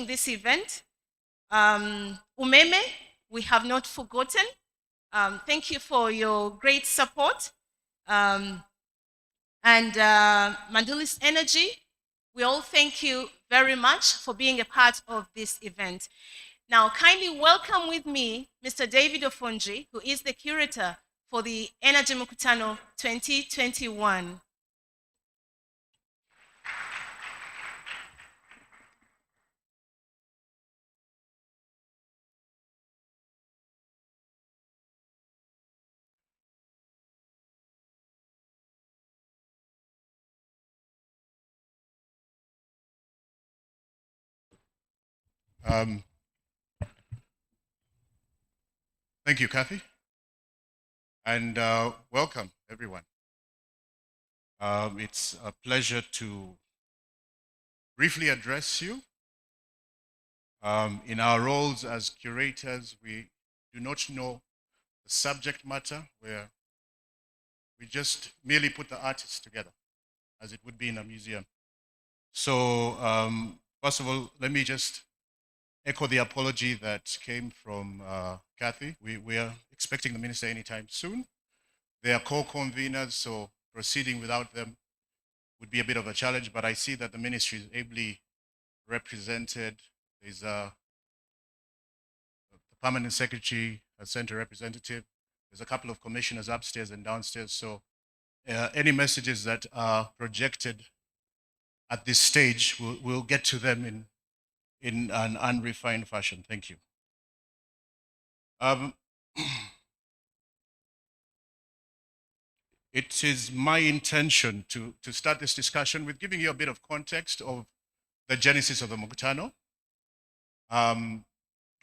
this event. Umeme, we have not forgotten. Thank you for your great support. And Mandulis Energy, we all thank you very much for being a part of this event. Now, kindly welcome with me Mr. David Ofonji, who is the curator for the Energy Mukutano 2021. Thank you, Kathy, and welcome, everyone. It's a pleasure to briefly address you. In our roles as curators, we do not know the subject matter, where we just merely put the artists together, as it would be in a museum. So, first of all, let me just echo the apology that came from Kathy. We are expecting the minister anytime soon. They are co-conveners, so proceeding without them would be a bit of a challenge, but I see that the ministry is ably represented. There's the permanent secretary, a center representative. There's a couple of commissioners upstairs and downstairs. So any messages that are projected at this stage, we'll get to them in an unrefined fashion. Thank you. It is my intention to start this discussion with giving you a bit of context of the genesis of the Mukutano.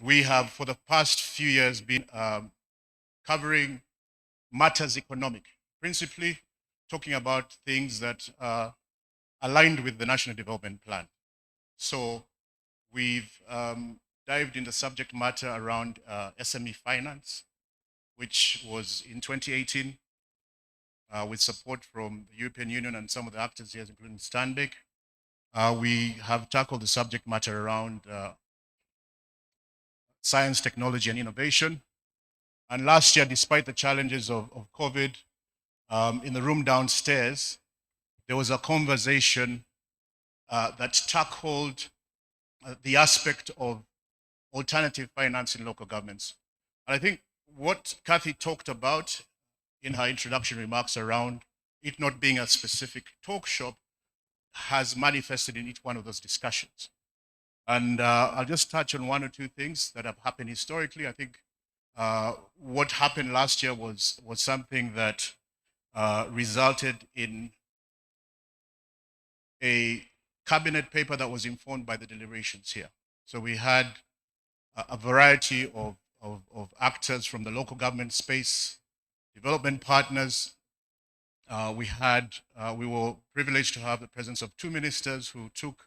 We have, for the past few years, been covering matters economic, principally talking about things that are aligned with the National Development Plan. So we've dived into subject matter around SME finance, which was in 2018 with support from the European Union and some of the actors here, including Stanbic. We have tackled the subject matter around science, technology, and innovation. And last year, despite the challenges of COVID, in the room downstairs, there was a conversation that tackled the aspect of alternative finance in local governments. And I think what Kathy talked about in her introduction remarks around it not being a specific talk shop has manifested in each one of those discussions. And I'll just touch on one or two things that have happened historically. I think what happened last year was something that resulted in a cabinet paper that was informed by the deliberations here. So we had a variety of actors from the local government space, development partners. We were privileged to have the presence of two ministers who took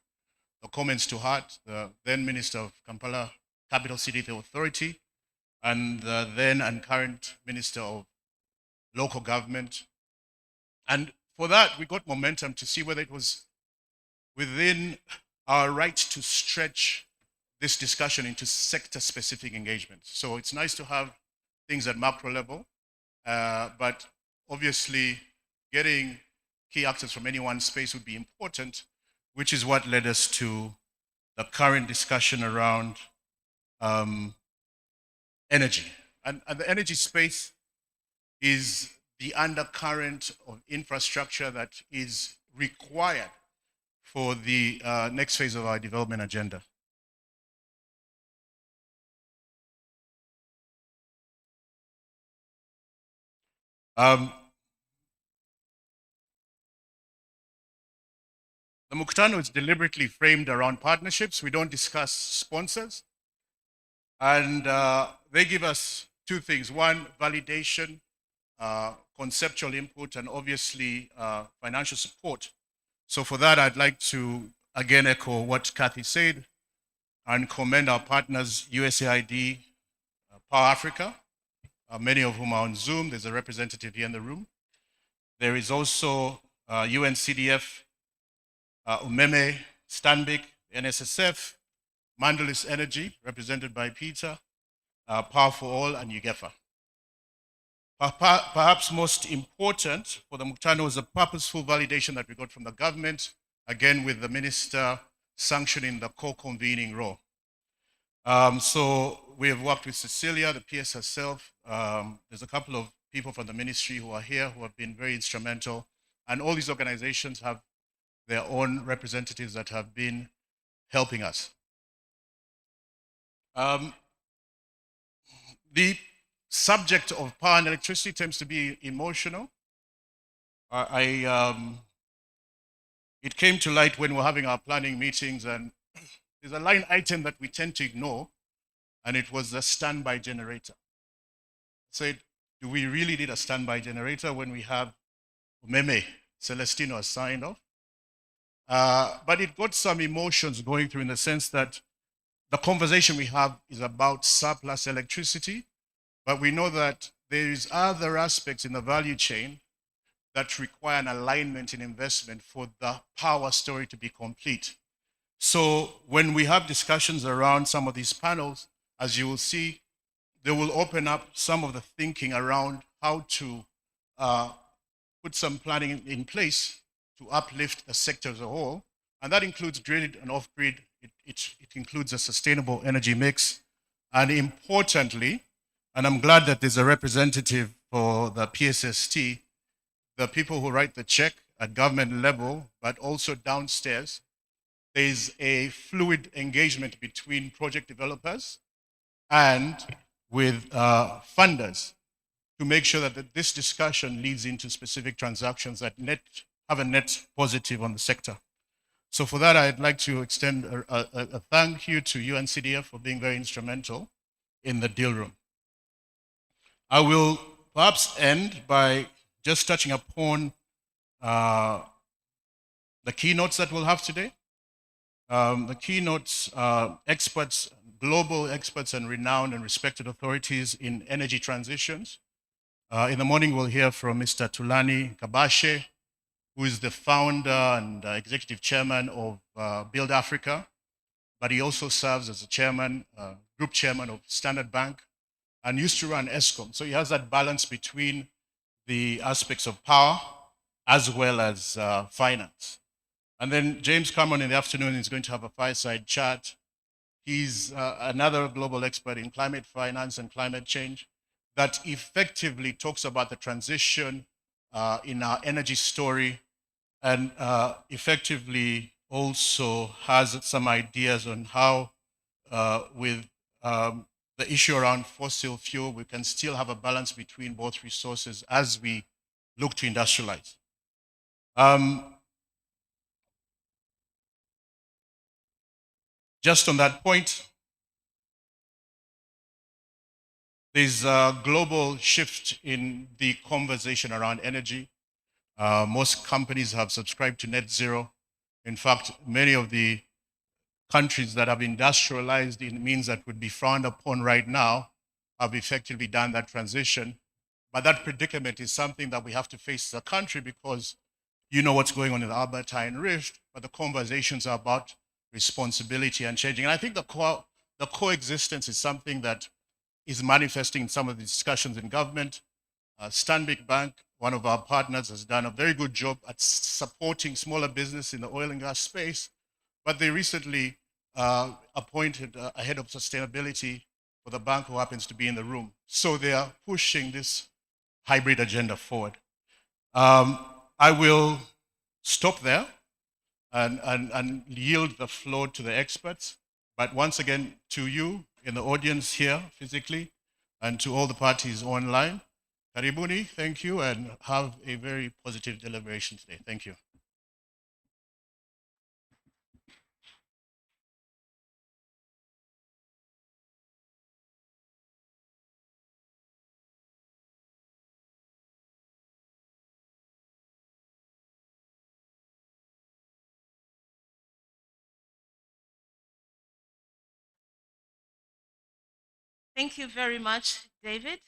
the comments to heart, the then Minister of Kampala Capital City Authority, and the then and current Minister of Local Government. And for that, we got momentum to see whether it was within our right to stretch this discussion into sector-specific engagements. So it's nice to have things at macro level, but obviously getting key actors from any one space would be important, which is what led us to the current discussion around energy. And the energy space is the undercurrent of infrastructure that is required for the next phase of our development agenda. The Mukutano is deliberately framed around partnerships. We don't discuss sponsors. And they give us two things. One, validation, conceptual input, and obviously financial support. So for that, I'd like to again echo what Kathy said and commend our partners, USAID, Power Africa, many of whom are on Zoom. There's a representative here in the room. There is also UNCDF, Umeme, Stanbic, NSSF, Mandalis Energy, represented by Peter, Power for All, and UGEFA. Perhaps most important for the Mkutano was the purposeful validation that we got from the government, again with the minister sanctioning the co-convening role. So we have worked with Cecilia, the PS herself. There's a couple of people from the ministry who are here who have been very instrumental. And all these organizations have their own representatives that have been helping us. The subject of power and electricity tends to be emotional. It came to light when we were having our planning meetings, and there's a line item that we tend to ignore, and it was the standby generator. Said, do we really need a standby generator when we have Umeme Celestino has signed off? But it got some emotions going through in the sense that the conversation we have is about surplus electricity, but we know that there is other aspects in the value chain that require an alignment in investment for the power story to be complete. So when we have discussions around some of these panels, as you will see, they will open up some of the thinking around how to put some planning in place to uplift the sector as a whole. And that includes grid and off-grid. It includes a sustainable energy mix. And importantly, and I'm glad that there's a representative for the PSST, the people who write the check at government level, but also downstairs, there's a fluid engagement between project developers and with funders to make sure that this discussion leads into specific transactions that have a net positive on the sector. So for that, I'd like to extend a thank you to UNCDF for being very instrumental in the deal room. I will perhaps end by just touching upon the keynotes that we'll have today. The keynotes experts, global experts and renowned and respected authorities in energy transitions. In the morning, we'll hear from Mr. Tulani Kabashe, who is the founder and executive chairman of Build Africa, but he also serves as a chairman, group chairman of Standard Bank, and used to run ESCOM. So he has that balance between the aspects of power as well as finance. And then James Cameron in the afternoon is going to have a fireside chat. He's another global expert in climate finance and climate change that effectively talks about the transition in our energy story, and effectively also has some ideas on how with the issue around fossil fuel, we can still have a balance between both resources as we look to industrialize. Just on that point, there's a global shift in the conversation around energy. Most companies have subscribed to net zero. In fact, many of the countries that have industrialized in means that would be frowned upon right now have effectively done that transition. But that predicament is something that we have to face as a country, because you know what's going on in the Albertine Rift, but the conversations are about responsibility and changing. And I think the coexistence is something that is manifesting in some of the discussions in government. Stanbic Bank, one of our partners, has done a very good job at supporting smaller business in the oil and gas space, but they recently appointed a head of sustainability for the bank who happens to be in the room. So they are pushing this hybrid agenda forward. I will stop there and yield the floor to the experts. But once again, to you in the audience here physically, and to all the parties online, karibuni, thank you, and have a very positive deliberation today. Thank you. Thank you very much, David.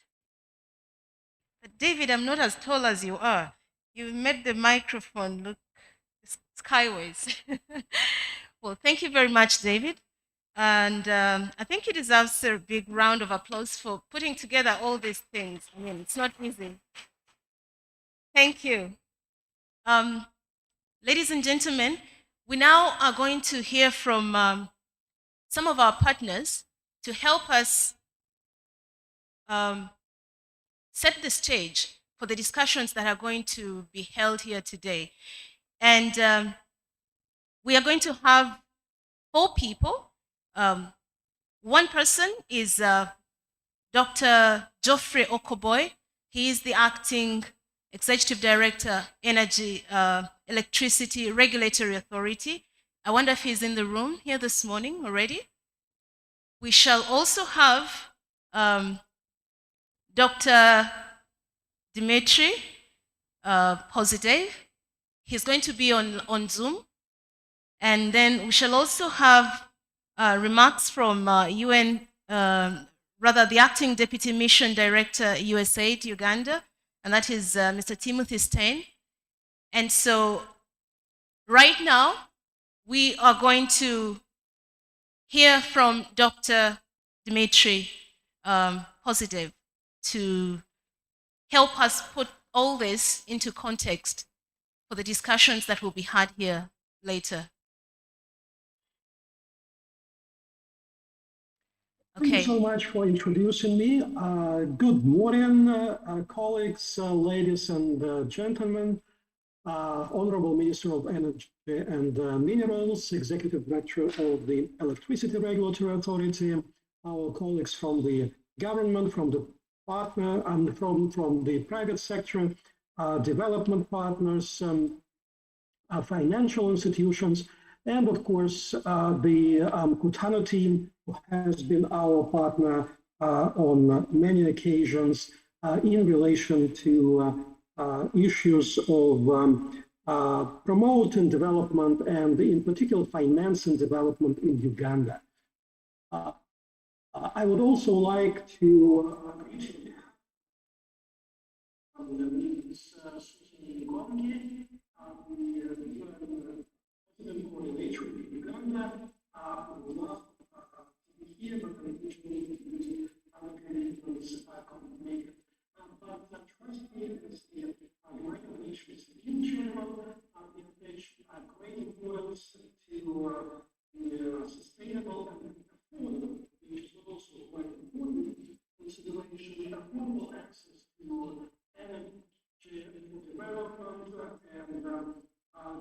But David, I'm not as tall as you are. You made the microphone look skyways. Well, thank you very much, David. And I think he deserves a big round of applause for putting together all these things. I mean, it's not easy. Thank you. Ladies and gentlemen, we now are going to hear from some of our partners to help us set the stage for the discussions that are going to be held here today. And we are going to have 4 people. One person is Dr. Geoffrey Okoboy. He is the acting Executive Director, Energy, Electricity Regulatory Authority. I wonder if he's in the room here this morning already. We shall also have Dr. Dimitri Pozidev. He's going to be on Zoom. And then we shall also have remarks from UN, rather the Acting Deputy Mission Director, USAID Uganda, and that is Mr. Timothy Stein. And so right now, we are going to hear from Dr. Dimitri Pozidev to help us put all this into context for the discussions that will be had here later. Okay. Thank you so much for introducing me. Good morning, colleagues, ladies and gentlemen. Honorable Minister of Energy and Minerals, Executive Director of the Electricity Regulatory Authority, our colleagues from the government, from the partner, and from the private sector, development partners, financial institutions, and of course, the Kutano team, who has been our partner on many occasions in relation to issues of promoting development and in particular financing development in Uganda. I would also like to coordinator in Uganda, would love to be here, but unfortunately due to other commitments complicated. But trust me, as the great relations in general, the attention great importance to the sustainable and affordable, which is also quite important consideration, affordable access to energy for development, and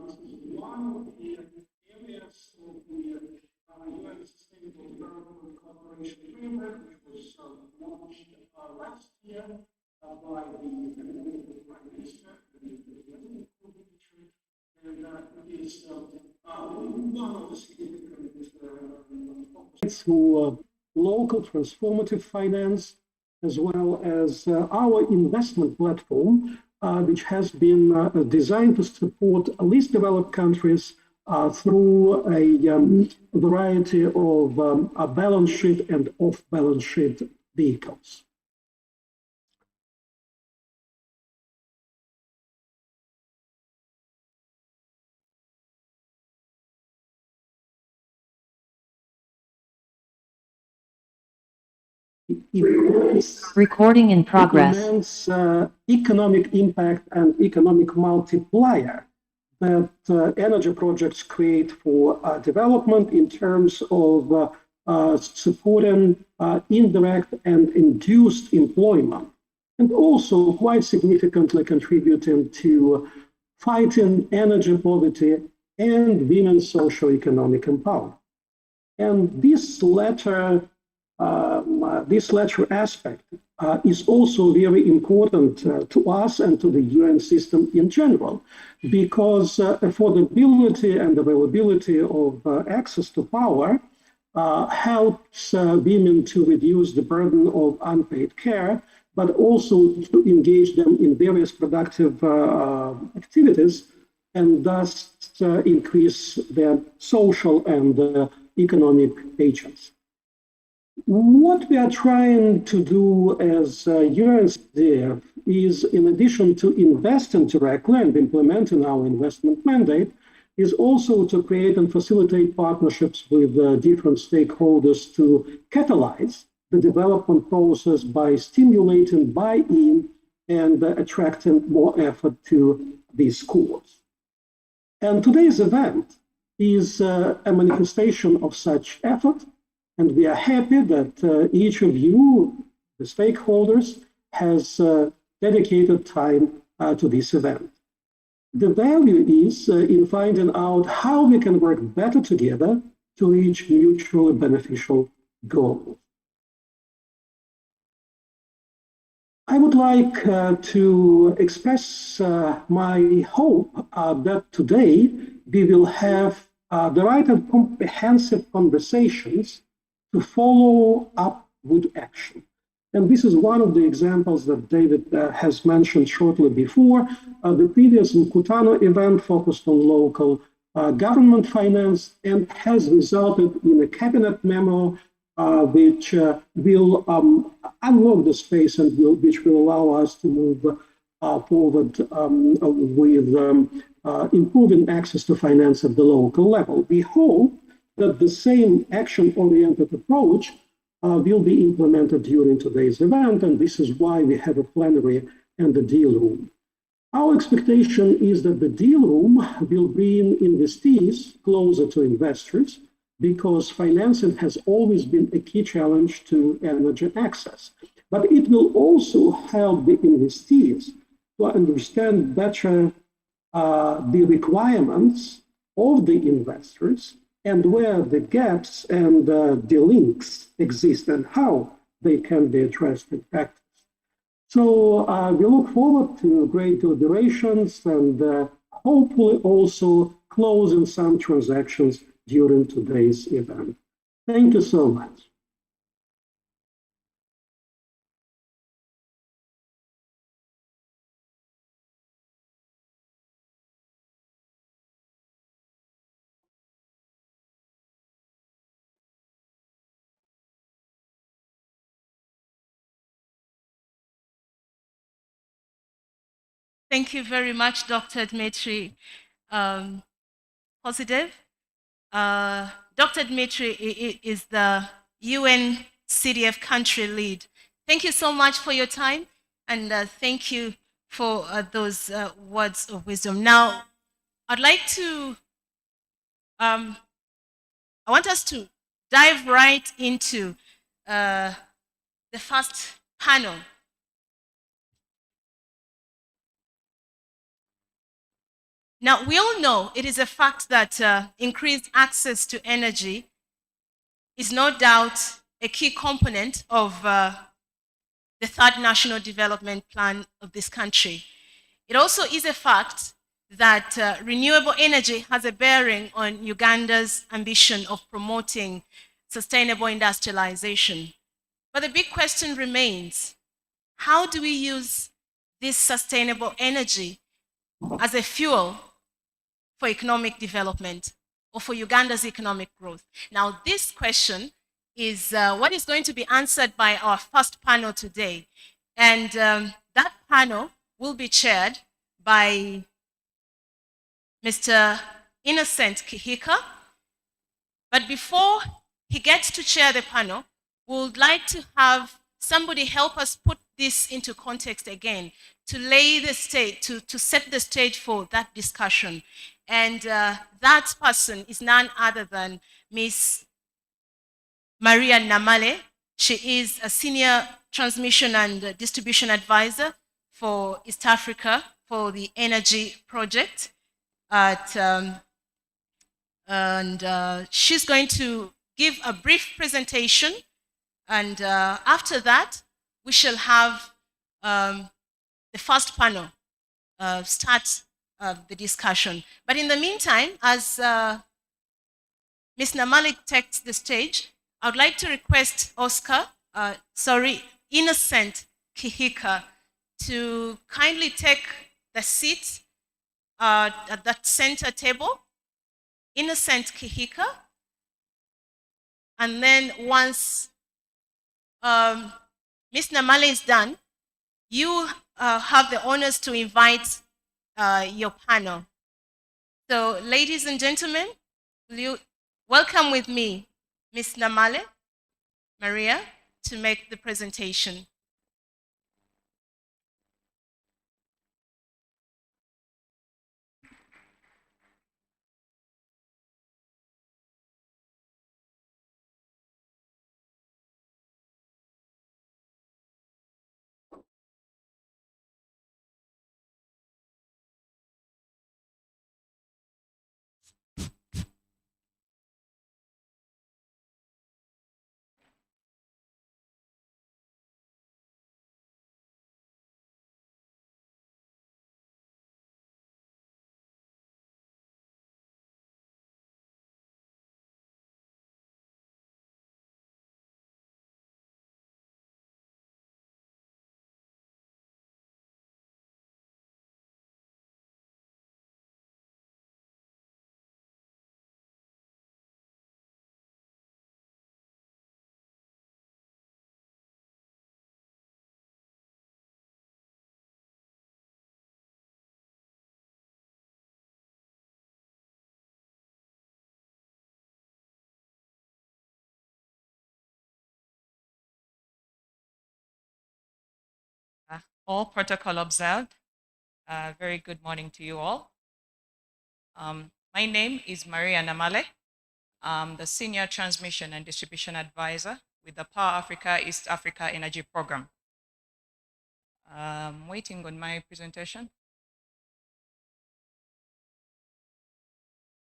this is one of the areas of the UN Sustainable Development Cooperation Framework, which was launched last year by the Prime Minister and it is one of the significant topics through local transformative finance, as well as our investment platform, which has been designed to support least developed countries through a variety of balance sheet and off-balance sheet vehicles. Recording in progress. Economic impact and economic multiplier that energy projects create for development in terms of supporting indirect and induced employment, and also quite significantly contributing to fighting energy poverty and women's socio-economic empowerment. And this latter aspect is also very important to us and to the UN system in general, because affordability and availability of access to power helps women to reduce the burden of unpaid care, but also to engage them in various productive activities and thus increase their social and economic agency. What we are trying to do as UNCDF is, in addition to investing directly and implementing our investment mandate, is also to create and facilitate partnerships with different stakeholders to catalyze the development process by stimulating buy-in and attracting more effort to these schools. And today's event is a manifestation of such effort, and we are happy that each of you, the stakeholders, has dedicated time to this event. The value is in finding out how we can work better together to reach mutually beneficial goals. I would like to express my hope that today we will have the right and comprehensive conversations to follow up with action. And this is one of the examples that David has mentioned shortly before. The previous Mkutano event focused on local government finance and has resulted in a cabinet memo which will unlock the space and which will allow us to move forward with improving access to finance at the local level. We hope that the same action-oriented approach will be implemented during today's event, and this is why we have a plenary and a deal room. Our expectation is that the deal room will bring investees closer to investors, because financing has always been a key challenge to energy access. But it will also help the investees to understand better the requirements of the investors and where the gaps and the links exist and how they can be addressed in practice. So we look forward to great deliberations and hopefully also closing some transactions during today's event. Thank you so much. Thank you very much, Dr. Dmitry Positive. Dr. Dmitry is the UN CDF country lead. Thank you so much for your time, and thank you for those words of wisdom. Now, I'd like to, I want us to dive right into the first panel. Now, we all know it is a fact that increased access to energy is no doubt a key component of the third national development plan of this country. It also is a fact that renewable energy has a bearing on Uganda's ambition of promoting sustainable industrialization. But the big question remains, how do we use this sustainable energy as a fuel for economic development or for Uganda's economic growth? Now, this question is what is going to be answered by our first panel today. And that panel will be chaired by Mr. Innocent Kihika. But before he gets to chair the panel, we would like to have somebody help us put this into context again, to lay the stage, to set the stage for that discussion. And that person is none other than Ms. Maria Namale. She is a senior transmission and distribution advisor for East Africa for the Energy Project. And she's going to give a brief presentation. And after that, we shall have the first panel start the discussion. But in the meantime, as Ms. Namale takes the stage, I would like to request Innocent Kihika to kindly take the seat at that center table. Innocent Kihika. And then once Ms. Namale is done, you have the honors to invite your panel. So, ladies and gentlemen, will you welcome with me Ms. Namale Maria to make the presentation. All protocol observed. Very good morning to you all. My name is Maria Namale. I'm the Senior Transmission and Distribution Advisor with the Power Africa East Africa Energy Program. I'm waiting on my presentation.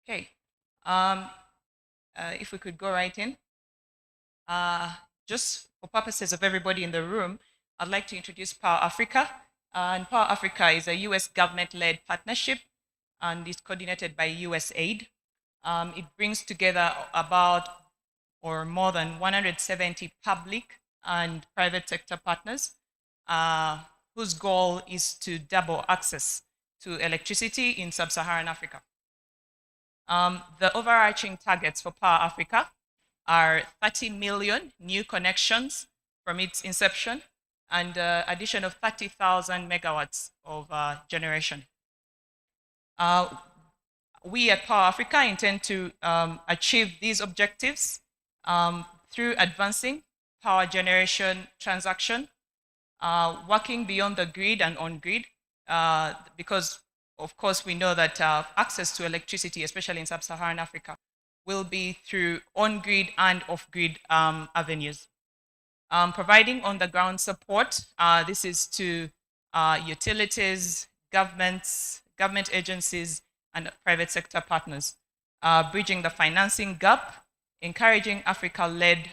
Okay. If we could go right in. Just for purposes of everybody in the room, I'd like to introduce Power Africa. And Power Africa is a US government-led partnership and is coordinated by USAID. It brings together about or more than 170 public and private sector partners whose goal is to double access to electricity in sub-Saharan Africa. The overarching targets for Power Africa are 30 million new connections from its inception and addition of 30,000 megawatts of generation. We at Power Africa intend to achieve these objectives through advancing power generation transaction, working beyond the grid and on grid, because of course we know that access to electricity, especially in sub-Saharan Africa, will be through on-grid and off-grid avenues. Providing on-the-ground support, this is to utilities, government agencies, and private sector partners, bridging the financing gap, encouraging Africa-led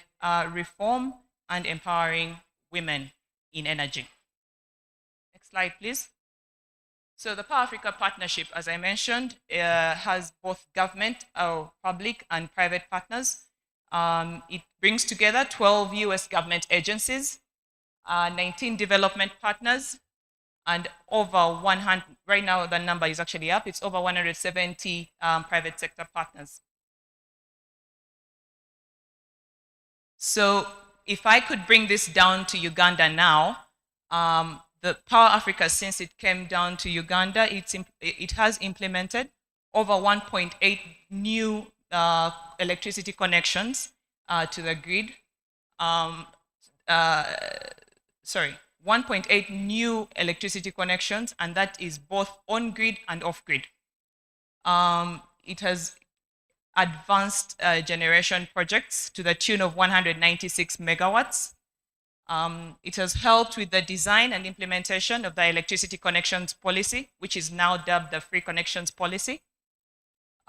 reform, and empowering women in energy. Next slide, please. So the Power Africa Partnership, as I mentioned, has both government, public, and private partners. It brings together 12 US government agencies, 19 development partners, and over 100, right now the number is actually up, it's over 170 private sector partners. So if I could bring this down to Uganda now, the Power Africa, since it came down to Uganda, it has implemented over 1.8 new electricity connections to the grid. 1.8 new electricity connections, and that is both on-grid and off-grid. It has advanced generation projects to the tune of 196 megawatts. It has helped with the design and implementation of the electricity connections policy, which is now dubbed the Free Connections Policy.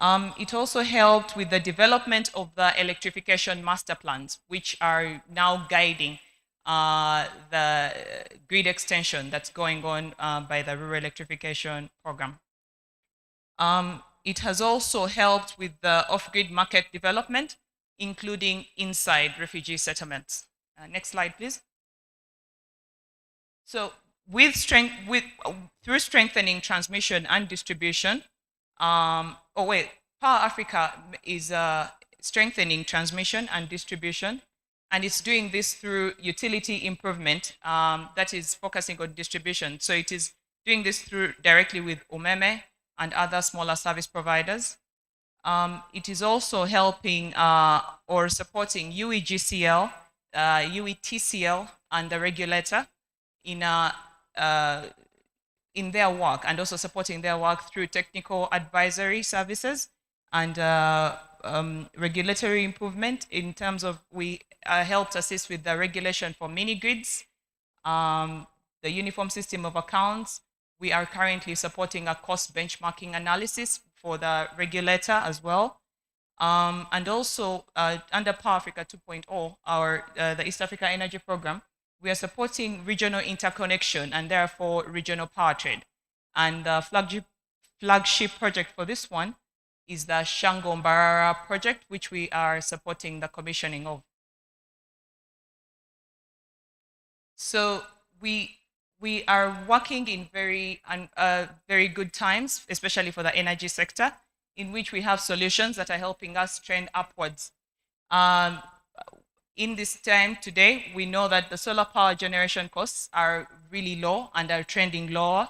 It also helped with the development of the electrification master plans, which are now guiding the grid extension that's going on by the Rural Electrification Program. It has also helped with the off-grid market development, including inside refugee settlements. Next slide, please. So through strengthening transmission and distribution, Power Africa is strengthening transmission and distribution, and it's doing this through utility improvement that is focusing on distribution. So it is doing this through directly with Umeme, and other smaller service providers. It is also helping or supporting UEGCL, UETCL, and the regulator in their work, and also supporting their work through technical advisory services and regulatory improvement in terms of we helped assist with the regulation for mini grids, the uniform system of accounts. We are currently supporting a cost benchmarking analysis for the regulator as well. And also under Power Africa 2.0, the East Africa Energy Program, we are supporting regional interconnection and therefore regional power trade. And the flagship project for this one is the Shango Mbarara project, which we are supporting the commissioning of. So we are working in very good times, especially for the energy sector, in which we have solutions that are helping us trend upwards. In this time today, we know that the solar power generation costs are really low and are trending lower.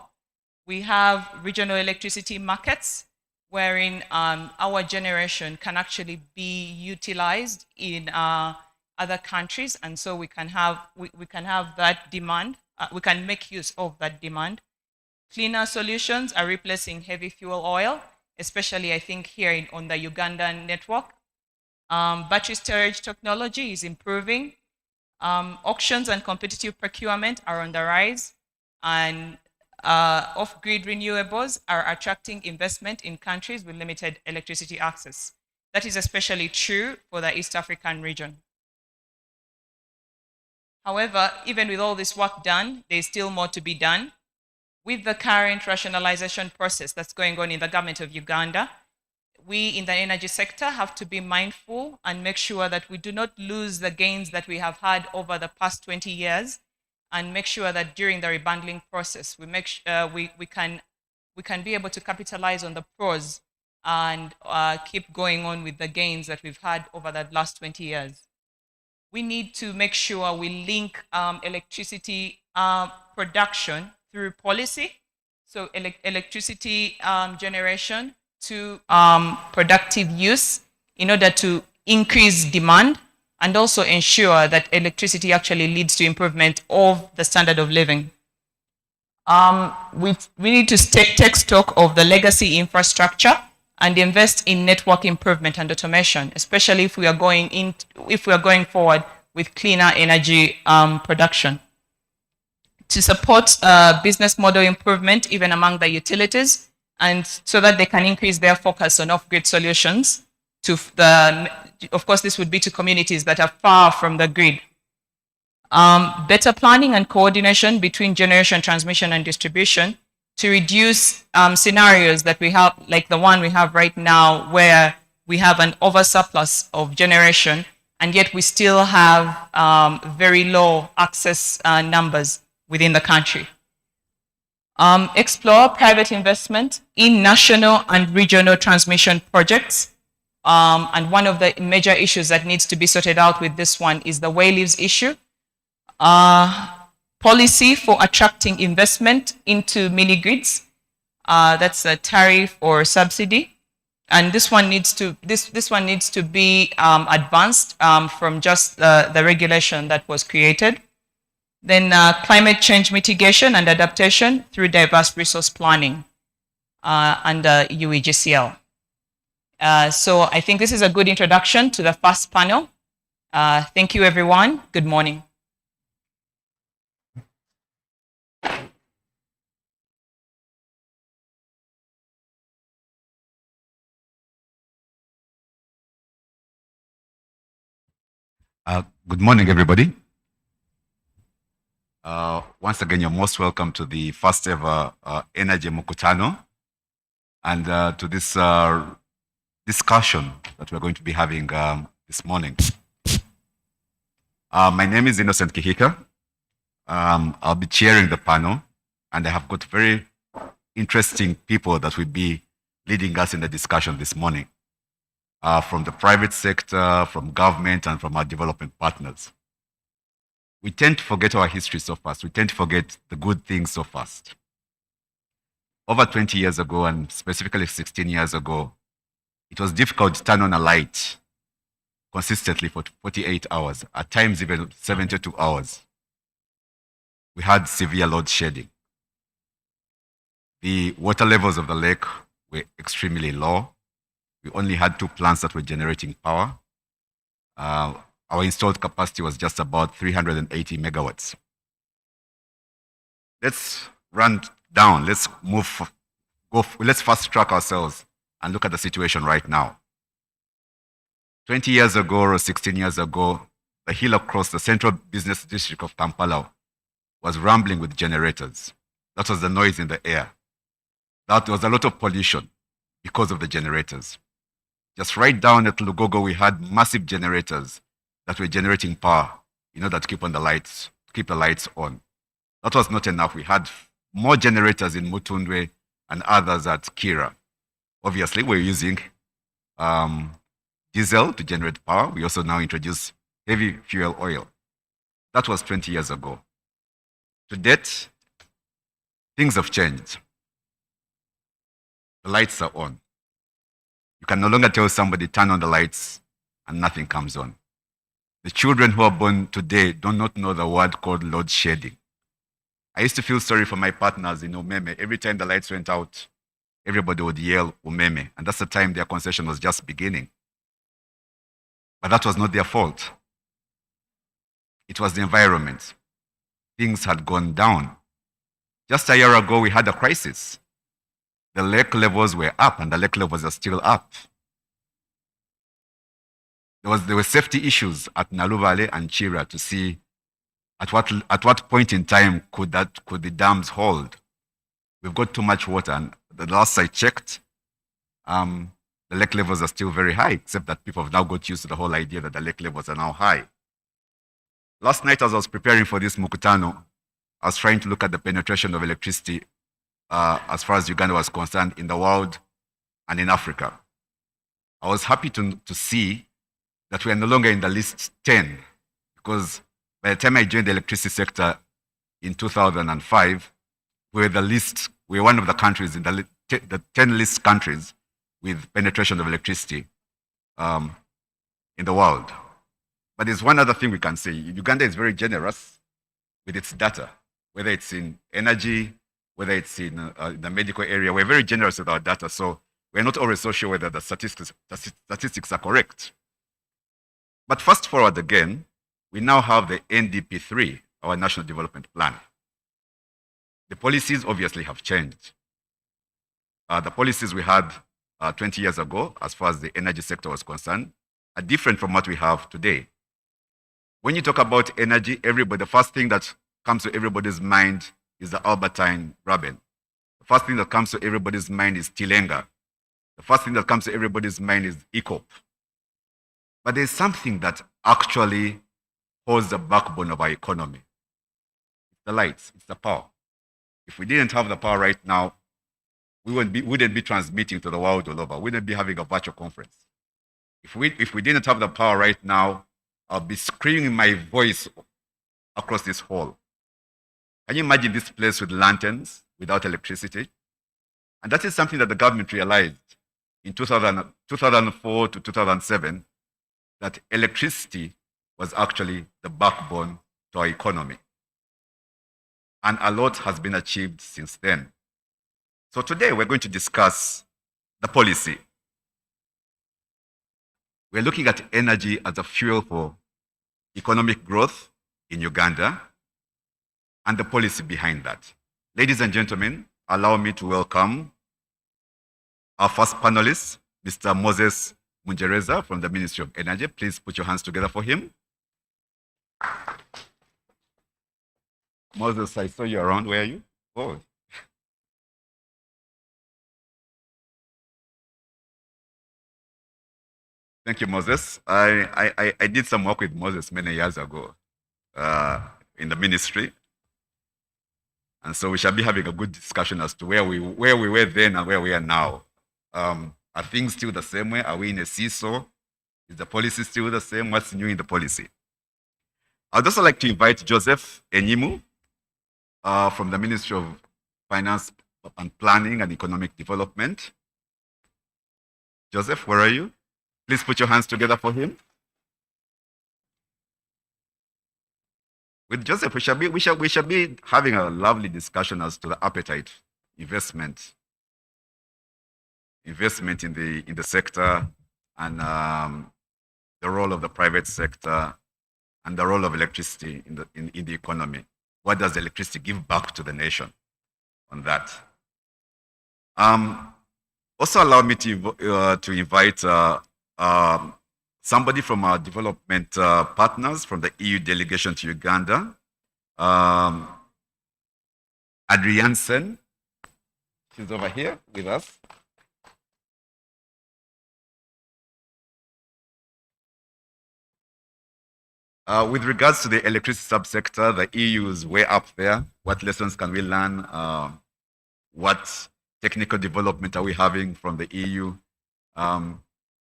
We have regional electricity markets wherein our generation can actually be utilized in other countries, and so we can have that demand. We can make use of that demand. Cleaner solutions are replacing heavy fuel oil, especially I think here on the Ugandan network. Battery storage technology is improving. Auctions and competitive procurement are on the rise, and off-grid renewables are attracting investment in countries with limited electricity access. That is especially true for the East African region. However, even with all this work done, there is still more to be done. With the current rationalization process that's going on in the government of Uganda, we in the energy sector have to be mindful and make sure that we do not lose the gains that we have had over the past 20 years, and make sure that during the rebundling process, we can be able to capitalize on the pros and keep going on with the gains that we've had over the last 20 years. We need to make sure we link electricity production through policy, so electricity generation to productive use in order to increase demand and also ensure that electricity actually leads to improvement of the standard of living. We need to take stock of the legacy infrastructure and invest in network improvement and automation, especially if we are going forward with cleaner energy production. To support business model improvement even among the utilities, and so that they can increase their focus on off-grid solutions. Of course, this would be to communities that are far from the grid. Better planning and coordination between generation, transmission, and distribution to reduce scenarios that we have, like the one we have right now, where we have an oversurplus of generation, and yet we still have very low access numbers within the country. Explore private investment in national and regional transmission projects. And one of the major issues that needs to be sorted out with this one is the wayleaves issue. Policy for attracting investment into mini grids. That's a tariff or subsidy. And this one needs to be advanced from just the regulation that was created. Then climate change mitigation and adaptation through diverse resource planning under UEGCL. So I think this is a good introduction to the first panel. Thank you, everyone. Good morning. Good morning, everybody. Once again, you're most welcome to the first ever Energy Mukutano and to this discussion that we're going to be having this morning. My name is Innocent Kihika. I'll be chairing the panel, and I have got very interesting people that will be leading us in the discussion this morning, from the private sector, from government, and from our development partners. We tend to forget our history so fast. We tend to forget the good things so fast. over 20 years ago, and specifically 16 years ago, it was difficult to turn on a light consistently for 48 hours, at times even 72 hours. We had severe load shedding. The water levels of the lake were extremely low. We only had 2 plants that were generating power. Our installed capacity was just about 380 megawatts. Let's run down, let's fast track ourselves and look at the situation right now. 20 years ago or 16 years ago, the hill across the central business district of Kampala was rumbling with generators. That was the noise in the air. That was a lot of pollution because of the generators. Just right down at Lugogo, we had massive generators that were generating power in order to keep the lights on. That was not enough. We had more generators in Mutundwe and others at Kira. Obviously, we're using diesel to generate power. We also now introduce heavy fuel oil. That was 20 years ago. To date, things have changed. The lights are on. You can no longer tell somebody, turn on the lights, and nothing comes on. The children who are born today do not know the word called load shedding. I used to feel sorry for my partners in Umeme. Every time the lights went out, everybody would yell Umeme, and that's the time their concession was just beginning. But that was not their fault. It was the environment. Things had gone down. Just a year ago, we had a crisis. The lake levels were up, and the lake levels are still up. There were safety issues at Naluvale and Chira to see at what point in time could the dams hold. We've got too much water, and the last I checked, the lake levels are still very high, except that people have now got used to the whole idea that the lake levels are now high. Last night, as I was preparing for this Mukutano, I was trying to look at the penetration of electricity as far as Uganda was concerned in the world and in Africa. I was happy to see that we are no longer in the list 10, because by the time I joined the electricity sector in 2005, we were one of the countries in the 10 list countries with penetration of electricity in the world. But there's one other thing we can say. Uganda is very generous with its data, whether it's in energy, whether it's in the medical area. We're very generous with our data, so we're not always so sure whether the statistics are correct. But fast forward again, we now have the NDP3, our National Development Plan. The policies obviously have changed. The policies we had 20 years ago, as far as the energy sector was concerned, are different from what we have today. When you talk about energy, the first thing that comes to everybody's mind is the Albertine Graben. The first thing that comes to everybody's mind is Tilenga. The first thing that comes to everybody's mind is ECOP. But there's something that actually holds the backbone of our economy. It's the lights, it's the power. If we didn't have the power right now, we wouldn't be transmitting to the world all over. We wouldn't be having a virtual conference. If we didn't have the power right now, I'll be screaming my voice across this hall. Can you imagine this place with lanterns, without electricity? And that is something that the government realized in 2004 to 2007, that electricity was actually the backbone to our economy. And a lot has been achieved since then. So today we're going to discuss the policy. We're looking at energy as a fuel for economic growth in Uganda and the policy behind that. Ladies and gentlemen, allow me to welcome our first panelist, Mr. Moses Mungereza from the Ministry of Energy. Please put your hands together for him. Moses, I saw you around. Where are you? Oh. Thank you, Moses. I did some work with Moses many years ago in the ministry. And so we shall be having a good discussion as to where we were then and where we are now. Are things still the same way? Are we in a seesaw? Is the policy still the same? What's new in the policy? I'd also like to invite Joseph Enyimu from the Ministry of Finance and Planning and Economic Development. Joseph, where are you? Please put your hands together for him. With Joseph, we shall be having a lovely discussion as to the appetite, investment in the sector, and the role of the private sector, and the role of electricity in the economy. What does electricity give back to the nation on that? Also allow me to invite somebody from our development partners from the EU delegation to Uganda, Adriansen. She's over here with us. With regards to the electricity subsector, the EU is way up there. What lessons can we learn? What technical development are we having from the EU?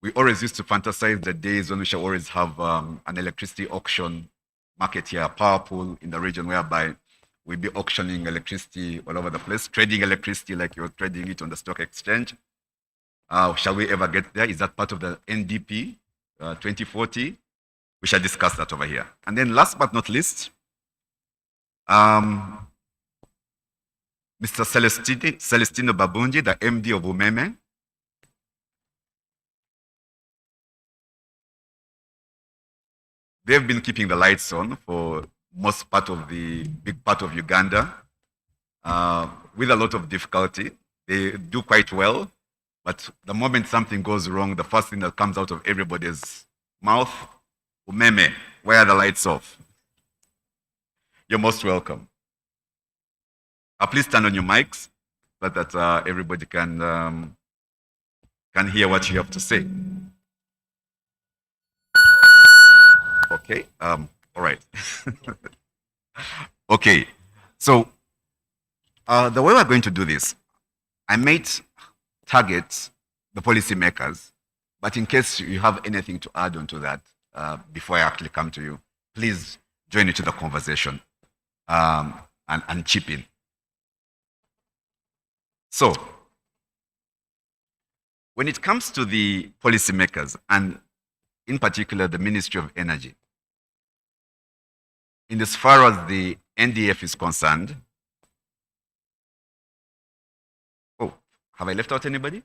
We always used to fantasize the days when we shall always have an electricity auction market here, a power pool in the region whereby we'll be auctioning electricity all over the place, trading electricity like you're trading it on the stock exchange. Shall we ever get there? Is that part of the NDP 2040? We shall discuss that over here. And then last but not least, Mr. Celestino Babunji, the MD of Umeme. They've been keeping the lights on for most part of the big part of Uganda with a lot of difficulty. They do quite well, but the moment something goes wrong, the first thing that comes out of everybody's mouth, Umeme, why are the lights off? You're most welcome. Please turn on your mics so that everybody can hear what you have to say. Okay, all right. Okay, so the way we're going to do this, I might target the policymakers, but in case you have anything to add on to that, before I actually come to you, please join into the conversation and chip in. So, when it comes to the policymakers, and in particular the Ministry of Energy, in as far as the NDF is concerned, oh, have I left out anybody?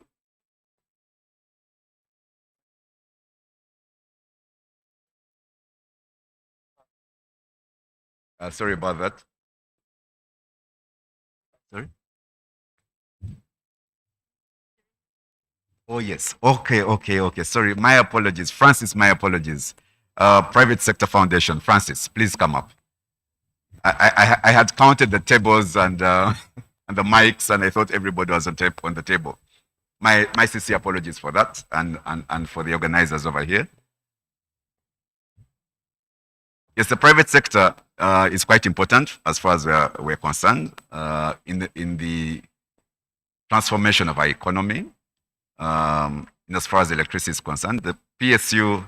Sorry about that. Sorry? Oh, yes. Okay. Sorry. My apologies. Francis, my apologies. Private Sector Foundation. Francis, please come up. I had counted the tables and the mics, and I thought everybody was on the table. My sincere apologies for that, and for the organizers over here. Yes, the private sector is quite important as far as we're concerned in the transformation of our economy. In as far as electricity is concerned, the PSU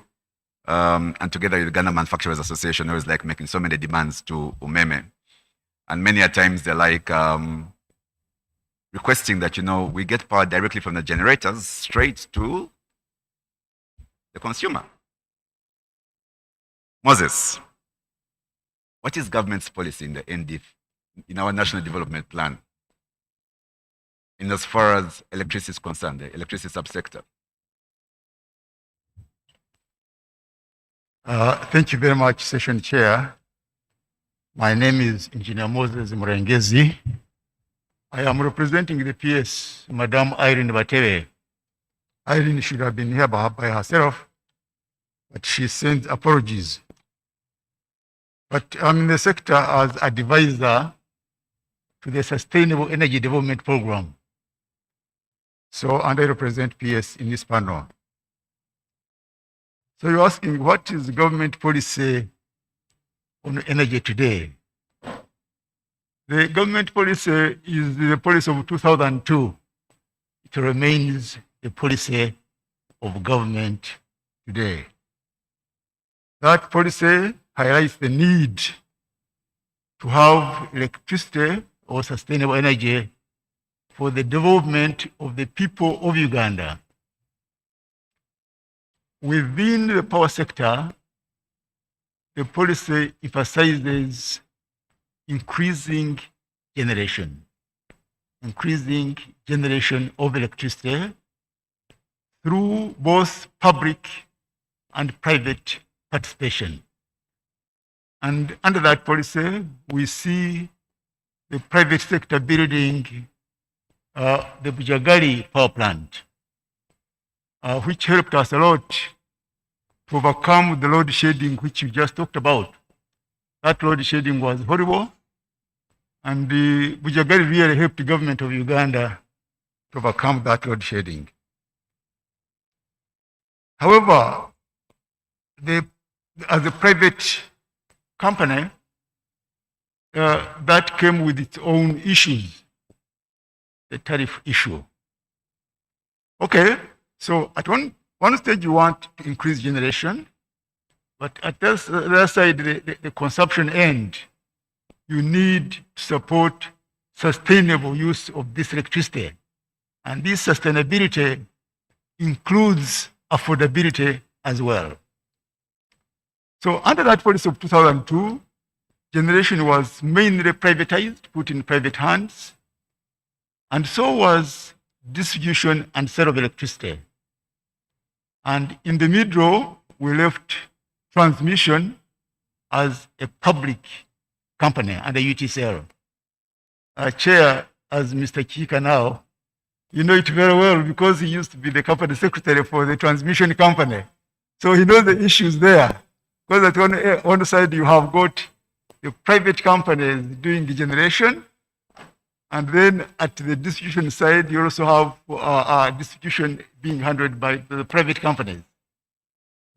and together with the Ghana Manufacturers Association always like making so many demands to Umeme, and many a times they're like requesting that we get power directly from the generators straight to the consumer. Moses, what is government's policy in the NDF, in our National Development Plan, in as far as electricity is concerned, the electricity subsector? Thank you very much, Session Chair. My name is Engineer Moses Murengezi. I am representing the PS, Madam Irene Batebe. Irene should have been here by herself, but she sends apologies. But I'm in the sector as advisor to the Sustainable Energy Development Program. So, and I represent PS in this panel. So you're asking, what is government policy on energy today? The government policy is the policy of 2002. It remains the policy of government today. That policy highlights the need to have electricity or sustainable energy for the development of the people of Uganda. Within the power sector, the policy emphasizes increasing generation of electricity through both public and private participation. And under that policy, we see the private sector building the Bujagali power plant, which helped us a lot to overcome the load shedding which you just talked about. That load shedding was horrible, and the Bujagali really helped the government of Uganda to overcome that load shedding. However, as a private company, that came with its own issues, the tariff issue. Okay, so at one stage you want to increase generation, but at the other side, the consumption end, you need to support sustainable use of this electricity. And this sustainability includes affordability as well. So under that policy of 2002, generation was mainly privatized, put in private hands, and so was distribution and sale of electricity. And in the middle, we left transmission as a public company under UTCL. Chair, as Mr. Kika now, you know it very well because he used to be the company secretary for the transmission company. So he knows the issues there. Because at one side you have got the private companies doing the generation, and then at the distribution side you also have distribution being handled by the private companies.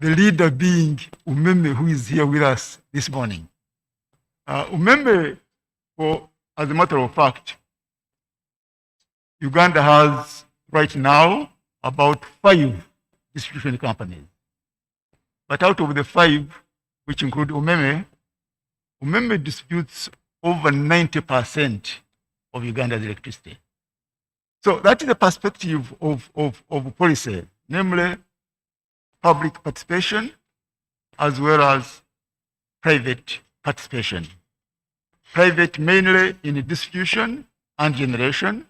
The leader being Umeme, who is here with us this morning. Umeme, as a matter of fact, Uganda has right now about 5 distribution companies. But out of the 5, which include Umeme distributes over 90% of Uganda's electricity. So that is the perspective of policy, namely public participation as well as private participation. Private mainly in distribution and generation.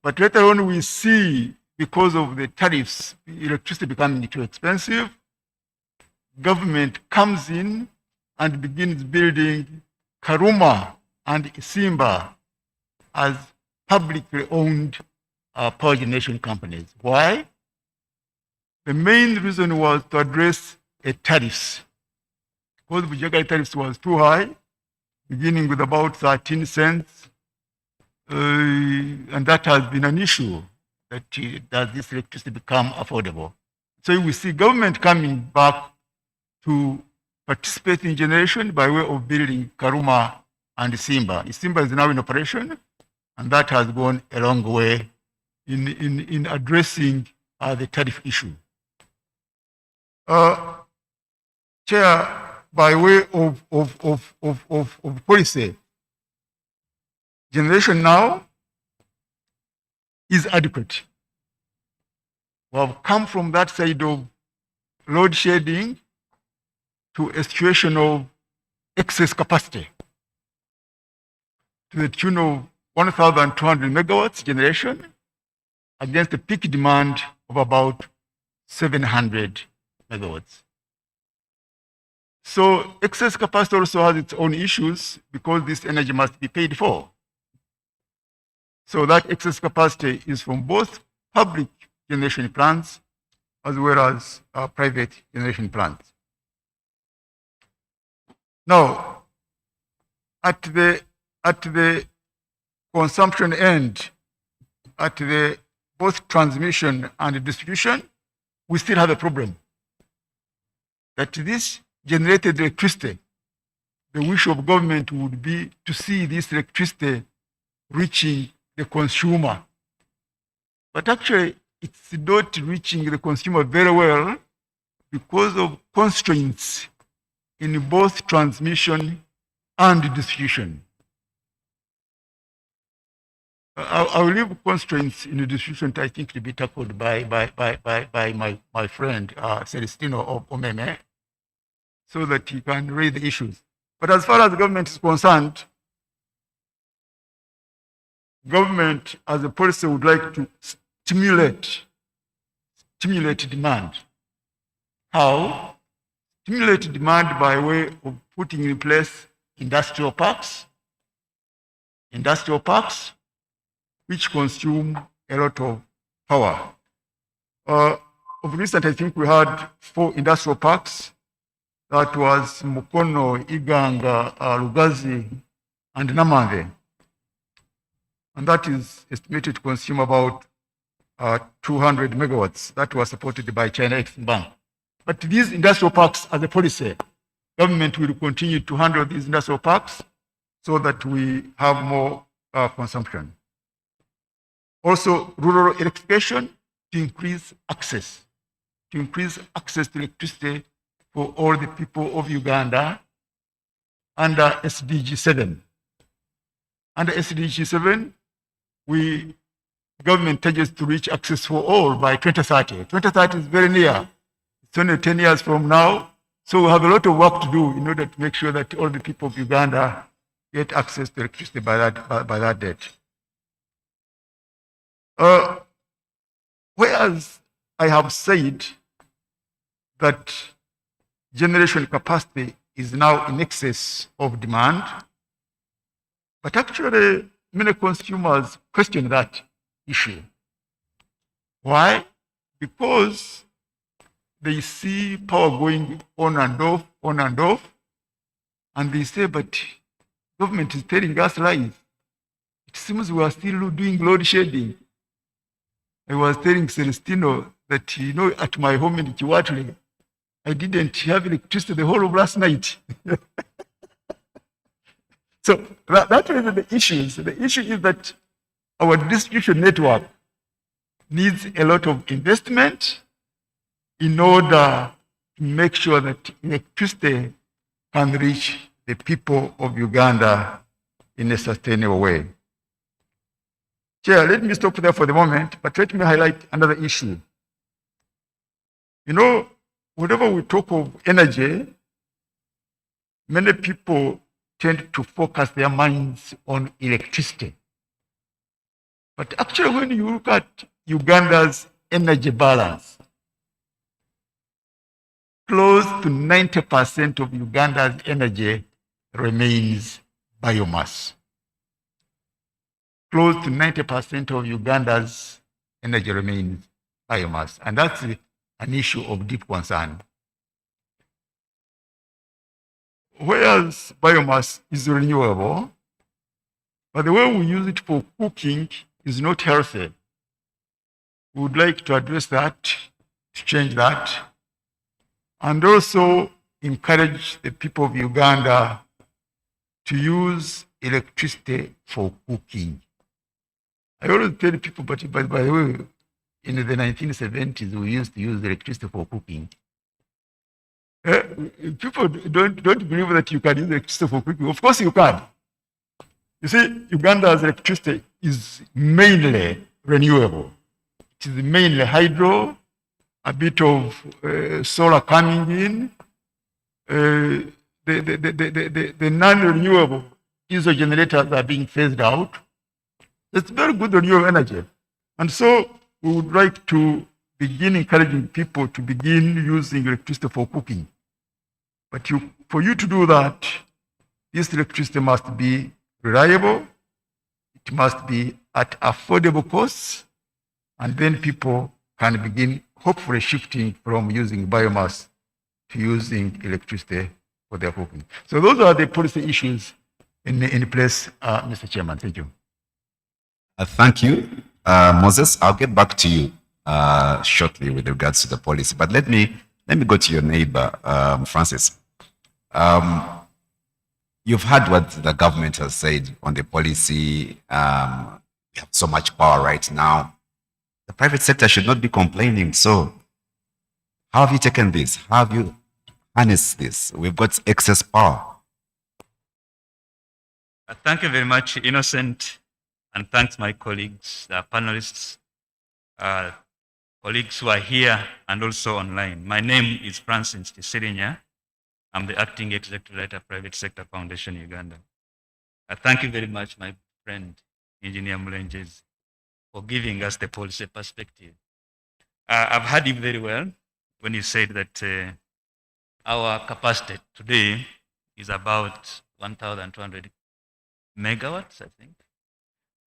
But later on we see, because of the tariffs, electricity becoming too expensive, government comes in and begins building Karuma and Simba as publicly owned power generation companies. Why? The main reason was to address the tariffs. Because the Bujagali tariffs was too high, beginning with about 13 cents, and that has been an issue, that this electricity become affordable. So we see government coming back to participate in generation by way of building Karuma and Simba. Simba is now in operation, and that has gone a long way in addressing the tariff issue. Chair, by way of policy, generation now is adequate. We have come from that side of load shedding to a situation of excess capacity to the tune of 1,200 megawatts generation against a peak demand of about 700 megawatts. So excess capacity also has its own issues because this energy must be paid for. So that excess capacity is from both public generation plants as well as private generation plants. Now, at the consumption end, at the both transmission and distribution, we still have a problem. That this generated electricity, the wish of government would be to see this electricity reaching the consumer. But actually, it's not reaching the consumer very well because of constraints in both transmission and distribution. I will leave constraints in the distribution, I think, to be tackled by my friend Celestino Omeme, so that he can raise the issues. But as far as the government is concerned, government as a policy would like to stimulate demand. How? Stimulate demand by way of putting in place industrial parks, which consume a lot of power. Of recent, I think we had 4 industrial parks. That was Mukono, Iganga, Lugazi, and Namave. And that is estimated to consume about 200 megawatts. That was supported by China Exim Bank. But these industrial parks, as a policy, government will continue to handle these industrial parks so that we have more consumption. Also, rural electrification to increase access to electricity for all the people of Uganda under SDG 7. Under SDG 7, government targets to reach access for all by 2030. 2030 is very near. It's only 10 years from now. So we have a lot of work to do in order to make sure that all the people of Uganda get access to electricity by that date. Whereas I have said that generation capacity is now in excess of demand, but actually many consumers question that issue. Why? Because they see power going on and off, and they say, but government is telling us lies. It seems we are still doing load shedding. I was telling Celestino that, at my home in Kiwatule, I didn't have electricity the whole of last night. So that is the issues. The issue is that our distribution network needs a lot of investment in order to make sure that electricity can reach the people of Uganda in a sustainable way. Chair, let me stop there for the moment, but let me highlight another issue. Whenever we talk of energy, many people tend to focus their minds on electricity. But actually, when you look at Uganda's energy balance, close to 90% of Uganda's energy remains biomass. Close to 90% of Uganda's energy remains biomass. And that's an issue of deep concern. Whereas biomass is renewable, but the way we use it for cooking is not healthy. We would like to address that, to change that, and also encourage the people of Uganda to use electricity for cooking. I always tell people, but by the way, in the 1970s, we used to use electricity for cooking. People don't believe that you can use electricity for cooking. Of course you can. You see, Uganda's electricity is mainly renewable. It is mainly hydro, a bit of solar coming in. The non-renewable diesel generators are being phased out. It's very good renewable energy. And so we would like to begin encouraging people to begin using electricity for cooking. But for you to do that, this electricity must be reliable, it must be at affordable costs, and then people can begin hopefully shifting from using biomass to using electricity for their cooking. So those are the policy issues in place, Mr. Chairman. Thank you. Thank you, Moses. I'll get back to you shortly with regards to the policy, but let me go to your neighbor, Francis. You've heard what the government has said on the policy. We have so much power right now. The private sector should not be complaining. So how have you taken this? How have you harnessed this? We've got excess power. Thank you very much, Innocent. and thanks my colleagues, the panelists, colleagues who are here and also online. My name is Francis Tisirinya. I'm the Acting Executive Director of Private Sector Foundation, Uganda. Thank you very much, my friend, Engineer Mulenges, for giving us the policy perspective. I've heard you very well when you said that our capacity today is about 1,200 megawatts, I think.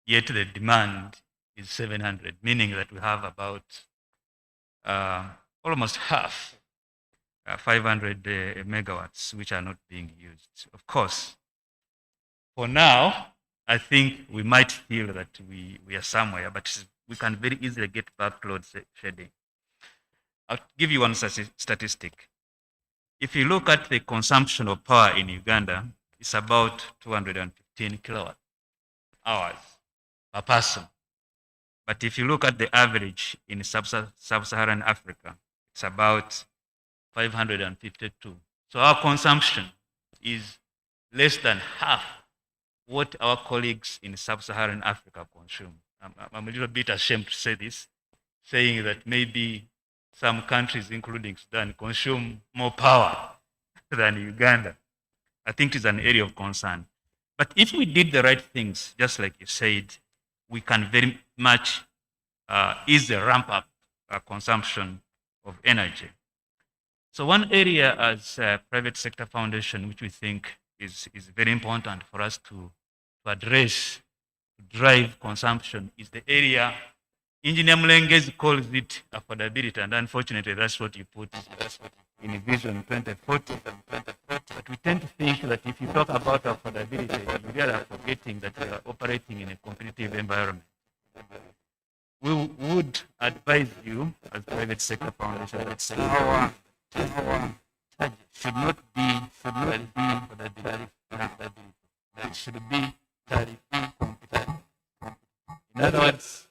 Yet the demand is 700, meaning that we have about almost half, 500 megawatts, which are not being used. Of course, for now, I think we might feel that we are somewhere, but we can very easily get back to load shedding. I'll give you one statistic. If you look at the consumption of power in Uganda, it's about 215 kilowatt hours per person. But if you look at the average in sub-Saharan Africa, it's about 552. So our consumption is less than half what our colleagues in sub-Saharan Africa consume. I'm a little bit ashamed to say this, saying that maybe some countries, including Sudan, consume more power than Uganda. I think it's an area of concern. But if we did the right things, just like you said, we can very much ease the ramp up consumption of energy. So one area as a private sector foundation, which we think is very important for us to address, to drive consumption, is the area Engineer Mlengezi calls it affordability, and unfortunately that's what you put in Vision 2040. But we tend to think that if you talk about affordability, you are forgetting that we are operating in a competitive environment. We would advise you as private sector foundation that our target should not be affordability. It should be tariff competitive. In other words,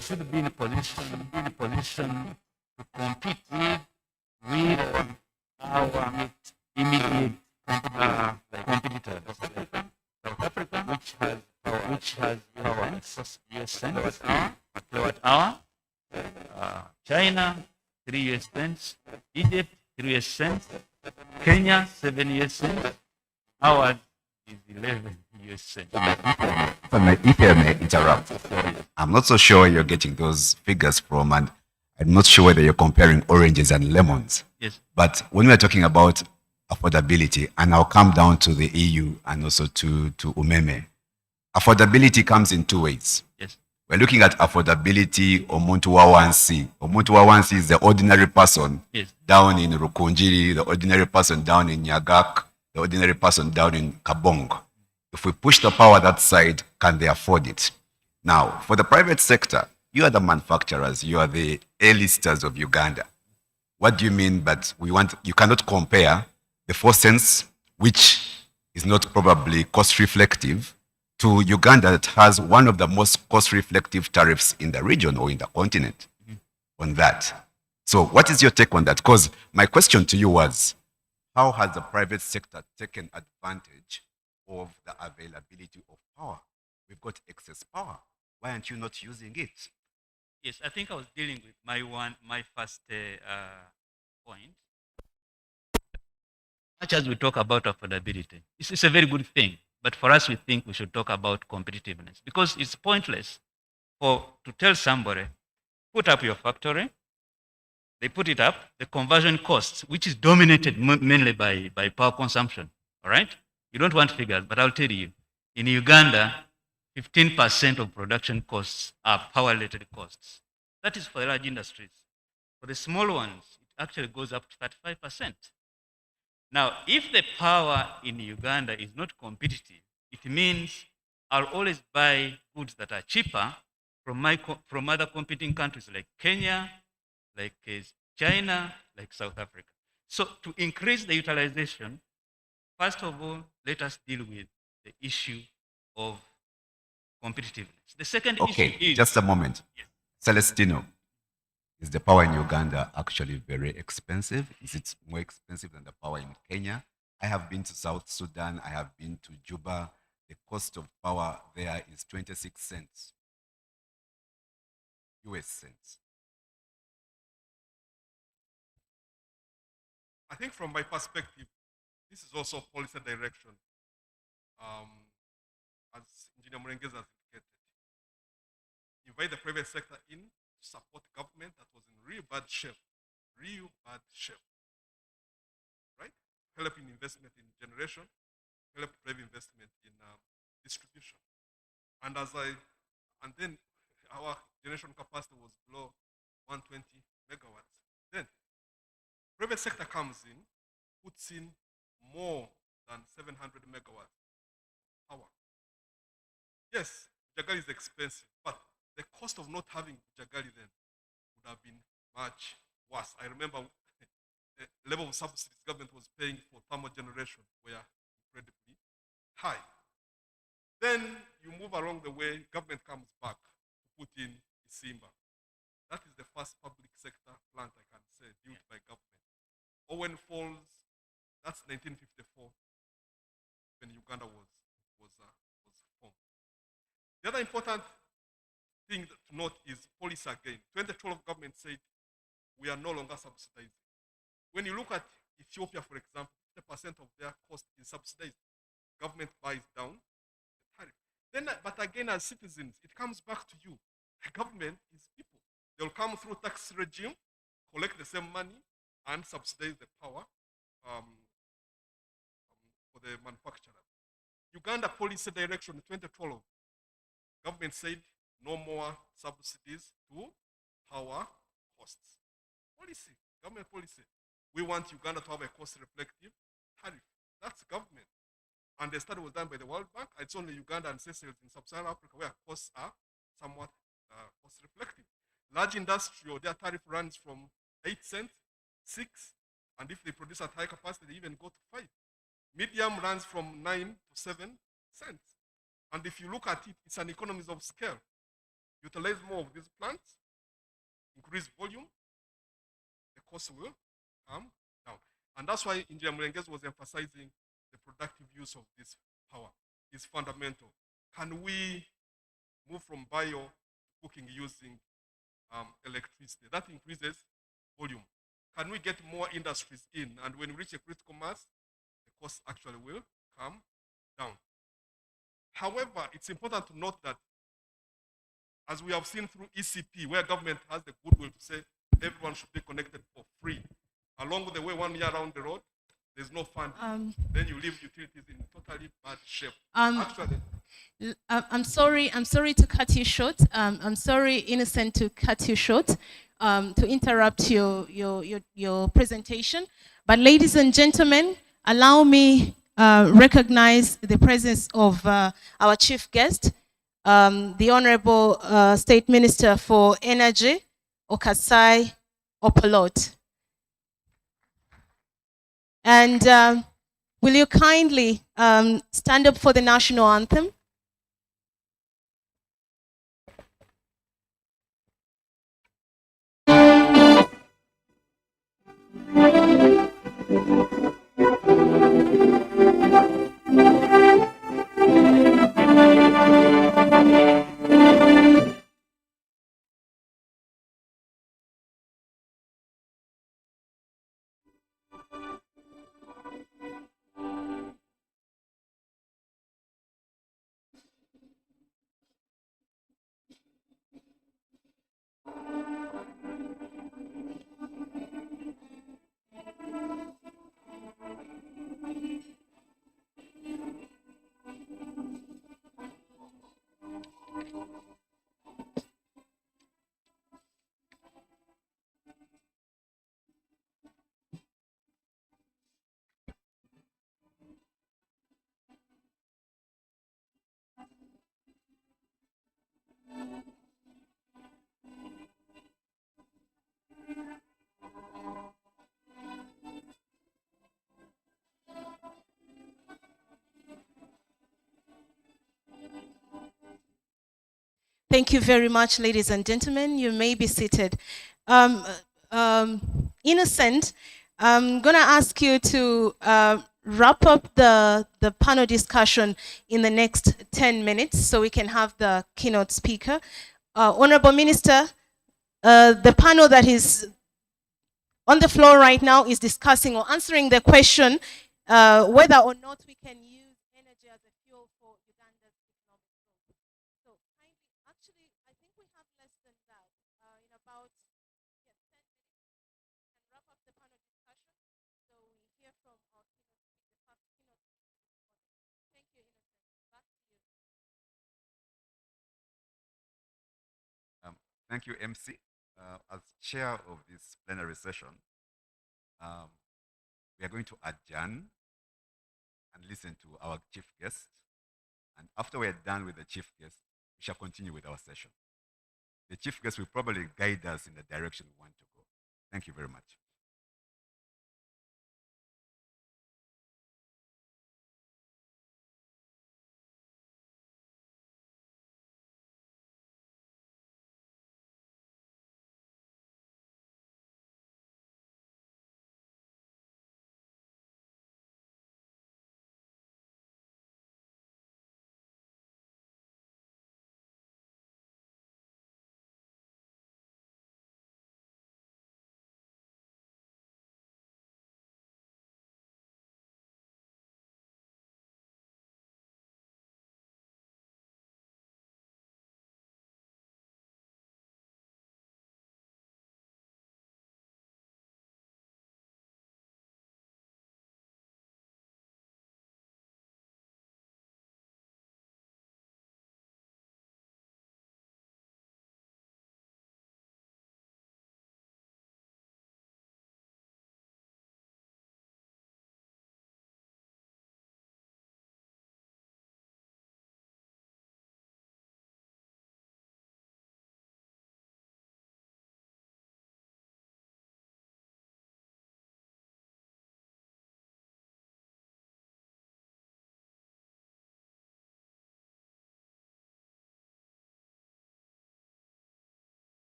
should be in a position to compete with our immediate competitors. South Africa, which has US cents per kilowatt hour. China, 3 US cents. Egypt, 3 US cents. Kenya, 7 US cents. Ours is 11 US cents. If I may interrupt, I'm not so sure you're getting those figures from, and I'm not sure whether you're comparing oranges and lemons. Yes. But when we're talking about affordability, and I'll come down to the EU and also to Umeme, affordability comes in two ways. Yes. We're looking at affordability Omuntu wa wansi. Omuntu wa wansi is the ordinary person down in Rukunjiri, the ordinary person down in Nyagak, the ordinary person down in Kabong. If we push the power that side, can they afford it? Now, for the private sector, you are the manufacturers, you are the A-listers of Uganda. What do you mean? But you cannot compare the 4 cents, which is not probably cost reflective, to Uganda that has one of the most cost reflective tariffs in the region or in the continent on that. So what is your take on that? Because my question to you was, how has the private sector taken advantage of the availability of power? We've got excess power. Why aren't you not using it? Yes, I think I was dealing with my first point. Much as we talk about affordability, it's a very good thing. But for us, we think we should talk about competitiveness, because it's pointless to tell somebody, put up your factory. They put it up, the conversion costs, which is dominated mainly by power consumption. All right? You don't want figures, but I'll tell you, in Uganda, 15% of production costs are power-related costs. That is for the large industries. For the small ones, it actually goes up to 35%. Now, if the power in Uganda is not competitive, it means I'll always buy goods that are cheaper from other competing countries like Kenya, like China, like South Africa. So to increase the utilization, first of all, let us deal with the issue of competitiveness. The second issue is... just a moment. Yes. Celestino, is the power in Uganda actually very expensive? Is it more expensive than the power in Kenya? I have been to South Sudan. I have been to Juba. the cost of power there is 26 cents, US cents. I think from my perspective, this is also policy direction. As Engineer Murengezi has indicated, invite the private sector in to support government that was in real bad shape, right? Help in investment in generation, help drive investment in distribution. And then our generation capacity was below 120 megawatts. Then private sector comes in, puts in more than 700 megawatts power. Yes, Jagali is expensive, but the cost of not having Jagali then would have been much worse. I remember the level of subsidies government was paying for thermal generation were incredibly high. Then you move along the way, government comes back to put in Isimba. That is the first public sector plant, I can say, built by government. Owen Falls, that's 1954, when Uganda was formed. The other important thing to note is policy again. 2012 government said we are no longer subsidizing. When you look at Ethiopia, for example, 50% of their cost is subsidized. Government buys down the tariff. Then, but again, as citizens, it comes back to you. The government is people. They'll come through tax regime, collect the same money, and subsidize the power for the manufacturers. Uganda policy direction in 2012, government said no more subsidies to power costs. Policy, government policy. We want Uganda to have a cost-reflective tariff. That's government. And the study was done by the World Bank. It's only Uganda and Seychelles in sub-Saharan Africa where costs are somewhat cost-reflective. Large industrial, their tariff runs from 8 cents, 6, and if they produce at high capacity, they even go to 5. Medium runs from 9 to 7 cents. And if you look at it, it's an economies of scale. Utilize more of these plants, increase volume, the cost will come down. And that's why Engineer Murengezi was emphasizing the productive use of this power is fundamental. Can we move from bio to cooking using electricity? That increases volume. Can we get more industries in? And when we reach a critical mass, the cost actually will come down. However, it's important to note that as we have seen through ECP, where government has the goodwill to say everyone should be connected for free. Along the way, 1 year around the road, there's no fund. Then you leave utilities in totally bad shape. Actually, I'm sorry to cut you short. I'm sorry, Innocent, to cut you short, to interrupt your presentation. But ladies and gentlemen, allow me recognize the presence of our chief guest, the Honorable State Minister for Energy, Okasai Opolot. And will you kindly stand up for the national anthem? Thank you very much, ladies and gentlemen. You may be seated. Innocent, I'm going to ask you to wrap up the panel discussion in the next 10 minutes so we can have the keynote speaker. Honorable Minister, the panel that is on the floor right now is discussing or answering the question whether or not we can use energy as a fuel for Uganda's economic growth. So kindly, actually, I think we have less than that. In about 10 minutes, we can wrap up the panel discussion. So we hear from our keynote speaker, the first keynote speaker this morning. Thank you, Innocent. Back to you. Thank you, MC. As chair of this plenary session, we are going to adjourn and listen to our chief guest. And after we are done with the chief guest, we shall continue with our session. The chief guest will probably guide us in the direction we want to go. Thank you very much.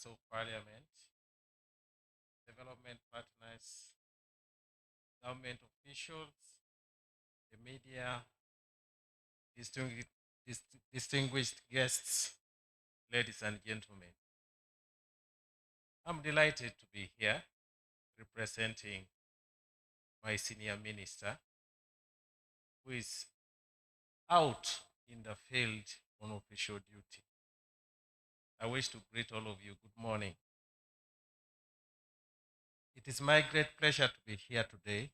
of Parliament, development partners, government officials, the media, distinguished guests, ladies and gentlemen. I'm delighted to be here representing my senior minister who is out in the field on official duty. I wish to greet all of you. Good morning. It is my great pleasure to be here today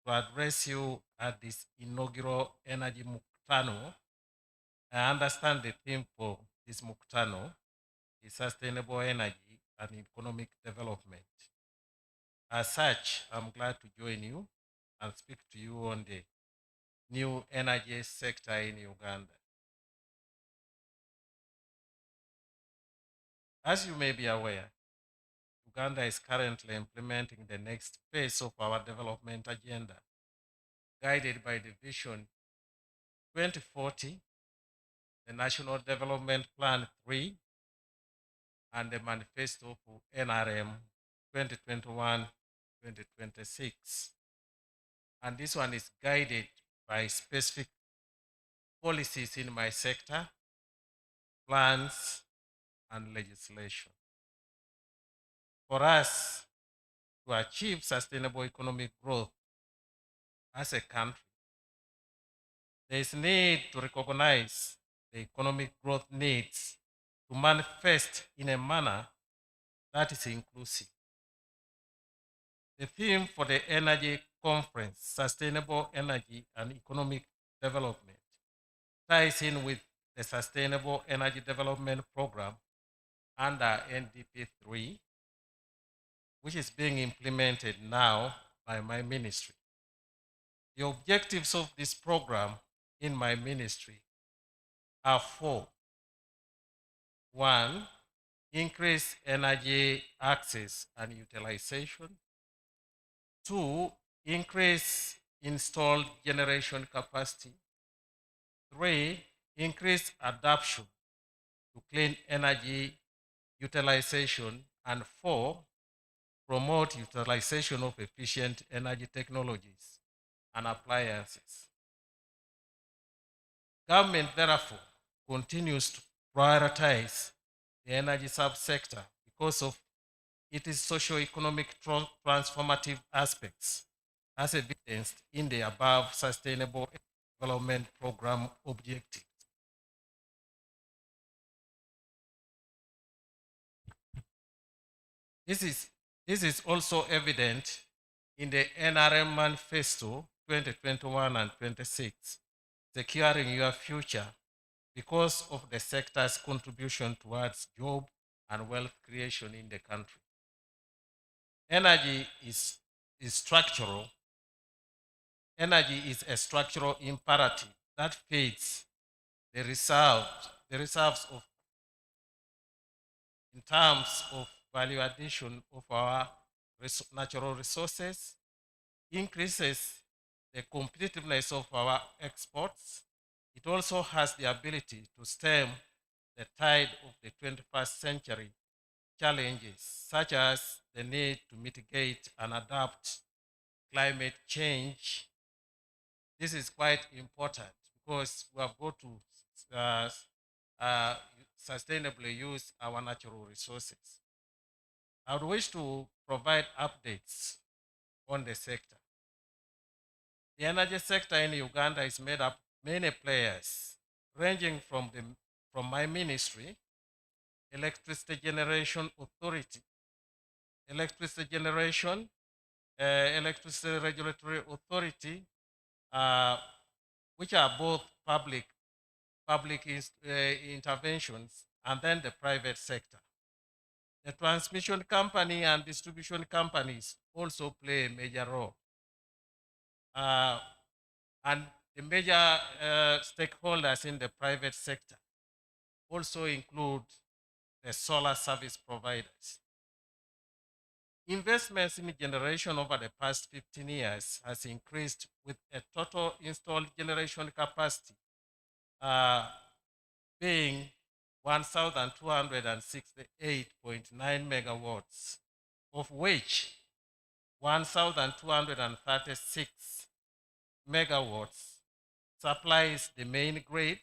to address you at this inaugural Energy Mukutano. I understand the theme for this Mukutano is sustainable energy and economic development. As such, I'm glad to join you and speak to you on the new energy sector in Uganda. As you may be aware, Uganda is currently implementing the next phase of our development agenda, guided by the Vision 2040, the National Development Plan 3, and the Manifesto for NRM 2021-2026. And this one is guided by specific policies in my sector, plans, and legislation. For us to achieve sustainable economic growth as a country, there is need to recognize the economic growth needs to manifest in a manner that is inclusive. The theme for the Energy Conference, Sustainable Energy and Economic Development, ties in with the Sustainable Energy Development Program under NDP 3, which is being implemented now by my ministry. The objectives of this program in my ministry are four. One, increase energy access and utilization. Two, increase installed generation capacity. Three, increase adoption to clean energy utilization. And four, promote utilization of efficient energy technologies and appliances. Government, therefore, continues to prioritize the energy subsector because of its socio-economic transformative aspects, as evidenced in the above Sustainable Development Program objectives. This is also evident in the NRM Manifesto 2021 and 26, Securing Your Future, because of the sector's contribution towards job and wealth creation in the country. Energy is structural. Energy is a structural imperative that feeds the reserves of, in terms of value addition of our natural resources, increases the competitiveness of our exports. It also has the ability to stem the tide of the 21st century challenges, such as the need to mitigate and adapt climate change. This is quite important because we have got to sustainably use our natural resources. I would wish to provide updates on the sector. The energy sector in Uganda is made up of many players, ranging from my ministry, Electricity Generation Authority, Electricity Generation, Electricity Regulatory Authority, which are both public interventions, and then the private sector. The transmission company and distribution companies also play a major role. And the major stakeholders in the private sector also include the solar service providers. Investments in generation over the past 15 years has increased, with a total installed generation capacity being 1,268.9 megawatts, of which 1,236 megawatts supplies the main grid,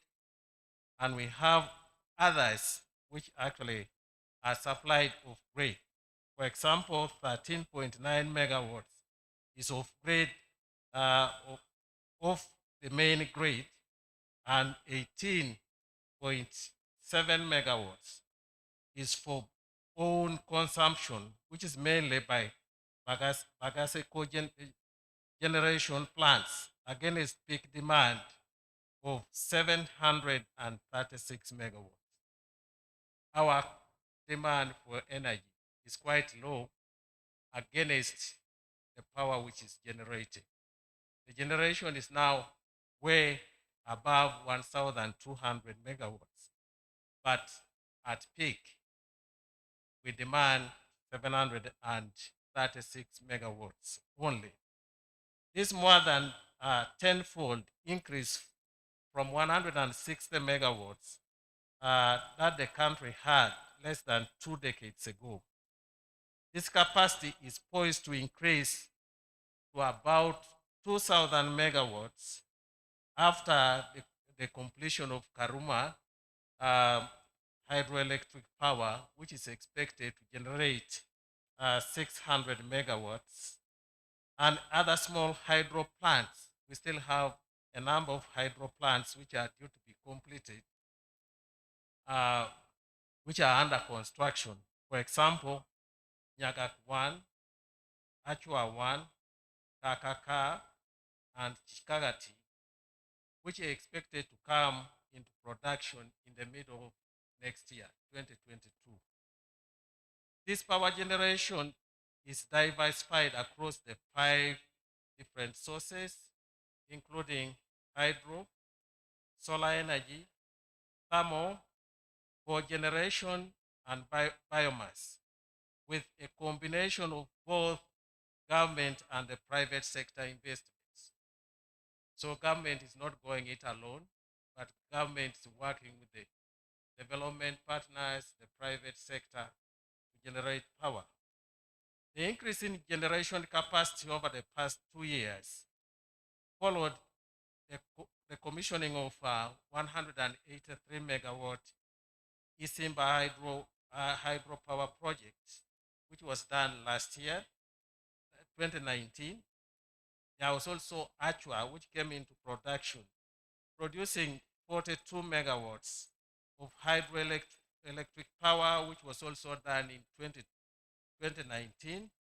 and we have others which actually are supplied off grid. For example, 13.9 megawatts is off grid, off the main grid, and 18.7 megawatts is for own consumption, which is mainly by Bagasse generation plants against peak demand of 736 megawatts. Our demand for energy is quite low against the power which is generated. The generation is now way above 1,200 megawatts, but at peak, we demand 736 megawatts only. This more than tenfold increase from 160 megawatts that the country had less than 2 decades ago. This capacity is poised to increase to about 2,000 megawatts after the completion of Karuma hydroelectric power, which is expected to generate 600 megawatts, and other small hydro plants. We still have a number of hydro plants which are due to be completed, which are under construction. For example, Nyagak 1, Achua 1, Kakaka, and Chikagati, which are expected to come into production in the middle of next year, 2022. This power generation is diversified across the 5 different sources, including hydro, solar energy, thermal, cogeneration, and biomass, with a combination of both government and the private sector investments. So government is not going it alone, but government is working with the development partners, the private sector, to generate power. The increase in generation capacity over the past 2 years followed the commissioning of 183 megawatt Isimba hydropower project, which was done last year, 2019. There was also Achua, which came into production, producing 42 megawatts of hydroelectric power, which was also done in 2019.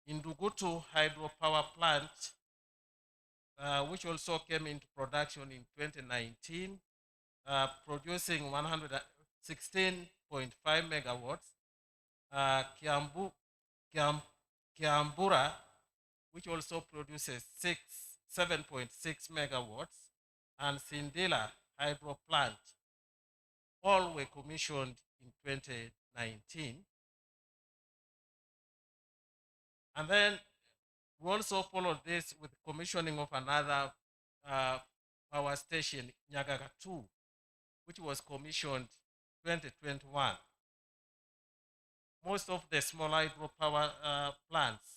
Indugutu hydropower plant, which also came into production in 2019, producing 116.5 megawatts. Kiambura, which also produces 7.6 megawatts, and Sindila hydro plant, all were commissioned in 2019. And then we also followed this with commissioning of another power station, Nyagaga 2, which was commissioned 2021. Most of the small hydropower plants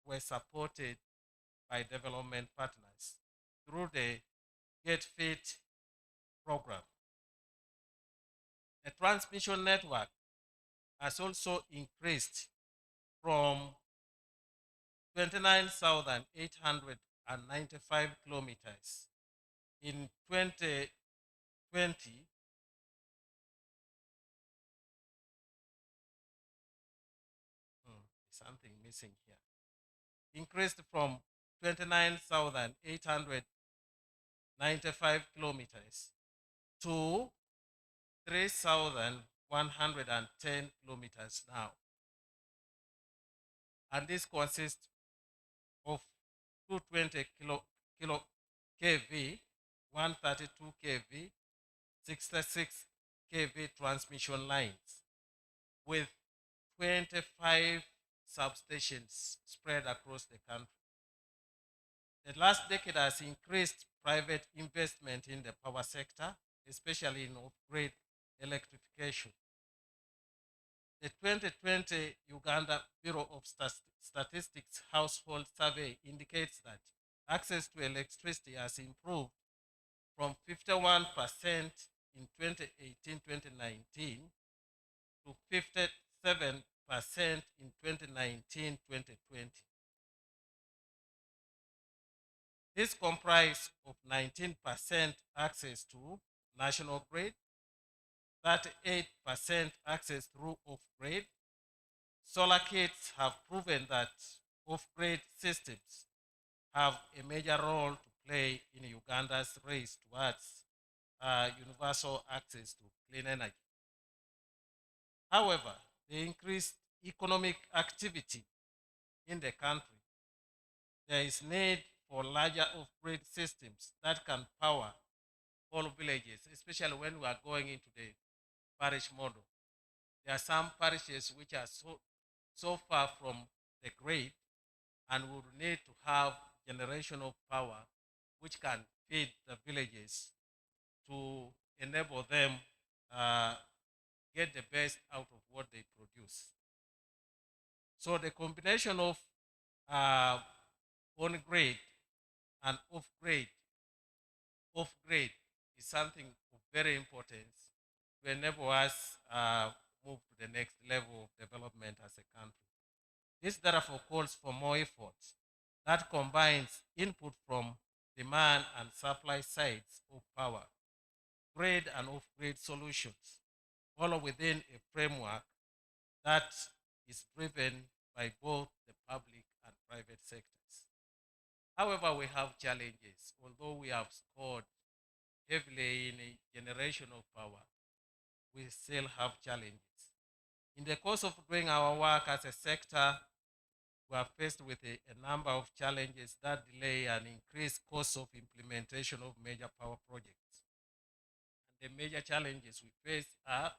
were supported by development partners through the Get Fit program. The transmission network has also increased from 29,895 kilometers in 2020 something missing here. Increased from 29,895 kilometers to 3,110 kilometers now. And this consists of 220 kV, 132 kV, 66 kV transmission lines with 25 substations spread across the country. The last decade has increased private investment in the power sector, especially in off-grid electrification. The 2020 Uganda Bureau of Statistics Household Survey indicates that access to electricity has improved from 51% in 2018-2019 to 57% in 2019-2020. This comprises of 19% access to national grid, 38% access through off-grid. Solar kits have proven that off-grid systems have a major role to play in Uganda's race towards universal access to clean energy. However, the increased economic activity in the country, there is need for larger off-grid systems that can power all villages, especially when we are going into the parish model. There are some parishes which are so far from the grid and would need to have generation of power which can feed the villages to enable them get the best out of what they produce. So the combination of on-grid and off-grid is something of very importance to enable us move to the next level of development as a country. This therefore calls for more efforts that combines input from demand and supply sides of power, grid and off-grid solutions, all within a framework that is driven by both the public and private sectors. However, we have challenges. Although we have scored heavily in a generation of power, we still have challenges. In the course of doing our work as a sector, we are faced with a number of challenges that delay and increase costs of implementation of major power projects. And the major challenges we face are: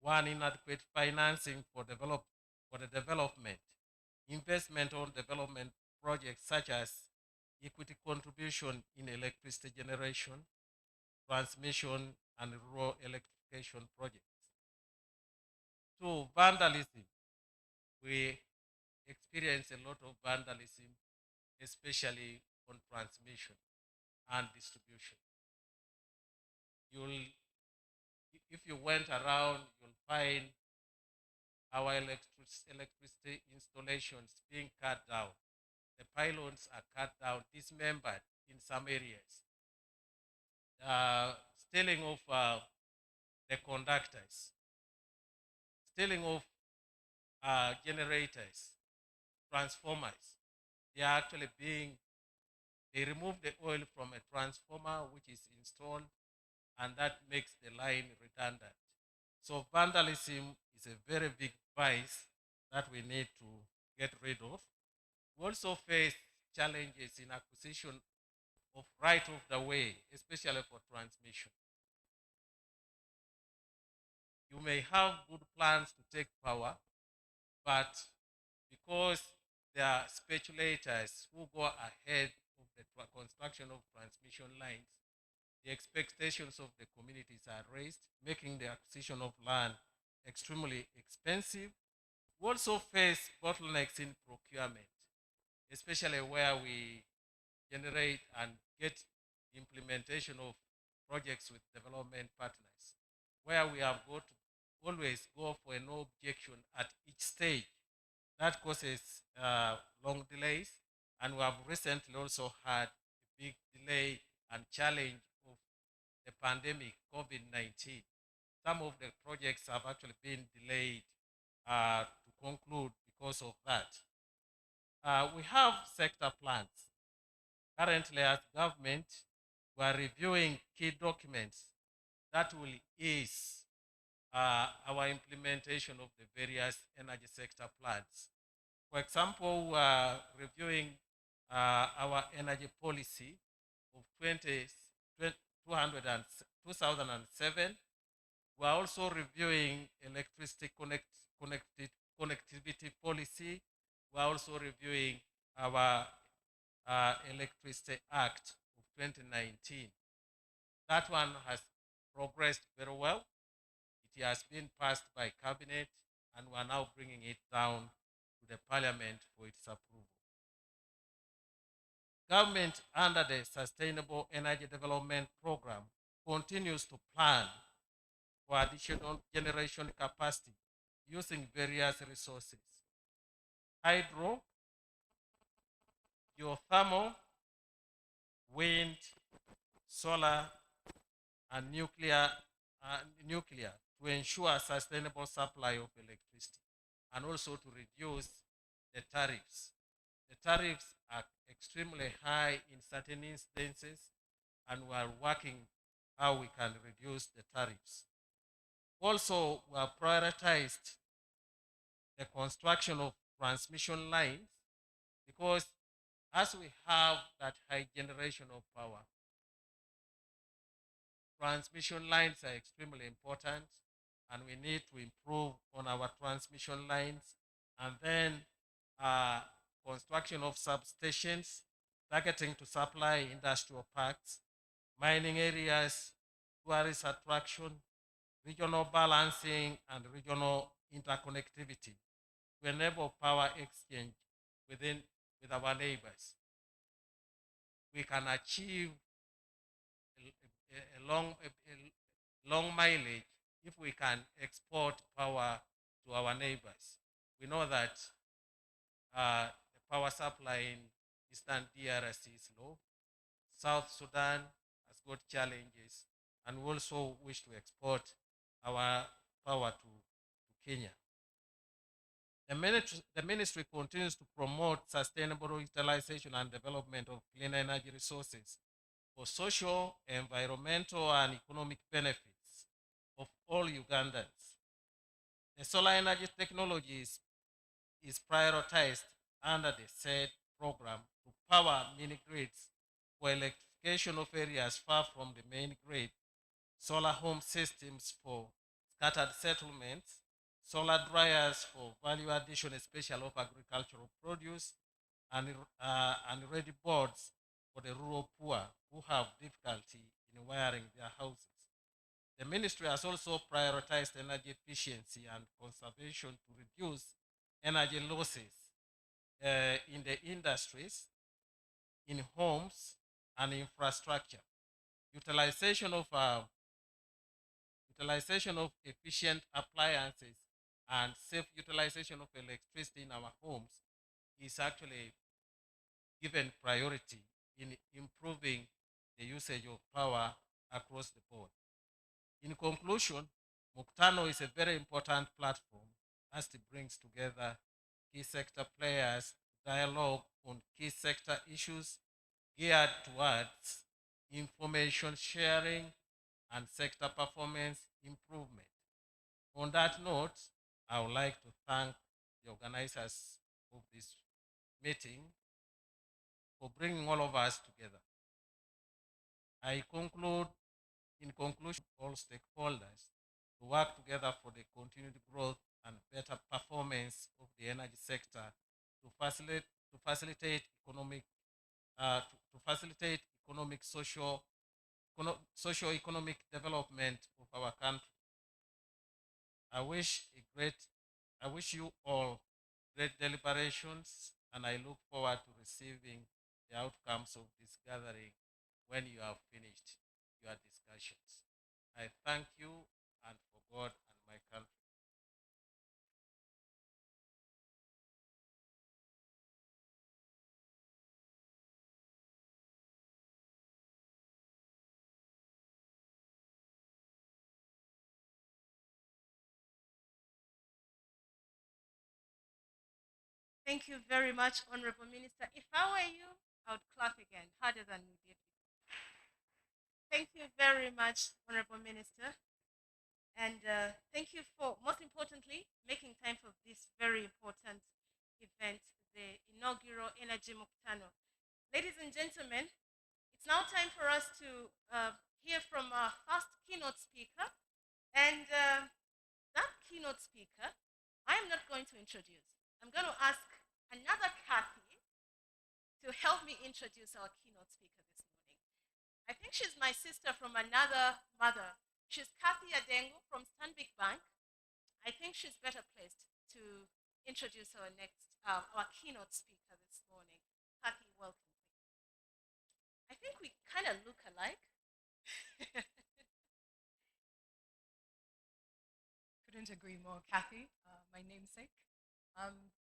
one, inadequate financing for the development, investment on development projects such as equity contribution in electricity generation, transmission, and rural electrification projects. Two, vandalism. We experience a lot of vandalism, especially on transmission and distribution. If you went around, you'll find our electricity installations being cut down. The pylons are cut down, dismembered in some areas. Stealing of the conductors, stealing of generators, transformers. They remove the oil from a transformer which is installed, and that makes the line redundant. So vandalism is a very big vice that we need to get rid of. We also face challenges in acquisition of right of the way, especially for transmission. You may have good plans to take power, but because there are speculators who go ahead of the construction of transmission lines, the expectations of the communities are raised, making the acquisition of land extremely expensive. We also face bottlenecks in procurement, especially where we generate and get implementation of projects with development partners, where we have got to always go for no objection at each stage. That causes long delays, and we have recently also had a big delay and challenge of the pandemic, COVID-19. Some of the projects have actually been delayed to conclude because of that. We have sector plans. Currently, as government, we are reviewing key documents that will ease our implementation of the various energy sector plans. For example, we are reviewing our energy policy of 2007. We are also reviewing electricity connectivity policy. We are also reviewing our Electricity Act of 2019. That one has progressed very well. It has been passed by cabinet, and we are now bringing it down to the parliament for its approval. Government, under the Sustainable Energy Development Program, continues to plan for additional generation capacity using various resources: hydro, geothermal, wind, solar, and nuclear to ensure sustainable supply of electricity, and also to reduce the tariffs. The tariffs are extremely high in certain instances, and we are working how we can reduce the tariffs. Also, we have prioritized the construction of transmission lines, because as we have that high generation of power, transmission lines are extremely important, and we need to improve on our transmission lines. And then construction of substations targeting to supply industrial parks, mining areas, tourist attraction, regional balancing, and regional interconnectivity to enable power exchange with our neighbors. We can achieve a long mileage if we can export power to our neighbors. We know that the power supply in Eastern DRC is low. South Sudan has got challenges, and we also wish to export our power to Kenya. The ministry continues to promote sustainable utilization and development of clean energy resources for social, environmental, and economic benefits of all Ugandans. The solar energy technology is prioritized under the said program to power mini grids for electrification of areas far from the main grid, solar home systems for scattered settlements, solar dryers for value addition, especially of agricultural produce, and ready boards for the rural poor who have difficulty in wiring their houses. The ministry has also prioritized energy efficiency and conservation to reduce energy losses in the industries, in homes, and infrastructure. Utilization of efficient appliances and safe utilization of electricity in our homes is actually given priority in improving the usage of power across the board. In conclusion, Muktano is a very important platform as it brings together key sector players to dialogue on key sector issues geared towards information sharing and sector performance improvement. On that note, I would like to thank the organizers of this meeting for bringing all of us together. In conclusion, all stakeholders to work together for the continued growth and better performance of the energy sector to facilitate economic, socio-economic development of our country. I wish you all great deliberations, and I look forward to receiving the outcomes of this gathering when you have finished your discussions. I thank you, and for God and my country. Thank you very much, Honorable Minister. If I were you, I would clap again, harder than you did. Thank you very much, Honorable Minister. And thank you for, most importantly, making time for this very important event, the inaugural Energy Muktano. Ladies and gentlemen, it's now time for us to hear from our first keynote speaker. And that keynote speaker, I am not going to introduce. I'm going to ask another Kathy to help me introduce our keynote speaker this morning. I think she's my sister from another mother. She's Kathy Adengo from Stanbic Bank. I think she's better placed to introduce our our keynote speaker this morning. Kathy, welcome. I think we kind of look alike. Couldn't agree more, Kathy, my namesake.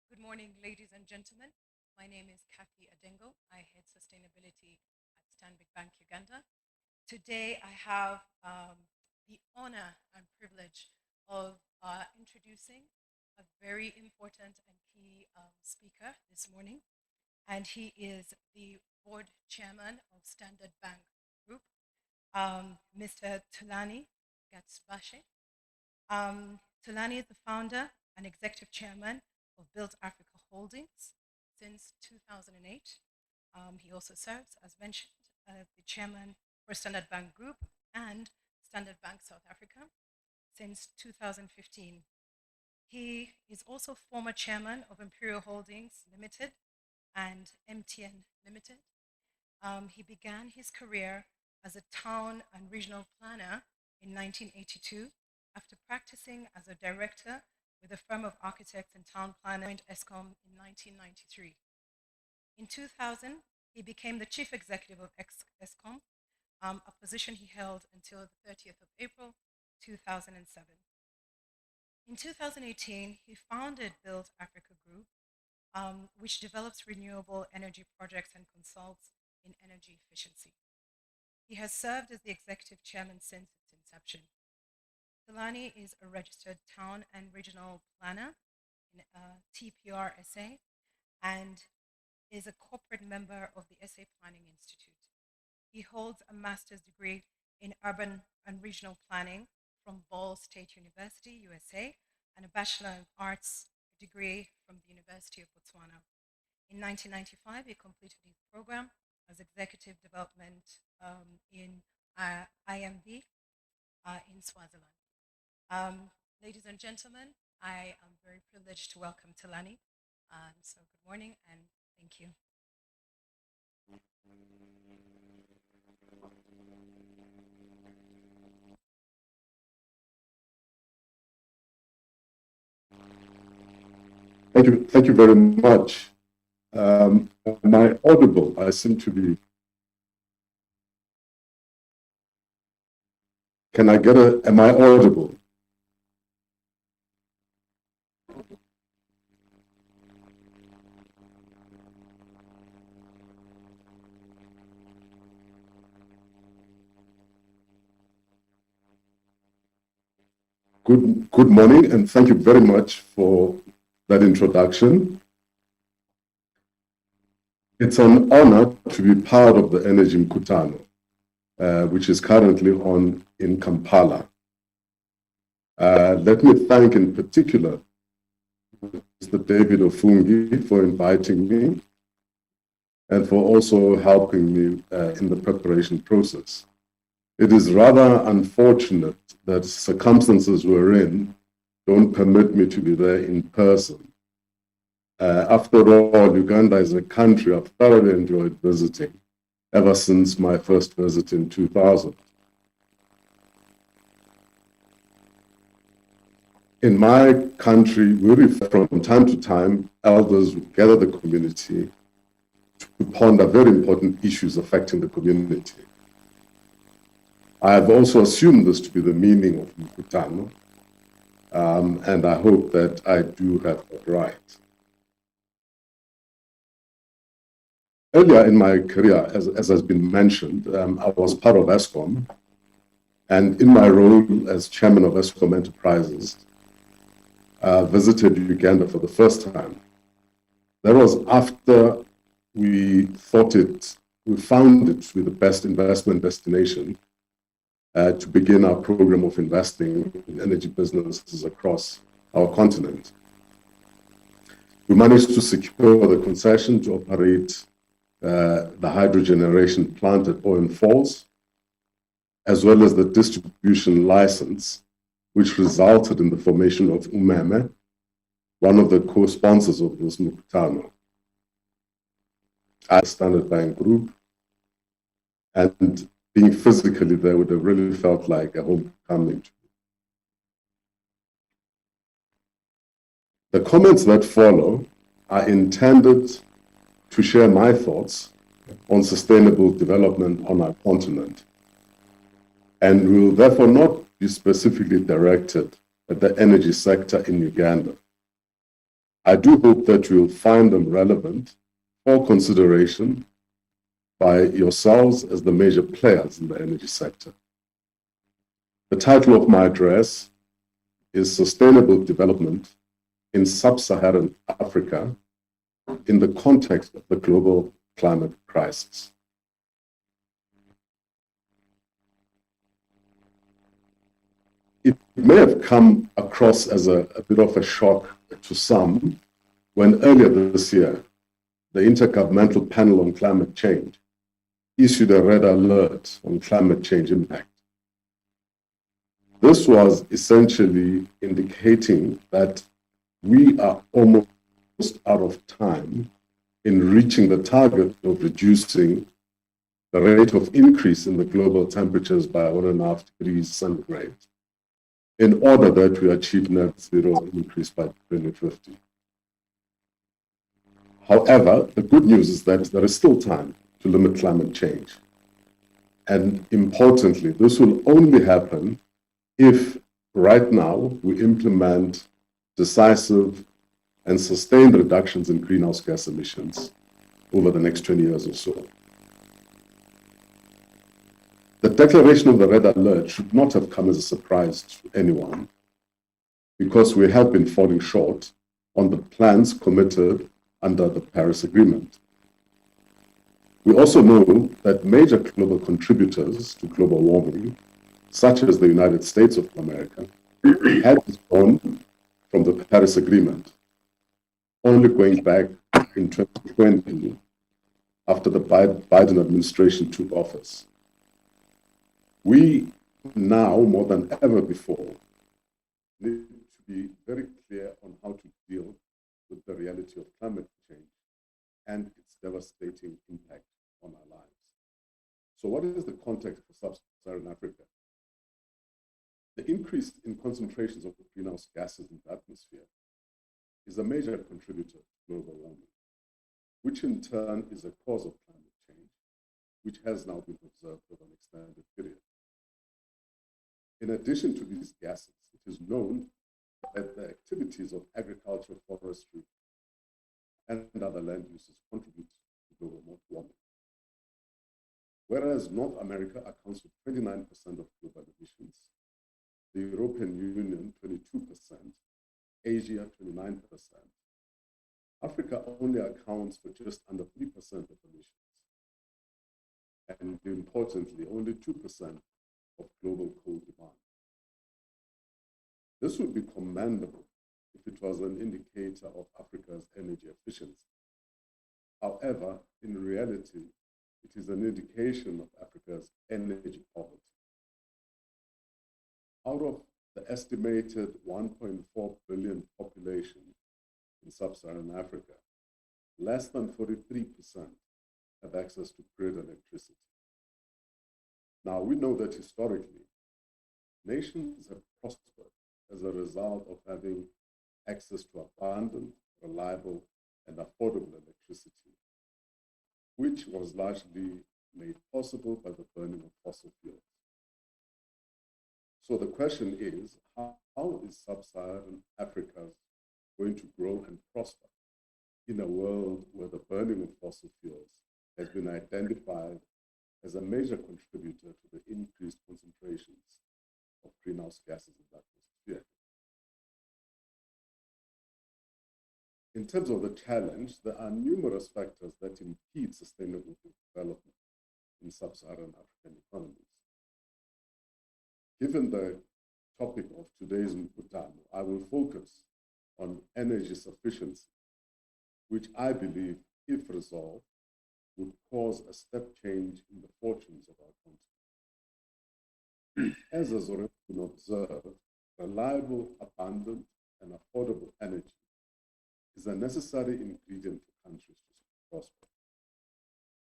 Good morning, ladies and gentlemen. My name is Kathy Adengo. I head sustainability at Stanbic Bank Uganda. Today, I have the honor and privilege of introducing a very important and key speaker this morning, and he is the board chairman of Standard Bank Group, Mr. Tulani Gatsbashe. Tulani is the founder and executive chairman of Built Africa Holdings since 2008. He also serves, as mentioned, the chairman for Standard Bank Group and Standard Bank South Africa since 2015. He is also former chairman of Imperial Holdings Limited and MTN Limited. He began his career as a town and regional planner in 1982 after practicing as a director with a firm of architects and town planners, joined ESCOM in 1993. In 2000, he became the chief executive of ESCOM, a position he held until the 30th of April, 2007. In 2018, he founded Build Africa Group, which develops renewable energy projects and consults in energy efficiency. He has served as the executive chairman since its inception. Tulani is a registered town and regional planner in TPR SA and is a corporate member of the SA Planning Institute. He holds a master's degree in urban and regional planning from Ball State University, USA, and a Bachelor of Arts degree from the University of Botswana. In 1995, he completed his program as Executive Development in IMB in Swaziland. Ladies and gentlemen, I am very privileged to welcome Thulani. So good morning and thank you. Thank you very much. Am I audible? I seem to be. Can I get am I audible? Good morning, and thank you very much for that introduction. It's an honor to be part of the Energy Mkutano, which is currently on in Kampala. Let me thank in particular Mr. David Ofungi for inviting me and for also helping me in the preparation process. It is rather unfortunate that circumstances we're in don't permit me to be there in person. After all, Uganda is a country I've thoroughly enjoyed visiting ever since my first visit in 2000. In my country, we refer from time to time, elders would gather the community to ponder very important issues affecting the community. I have also assumed this to be the meaning of Mkutano, and I hope that I do have that right. Earlier in my career, as has been mentioned, I was part of Eskom, and in my role as chairman of Eskom Enterprises, visited Uganda for the first time. That was after we found it to be the best investment destination to begin our program of investing in energy businesses across our continent. We managed to secure the concession to operate the hydrogeneration plant at Owen Falls, as well as the distribution license, which resulted in the formation of UMEME, one of the co-sponsors of this Mkutano, at Standard Bank Group, and being physically there would have really felt like a homecoming. The comments that follow are intended to share my thoughts on sustainable development on our continent, and will therefore not be specifically directed at the energy sector in Uganda. I do hope that you will find them relevant for consideration by yourselves as the major players in the energy sector. The title of my address is Sustainable Development in Sub-Saharan Africa in the context of the global climate crisis. It may have come across as a bit of a shock to some when earlier this year, the Intergovernmental Panel on Climate Change issued a red alert on climate change impact. This was essentially indicating that we are almost out of time in reaching the target of reducing the rate of increase in the global temperatures by 1.5 degrees centigrade in order that we achieve net zero increase by 2050. However, the good news is that there is still time to limit climate change. And importantly, this will only happen if right now we implement decisive and sustained reductions in greenhouse gas emissions over the next 20 years or so. The declaration of the red alert should not have come as a surprise to anyone, because we have been falling short on the plans committed under the Paris Agreement. We also know that major global contributors to global warming, such as the United States of America, had withdrawn from the Paris Agreement, only going back in 2020 after the Biden administration took office. We now, more than ever before, need to be very clear on how to deal with the reality of climate change and its devastating impact on our lives. So what is the context for sub-Saharan Africa? The increase in concentrations of greenhouse gases in the atmosphere is a major contributor to global warming, which in turn is a cause of climate change, which has now been observed over an extended period. In addition to these gases, it is known that the activities of agriculture, forestry, and other land uses contribute to global warming. Whereas North America accounts for 29% of global emissions, the European Union 22%, Asia 29%, Africa only accounts for just under 3% of emissions, and importantly, only 2% of global coal demand. This would be commendable if it was an indicator of Africa's energy efficiency. However, in reality, it is an indication of Africa's energy poverty. Out of the estimated 1.4 billion population in sub-Saharan Africa, less than 43% have access to grid electricity. Now, we know that historically, nations have prospered as a result of having access to abundant, reliable, and affordable electricity, which was largely made possible by the burning of fossil fuels. So the question is, how is sub-Saharan Africa going to grow and prosper in a world where the burning of fossil fuels has been identified as a major contributor to the increased concentrations of greenhouse gases in the atmosphere? In terms of the challenge, there are numerous factors that impede sustainable development in sub-Saharan African economies. Given the topic of today's Mkutano, I will focus on energy sufficiency, which I believe, if resolved, would cause a step change in the fortunes of our continent. As has already been observed, reliable, abundant, and affordable energy is a necessary ingredient for countries to prosper.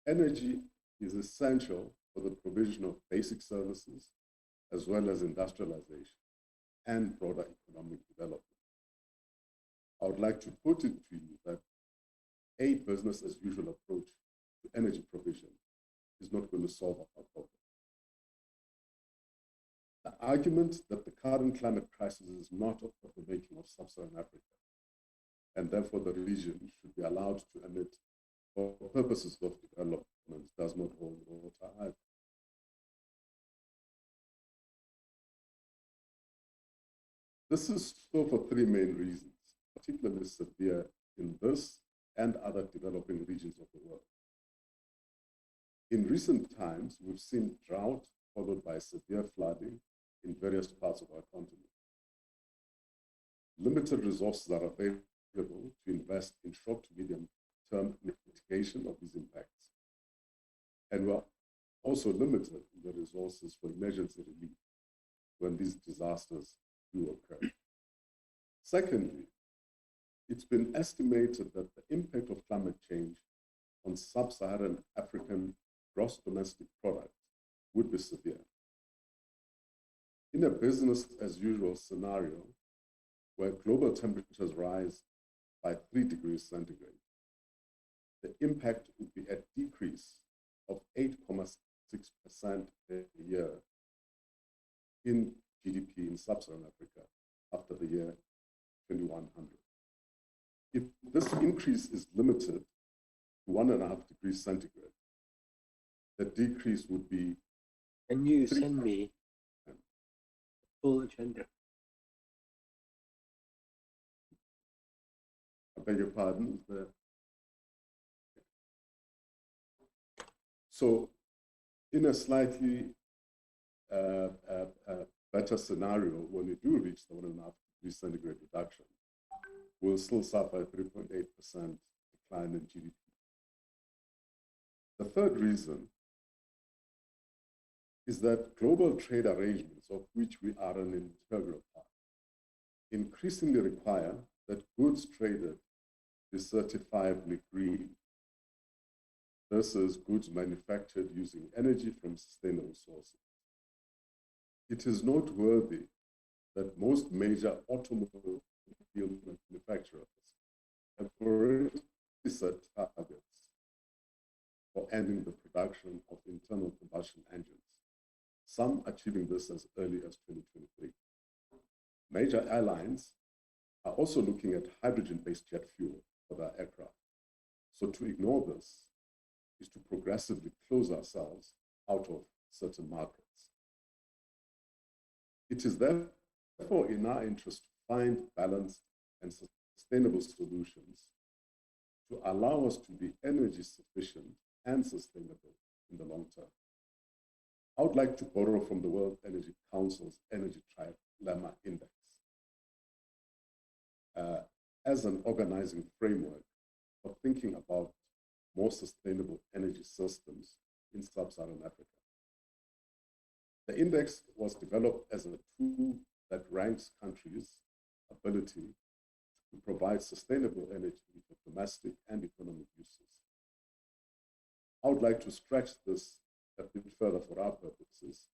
Energy is essential for the provision of basic services, as well as industrialization and broader economic development. I would like to put it to you that a business as usual approach to energy provision is not going to solve our problem. The argument that the current climate crisis is not of the making of sub-Saharan Africa, and therefore the region should be allowed to emit for purposes of development does not hold water either. This is so for three main reasons, particularly severe in this and other developing regions of the world. In recent times, we've seen drought followed by severe flooding in various parts of our continent. Limited resources are available to invest in short to medium term mitigation of these impacts. And we're also limited in the resources for emergency relief when these disasters do occur. Secondly, it's been estimated that the impact of climate change on sub-Saharan African gross domestic product would be severe. In a business as usual scenario, where global temperatures rise by 3 degrees centigrade, the impact would be a decrease of 8.6% per year in GDP in sub-Saharan Africa after the year 2100. If this increase is limited to 1.5 degrees centigrade, the decrease would be. Can you send me a full agenda? beg your pardon. So in a slightly better scenario, when we do reach the 1.5 degrees centigrade reduction, we'll still suffer a 3.8% decline in GDP. The third reason is that global trade arrangements, of which we are an integral part, increasingly require that goods traded be certifiably green. This is goods manufactured using energy from sustainable sources. It is noteworthy that most major automobile manufacturers have already set targets for ending the production of internal combustion engines, some achieving this as early as 2023. Major airlines are also looking at hydrogen-based jet fuel for their aircraft. So to ignore this is to progressively close ourselves out of certain markets. It is therefore in our interest to find balanced and sustainable solutions to allow us to be energy sufficient and sustainable in the long term. I would like to borrow from the World Energy Council's Energy Trilemma Index as an organizing framework for thinking about more sustainable energy systems in sub-Saharan Africa. The index was developed as a tool that ranks countries' ability to provide sustainable energy for domestic and economic uses. I would like to stretch this a bit further for our purposes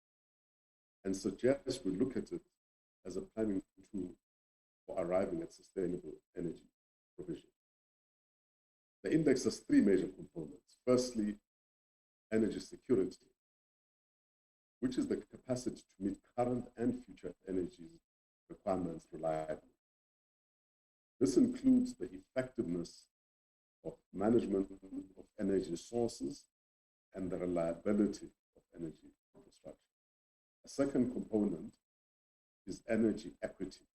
and suggest we look at it as a planning tool for arriving at sustainable energy provision. The index has three major components. Firstly, energy security, which is the capacity to meet current and future energy requirements reliably. This includes the effectiveness of management of energy sources and the reliability of energy infrastructure. A second component is energy equity,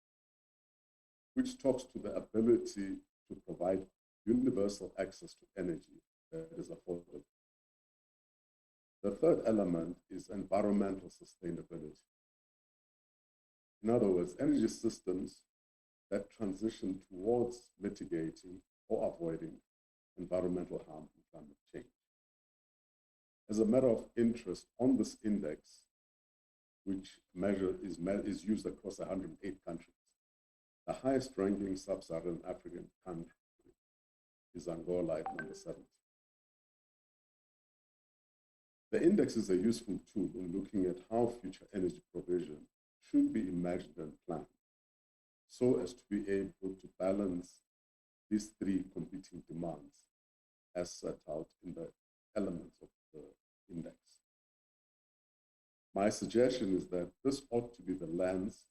which talks to the ability to provide universal access to energy that is affordable. The third element is environmental sustainability. In other words, energy systems that transition towards mitigating or avoiding environmental harm and climate change. As a matter of interest, on this index, which is used across 108 countries, the highest ranking sub-Saharan African country is Angola at number 70. The index is a useful tool in looking at how future energy provision should be imagined and planned so as to be able to balance these three competing demands as set out in the elements of the index. My suggestion is that this ought to be the lens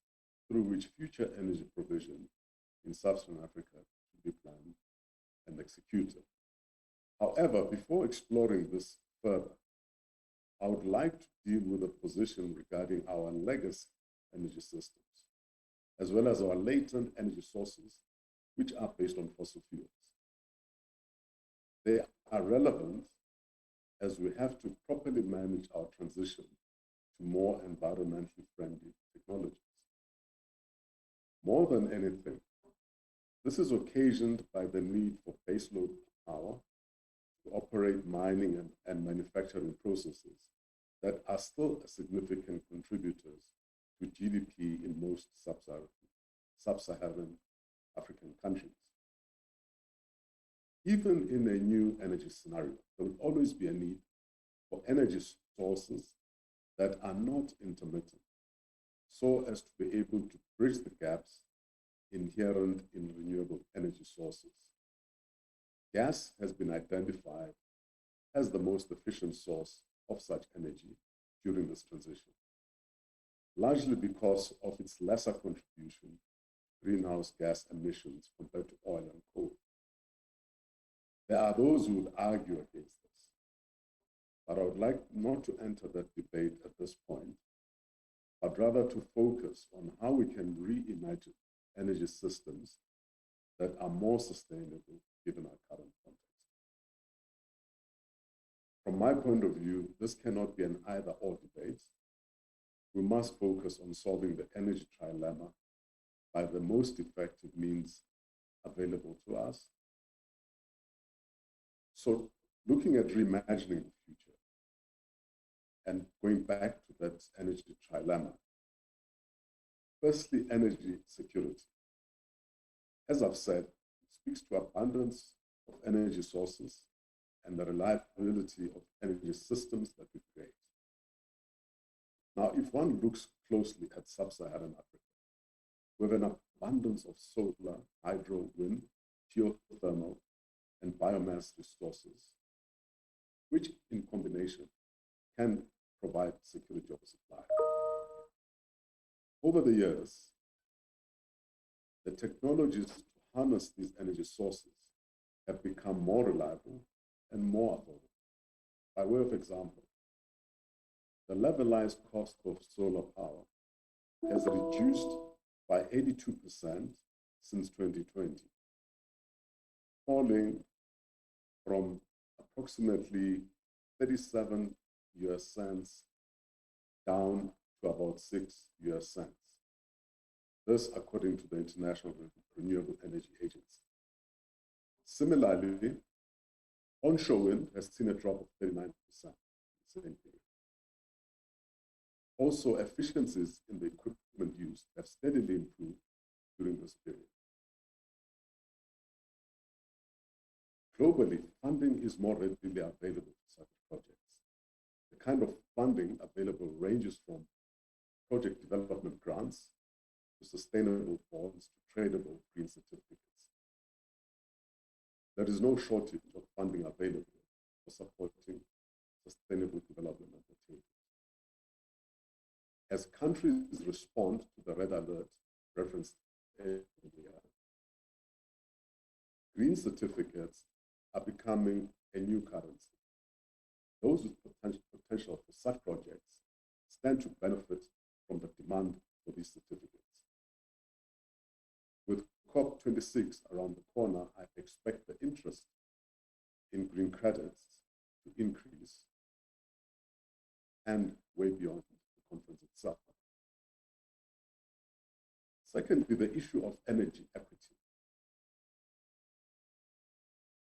through which future energy provision in sub-Saharan Africa should be planned and executed. However, before exploring this further, I would like to deal with a position regarding our legacy energy systems, as well as our latent energy sources, which are based on fossil fuels. They are relevant as we have to properly manage our transition to more environmentally friendly technologies. More than anything, this is occasioned by the need for baseload power to operate mining and manufacturing processes that are still significant contributors to GDP in most sub-Saharan African countries. Even in a new energy scenario, there will always be a need for energy sources that are not intermittent, so as to be able to bridge the gaps inherent in renewable energy sources. Gas has been identified as the most efficient source of such energy during this transition, largely because of its lesser contribution to greenhouse gas emissions compared to oil and coal. There are those who would argue against this, but I would like not to enter that debate at this point, but rather to focus on how we can reimagine energy systems that are more sustainable given our current context. From my point of view, this cannot be an either-or debate. We must focus on solving the energy trilemma by the most effective means available to us. So looking at reimagining the future and going back to that energy trilemma, firstly, energy security. As I've said, it speaks to abundance of energy sources and the reliability of energy systems that we create. Now, if one looks closely at sub-Saharan Africa, we have an abundance of solar, hydro, wind, geothermal, and biomass resources, which in combination can provide security of supply. Over the years, the technologies to harness these energy sources have become more reliable and more affordable. By way of example, the levelized cost of solar power has reduced by 82% since 2020, falling from approximately 37 US cents down to about 6 US cents. This according to the International Renewable Energy Agency. Similarly, onshore wind has seen a drop of 39% in the same period. Also, efficiencies in the equipment used have steadily improved during this period. Globally, funding is more readily available for such projects. The kind of funding available ranges from project development grants to sustainable bonds to tradable green certificates. There is no shortage of funding available for supporting sustainable development undertakings. As countries respond to the red alert referenced earlier, green certificates are becoming a new currency. Those with potential for such projects stand to benefit from the demand for these certificates. With COP26 around the corner, I expect the interest in green credits to increase and way beyond the conference itself. Secondly, the issue of energy equity.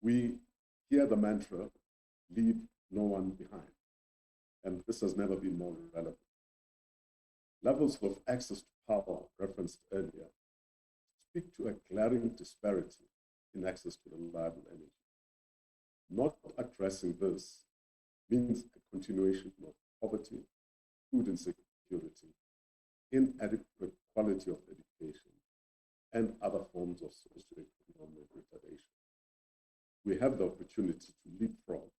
We hear the mantra, leave no one behind, and this has never been more relevant. Levels of access to power referenced earlier speak to a glaring disparity in access to reliable energy. Not addressing this means a continuation of poverty, food insecurity, inadequate quality of education, and other forms of socioeconomic retardation. We have the opportunity to leapfrog,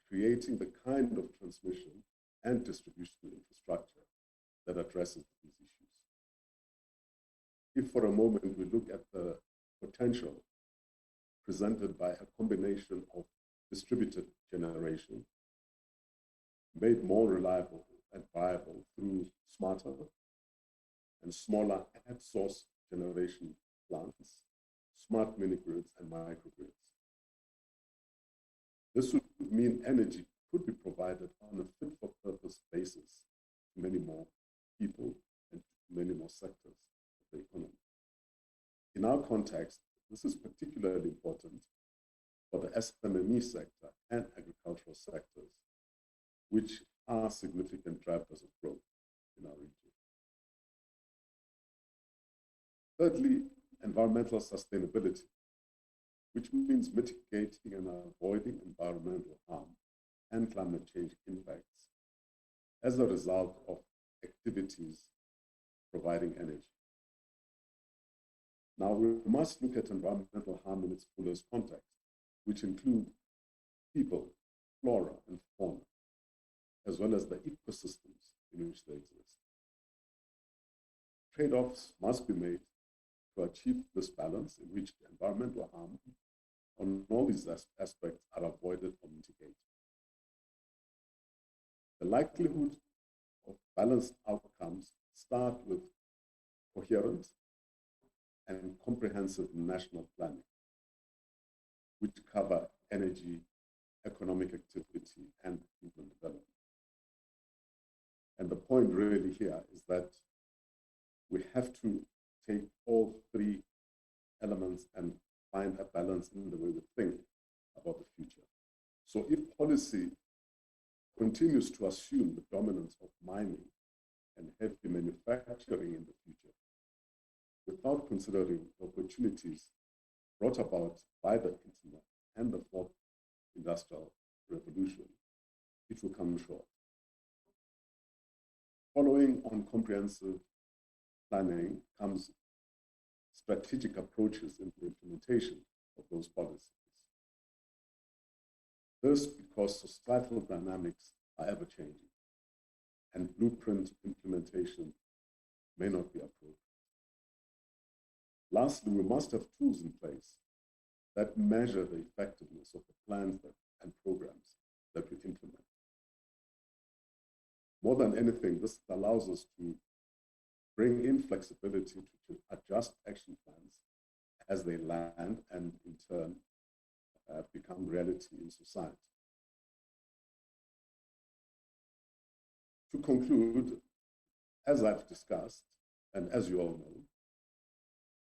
creating the kind of transmission and distribution infrastructure that addresses these issues. If for a moment we look at the potential presented by a combination of distributed generation, made more reliable and viable through smarter and smaller at-source generation plants, smart mini-grids and microgrids. This would mean energy could be provided on a fit-for-purpose basis to many more people and to many more sectors of the economy. In our context, this is particularly important for the SMME sector and agricultural sectors, which are significant drivers of growth in our region. Thirdly, environmental sustainability, which means mitigating and avoiding environmental harm and climate change impacts as a result of activities providing energy. Now, we must look at environmental harm in its fullest context, which include people, flora, and fauna, as well as the ecosystems in which they exist. Trade-offs must be made to achieve this balance in which the environmental harm on all these aspects are avoided or mitigated. The likelihood of balanced outcomes start with coherent and comprehensive national planning, which cover energy, economic activity, and human development. And the point really here is that we have to take all three elements and find a balance in the way we think about the future. So if policy continues to assume the dominance of mining and heavy manufacturing in the future, without considering the opportunities brought about by the internet and the fourth industrial revolution, it will come short. Following on comprehensive planning comes strategic approaches in the implementation of those policies. This because societal dynamics are ever changing and blueprint implementation may not be appropriate. Lastly, we must have tools in place that measure the effectiveness of the plans and programs that we implement. More than anything, this allows us to bring in flexibility to adjust action plans as they land and in turn become reality in society. To conclude, as I've discussed, and as you all know,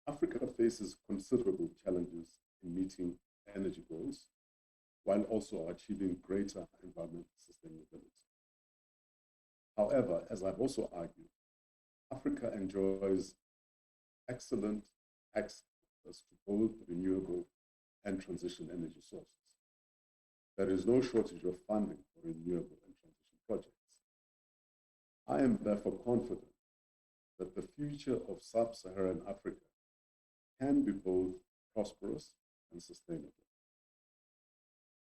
Africa faces considerable challenges in meeting energy goals, while also achieving greater environmental sustainability. However, as I've also argued, Africa enjoys excellent access to both renewable and transition energy sources. There is no shortage of funding for renewable and transition projects. I am therefore confident that the future of sub-Saharan Africa can be both prosperous and sustainable.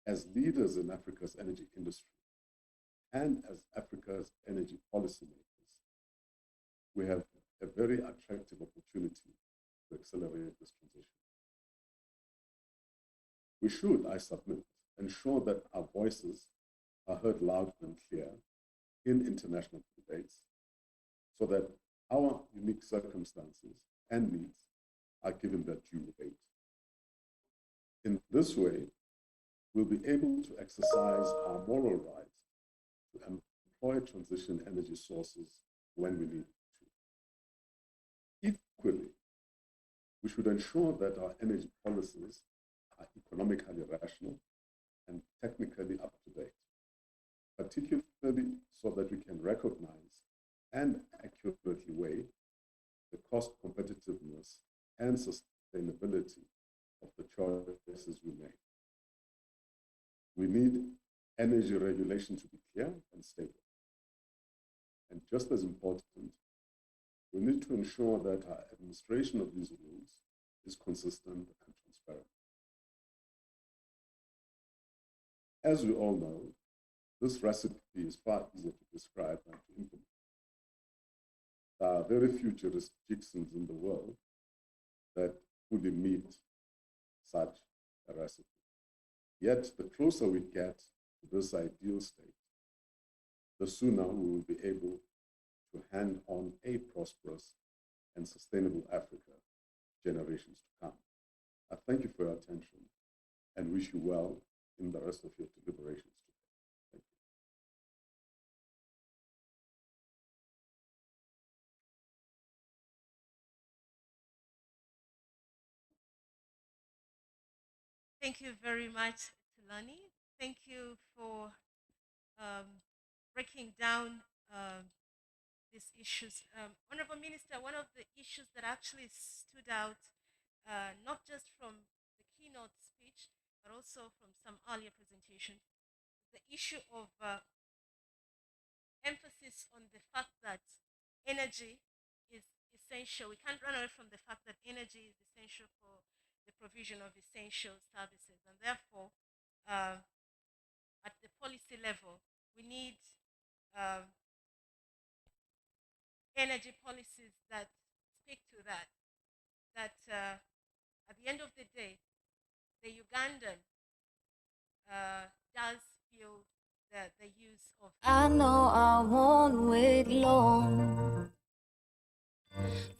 As leaders in Africa's energy industry and as Africa's energy policymakers, we have a very attractive opportunity to accelerate this transition. We should, I submit, ensure that our voices are heard loud and clear in international debates so that our unique circumstances and needs are given their due weight. In this way, we'll be able to exercise our moral right to employ transition energy sources when we need to. Equally, we should ensure that our energy policies are economically rational and technically up to date, particularly so that we can recognize and accurately weigh the cost competitiveness and sustainability of the choices we make. We need energy regulation to be clear and stable. And just as important, we need to ensure that our administration of these rules is consistent and transparent. As we all know, this recipe is far easier to describe than to implement. There are very few jurisdictions in the world that fully meet such a recipe. Yet, the closer we get to this ideal state, the sooner we will be able to hand on a prosperous and sustainable Africa generations to come. I thank you for your attention and wish you well in the rest of your deliberations today. Thank you. Thank you very much, Tulani. Thank you for breaking down these issues. Honorable Minister, one of the issues that actually stood out, not just from the keynote speech, but also from some earlier presentations, is the issue of emphasis on the fact that energy is essential. We can't run away from the fact that energy is essential for the provision of essential services. And therefore, at the policy level, we need energy policies that speak to that. That at the end of the day, the Ugandan does feel the use of. I know I won't wait long.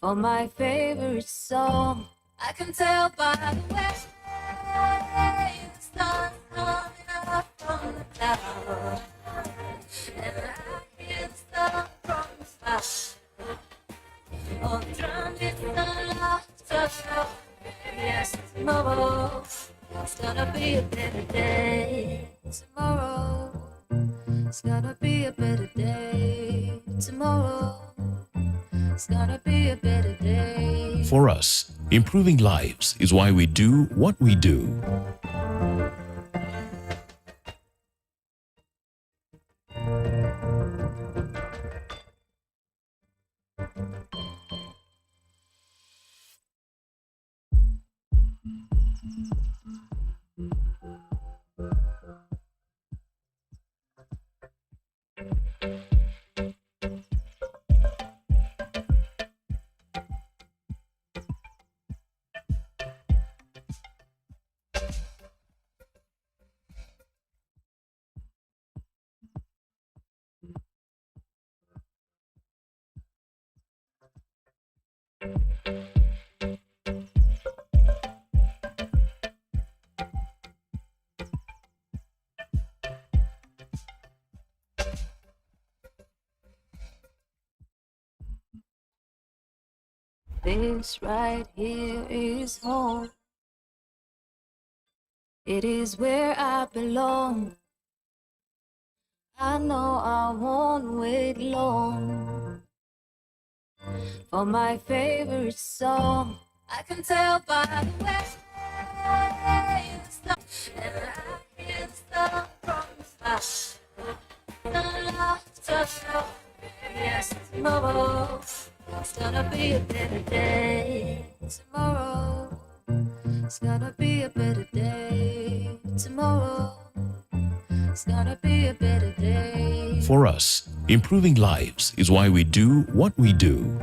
for my favorite song. I can tell by the way the sun's coming up from the clouds, and I hear the sound from the sky of trumpets and laughter. Yes, tomorrow it's gonna be a better day. Tomorrow it's gonna be a better day. Tomorrow it's gonna be a better day. For us, improving lives is why we do what we do. This right here is home. It is where I belong. I know I won't wait long for my favorite song. I can tell by the way the sun, and I hear the sound from the sky. The laughter, yes, tomorrow it's gonna be a better day. Tomorrow it's gonna be a better day. Tomorrow it's gonna be a better day. For us, improving lives is why we do what we do.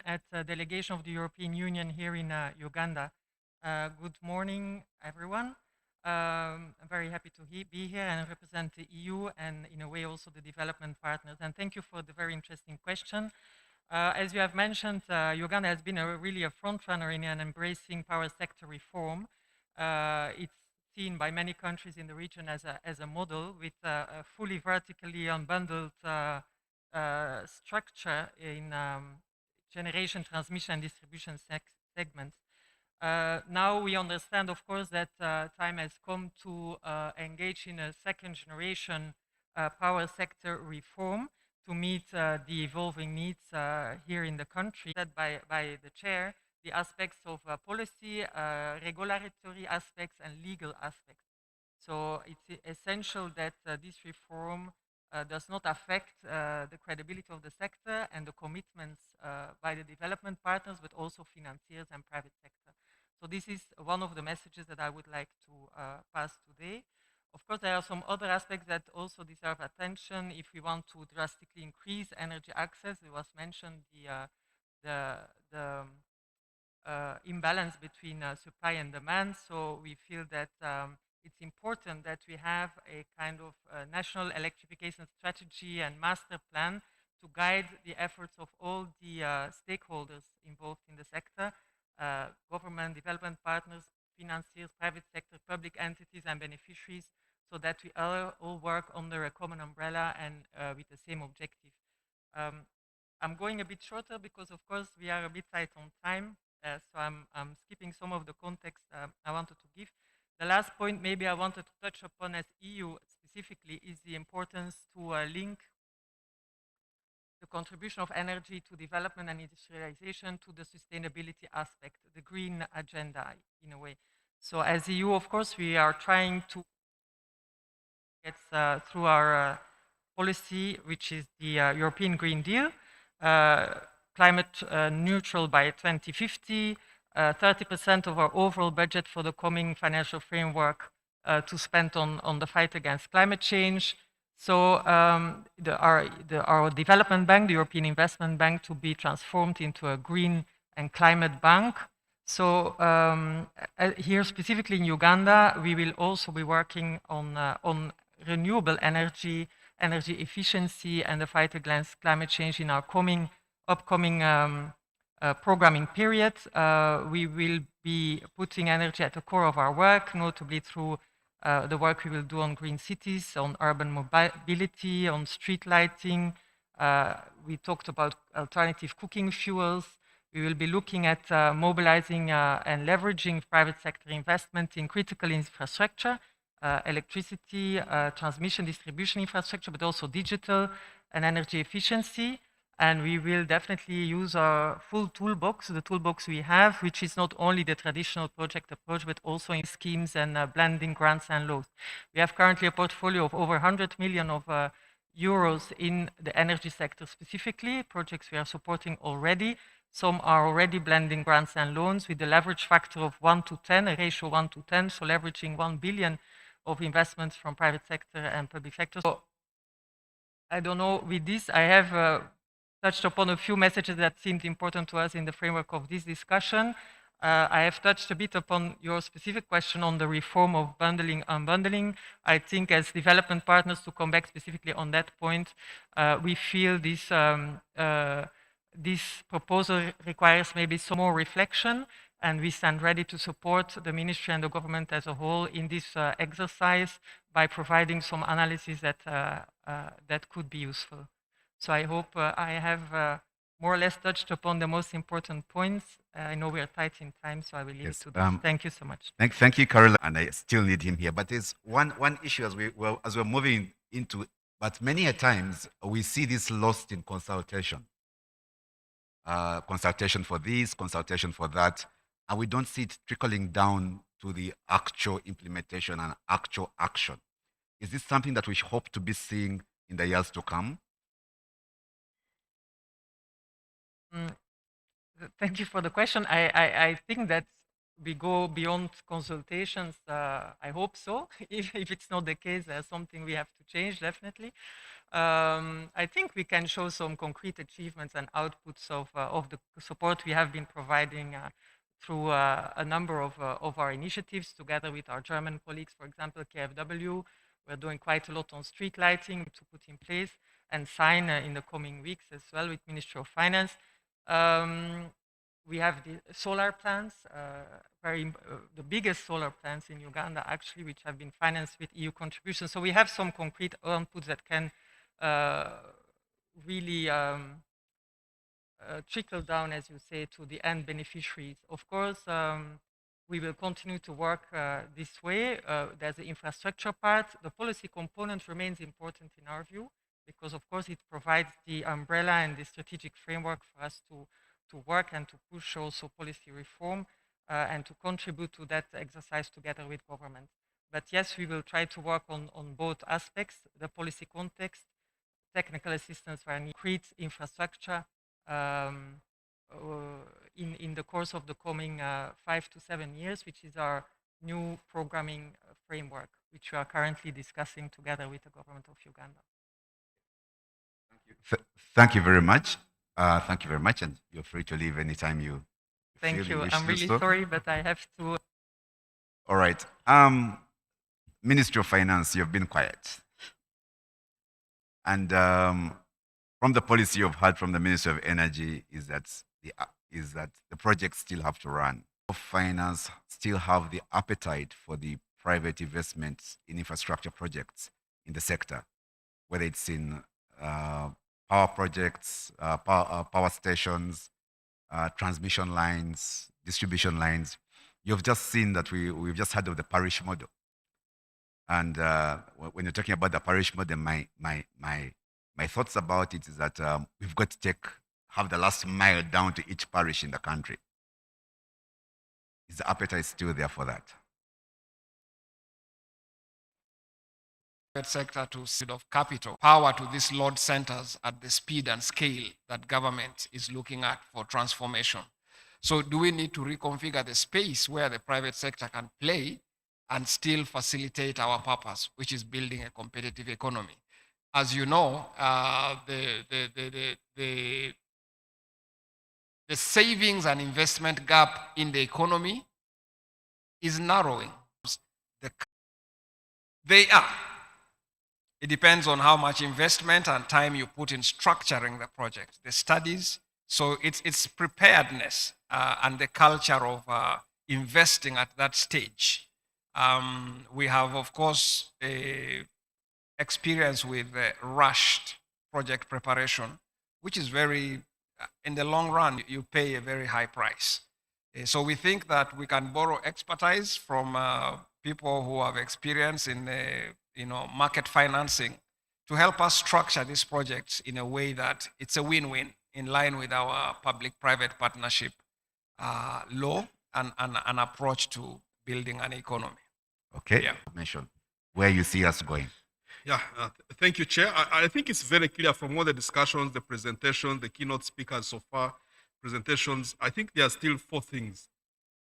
At the delegation of the European Union here in Uganda. Good morning, everyone. I'm very happy to be here and represent the EU and in a way also the development partners. And thank you for the very interesting question. As you have mentioned, Uganda has been really a front runner in embracing power sector reform. It's seen by many countries in the region as a model with a fully vertically unbundled structure in generation, transmission, and distribution segments. Now we understand, of course, that time has come to engage in a second generation power sector reform to meet the evolving needs here in the country. That by the chair, the aspects of policy, regulatory aspects, and legal aspects. So it's essential that this reform does not affect the credibility of the sector and the commitments by the development partners, but also financiers and private sector. So this is one of the messages that I would like to pass today. Of course, there are some other aspects that also deserve attention. If we want to drastically increase energy access, it was mentioned the imbalance between supply and demand. So we feel that it's important that we have a kind of national electrification strategy and master plan to guide the efforts of all the stakeholders involved in the sector, government, development partners, financiers, private sector, public entities, and beneficiaries, so that we all work under a common umbrella and with the same objective. I'm going a bit shorter because, of course, we are a bit tight on time, so I'm skipping some of the context I wanted to give. The last point maybe I wanted to touch upon as EU specifically is the importance to link the contribution of energy to development and industrialization to the sustainability aspect, the green agenda in a way. So as EU, of course, we are trying to get through our policy, which is the European Green Deal, climate neutral by 2050, 30% of our overall budget for the coming financial framework to spend on the fight against climate change. So our development bank, the European Investment Bank, to be transformed into a green and climate bank. So here specifically in Uganda, we will also be working on renewable energy, energy efficiency, and the fight against climate change in our upcoming programming period. We will be putting energy at the core of our work, notably through the work we will do on green cities, on urban mobility, on street lighting. We talked about alternative cooking fuels. We will be looking at mobilizing and leveraging private sector investment in critical infrastructure, electricity, transmission, distribution infrastructure, but also digital and energy efficiency. And we will definitely use our full toolbox, the toolbox we have, which is not only the traditional project approach, but also in schemes and blending grants and loans. We have currently a portfolio of over 100 million of euros in the energy sector specifically, projects we are supporting already. Some are already blending grants and loans with a leverage factor of 1 to 10, a ratio 1 to 10, so leveraging 1 billion of investments from private sector and public sector. So I don't know, with this, I have touched upon a few messages that seemed important to us in the framework of this discussion. I have touched a bit upon your specific question on the reform of bundling, unbundling. I think as development partners, to come back specifically on that point, we feel this proposal requires maybe some more reflection, and we stand ready to support the ministry and the government as a whole in this exercise by providing some analysis that could be useful. So I hope I have more or less touched upon the most important points. I know we are tight in time, so I will leave it to this. Thank you so much. Thank you, Carol, and I still need him here. But there's one issue as we're moving into, but many a times we see this lost in consultation. Consultation for this, consultation for that, and we don't see it trickling down to the actual implementation and actual action. Is this something that we hope to be seeing in the years to come? Thank you for the question. I think that we go beyond consultations. I hope so. If it's not the case, there's something we have to change, definitely. I think we can show some concrete achievements and outputs of the support we have been providing through a number of our initiatives together with our German colleagues, for example, KfW. We're doing quite a lot on street lighting to put in place and sign in the coming weeks as well with Ministry of Finance. We have the solar plants, the biggest solar plants in Uganda, actually, which have been financed with EU contributions. So we have some concrete outputs that can really trickle down, as you say, to the end beneficiaries. Of course, we will continue to work this way. There's the infrastructure part. The policy component remains important in our view, because of course it provides the umbrella and the strategic framework for us to work and to push also policy reform and to contribute to that exercise together with government. But yes, we will try to work on both aspects, the policy context, technical assistance for concrete infrastructure in the course of the coming 5 to 7 years, which is our new programming framework, which we are currently discussing together with the government of Uganda. Thank you very much. Thank you very much, and you're free to leave anytime you Thank feel you. wish I'm to really do so. sorry, but I have to. All right. Ministry of Finance, you've been quiet. And from the policy you've heard from the Ministry of Energy is that the projects still have to run. Finance still have the appetite for the private investments in infrastructure projects in the sector, whether it's in power projects, power stations, transmission lines, distribution lines. You've just seen that we've just heard of the parish model. And when you're talking about the parish model, my thoughts about it is that we've got to have the last mile down to each parish in the country. Is the appetite still there for that? sector to seed of capital, power to these load centers at the speed and scale that government is looking at for transformation. So do we need to reconfigure the space where the private sector can play and still facilitate our purpose, which is building a competitive economy? As you know, the savings and investment gap in the economy is narrowing. They are. It depends on how much investment and time you put in structuring the project, the studies. So it's preparedness and the culture of investing at that stage. We have, of course, experience with rushed project preparation, which is very, in the long run, you pay a very high price. So we think that we can borrow expertise from people who have experience in market financing to help us structure these projects in a way that it's a win-win in line with our public-private partnership law and an approach to building an economy. Okay, mention where you see us going. Yeah, thank you, Chair. I think it's very clear from all the discussions, the presentation, the keynote speakers so far, presentations. I think there are still four things.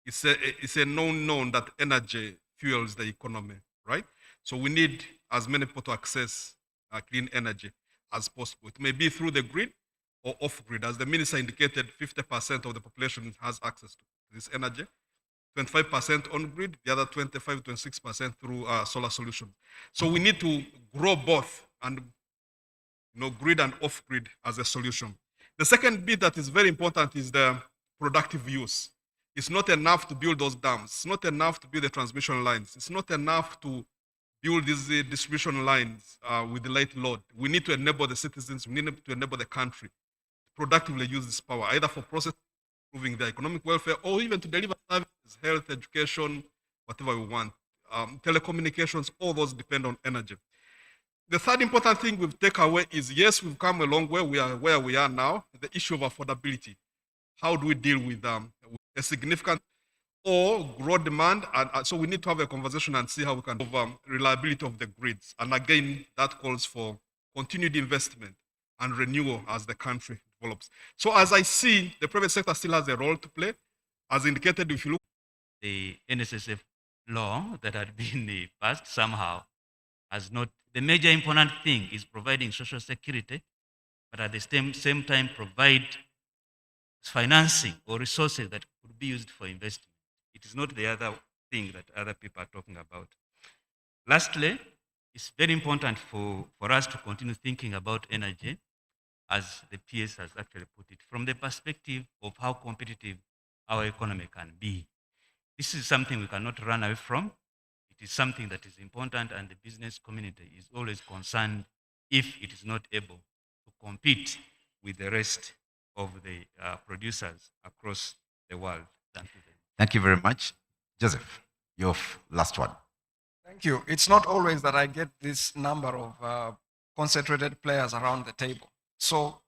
It's a known that energy fuels the economy, right? So we need as many people to access clean energy as possible. It may be through the grid or off grid. As the minister indicated, 50% of the population has access to this energy. 25% on grid, the other 25-26% through solar solutions. So we need to grow both, and grid and off grid as a solution. The second bit that is very important is the productive use. It's not enough to build those dams. It's not enough to build the transmission lines. It's not enough to build these distribution lines with the light load. We need to enable the citizens, we need to enable the country to productively use this power, either for process improving their economic welfare or even to deliver services, health, education, whatever we want. Telecommunications, all those depend on energy. The third important thing we've taken away is, yes, we've come a long way. We are where we are now. The issue of affordability. How do we deal with a significant or grow demand? And so we need to have a conversation and see how we can improve reliability of the grids. And again, that calls for continued investment and renewal as the country develops. So as I see, the private sector still has a role to play. As indicated, if you look the NSSF law that had been passed somehow has not. The major important thing is providing social security, but at the same time provide financing or resources that could be used for investment. It is not the other thing that other people are talking about. Lastly, it's very important for us to continue thinking about energy, as the PS has actually put it, from the perspective of how competitive our economy can be. This is something we cannot run away from. It is something that is important, and the business community is always concerned if it is not able to compete with the rest of the producers across the world. Thank you. Thank you very much. Joseph, your last one. Thank you. It's not always that I get this number of concentrated players around the table. So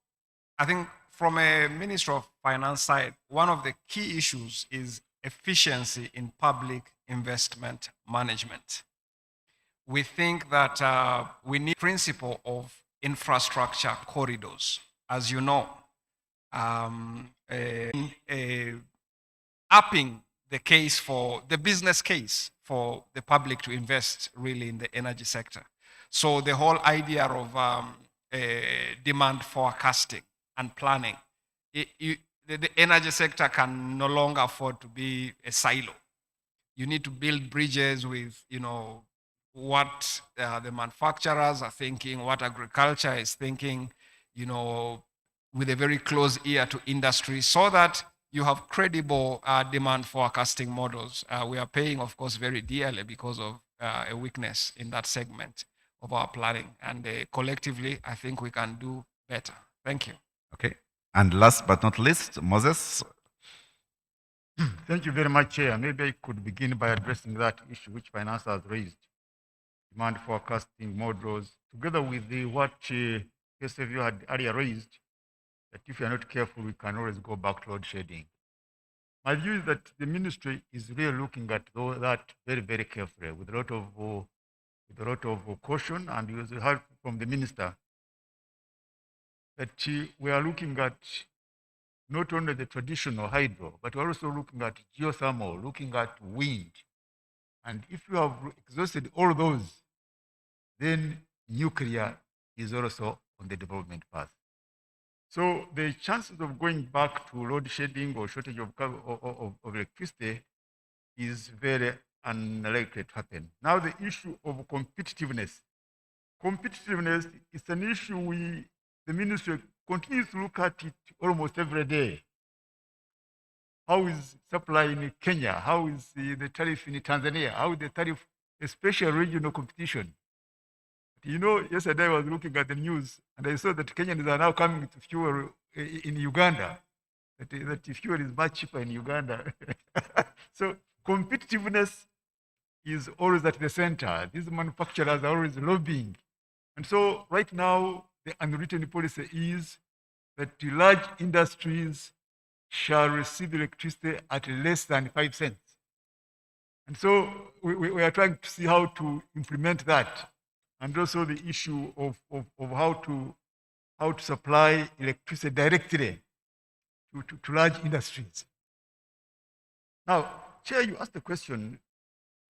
I think from a Ministry of Finance side, one of the key issues is efficiency in public investment management. We think that we need principle of infrastructure corridors. As you know, upping the case for the business case for the public to invest really in the energy sector. So the whole idea of demand forecasting and planning, the energy sector can no longer afford to be a silo. You need to build bridges with, what the manufacturers are thinking, what agriculture is thinking, with a very close ear to industry, so that you have credible demand forecasting models. We are paying, of course, very dearly because of a weakness in that segment of our planning. And collectively, I think we can do better. Thank you. Okay. And last but not least, Moses. Thank you very much, Chair. Maybe I could begin by addressing that issue which finance has raised. Demand forecasting models, together with what KSFU had earlier raised, that if we are not careful, we can always go back to load shedding. My view is that the ministry is really looking at that very, very carefully, with a lot of with a lot of caution, and we also heard from the minister that we are looking at not only the traditional hydro, but we're also looking at geothermal, looking at wind. And if you have exhausted all those, then nuclear is also on the development path. So the chances of going back to load shedding or shortage of electricity is very unlikely to happen. Now the issue of competitiveness. Competitiveness is an issue the ministry continues to look at it almost every day. How is supply in Kenya? How is the tariff in Tanzania? How is the tariff, especially regional competition? You know, yesterday I was looking at the news and I saw that Kenyans are now coming to fuel in Uganda. That fuel is much cheaper in Uganda. So competitiveness is always at the center. These manufacturers are always lobbying. And so right now, the unwritten policy is that the large industries shall receive electricity at less than 5 cents. And so we are trying to see how to implement that. And also the issue of how to supply electricity directly to large industries. Now, Chair, you asked the question.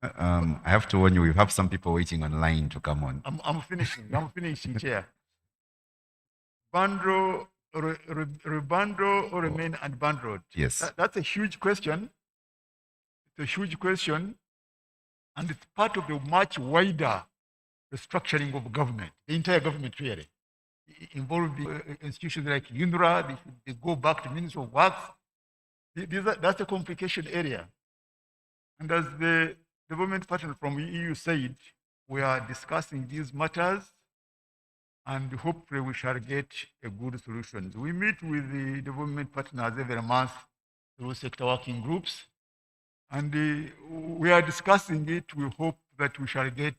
I have to warn you, we have some people waiting online to come on. I'm finishing, Chair. Bundle, rebundle or remain unbundled? Yes. That's a huge question. It's a huge question. And it's part of a much wider restructuring of government, the entire government really, involving institutions like UNRWA, they go back to Ministry of Works. That's a complication area. And as the development partner from EU said, we are discussing these matters and hopefully we shall get a good solution. We meet with the development partners every month through sector working groups, and we are discussing it. We hope that we shall get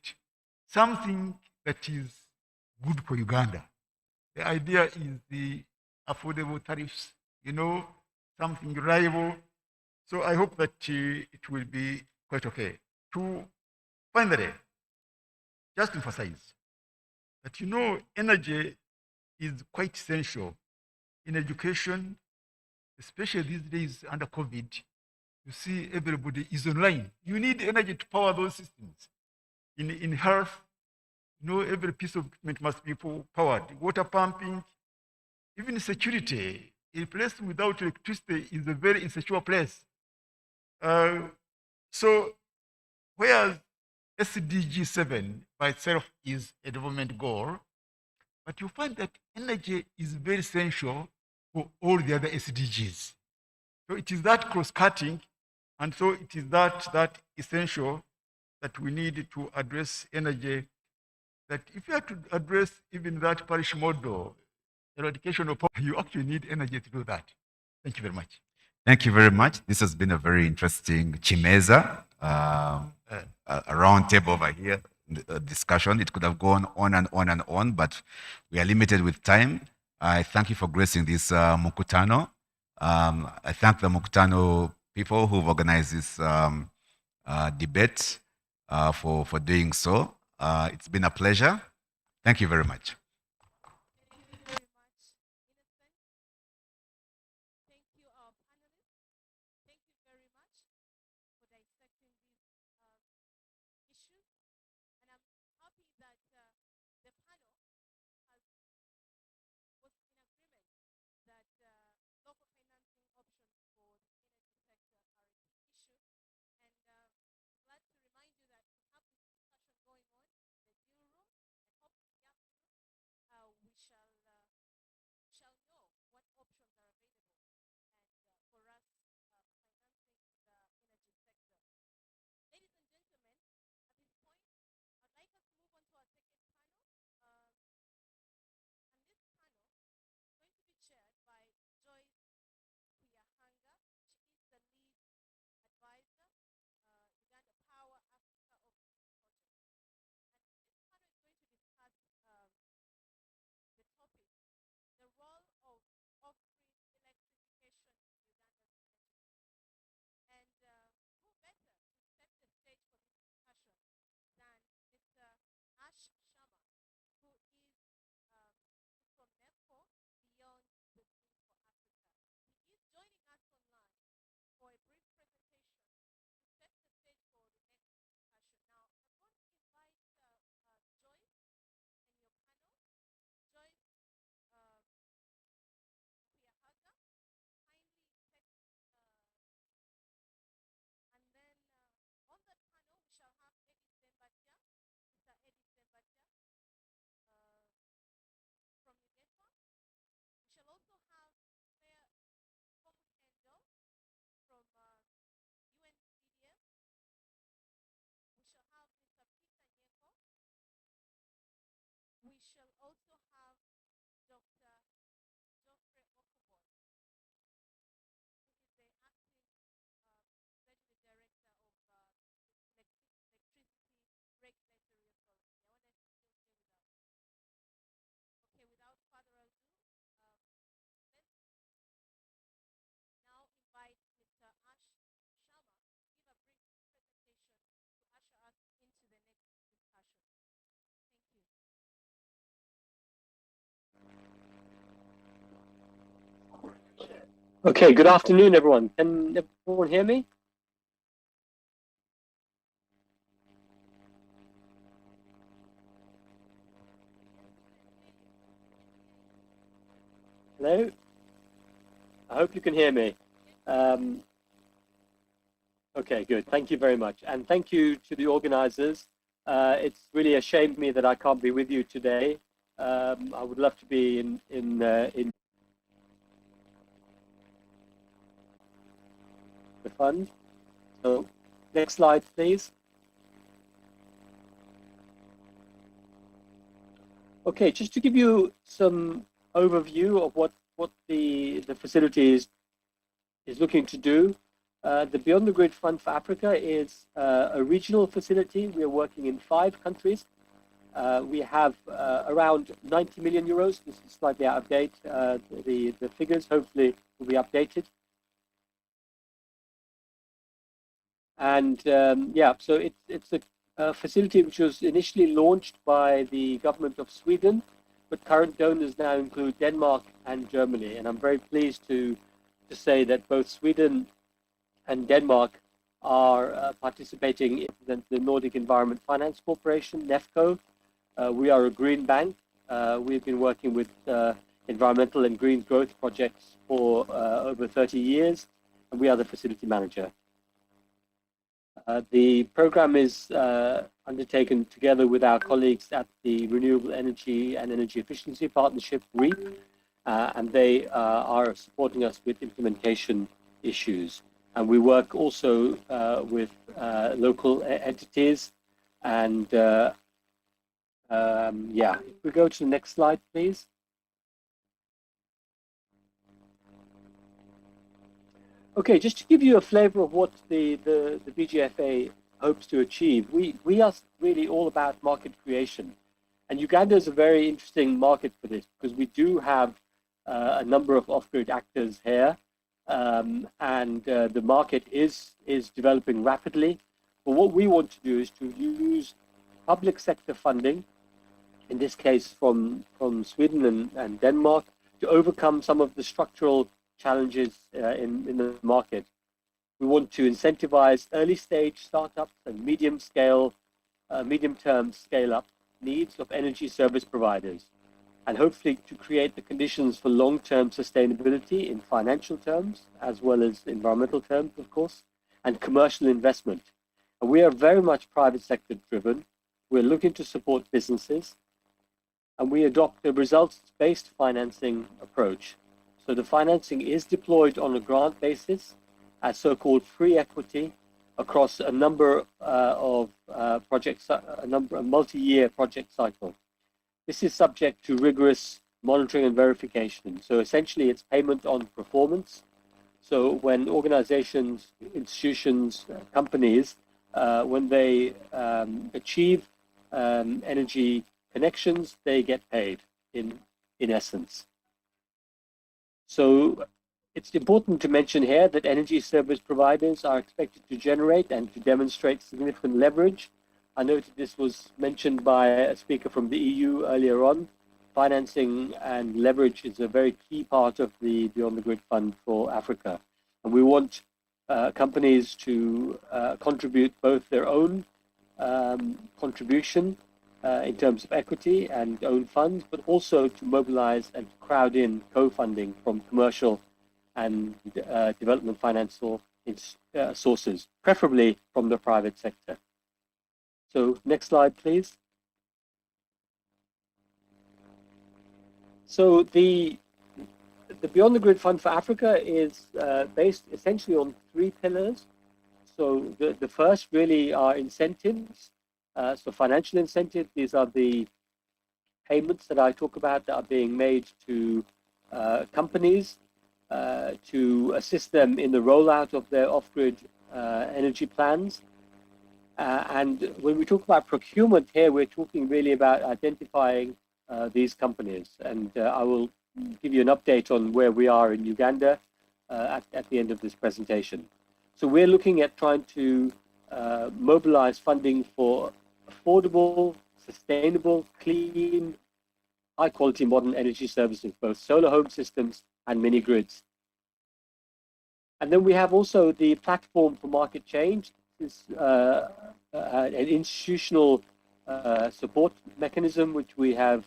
something that is good for Uganda. The idea is the affordable tariffs, you know, something reliable. So I hope that it will be quite okay. To finally, just emphasize that, you know, energy is quite essential in education, especially these days under COVID. You see everybody is online. You need energy to power those systems. In health, you know, every piece of equipment must be powered. Water pumping, even security. A place without electricity is a very insecure place. So, whereas SDG 7 by itself is a development goal, but you find that energy is very essential for all the other SDGs. So it is that cross-cutting, and so it is that essential that we need to address energy, that if you have to address even that parish model, eradication of poverty, you actually need energy to do that. Thank you very much. Thank you very much. This has been a very interesting Chimeza, a round table over here discussion. It could have gone on and on and on, but we are limited with time. I thank you for gracing this Mukutano. I thank the Mukutano people who've organized this debate for doing so. It's been a pleasure. Thank you very much. The topic also have Dr. Geoffrey Okoboy, who is the acting executive director of the Electricity Regulatory Authority. I wonder if he's still here with us. Okay, without further ado, let's now invite Mr. Ash Sharma to give a brief presentation to usher us into the next discussion. Thank you. Okay, good afternoon, everyone. Can everyone hear me? Hello? I hope you can hear me. Okay, good. Thank you very much. And thank you to the organizers. It's really a shame to me that I can't be with you today. I would love to be in the fund. So next slide, please. Okay, just to give you some overview of what the facility is looking to do. The Beyond the Grid Fund for Africa is a regional facility. We are working in 5 countries. We have around 90 million euros. This is slightly out of date. The figures hopefully will be updated. And yeah, so it's a facility which was initially launched by the government of Sweden, but current donors now include Denmark and Germany. And I'm very pleased to say that both Sweden and Denmark are participating in the Nordic Environment Finance Corporation, NEFCO. We are a green bank. We've been working with environmental and green growth projects for over 30 years, and we are the facility manager. The program is undertaken together with our colleagues at the Renewable Energy and Energy Efficiency Partnership, REAP, and they are supporting us with implementation issues. And we work also with local entities. And yeah, if we go to the next slide, please. Okay, just to give you a flavor of what the BGFA hopes to achieve, we are really all about market creation. And Uganda is a very interesting market for this because we do have a number of off-grid actors here. And the market is developing rapidly. But what we want to do is to use public sector funding, in this case from Sweden and Denmark, to overcome some of the structural challenges in the market. We want to incentivize early stage startups and medium-term scale-up needs of energy service providers, and hopefully to create the conditions for long-term sustainability in financial terms, as well as environmental terms, of course, and commercial investment. And we are very much private sector driven. We're looking to support businesses, and we adopt a results-based financing approach. So the financing is deployed on a grant basis as so-called free equity across a number of projects, a multi-year project cycle. This is subject to rigorous monitoring and verification. So essentially it's payment on performance. So when organizations, institutions, companies, when they achieve energy connections, they get paid in essence. So it's important to mention here that energy service providers are expected to generate and to demonstrate significant leverage. I noted this was mentioned by a speaker from the EU earlier on. Financing and leverage is a very key part of the Beyond the Grid Fund for Africa. And we want companies to contribute both their own contribution in terms of equity and own funds, but also to mobilize and crowd in co-funding from commercial and development financial sources, preferably from the private sector. So next slide, please. So the Beyond the Grid Fund for Africa is based essentially on 3 pillars. So the first really are incentives. So financial incentives, these are the payments that I talk about that are being made to companies to assist them in the rollout of their off-grid energy plans. And when we talk about procurement here, we're talking really about identifying these companies. And I will give you an update on where we are in Uganda at the end of this presentation. So we're looking at trying to mobilize funding for affordable, sustainable, clean, high-quality modern energy services, both solar home systems and mini grids. And then we have also the platform for market change. This is an institutional support mechanism which we have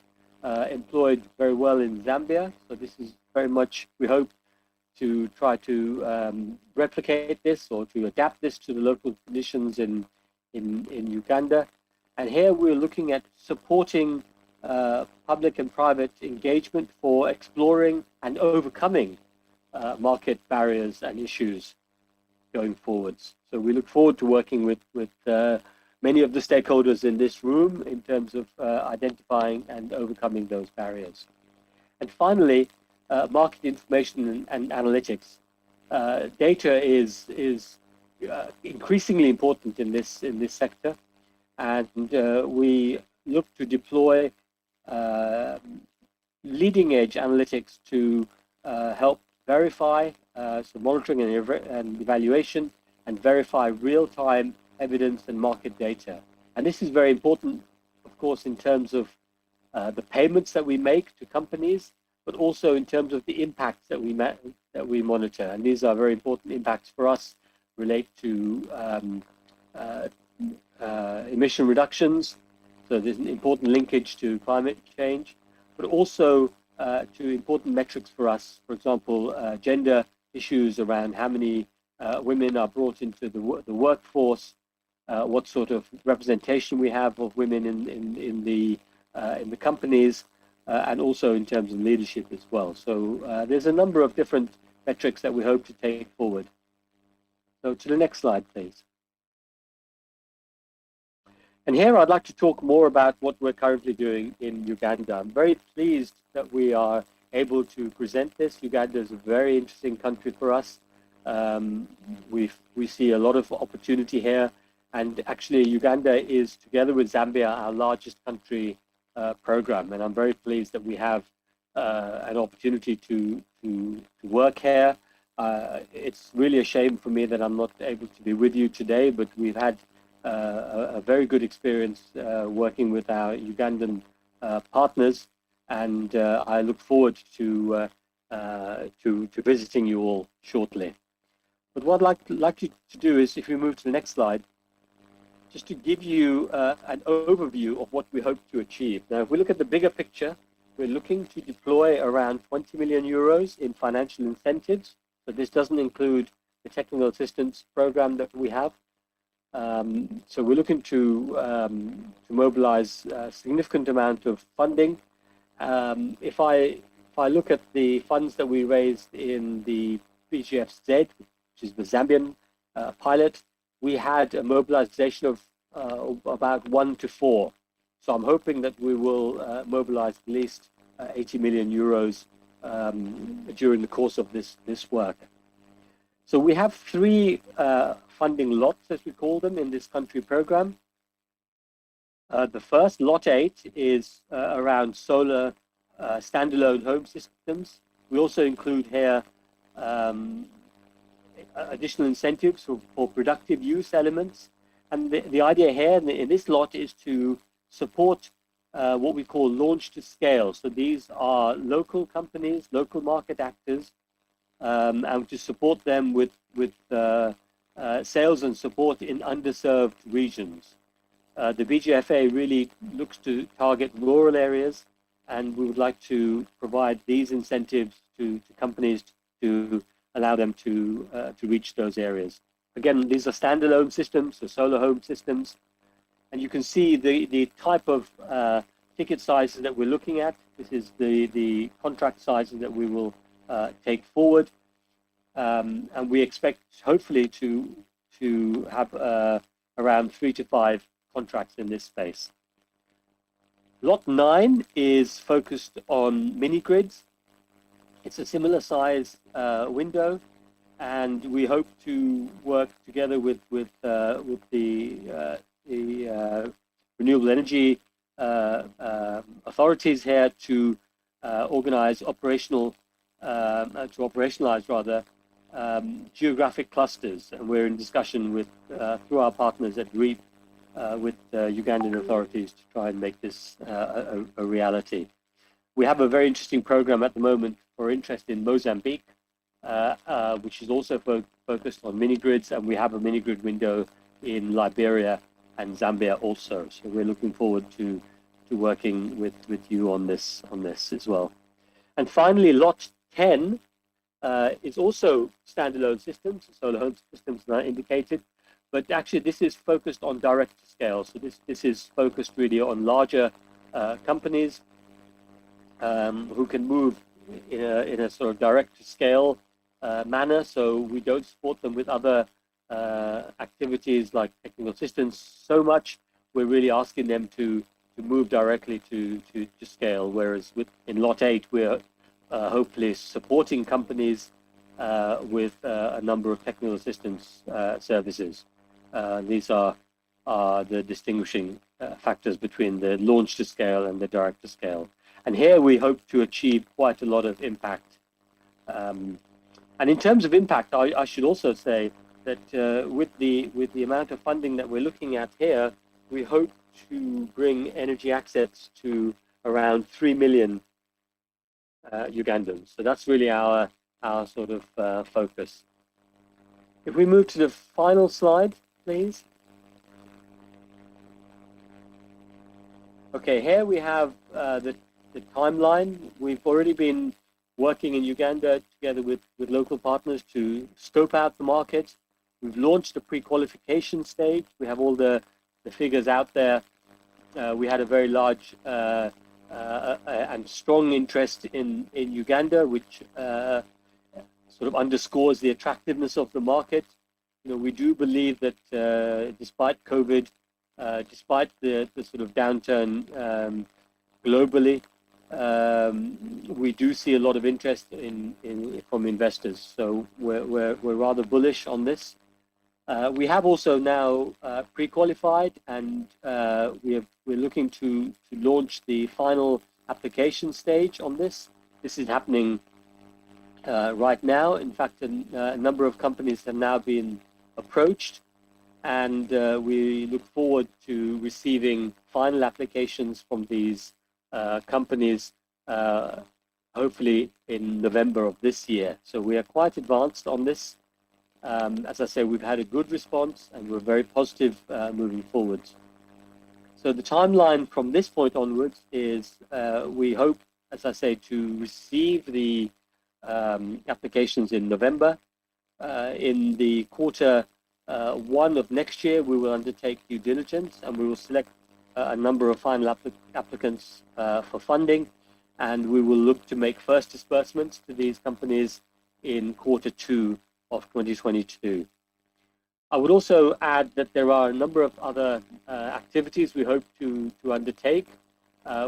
employed very well in Zambia. So this is very much, we hope, to try to replicate this or to adapt this to the local conditions in Uganda. And here we're looking at supporting public and private engagement for exploring and overcoming market barriers and issues going forwards. So we look forward to working with many of the stakeholders in this room in terms of identifying and overcoming those barriers. And finally, market information and analytics. Data is increasingly important in this sector, and we look to deploy leading edge analytics to help verify, so monitoring and evaluation, and verify real-time evidence and market data. And this is very important, of course, in terms of the payments that we make to companies, but also in terms of the impacts that we monitor. And these are very important impacts for us, relate to emission reductions. So there's an important linkage to climate change, but also to important metrics for us. For example, gender issues around how many women are brought into the workforce, what sort of representation we have of women in the companies, and also in terms of leadership as well. So there's a number of different metrics that we hope to take forward. So to the next slide, please. And here I'd like to talk more about what we're currently doing in Uganda. I'm very pleased that we are able to present this. Uganda is a very interesting country for us. We see a lot of opportunity here. And actually, Uganda is, together with Zambia, our largest country program. And I'm very pleased that we have an opportunity to work here. It's really a shame for me that I'm not able to be with you today, but we've had a very good experience working with our Ugandan partners, and I look forward to visiting you all shortly. But what I'd like you to do is, if we move to the next slide, just to give you an overview of what we hope to achieve. Now, if we look at the bigger picture, we're looking to deploy around 20 million euros in financial incentives, but this doesn't include the technical assistance program that we have. So we're looking to mobilize a significant amount of funding. If I look at the funds that we raised in the BGFZ, which is the Zambian pilot, we had a mobilization of about 1 to 4. So I'm hoping that we will mobilize at least 80 million euros during the course of this work. So we have 3 funding lots, as we call them, in this country program. The first, lot 8, is around solar standalone home systems. We also include here additional incentives for productive use elements. And the idea here in this lot is to support what we call launch to scale. So these are local companies, local market actors, and to support them with sales and support in underserved regions. The BGFA really looks to target rural areas, and we would like to provide these incentives to companies to allow them to reach those areas. Again, these are standalone systems, so solar home systems, and you can see the type of ticket sizes that we're looking at. This is the contract sizes that we will take forward, and we expect hopefully to have around 3 to 5 contracts in this space. Lot 9 is focused on mini grids. It's a similar size window, and we hope to work together with the renewable energy authorities here to operationalize rather geographic clusters, and we're in discussion with through our partners at REAP with Ugandan authorities to try and make this a reality. We have a very interesting program at the moment for interest in Mozambique, which is also focused on mini grids, and we have a mini grid window in Liberia and Zambia also. So we're looking forward to working with you on this as well. And finally, lot 10 is also standalone systems, solar home systems not indicated, but actually this is focused on direct to scale. So this is focused really on larger companies who can move in a sort of direct to scale manner. So we don't support them with other activities like technical assistance so much. We're really asking them to move directly to scale, whereas in lot 8 we're hopefully supporting companies with a number of technical assistance services. These are the distinguishing factors between the launch to scale and the direct to scale. And here we hope to achieve quite a lot of impact. And in terms of impact, I should also say that with the amount of funding that we're looking at here, we hope to bring energy access to around 3 million Ugandans. So that's really our sort of focus. If we move to the final slide, please. Okay, here we have the timeline. We've already been working in Uganda together with local partners to scope out the market. We've launched the pre-qualification stage. We have all the figures out there. We had a very large and strong interest in Uganda, which sort of underscores the attractiveness of the market. You know, we do believe that despite COVID, despite the sort of downturn globally, we do see a lot of interest from investors. So we're rather bullish on this. We have also now pre-qualified, and we're looking to launch the final application stage on this. This is happening right now. In fact, a number of companies have now been approached, and we look forward to receiving final applications from these companies hopefully in November of this year. So we are quite advanced on this. As I say, we've had a good response and we're very positive moving forward. So the timeline from this point onwards is we hope, as I say, to receive the applications in November. In the quarter 1 of next year, we will undertake due diligence and we will select a number of final applicants for funding, and we will look to make first disbursements to these companies in quarter 2 of 2022. I would also add that there are a number of other activities we hope to undertake.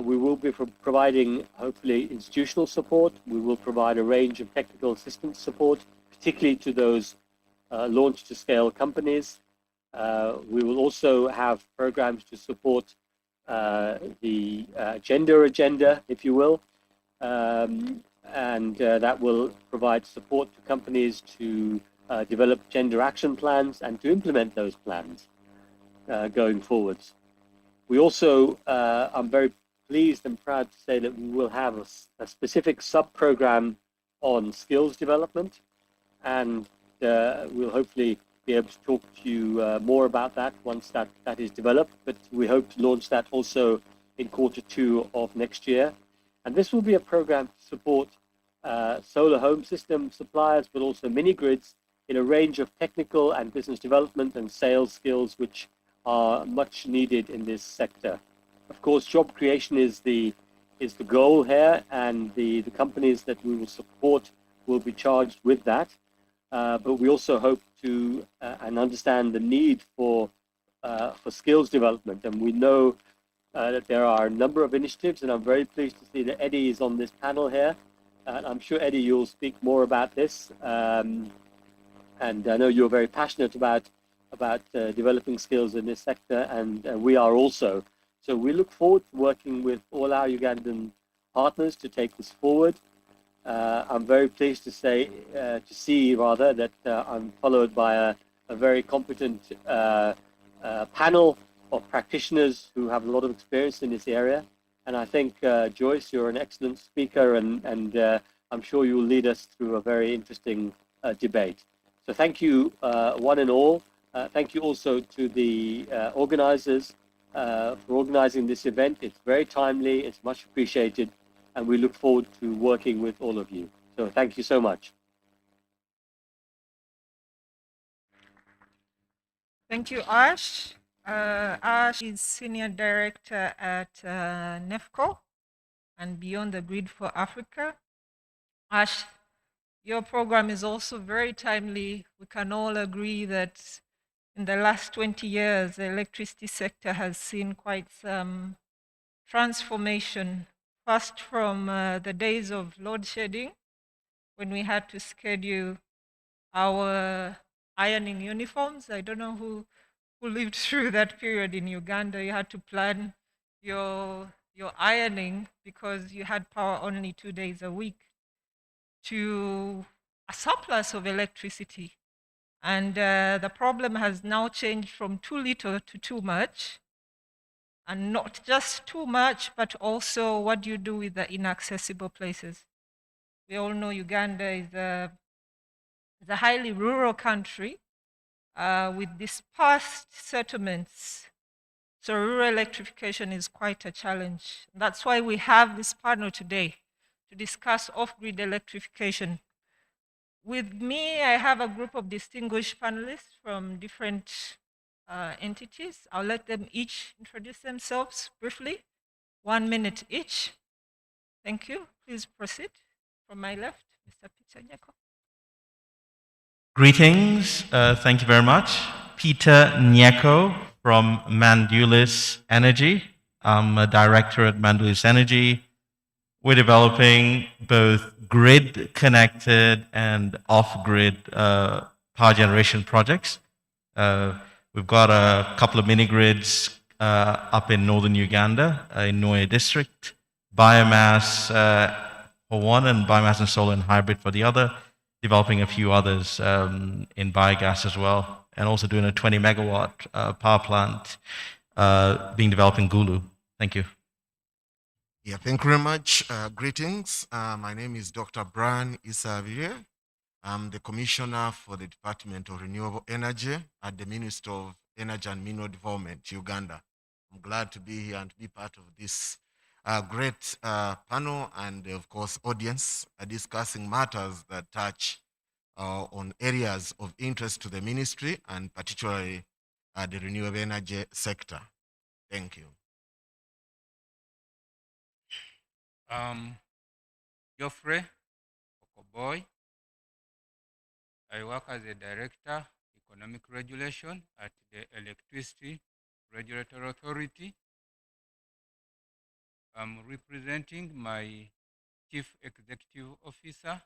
We will be providing, hopefully, institutional support. We will provide a range of technical assistance support, particularly to those launch-to-scale companies. We will also have programs to support the gender agenda, if you will, and that will provide support to companies to develop gender action plans and to implement those plans going forwards. We also, I'm very pleased and proud to say that we will have a specific sub-program on skills development, and we'll hopefully be able to talk to you more about that once that is developed, but we hope to launch that also in quarter 2 of next year. And this will be a program to support solar home system suppliers, but also mini grids in a range of technical and business development and sales skills, which are much needed in this sector. Of course, job creation is the goal here, and the companies that we will support will be charged with that. But we also hope to and understand the need for skills development, and we know that there are a number of initiatives, and I'm very pleased to see that Eddie is on this panel here. And I'm sure, Eddie, you'll speak more about this. And I know you're very passionate about developing skills in this sector, and we are also. So we look forward to working with all our Ugandan partners to take this forward. I'm very pleased to see that I'm followed by a very competent panel of practitioners who have a lot of experience in this area. And I think, Joyce, you're an excellent speaker, and I'm sure you will lead us through a very interesting debate. So thank you, one and all. Thank you also to the organizers for organizing this event. It's very timely, it's much appreciated, and we look forward to working with all of you. So thank you so much. Thank you, Ash. Ash is Senior Director at NEFCO and Beyond the Grid for Africa. Ash, your program is also very timely. We can all agree that in the last 20 years, the electricity sector has seen quite some transformation. First from the days of load shedding, when we had to schedule our ironing uniforms. I don't know who lived through that period in Uganda. You had to plan your ironing because you had power only 2 days a week, to a surplus of electricity. And the problem has now changed from too little to too much. And not just too much, but also what do you do with the inaccessible places? We all know Uganda is a highly rural country with dispersed settlements. So rural electrification is quite a challenge. That's why we have this panel today to discuss off-grid electrification. With me, I have a group of distinguished panelists from different entities. I'll let them each introduce themselves briefly, 1 minute each. Thank you. Please proceed. From my left, Mr. Peter Nyako. Greetings. Thank you very much. Peter Nyako from Mandulis Energy. I'm a director at Mandulis Energy. We're developing both grid-connected and off-grid power generation projects. We've got a couple of mini-grids up in northern Uganda, in Noye district, biomass for one, and biomass and solar and hybrid for the other, developing a few others in biogas as well, and also doing a 20 megawatt power plant being developed in Gulu. Thank you. Yeah, thank you very much. Greetings. My name is Dr. Brian Isavire. I'm the Commissioner for the Department of Renewable Energy at the Ministry of Energy and Mineral Development, Uganda. I'm glad to be here and to be part of this great panel and, of course, audience discussing matters that touch on areas of interest to the ministry and particularly the renewable energy sector. Thank you. Geoffrey Okoboy. I work as a director, economic regulation at the Electricity Regulatory Authority. I'm representing my Chief Executive Officer,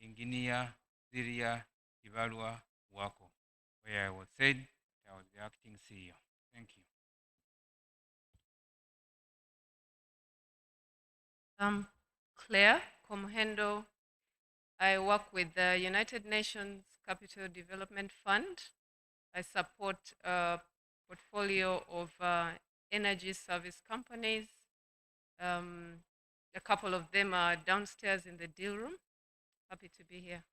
Engineer Ziria Kibalwa Wako, where I was said I was the acting CEO. Thank you. Claire Komhendo. I work with the United Nations Capital Development Fund. I support a portfolio of energy service companies. A couple of them are downstairs in the deal room. Happy to be here.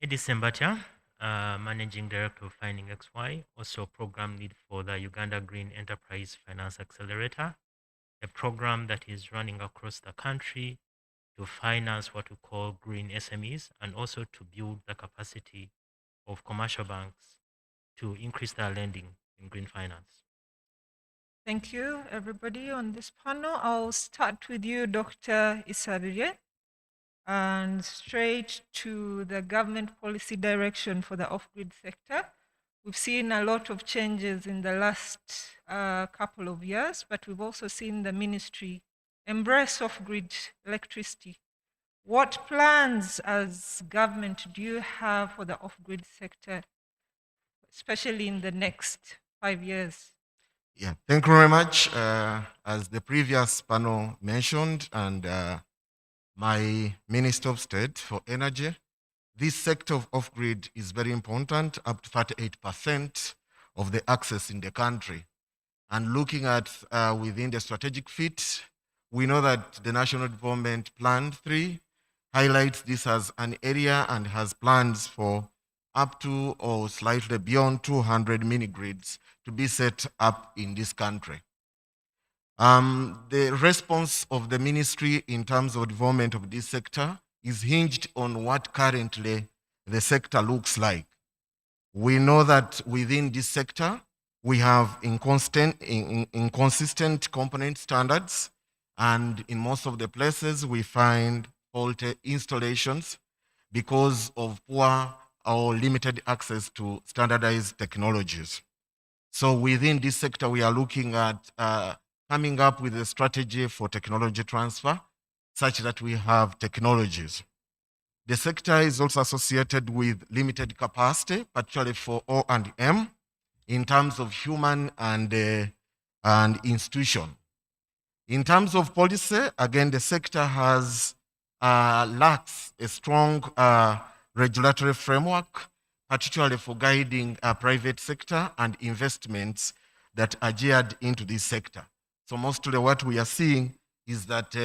Eddie Sembatia, Managing Director of Finding XY, also Program Lead for the Uganda Green Enterprise Finance Accelerator, a program that is running across the country to finance what we call green SMEs and also to build the capacity of commercial banks to increase their lending in green finance. Thank you, everybody on this panel. I'll start with you, Dr. Isabire, and straight to the government policy direction for the off-grid sector. We've seen a lot of changes in the last couple of years, but we've also seen the ministry embrace off-grid electricity. What plans as government do you have for the off-grid sector, especially in the next 5 years? Yeah, thank you very much. As the previous panel mentioned, and my Minister of State for Energy, this sector of off-grid is very important, up to 38% of the access in the country. And looking at within the strategic fit, we know that the National Development Plan 3 highlights this as an area and has plans for up to or slightly beyond 200 mini-grids to be set up in this country. The response of the ministry in terms of development of this sector is hinged on what currently the sector looks like. We know that within this sector, we have inconsistent component standards, and in most of the places, we find faulty installations because of poor or limited access to standardized technologies. So within this sector, we are looking at coming up with a strategy for technology transfer such that we have technologies. The sector is also associated with limited capacity, particularly for O&M, in terms of human and institution. In terms of policy, again, the sector has lacks a strong regulatory framework, particularly for guiding private sector and investments that are geared into this sector. So mostly what we are seeing is that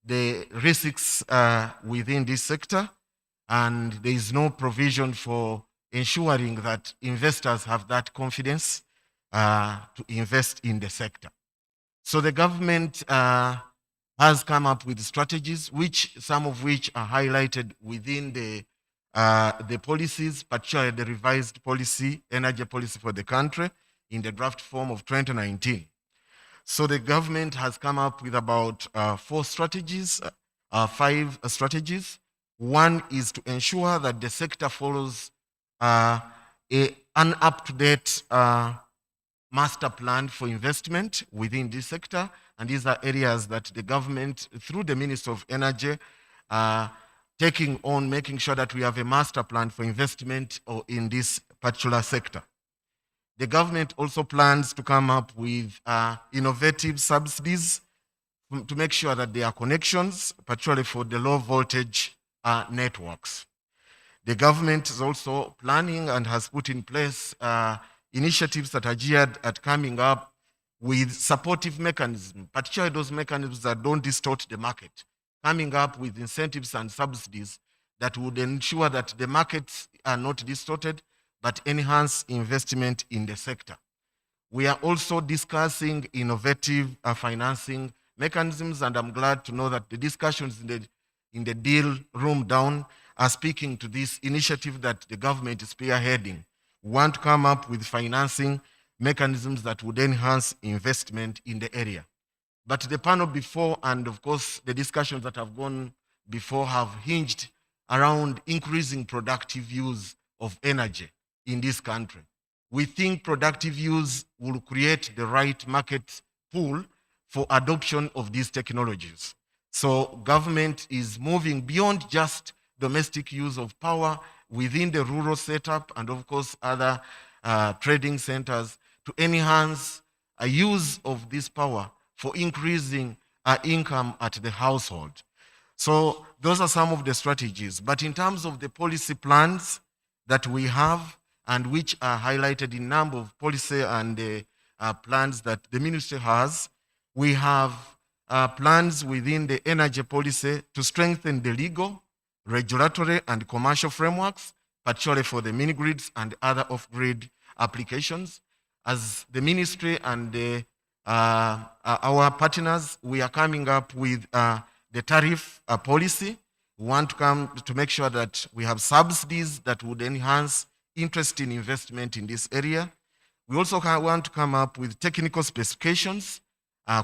the risks within this sector, and there is no provision for ensuring that investors have that confidence to invest in the sector. So the government has come up with strategies, some of which are highlighted within the policies, particularly the revised policy, energy policy for the country, in the draft form of 2019. So the government has come up with about 5 strategies. One is to ensure that the sector follows an up-to-date master plan for investment within this sector, and these are areas that the government, through the Minister of Energy, taking on making sure that we have a master plan for investment in this particular sector. The government also plans to come up with innovative subsidies to make sure that there are connections, particularly for the low voltage networks. The government is also planning and has put in place initiatives that are geared at coming up with supportive mechanisms, particularly those mechanisms that don't distort the market, coming up with incentives and subsidies that would ensure that the markets are not distorted, but enhance investment in the sector. We are also discussing innovative financing mechanisms, and I'm glad to know that the discussions in the deal room down are speaking to this initiative that the government is spearheading. We want to come up with financing mechanisms that would enhance investment in the area. But the panel before, and of course the discussions that have gone before, have hinged around increasing productive use of energy in this country. We think productive use will create the right market pool for adoption of these technologies. So government is moving beyond just domestic use of power within the rural setup and of course other trading centers to enhance a use of this power for increasing income at the household. So those are some of the strategies. But in terms of the policy plans that we have, and which are highlighted in number of policy and plans that the ministry has, we have plans within the energy policy to strengthen the legal, regulatory, and commercial frameworks, particularly for the mini-grids and other off-grid applications. As the ministry and our partners, we are coming up with the tariff policy. We want to come to make sure that we have subsidies that would enhance interest in investment in this area. We also want to come up with technical specifications,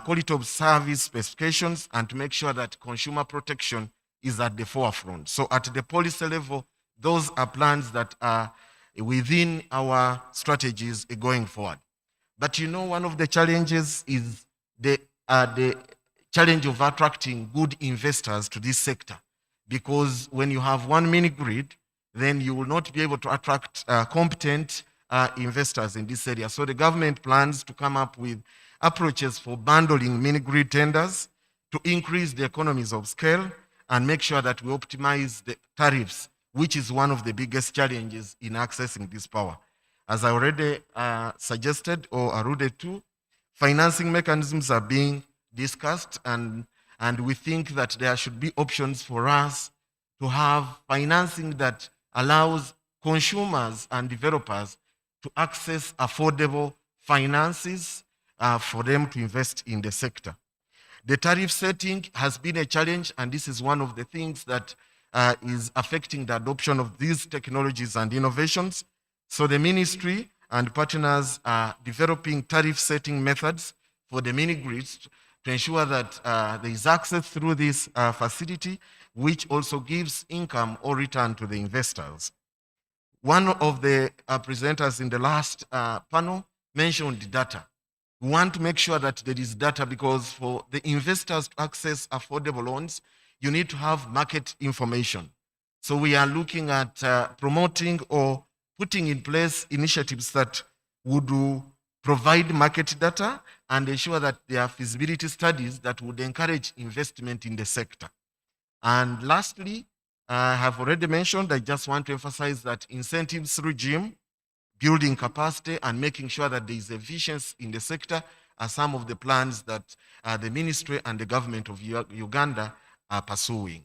quality of service specifications, and to make sure that consumer protection is at the forefront. So at the policy level, those are plans that are within our strategies going forward. But you know, one of the challenges is the challenge of attracting good investors to this sector. Because when you have one mini grid, then you will not be able to attract competent investors in this area. So the government plans to come up with approaches for bundling mini grid tenders to increase the economies of scale and make sure that we optimize the tariffs, which is one of the biggest challenges in accessing this power. As I already suggested or alluded to, financing mechanisms are being discussed, and we think that there should be options for us to have financing that allows consumers and developers to access affordable finances for them to invest in the sector. The tariff setting has been a challenge, and this is one of the things that is affecting the adoption of these technologies and innovations. So the ministry and partners are developing tariff setting methods for the mini grids to ensure that there is access through this facility, which also gives income or return to the investors. One of the presenters in the last panel mentioned data. We want to make sure that there is data, because for the investors to access affordable loans, you need to have market information. So we are looking at promoting or putting in place initiatives that would provide market data and ensure that there are feasibility studies that would encourage investment in the sector. And lastly, I have already mentioned, I just want to emphasize that incentives regime, building capacity, and making sure that there is efficiency in the sector are some of the plans that the ministry and the government of Uganda are pursuing.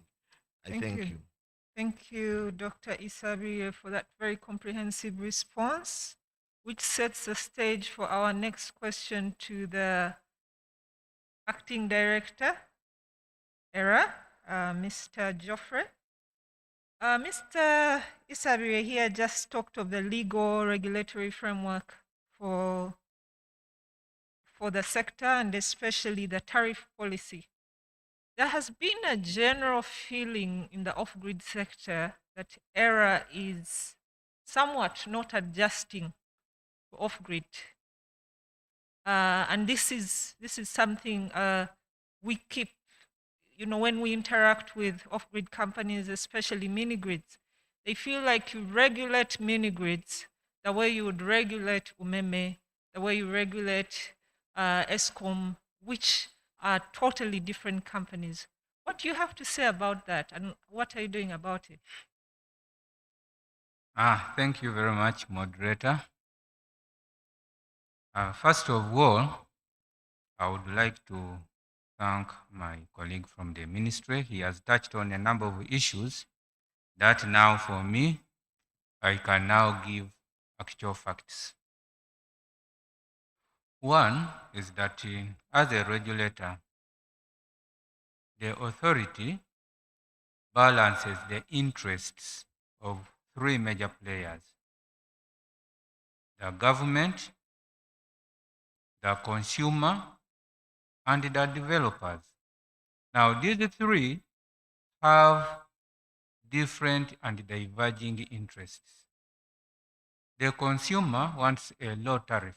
I thank you. Thank you, Dr. Isabire, for that very comprehensive response, which sets the stage for our next question to the Acting Director, ERA, Mr. Geoffrey. Mr. Isabire here just talked of the legal regulatory framework for the sector, and especially the tariff policy. There has been a general feeling in the off-grid sector that ERA is somewhat not adjusting to off-grid. And this is something we keep, when we interact with off-grid companies, especially mini-grids, they feel like you regulate mini-grids the way you would regulate UMEME, the way you regulate ESCOM, which are totally different companies. What do you have to say about that, and what are you doing about it? Thank you very much, moderator. First of all, I would like to thank my colleague from the ministry. He has touched on a number of issues that now for me, I can now give actual facts. One is that as a regulator, the authority balances the interests of three major players: the government, the consumer, and the developers. Now, these three have different and diverging interests. The consumer wants a low tariff.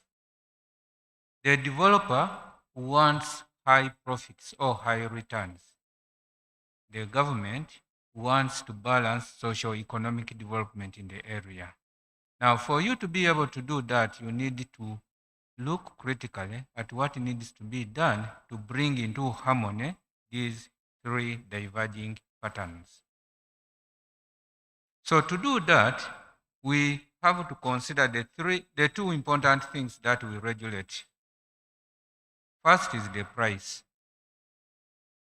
The developer wants high profits or high returns. The government wants to balance socio-economic development in the area. Now, for you to be able to do that, you need to look critically at what needs to be done to bring into harmony these three diverging patterns. So to do that, we have to consider the two important things that we regulate. First is the price.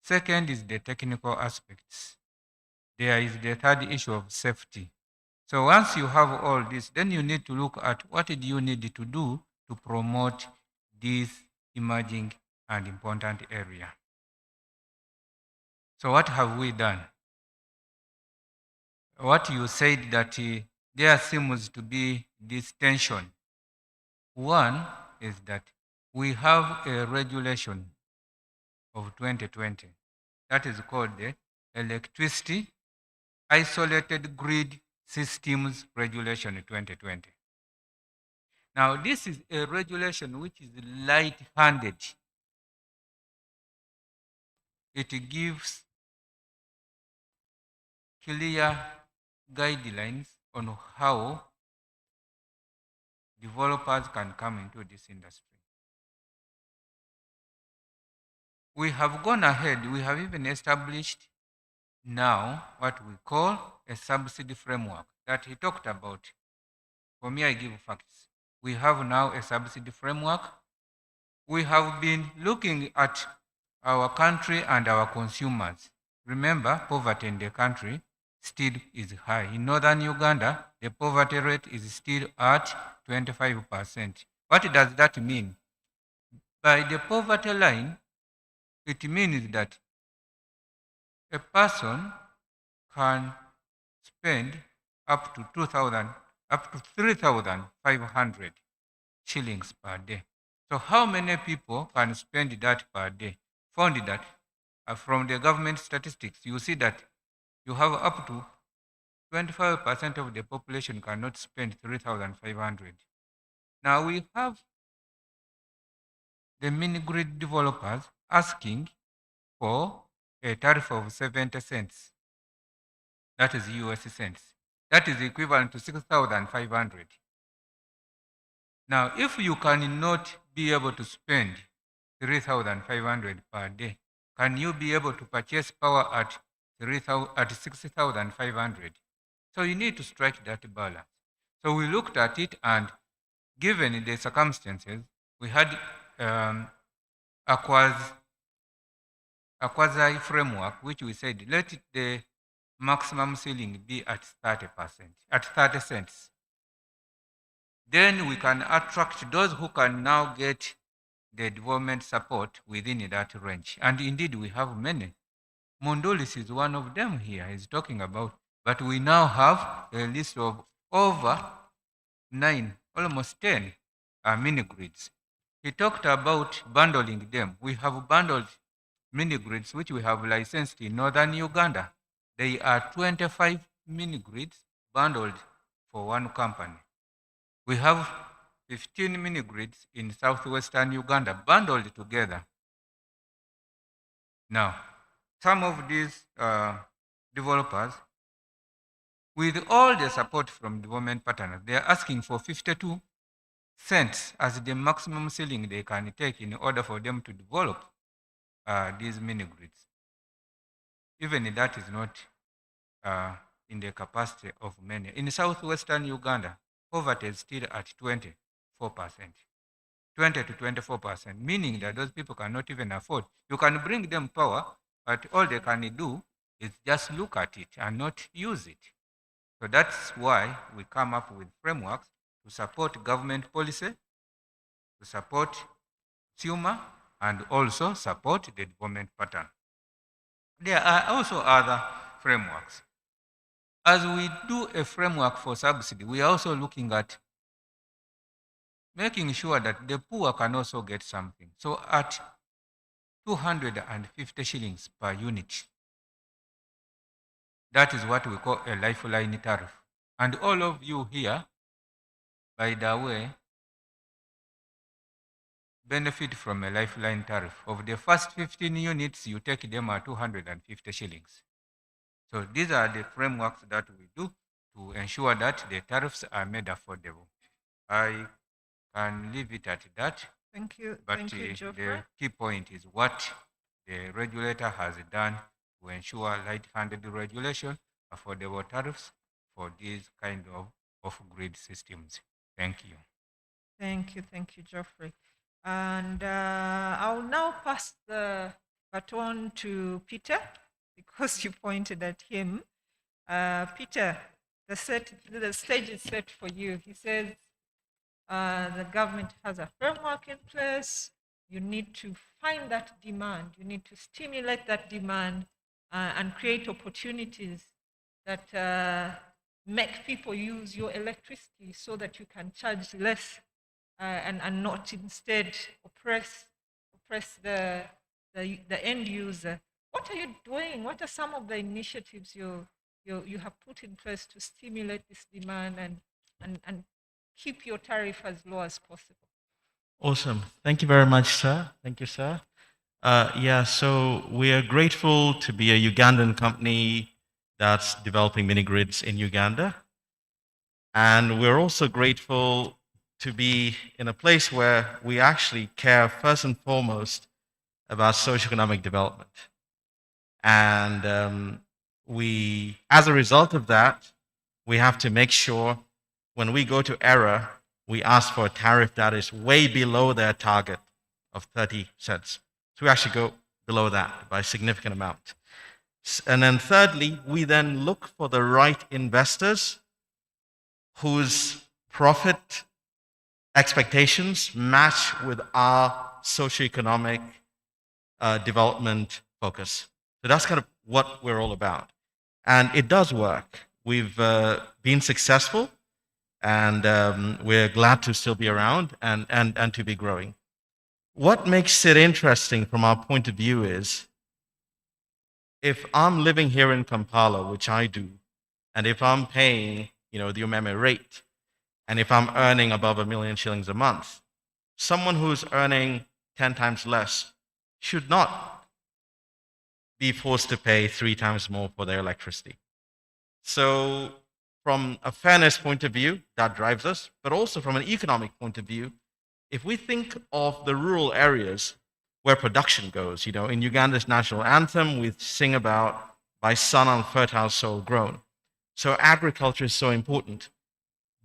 Second is the technical aspects. There is the third issue of safety. So once you have all this, then you need to look at what do you need to do to promote this emerging and important area. So what have we done? What you said that there seems to be this tension. One is that we have a regulation of 2020 that is called the Electricity Isolated Grid Systems Regulation 2020. Now, this is a regulation which is light-handed. It gives clear guidelines on how developers can come into this industry. We have gone ahead, we have even established now what we call a subsidy framework that he talked about. For me, I give facts. We have now a subsidy framework. We have been looking at our country and our consumers. Remember, poverty in the country still is high. In northern Uganda, the poverty rate is still at 25%. What does that mean? By the poverty line, it means that a person can spend up to 3,500 shillings per day. So how many people can spend that per day? Found that from the government statistics, you see that you have up to 25% of the population cannot spend 3,500. Now we have the mini-grid developers asking for a tariff of 70 cents. That is US cents. That is equivalent to 6,500. Now, if you cannot be able to spend 3,500 per day, can you be able to purchase power at 6,500? So you need to strike that balance. So we looked at it, and given the circumstances, we had a quasi framework, which we said, let the maximum ceiling be at 30%, at 30 cents. Then we can attract those who can now get the development support within that range. And indeed, we have many. Mondolis is one of them here, he's talking about. But we now have a list of over 9, almost 10 mini-grids. He talked about bundling them. We have bundled mini-grids, which we have licensed in northern Uganda. They are 25 mini-grids bundled for one company. We have 15 mini-grids in southwestern Uganda bundled together. Now, some of these developers, with all the support from development partners, they are asking for 52 cents as the maximum ceiling they can take in order for them to develop these mini-grids. Even that is not in the capacity of many. In southwestern Uganda, poverty is still at 24%, 20 to 24%, meaning that those people cannot even afford. You can bring them power, but all they can do is just look at it and not use it. So that's why we come up with frameworks to support government policy, to support consumer, and also support the development pattern. There are also other frameworks. As we do a framework for subsidy, we are also looking at making sure that the poor can also get something. So at 250 shillings per unit, that is what we call a lifeline tariff. And all of you here, by the way, benefit from a lifeline tariff. Of the first 15 units, you take them at 250 shillings. So these are the frameworks that we do to ensure that the tariffs are made affordable. I can leave it at that. Thank you. But Thank you, the Geoffrey. key point is what the regulator has done to ensure light-handed regulation, affordable tariffs for these kind of off-grid systems. Thank you. Thank you, Geoffrey. And I'll now pass the baton to Peter, because you pointed at him. Peter, the stage is set for you. He says the government has a framework in place. You need to find that demand. You need to stimulate that demand and create opportunities that make people use your electricity so that you can charge less and not instead oppress the end user. What are you doing? What are some of the initiatives you're you have put in place to stimulate this demand and keep your tariff as low as possible? Awesome. Thank you very much, sir. Thank you, sir. Yeah, so we are grateful to be a Ugandan company that's developing mini grids in Uganda. And we're also grateful to be in a place where we actually care first and foremost about socioeconomic development. And as a result of that, we have to make sure when we go to ERA, we ask for a tariff that is way below their target of 30 cents. So we actually go below that by a significant amount. And then thirdly, we then look for the right investors whose profit expectations match with our socioeconomic development focus. So that's kind of what we're all about. And it does work. We've been successful, and we're glad to still be around and to be growing. What makes it interesting from our point of view is, if I'm living here in Kampala, which I do, and if I'm paying, the UMEME rate, and if I'm earning above R1 million a month, someone who's earning 10 times less should not be forced to pay 3 times more for their electricity. So from a fairness point of view, that drives us, but also from an economic point of view, if we think of the rural areas where production goes, in Uganda's national anthem, we sing about by sun on fertile soil grown. So agriculture is so important.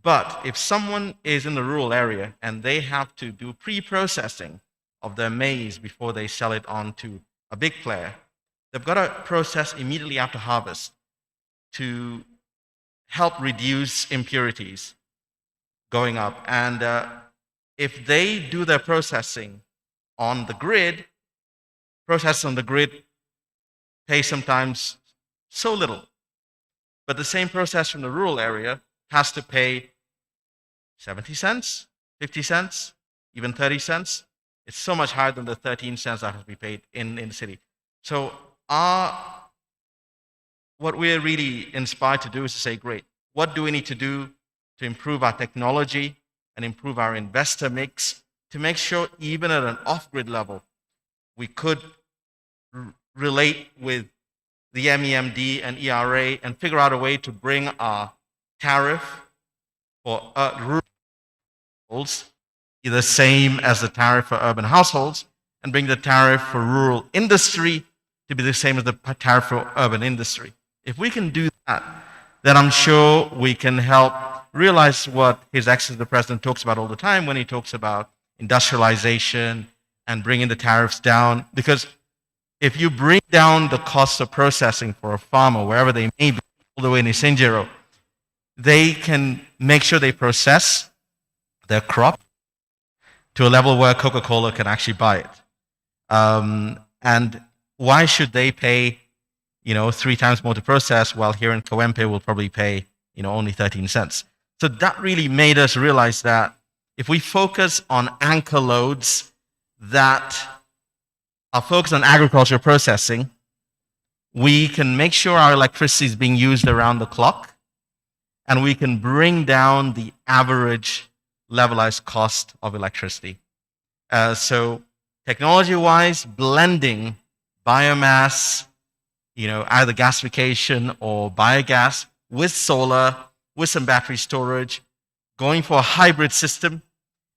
But if someone is in the rural area and they have to do pre-processing of their maize before they sell it on to a big player, they've got to process immediately after harvest to help reduce impurities going up. And if they do their processing on the grid, process on the grid pay sometimes so little. But the same process from the rural area has to pay 70 cents, 50 cents, even 30 cents. It's so much higher than the 13 cents that has to be paid in the city. So what we're really inspired to do is to say, great, what do we need to do to improve our technology and improve our investor mix to make sure even at an off-grid level, we could relate with the MEMD and ERA and figure out a way to bring our tariff for rural households the same as the tariff for urban households, and bring the tariff for rural industry to be the same as the tariff for urban industry. If we can do that, then I'm sure we can help realize what His Excellency the President talks about all the time when he talks about industrialization and bringing the tariffs down. Because if you bring down the cost of processing for a farmer, wherever they may be, all the way in Isinjero, they can make sure they process their crop to a level where Coca-Cola can actually buy it. And why should they pay 3 times more to process, while here in Kawempe will probably pay only 13 cents? So that really made us realize that if we focus on anchor loads that are focused on agriculture processing, we can make sure our electricity is being used around the clock, and we can bring down the average levelized cost of electricity. So technology-wise, blending biomass, either gasification or biogas with solar, with some battery storage, going for a hybrid system,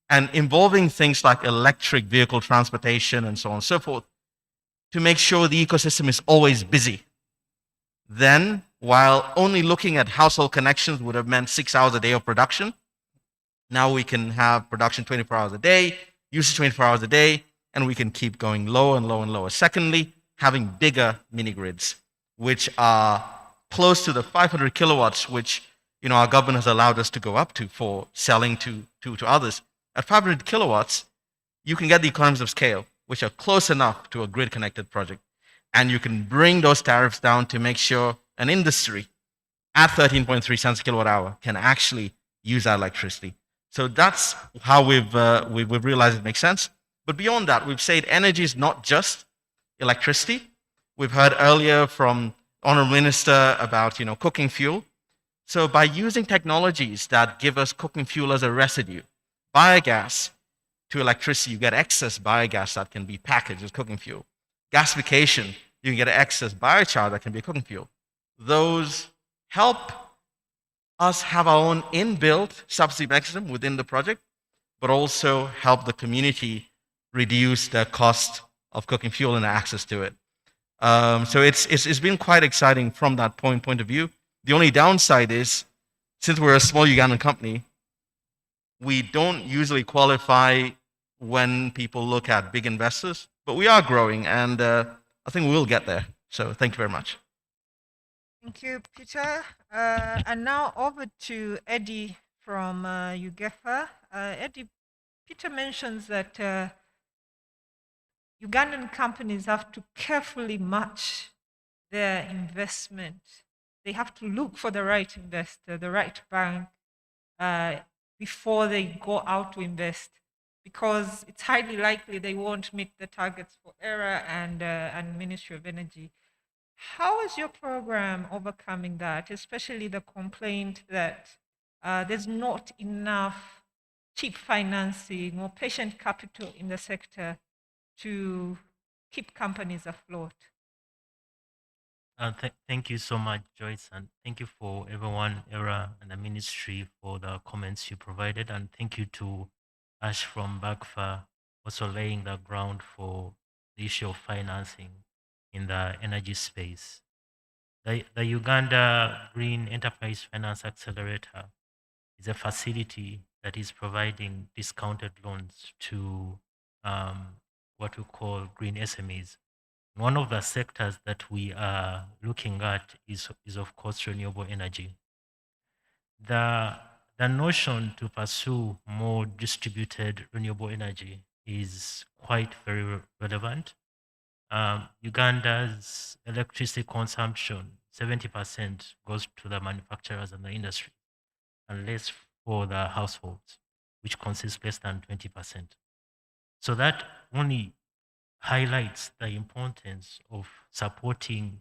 and involving things like electric vehicle transportation and so on and so forth, to make sure the ecosystem is always busy. Then, while only looking at household connections would have meant 6 hours a day of production, now we can have production 24 hours a day, usage 24 hours a day, and we can keep going lower and lower and lower. Secondly, having bigger mini grids, which are close to the 500 kilowatts, which our government has allowed us to go up to for selling to others. At 500 kilowatts, you can get the economies of scale, which are close enough to a grid-connected project. And you can bring those tariffs down to make sure an industry at 13.3 cents a kilowatt hour can actually use that electricity. So that's how we've realized it makes sense. But beyond that, we've said energy is not just electricity. We've heard earlier from Honorable Minister about cooking fuel. So by using technologies that give us cooking fuel as a residue, biogas to electricity, you get excess biogas that can be packaged as cooking fuel. Gasification, you can get excess biochar that can be cooking fuel. Those help us have our own inbuilt subsidy mechanism within the project, but also help the community reduce the cost of cooking fuel and access to it. So it's been quite exciting from that point of view. The only downside is, since we're a small Ugandan company, we don't usually qualify when people look at big investors, but we are growing, and I think we'll get there. So thank you very much. Thank you, Peter. And now over to Eddie from UGEFA. Eddie, Peter mentions that Ugandan companies have to carefully match their investment. They have to look for the right investor, the right bank, before they go out to invest, because it's highly likely they won't meet the targets for ERA and Ministry of Energy. How is your program overcoming that, especially the complaint that there's not enough cheap financing or patient capital in the sector to keep companies afloat? Thank you so much, Joyce, and thank you for everyone, ERA and the ministry, for the comments you provided, and thank you to Ash from BAGFA also laying the ground for the issue of financing in the energy space. The Uganda Green Enterprise Finance Accelerator is a facility that is providing discounted loans to what we call green SMEs. One of the sectors that we are looking at is of course renewable energy. The notion to pursue more distributed renewable energy is quite very relevant. Uganda's electricity consumption, 70% goes to the manufacturers and the industry, and less for the households, which consists less than 20%. So that only highlights the importance of supporting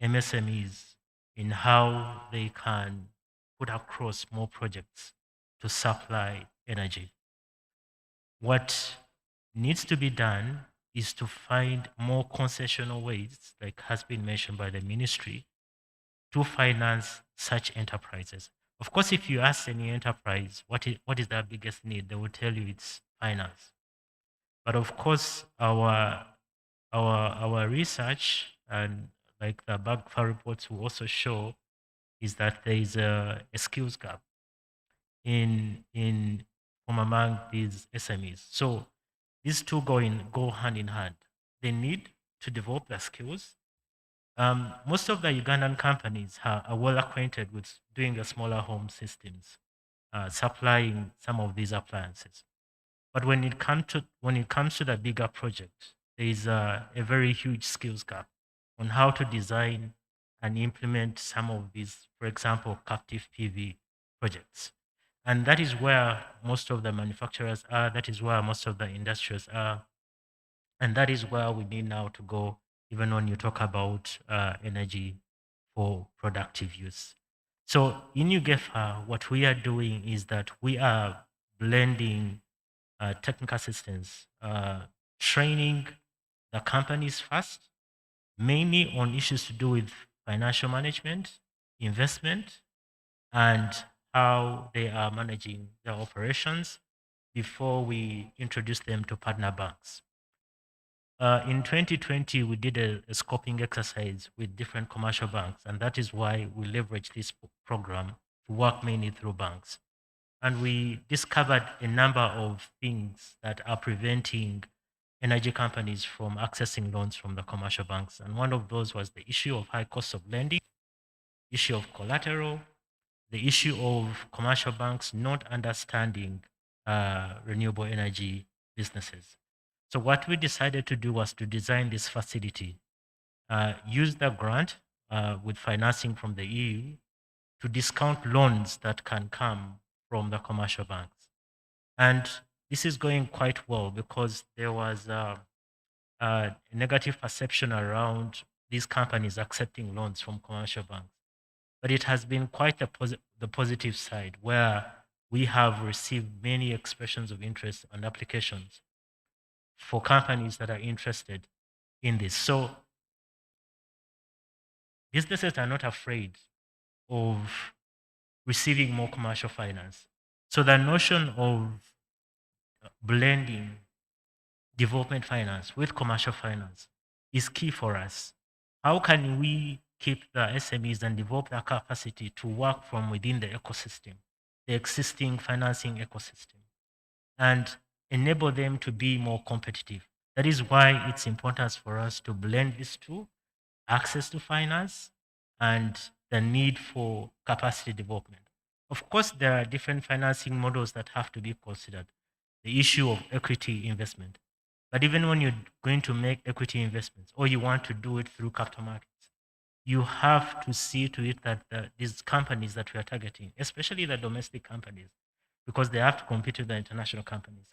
MSMEs in how they can put across more projects to supply energy. What needs to be done is to find more concessional ways, like has been mentioned by the ministry, to finance such enterprises. Of course, if you ask any enterprise what is their biggest need, they will tell you it's finance. But of course, our research and like the BAGFA reports will also show is that there is a skills gap from among these SMEs. So these two go hand in hand. They need to develop their skills. Most of the Ugandan companies are well acquainted with doing the smaller home systems, supplying some of these appliances. But when it comes to the bigger projects, there is a very huge skills gap on how to design and implement some of these, for example, captive PV projects. And that is where most of the manufacturers are, that is where most of the industries are, and that is where we need now to go, even when you talk about energy for productive use. So in UGEFA, what we are doing is that we are blending technical assistance, training the companies first, mainly on issues to do with financial management, investment, and how they are managing their operations before we introduce them to partner banks. In 2020, we did a scoping exercise with different commercial banks, and that is why we leveraged this program to work mainly through banks. And we discovered a number of things that are preventing energy companies from accessing loans from the commercial banks. And one of those was the issue of high cost of lending, issue of collateral, the issue of commercial banks not understanding renewable energy businesses. So what we decided to do was to design this facility, use the grant with financing from the EU to discount loans that can come from the commercial banks. And this is going quite well because there was a negative perception around these companies accepting loans from commercial banks. But it has been quite the positive side, where we have received many expressions of interest and applications for companies that are interested in this. So businesses are not afraid of receiving more commercial finance. So the notion of blending development finance with commercial finance is key for us. How can we keep the SMEs and develop their capacity to work from within the ecosystem, the existing financing ecosystem, and enable them to be more competitive? That is why it's important for us to blend these two, access to finance and the need for capacity development. Of course, there are different financing models that have to be considered. The issue of equity investment. But even when you're going to make equity investments or you want to do it through capital markets, you have to see to it that these companies that we are targeting, especially the domestic companies, because they have to compete with the international companies,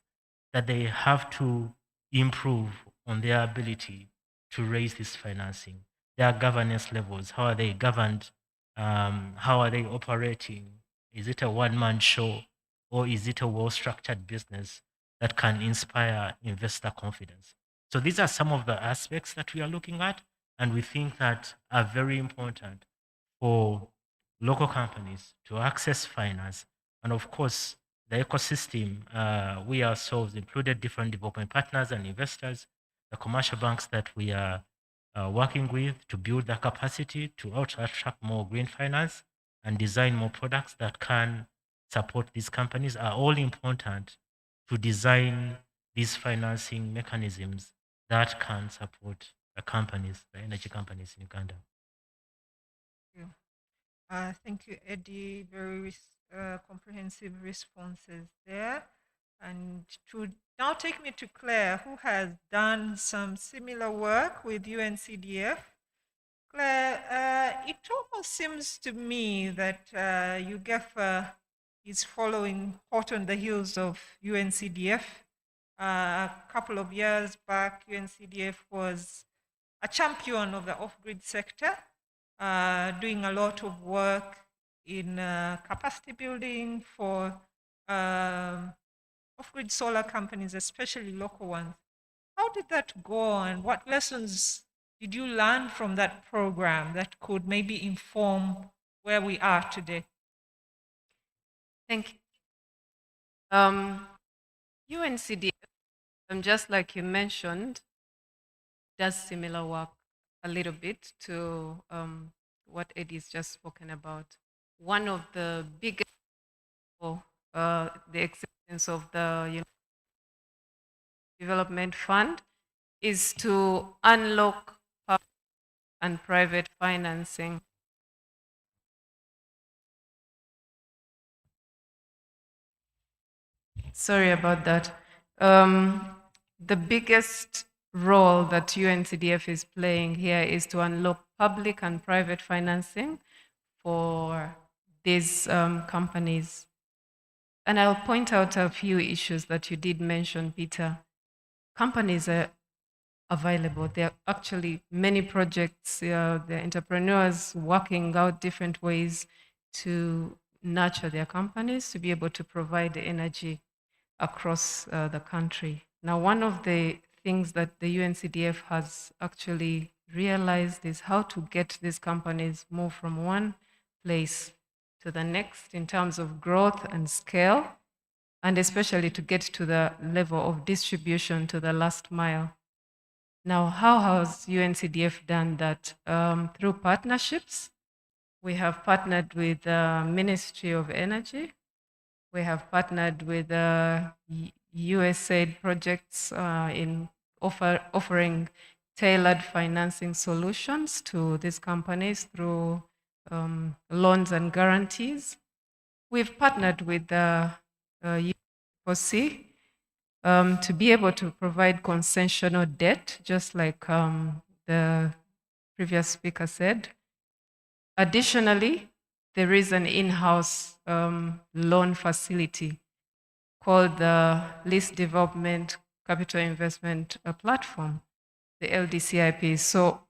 that they have to improve on their ability to raise this financing, their governance levels, how are they governed, how are they operating, is it a one-man show or is it a well-structured business that can inspire investor confidence? So these are some of the aspects that we are looking at and we think that are very important for local companies to access finance. And of course, the ecosystem, we ourselves included different development partners and investors, the commercial banks that we are working with to build their capacity to attract more green finance and design more products that can support these companies are all important to design these financing mechanisms that can support the companies, the energy companies in Uganda. Thank you, Eddie. Very comprehensive responses there. And to now take me to Claire, who has done some similar work with UNCDF. Claire, it almost seems to me that UGEFA is following hot on the heels of UNCDF. A couple of years back, UNCDF was a champion of the off-grid sector, doing a lot of work in capacity building for off-grid solar companies, especially local ones. How did that go, and what lessons did you learn from that program that could maybe inform where we are today? Thank you. UNCDF, just like you mentioned, does similar work a little bit to what Eddie's just spoken about. One of the biggest for the existence of the Development Fund is to unlock public and private financing. Sorry about that. The biggest role that UNCDF is playing here is to unlock public and private financing for these companies. And I'll point out a few issues that you did mention, Peter. Companies are available. There are actually many projects, the entrepreneurs working out different ways to nurture their companies to be able to provide the energy across the country. Now, one of the things that the UNCDF has actually realized is how to get these companies move from one place to the next in terms of growth and scale, and especially to get to the level of distribution to the last mile. Now, how has UNCDF done that? Through partnerships. We have partnered with the Ministry of Energy. We have partnered with USAID projects in offering tailored financing solutions to these companies through loans and guarantees. We've partnered with the UNCDF to be able to provide concessional debt, just like the previous speaker said. Additionally, there is an in-house loan facility called the Lease Development Capital Investment Platform, the LDCIP. So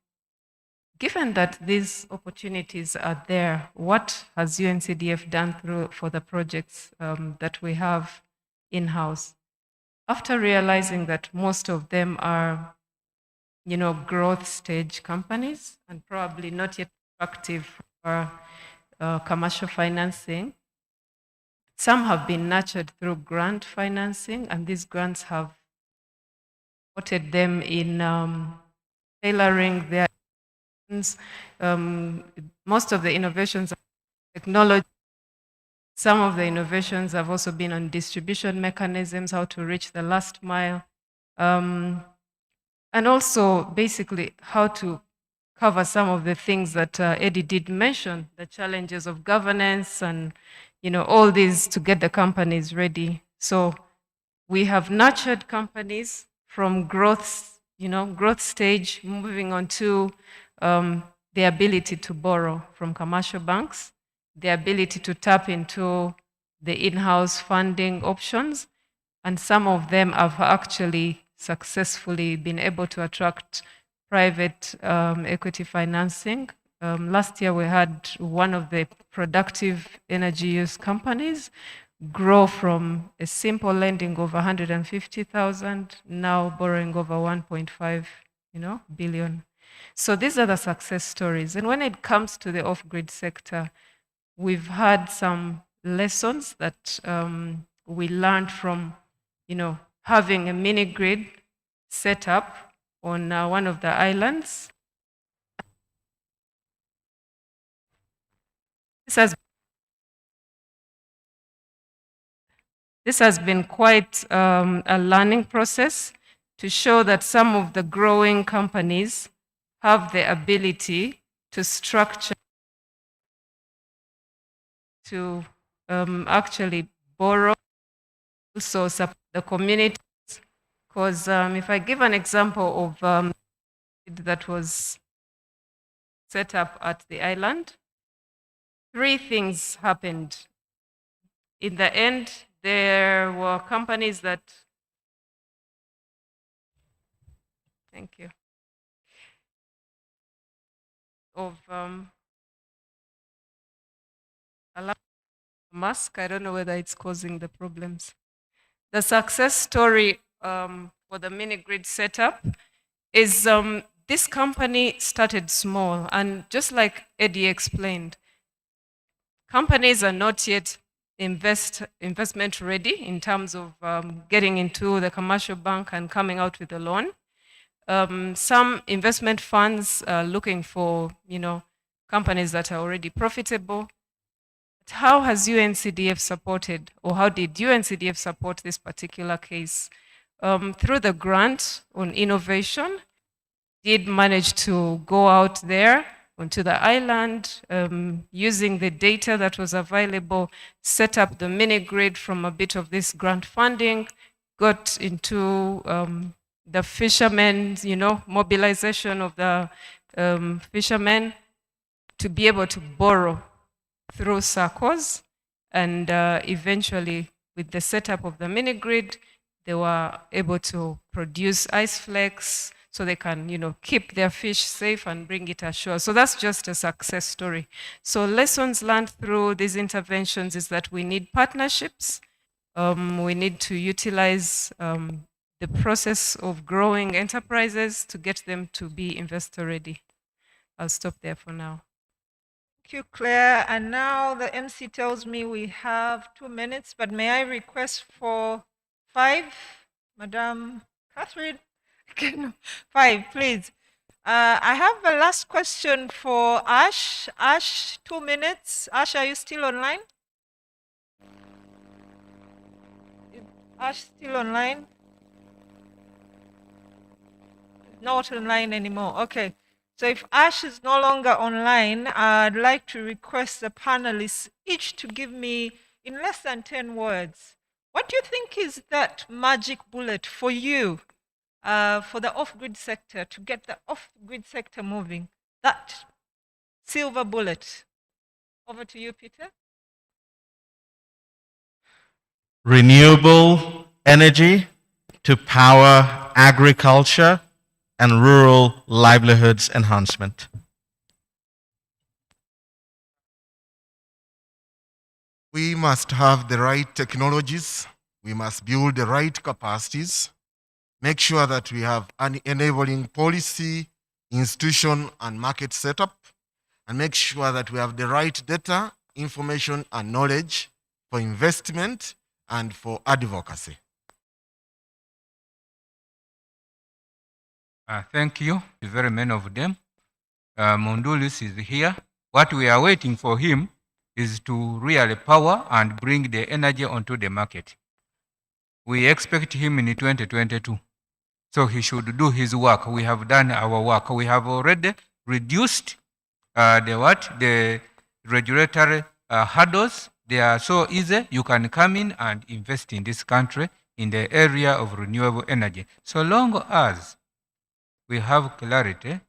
Given that these opportunities are there, what has UNCDF done for the projects that we have in-house? After realizing that most of them are, growth stage companies and probably not yet active for commercial financing, some have been nurtured through grant financing, and these grants have supported them in tailoring their most of the innovations are technology. Some of the innovations have also been on distribution mechanisms, how to reach the last mile, and also basically how to cover some of the things that Eddie did mention, the challenges of governance and all these to get the companies ready. So we have nurtured companies from growth stage, moving on to the ability to borrow from commercial banks, the ability to tap into the in-house funding options, and some of them have actually successfully been able to attract private equity financing. Last year we had one of the productive energy use companies grow from a simple lending of 150,000, now borrowing over 1.5 billion. So these are the success stories. And when it comes to the off-grid sector, we've had some lessons that we learned from, having a mini grid set up on one of the islands. This has been quite a learning process to show that some of the growing companies have the ability to structure, to actually borrow, also support the community. Because if I give an example of that was set up at the island, 3 things happened. In the end, there were companies that, thank you, of mask. I don't know whether it's causing the problems. The success story for the mini grid setup is this company started small, and just like Eddie explained, companies are not yet investment ready in terms of getting into the commercial bank and coming out with a loan. Some investment funds are looking for, companies that are already profitable. But how has UNCDF supported, or how did UNCDF support this particular case? Through the grant on innovation, did manage to go out there onto the island, using the data that was available, set up the mini grid from a bit of this grant funding, got into the fishermen, mobilization of the fishermen to be able to borrow through SACCOs, and eventually with the setup of the mini grid, they were able to produce ice flakes so they can, keep their fish safe and bring it ashore. So that's just a success story. So lessons learned through these interventions is that we need partnerships. We need to utilize the process of growing enterprises to get them to be investor ready. I'll stop there for now. Thank you, Claire. And now the MC tells me we have 2 minutes, but may I request for 5, Madam Catherine? 5, please. I have a last question for Ash. Ash, 2 minutes. Ash, are you still online? Is Ash still online? Not online anymore. Okay. So if Ash is no longer online, I'd like to request the panelists each to give me, in less than 10 words, what do you think is that magic bullet for you, for the off-grid sector, to get the off-grid sector moving? That silver bullet. Over to you, Peter. Renewable energy to power agriculture and rural livelihoods enhancement. We must have the right technologies. We must build the right capacities, make sure that we have an enabling policy, institution, and market setup, and make sure that we have the right data, information, and knowledge for investment and for advocacy. Thank you, very many of them. Mondulis is here. What we are waiting for him is to really power and bring the energy onto the market. We expect him in 2022. So he should do his work. We have done our work. We have already reduced the regulatory hurdles. They are so easy. You can come in and invest in this country in the area of renewable energy. So long as we have clarity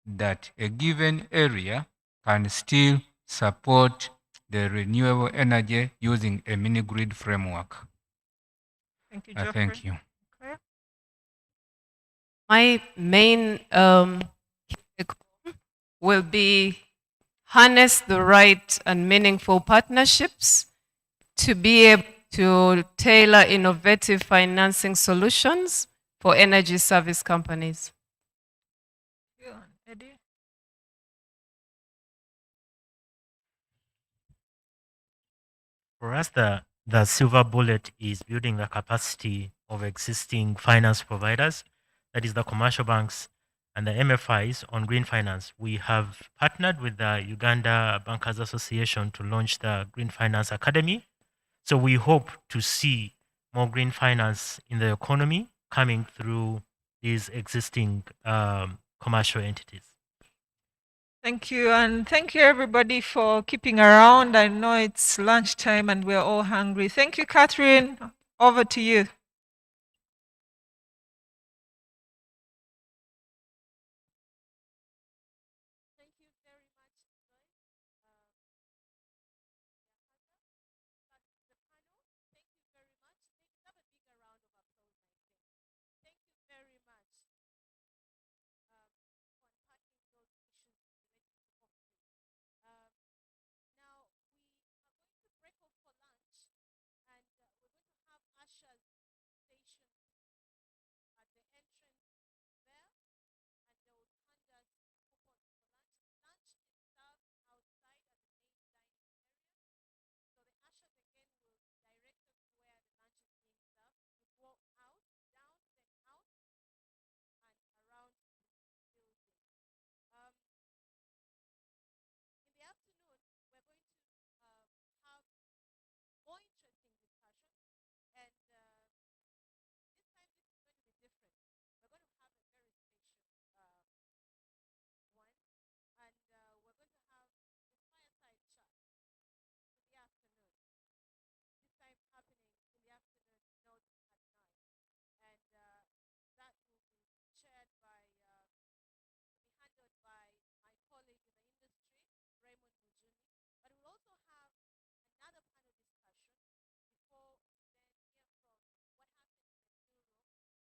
that a given area can still support the renewable energy using a mini grid framework. Thank you, Thank Geoffrey. you. Okay. My main will be harness the right and meaningful partnerships to be able to tailor innovative financing solutions for energy service companies. Yeah, Eddie? For us, the silver bullet is building the capacity of existing finance providers, that is the commercial banks and the MFIs on green finance. We have partnered with the Uganda Bankers Association to launch the Green Finance Academy. So we hope to see more green finance in the economy coming through these existing commercial entities. Thank you, and thank you everybody for keeping around. I know it's lunchtime and we're all hungry. Thank you, Catherine. Over to you. Thank you very much, Joy. But the panel, thank you very much. Have a bigger round of applause, I think. Thank you very much for unpacking those issues related to off-grid. Now, we are going to break off for lunch, and we're going to have ushers stationed at the entrance there, and they will hand us coupons for lunch. Lunch is served outside at the main dining area. So the ushers again will direct us to where the lunch is being served. We go out, down, then out, and around the building. In the afternoon, we're going to have more interesting discussions, and this time this is going to be different. We're going to have a very special one, and we're going to have the fireside chat for the afternoon. This time happening in the afternoon, not at night, and that will be chaired by, to be handled by my colleague in the industry, Raymond Mujuni. But we'll also have another panel discussion before we then hear from what happened in the still room.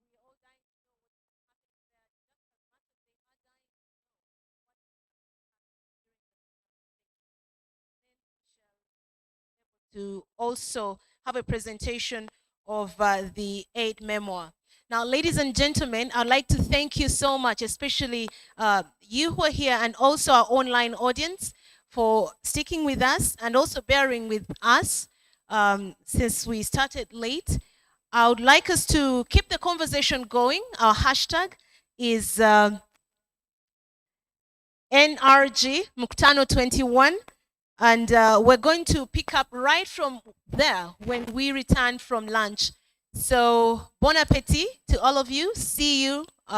We are all dying to know what's happening there, just as much as they are dying to know what has been happening during the manifestation. Then we shall be able to also have a presentation of the 8 memoir. Now, ladies and gentlemen, I'd like to thank you so much, especially you who are here and also our online audience for sticking with us and also bearing with us since we started late. I would like us to keep the conversation going. Our hashtag is NRG Muktano 21. And we're going to pick up right from there when we return from lunch. So, bon appetit to all of you. See you. We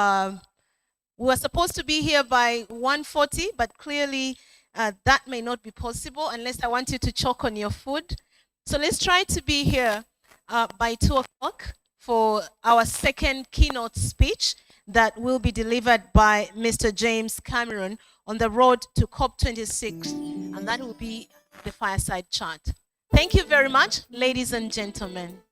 were supposed to be here by 1:40, but clearly that may not be possible unless I want you to choke on your food. So let's try to be here by 2 o'clock for our second keynote speech that will be delivered by Mr. James Cameron on the road to COP26, and that will be the fireside chat. Thank you very much, ladies and gentlemen.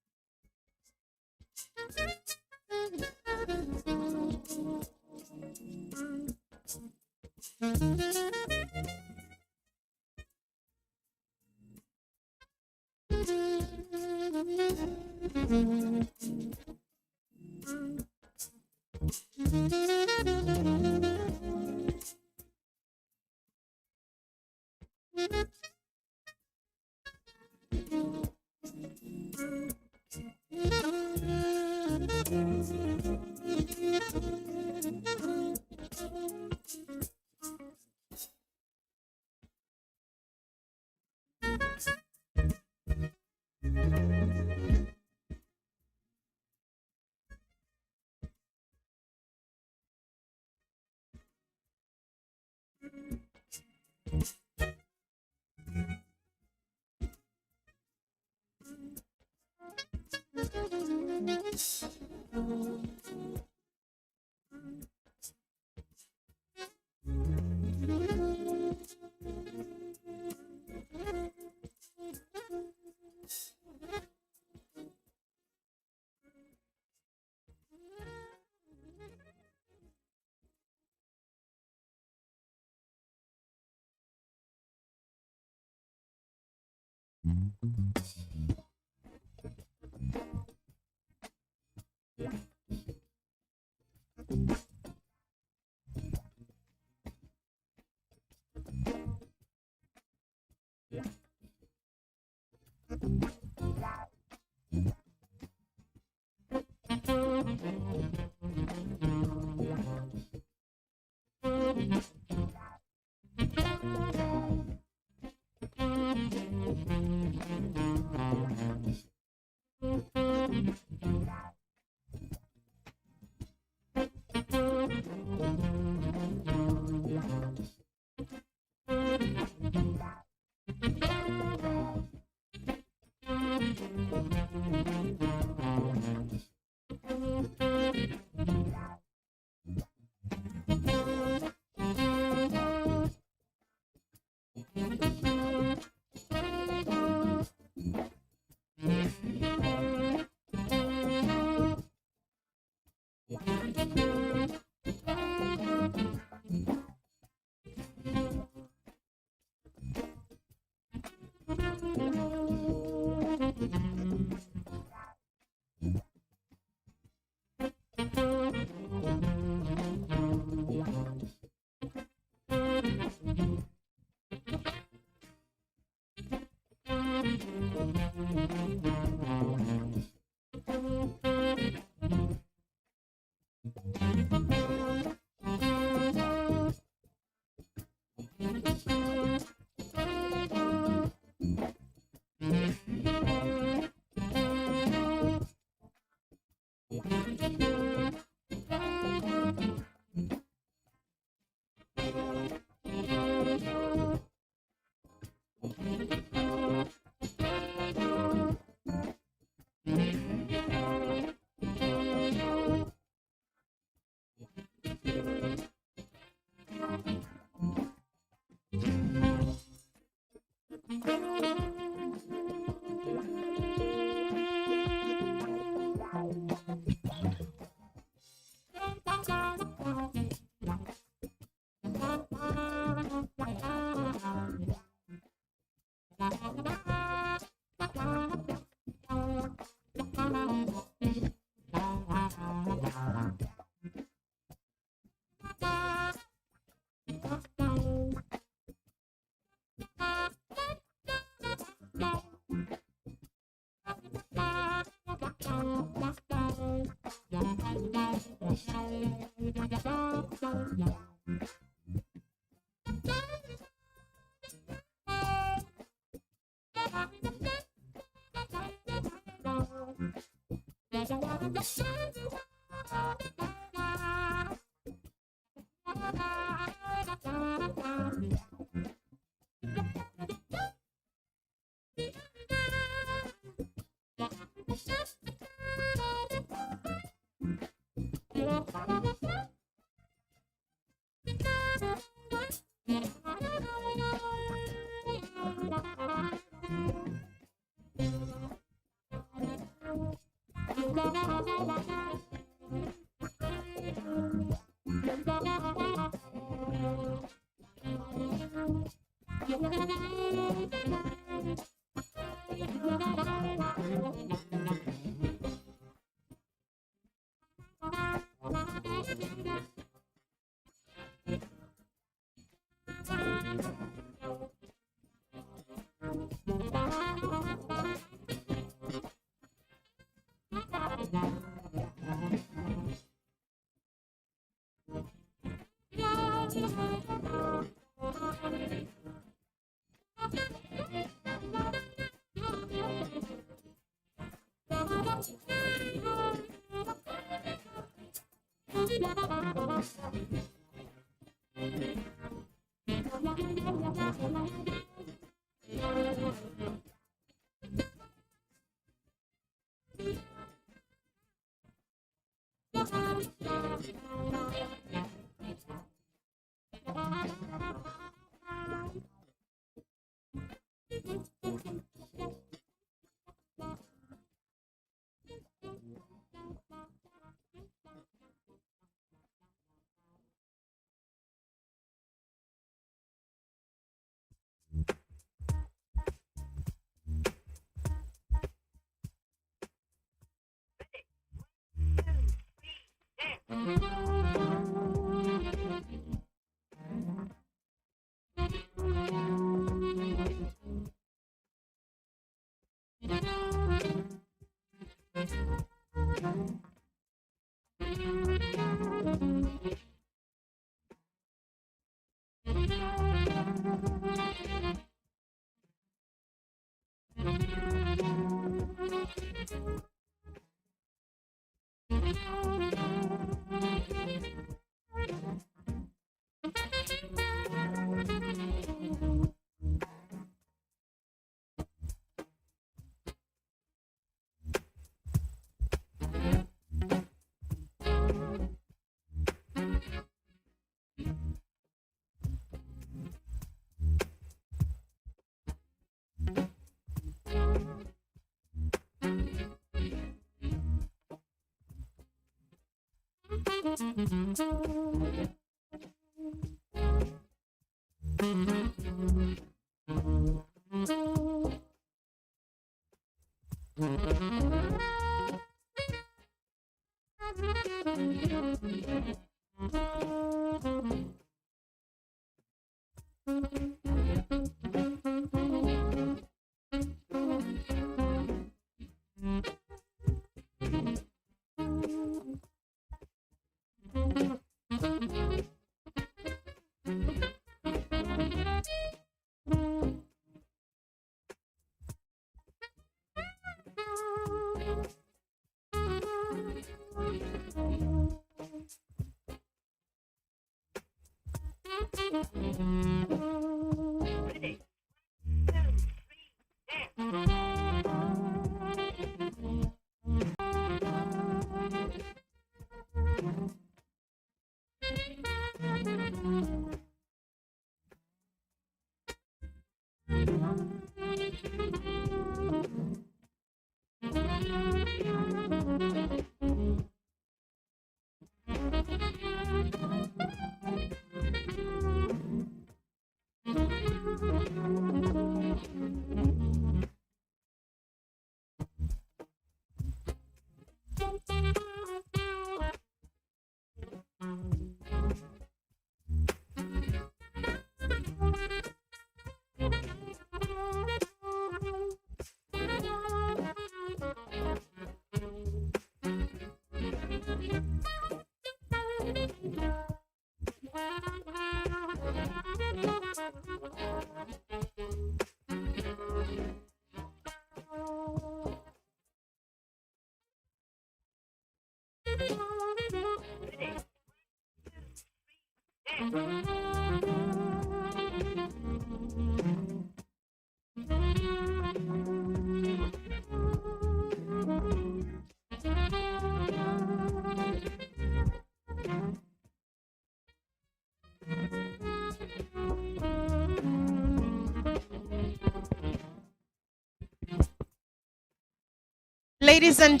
Ladies and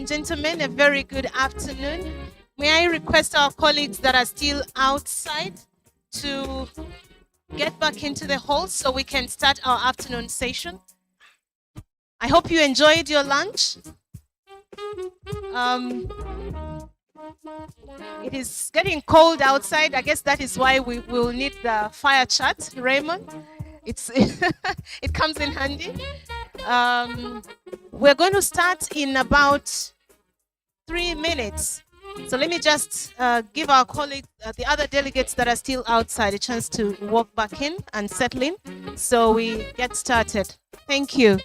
gentlemen, a very good afternoon. May I request our colleagues that are still outside to get back into the hall so we can start our afternoon session. I hope you enjoyed your lunch. It is getting cold outside. I guess that is why we will need the fire chat, Raymond. It comes in handy. We're going to start in about 3 minutes. So let me just give our colleagues, the other delegates that are still outside, a chance to walk back in and settle in. So we get started. Thank you.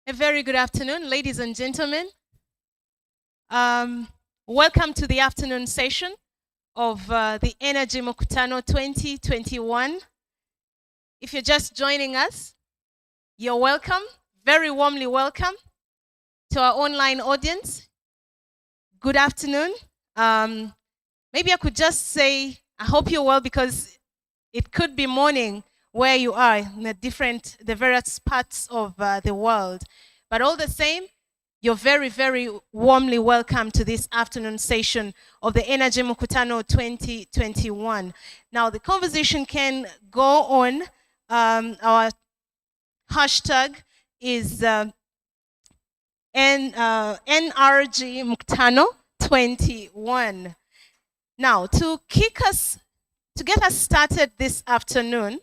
A very good afternoon, ladies and gentlemen. Welcome to the afternoon session of the Energy Mukutano 2021. If you're just joining us, you're welcome, very warmly welcome. To our online audience, good afternoon. Maybe I could just say, I hope you're well, because it could be morning where you are in the various parts of the world. But all the same, you're very, very warmly welcome to this afternoon session of the Energy Mukutano 2021. Now, the conversation can go on. Our hashtag is NRG Mukutano 21. Now, to get us started this afternoon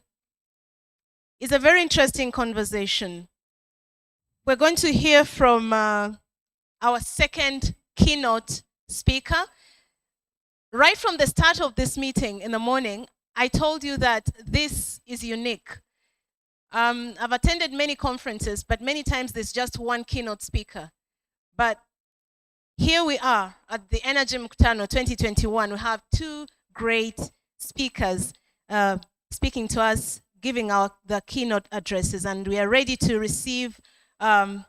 is a very interesting conversation. We're going to hear from our second keynote speaker. Right from the start of this meeting in the morning, I told you that this is unique. I've attended many conferences, but many times there's just one keynote speaker. But here we are at the Energy Mukutano 2021. We have two great speakers speaking to us, giving the keynote addresses, and we are ready to receive a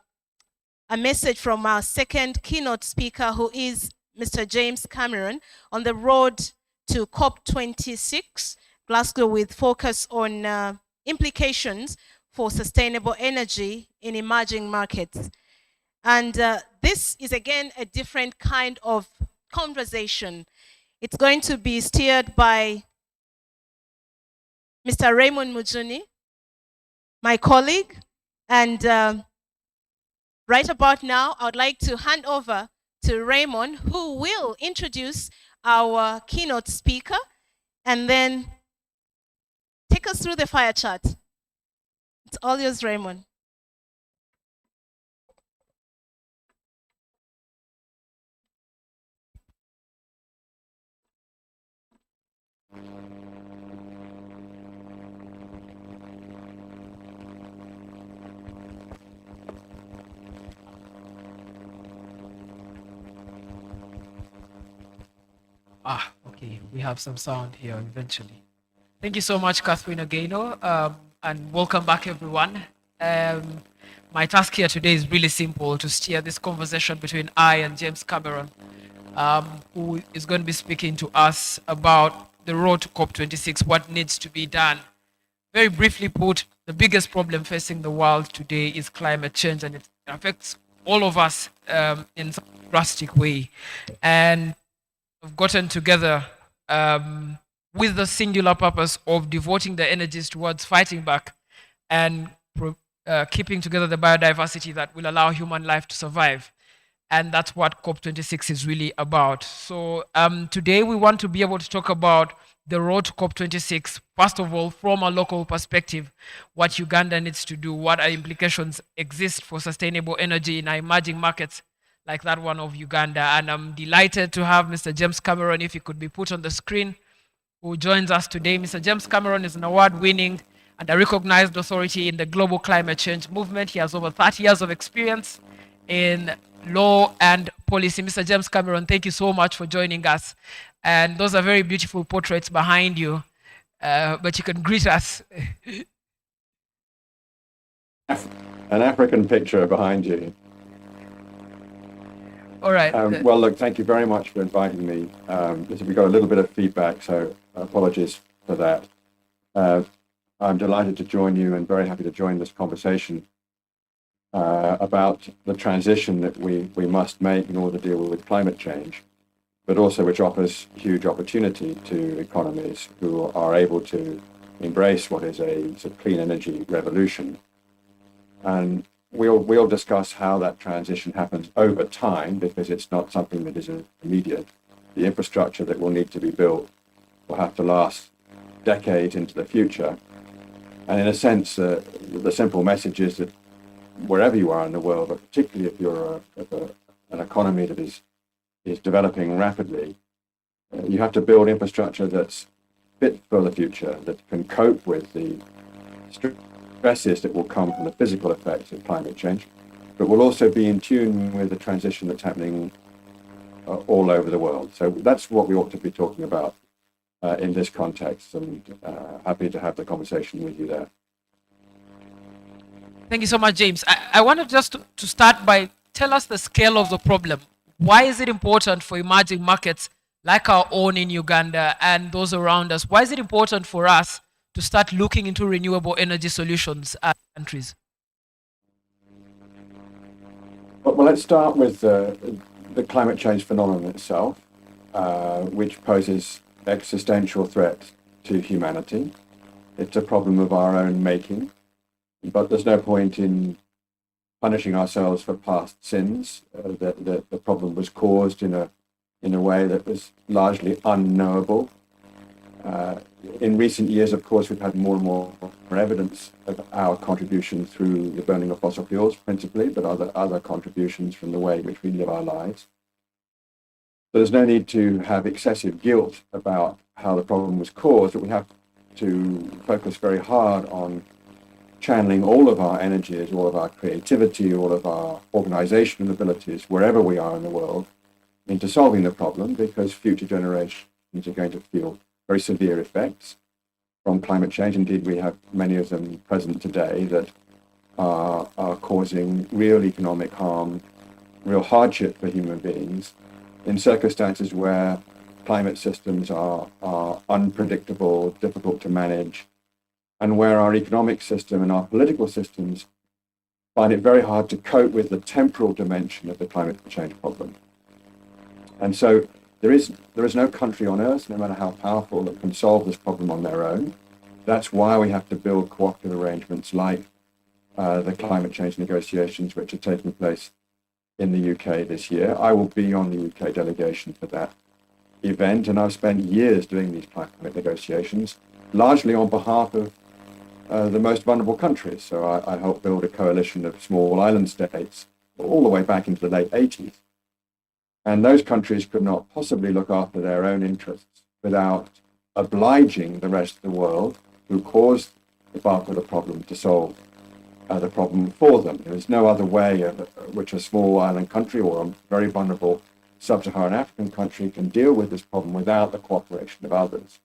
message from our second keynote speaker, who is Mr. James Cameron, on the road to COP26, Glasgow, with focus on implications for sustainable energy in emerging markets. And this is, again, a different kind of conversation. It's going to be steered by Mr. Raymond Mujuni, my colleague, and right about now, I would like to hand over to Raymond, who will introduce our keynote speaker and then take us through the fire chart. It's all yours, Raymond. Okay, we have some sound here eventually. Thank you so much, Catherine Againo, and welcome back, everyone. My task here today is really simple: to steer this conversation between I and James Cameron, who is going to be speaking to us about the road to COP26, what needs to be done. Very briefly put, the biggest problem facing the world today is climate change, and it affects all of us in some drastic way. And we've gotten together with the singular purpose of devoting the energies towards fighting back and keeping together the biodiversity that will allow human life to survive. And that's what COP26 is really about. So today we want to be able to talk about the road to COP26, first of all, from a local perspective, what Uganda needs to do, what implications exist for sustainable energy in our emerging markets, like that one of Uganda. And I'm delighted to have Mr. James Cameron, if he could be put on the screen, who joins us today. Mr. James Cameron is an award-winning and a recognized authority in the global climate change movement. He has over 30 years of experience in law and policy. Mr. James Cameron, thank you so much for joining us. And those are very beautiful portraits behind you, but you can greet us. An African picture behind you. All right. Well, look, thank you very much for inviting me. We got a little bit of feedback, so apologies for that. I'm delighted to join you and very happy to join this conversation about the transition that we must make in order to deal with climate change, but also which offers huge opportunity to economies who are able to embrace what is a sort of clean energy revolution. And we'll discuss how that transition happens over time, because it's not something that is immediate. The infrastructure that will need to be built will have to last decades into the future. And in a sense, the simple message is that wherever you are in the world, but particularly if you're an economy that is developing rapidly, you have to build infrastructure that's fit for the future, that can cope with the stresses that will come from the physical effects of climate change, but will also be in tune with the transition that's happening all over the world. So that's what we ought to be talking about in this context, and happy to have the conversation with you there. Thank you so much, James. I wanted just to start by tell us the scale of the problem. Why is it important for emerging markets like our own in Uganda and those around us? Why is it important for us to start looking into renewable energy solutions as countries? Well, let's start with the climate change phenomenon itself, which poses existential threat to humanity. It's a problem of our own making, but there's no point in punishing ourselves for past sins. The problem was caused in a way that was largely unknowable. In recent years, of course, we've had more and more evidence of our contribution through the burning of fossil fuels, principally, but other contributions from the way in which we live our lives. So there's no need to have excessive guilt about how the problem was caused, but we have to focus very hard on channeling all of our energies, all of our creativity, all of our organizational abilities, wherever we are in the world, into solving the problem, because future generations are going to feel very severe effects from climate change. Indeed, we have many of them present today that are causing real economic harm, real hardship for human beings in circumstances where climate systems are unpredictable, difficult to manage, and where our economic system and our political systems find it very hard to cope with the temporal dimension of the climate change problem. And so there is no country on earth, no matter how powerful, that can solve this problem on their own. That's why we have to build cooperative arrangements like the climate change negotiations, which are taking place in the UK this year. I will be on the UK delegation for that event, and I've spent years doing these climate negotiations, largely on behalf of the most vulnerable countries. So I helped build a coalition of small island states all the way back into the late 80s. And those countries could not possibly look after their own interests without obliging the rest of the world, who caused the bulk of the problem, to solve the problem for them. There is no other way of which a small island country or a very vulnerable sub-Saharan African country can deal with this problem without the cooperation of others.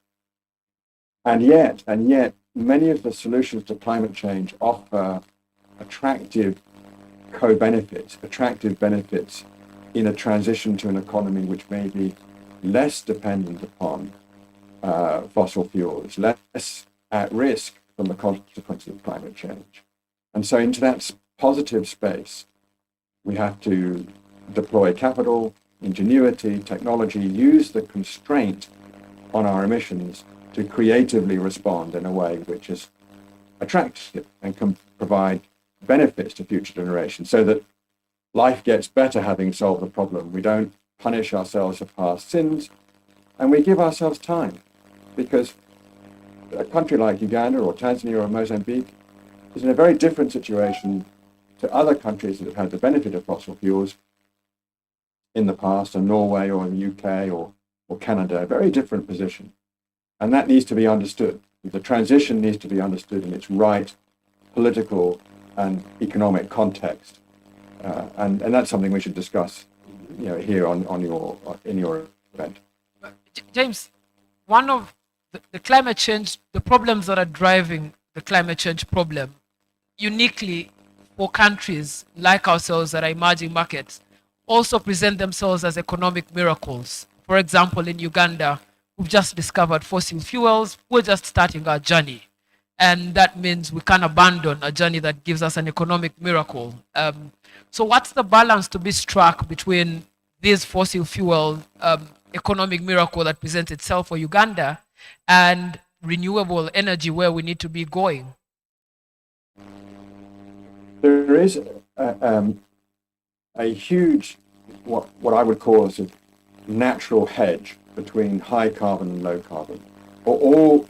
And yet, many of the solutions to climate change offer attractive co-benefits, attractive benefits in a transition to an economy which may be less dependent upon fossil fuels, less at risk from the consequences of climate change. And so into that positive space, we have to deploy capital, ingenuity, technology, use the constraint on our emissions to creatively respond in a way which is attractive and can provide benefits to future generations, so that life gets better having solved the problem. We don't punish ourselves for past sins, and we give ourselves time, because a country like Uganda or Tanzania or Mozambique is in a very different situation to other countries that have had the benefit of fossil fuels in the past, and Norway or the UK or Canada, a very different position. And that needs to be understood. The transition needs to be understood in its right political and economic context. And that's something we should discuss, here in your event. James, one of the climate change, the problems that are driving the climate change problem, uniquely for countries like ourselves that are emerging markets, also present themselves as economic miracles. For example, in Uganda, we've just discovered fossil fuels. We're just starting our journey. And that means we can't abandon a journey that gives us an economic miracle. So what's the balance to be struck between this fossil fuel economic miracle that presents itself for Uganda and renewable energy where we need to be going? There is a huge, what I would call a natural hedge between high carbon and low carbon. All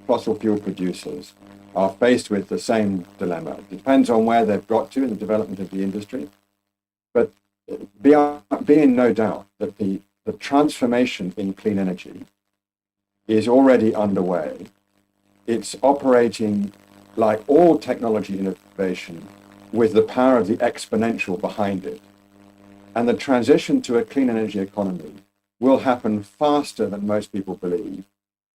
fossil fuel producers are faced with the same dilemma. It depends on where they've got to in the development of the industry. But be in no doubt that the transformation in clean energy is already underway. It's operating like all technology innovation with the power of the exponential behind it. And the transition to a clean energy economy will happen faster than most people believe.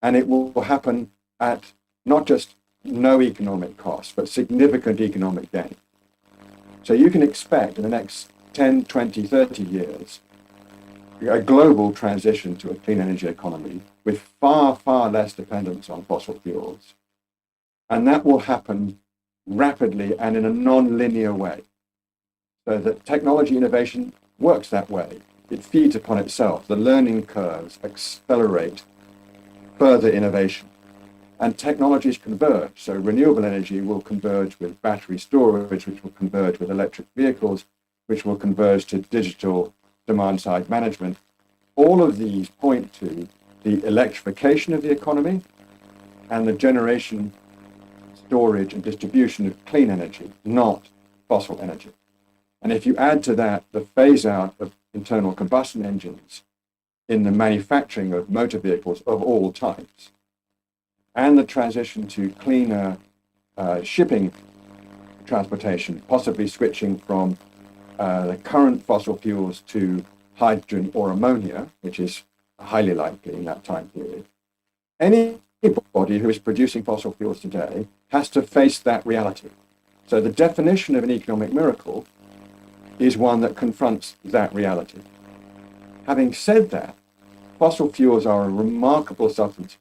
And it will happen at not just no economic cost, but significant economic gain. So you can expect in the next 10, 20, 30 years, a global transition to a clean energy economy with far, far less dependence on fossil fuels. And that will happen rapidly and in a non-linear way. So that technology innovation works that way. It feeds upon itself. The learning curves accelerate further innovation. And technologies converge. So renewable energy will converge with battery storage, which will converge with electric vehicles, which will converge to digital demand-side management. All of these point to the electrification of the economy and the generation, storage, and distribution of clean energy, not fossil energy. And if you add to that the phase-out of internal combustion engines in the manufacturing of motor vehicles of all types, and the transition to cleaner shipping transportation, possibly switching from the current fossil fuels to hydrogen or ammonia, which is highly likely in that time period, anybody who is producing fossil fuels today has to face that reality. So the definition of an economic miracle is one that confronts that reality. Having said that, fossil fuels are a remarkable substance.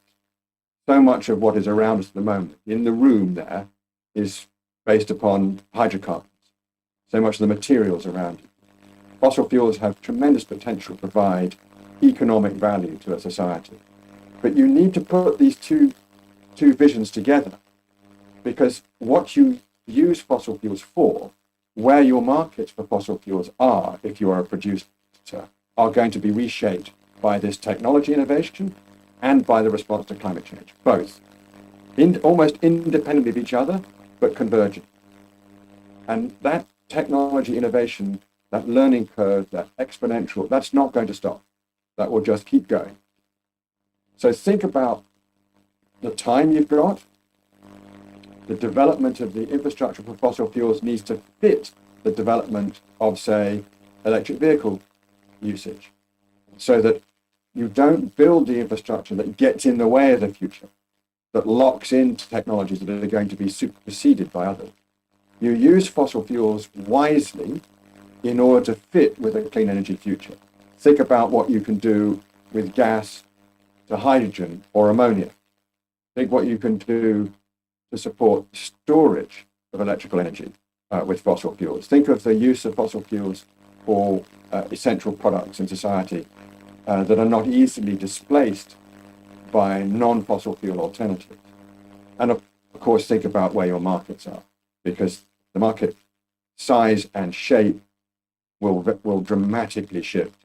So much of what is around us at the moment, in the room there, is based upon hydrocarbons. So much of the materials around it. Fossil fuels have tremendous potential to provide economic value to a society. But you need to put these two visions together, because what you use fossil fuels for, where your markets for fossil fuels are, if you are a producer, are going to be reshaped by this technology innovation and by the response to climate change, both almost independently of each other, but converging. And that technology innovation, that learning curve, that exponential, that's not going to stop. That will just keep going. So think about the time you've got. The development of the infrastructure for fossil fuels needs to fit the development of, say, electric vehicle usage, so that you don't build the infrastructure that gets in the way of the future, that locks into technologies that are going to be superseded by others. You use fossil fuels wisely in order to fit with a clean energy future. Think about what you can do with gas to hydrogen or ammonia. Think what you can do to support storage of electrical energy with fossil fuels. Think of the use of fossil fuels for essential products in society that are not easily displaced by non-fossil fuel alternatives. And of course, think about where your markets are, because the market size and shape will dramatically shift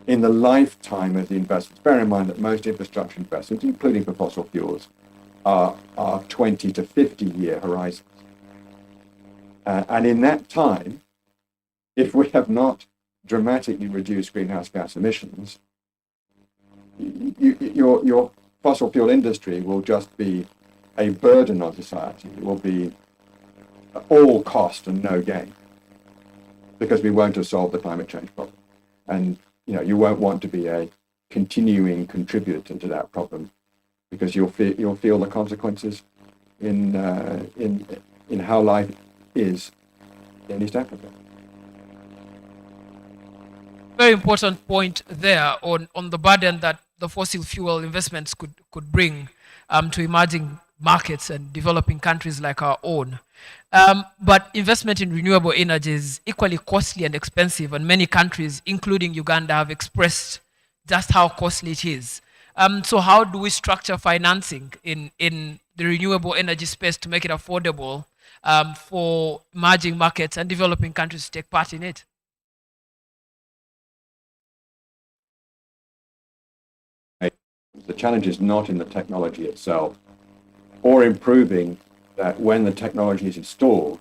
in the lifetime of the investments. Bear in mind that most infrastructure investments, including for fossil fuels, are 20 to 50 year horizons. And in that time, if we have not dramatically reduced greenhouse gas emissions, your fossil fuel industry will just be a burden on society. It will be all cost and no gain, because we won't have solved the climate change problem. And you won't want to be a continuing contributor to that problem, because you'll feel the consequences in how life is in East Africa. Very important point there on the burden that the fossil fuel investments could bring to emerging markets and developing countries like our own. But investment in renewable energy is equally costly and expensive, and many countries, including Uganda, have expressed just how costly it is. So how do we structure financing in the renewable energy space to make it affordable for emerging markets and developing countries to take part in it? The challenge is not in the technology itself, or improving that when the technology is installed,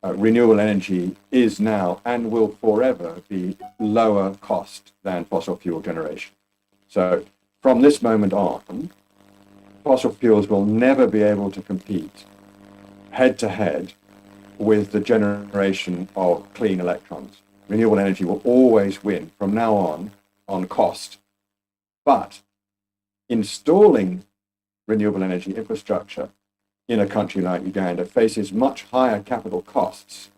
renewable energy is now and will forever be lower cost than fossil fuel generation. So from this moment on, fossil fuels will never be able to compete head to head with the generation of clean electrons. renewable energy will always win from now on cost. But installing renewable energy infrastructure in a country like Uganda faces much higher capital costs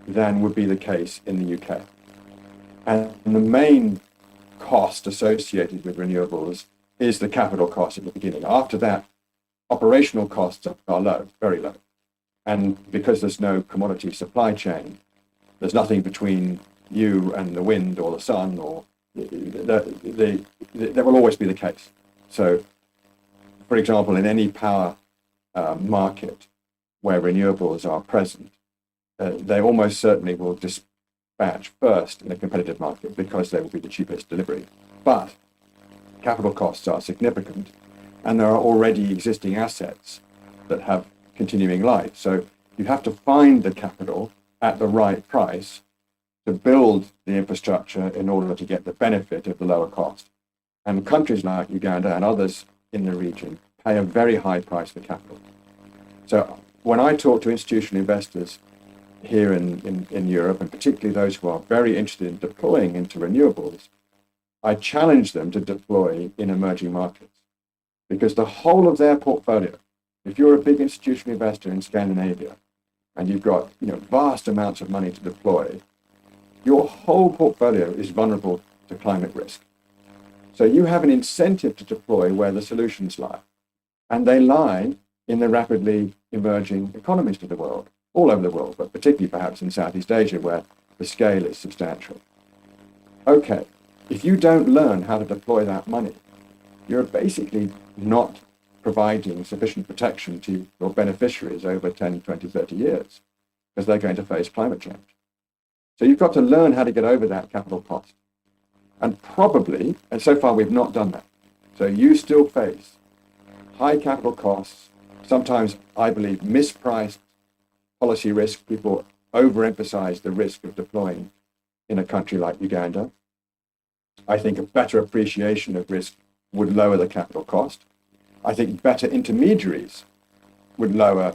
than would be the case in the UK. And the main cost associated with renewables is the capital cost at the beginning. After that, operational costs are low, very low. And because there's no commodity supply chain, there's nothing between you and the wind or the sun, or that will always be the case. So, for example, in any power market where renewables are present, they almost certainly will dispatch first in a competitive market because they will be the cheapest delivery. But capital costs are significant, and there are already existing assets that have continuing life. So you have to find the capital at the right price to build the infrastructure in order to get the benefit of the lower cost. And countries like Uganda and others in the region pay a very high price for capital. So when I talk to institutional investors here in Europe, and particularly those who are very interested in deploying into renewables, I challenge them to deploy in emerging markets, because the whole of their portfolio, if you're a big institutional investor in Scandinavia and you've got vast amounts of money to deploy, your whole portfolio is vulnerable to climate risk. So you have an incentive to deploy where the solutions lie. And they lie in the rapidly emerging economies of the world, all over the world, but particularly perhaps in Southeast Asia, where the scale is substantial. Okay, if you don't learn how to deploy that money, you're basically not providing sufficient protection to your beneficiaries over 10, 20, 30 years, because they're going to face climate change. So you've got to learn how to get over that capital cost. And probably, and so far we've not done that. So you still face high capital costs, sometimes, I believe, mispriced policy risk. People overemphasize the risk of deploying in a country like Uganda. I think a better appreciation of risk would lower the capital cost. I think better intermediaries would lower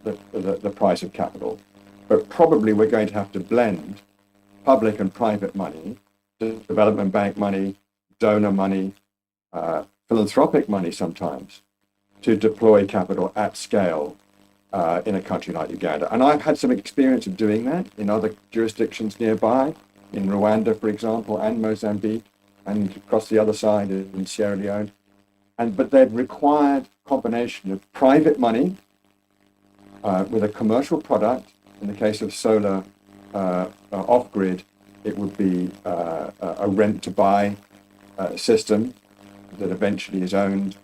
the price of capital. But probably we're going to have to blend public and private money, development bank money, donor money, philanthropic money sometimes, to deploy capital at scale in a country like Uganda. And I've had some experience of doing that in other jurisdictions nearby, in Rwanda, for example, and Mozambique, and across the other side in Sierra Leone. But they've required a combination of private money with a commercial product. In the case of solar off-grid, it would be a rent-to-buy system that eventually is owned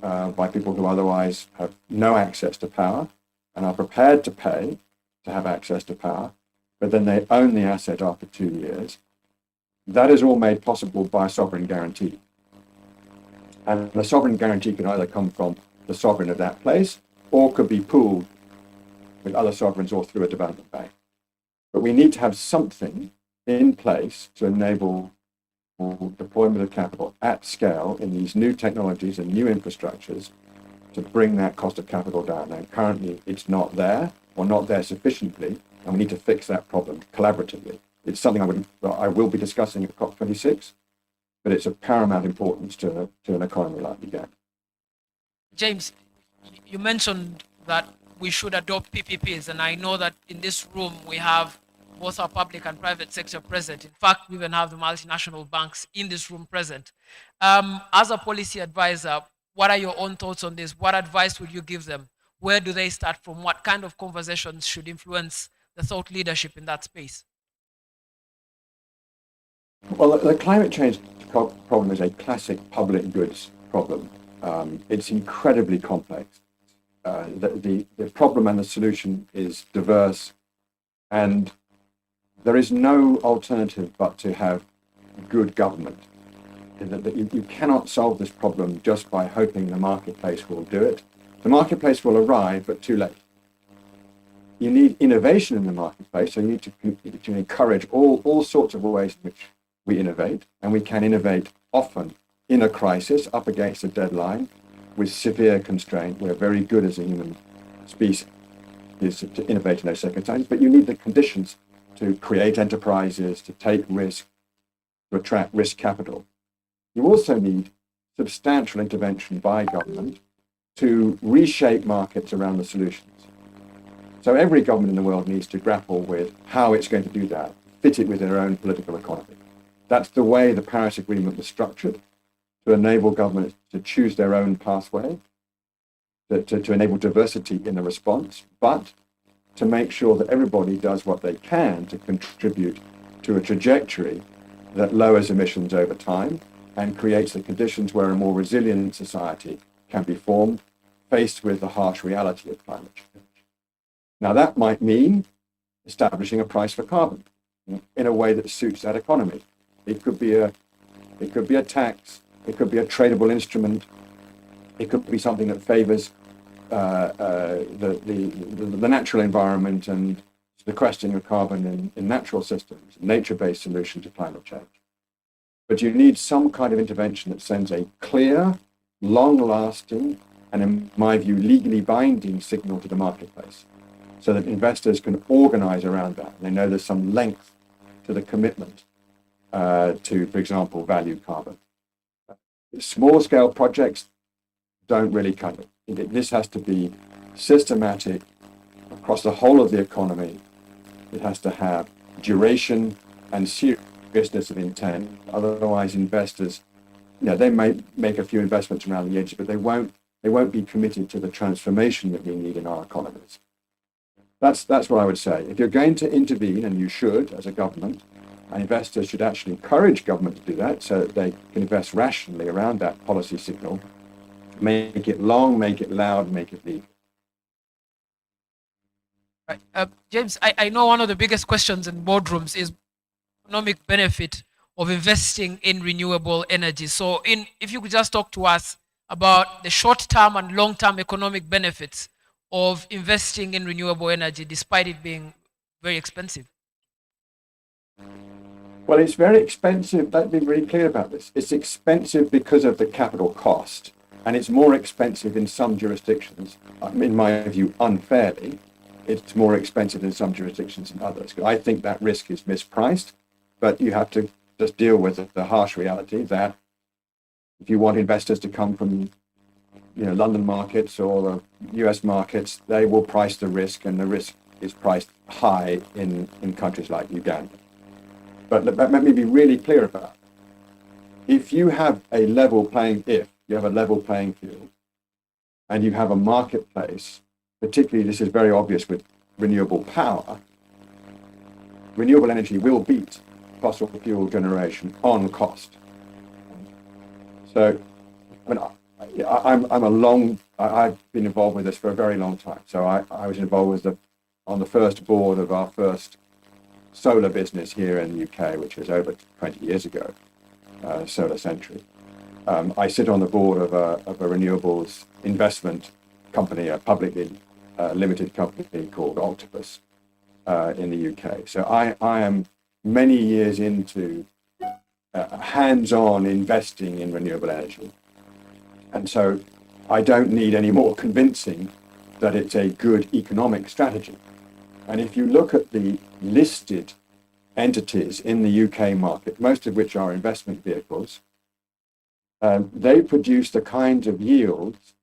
by people who otherwise have no access to power and are prepared to pay to have access to power, but then they own the asset after 2 years. That is all made possible by a sovereign guarantee. And the sovereign guarantee can either come from the sovereign of that place or could be pooled with other sovereigns or through a development bank. But we need to have something in place to enable deployment of capital at scale in these new technologies and new infrastructures to bring that cost of capital down. And currently it's not there, or not there sufficiently, and we need to fix that problem collaboratively. It's something I will be discussing at COP26, but it's of paramount importance to an economy like Uganda. James, you mentioned that we should adopt PPPs, and I know that in this room we have both our public and private sector present. In fact, we even have the multinational banks in this room present. As a policy advisor, what are your own thoughts on this? What advice would you give them? Where do they start from? What kind of conversations should influence the thought leadership in that space? Well, the climate change problem is a classic public goods problem. It's incredibly complex. The problem and the solution is diverse, and there is no alternative but to have good government. You cannot solve this problem just by hoping the marketplace will do it. The marketplace will arrive, but too late. You need innovation in the marketplace, so you need to encourage all sorts of ways in which we innovate, and we can innovate often in a crisis, up against a deadline, with severe constraint. We're very good as a human species to innovate in those circumstances, but you need the conditions to create enterprises, to take risk, to attract risk capital. You also need substantial intervention by government to reshape markets around the solutions. So every government in the world needs to grapple with how it's going to do that, fit it with their own political economy. That's the way the Paris Agreement was structured, to enable governments to choose their own pathway, to enable diversity in the response, but to make sure that everybody does what they can to contribute to a trajectory that lowers emissions over time and creates the conditions where a more resilient society can be formed, faced with the harsh reality of climate change. Now, that might mean establishing a price for carbon in a way that suits that economy. It could be a tax, it could be a tradable instrument, it could be something that favors the natural environment and sequestering of carbon in natural systems, nature-based solution to climate change. But you need some kind of intervention that sends a clear, long-lasting, and in my view, legally binding signal to the marketplace, so that investors can organize around that. They know there's some length to the commitment to, for example, value carbon. Small-scale projects don't really cut it. This has to be systematic across the whole of the economy. It has to have duration and seriousness of intent. Otherwise, investors, they may make a few investments around the edges, but they won't be committed to the transformation that we need in our economies. That's what I would say. If you're going to intervene, and you should as a government, and investors should actually encourage government to do that so that they can invest rationally around that policy signal, make it long, make it loud, make it legal. Right. James, I know one of the biggest questions in boardrooms is economic benefit of investing in renewable energy. So if you could just talk to us about the short-term and long-term economic benefits of investing in renewable energy, despite it being very expensive. Well, it's very expensive. Let's be very clear about this. It's expensive because of the capital cost, and it's more expensive in some jurisdictions. In my view, unfairly, it's more expensive in some jurisdictions than others. I think that risk is mispriced, but you have to just deal with the harsh reality that if you want investors to come from London markets or the US markets, they will price the risk, and the risk is priced high in countries like Uganda. But let me be really clear about it. If you have a level playing field, and you have a marketplace, particularly this is very obvious with renewable power, renewable energy will beat fossil fuel generation on cost. So, I've been involved with this for a very long time. So I was involved on the first board of our first solar business here in the UK, which was over 20 years ago, Solar Century. I sit on the board of a renewables investment company, a publicly limited company called Octopus in the UK. So I am many years into hands-on investing in renewable energy. And so I don't need any more convincing that it's a good economic strategy. And if you look at the listed entities in the UK market, most of which are investment vehicles, they produce the kinds of yields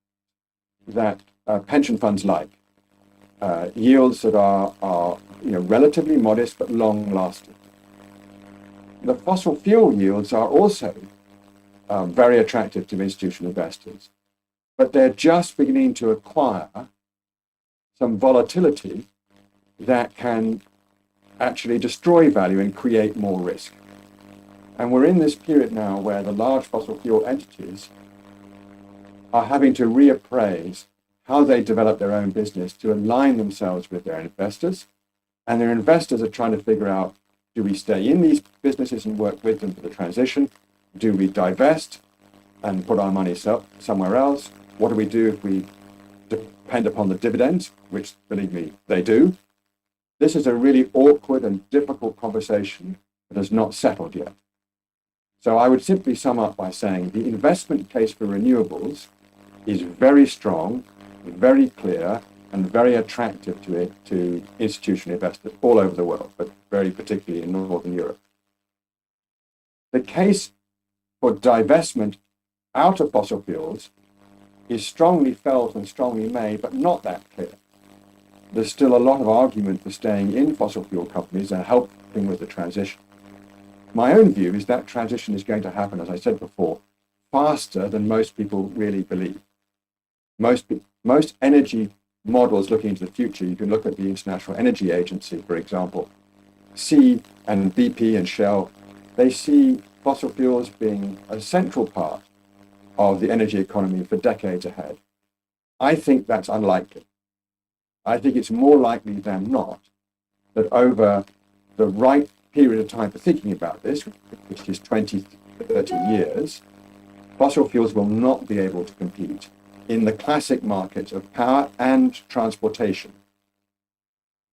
that pension funds like. Yields that are relatively modest but long-lasting. The fossil fuel yields are also very attractive to institutional investors, but they're just beginning to acquire some volatility that can actually destroy value and create more risk. And we're in this period now where the large fossil fuel entities are having to reappraise how they develop their own business to align themselves with their investors. And their investors are trying to figure out, do we stay in these businesses and work with them for the transition? Do we divest and put our money somewhere else? What do we do if we depend upon the dividends, which, believe me, they do? This is a really awkward and difficult conversation that has not settled yet. So I would simply sum up by saying the investment case for renewables is very strong, very clear, and very attractive to institutional investors all over the world, but very particularly in Northern Europe. The case for divestment out of fossil fuels is strongly felt and strongly made, but not that clear. There's still a lot of argument for staying in fossil fuel companies and helping with the transition. My own view is that transition is going to happen, as I said before, faster than most people really believe. Most energy models looking into the future, you can look at the International Energy Agency, for example, and BP and Shell, they see fossil fuels being a central part of the energy economy for decades ahead. I think that's unlikely. I think it's more likely than not that over the right period of time for thinking about this, which is 20, 30 years, fossil fuels will not be able to compete in the classic markets of power and transportation,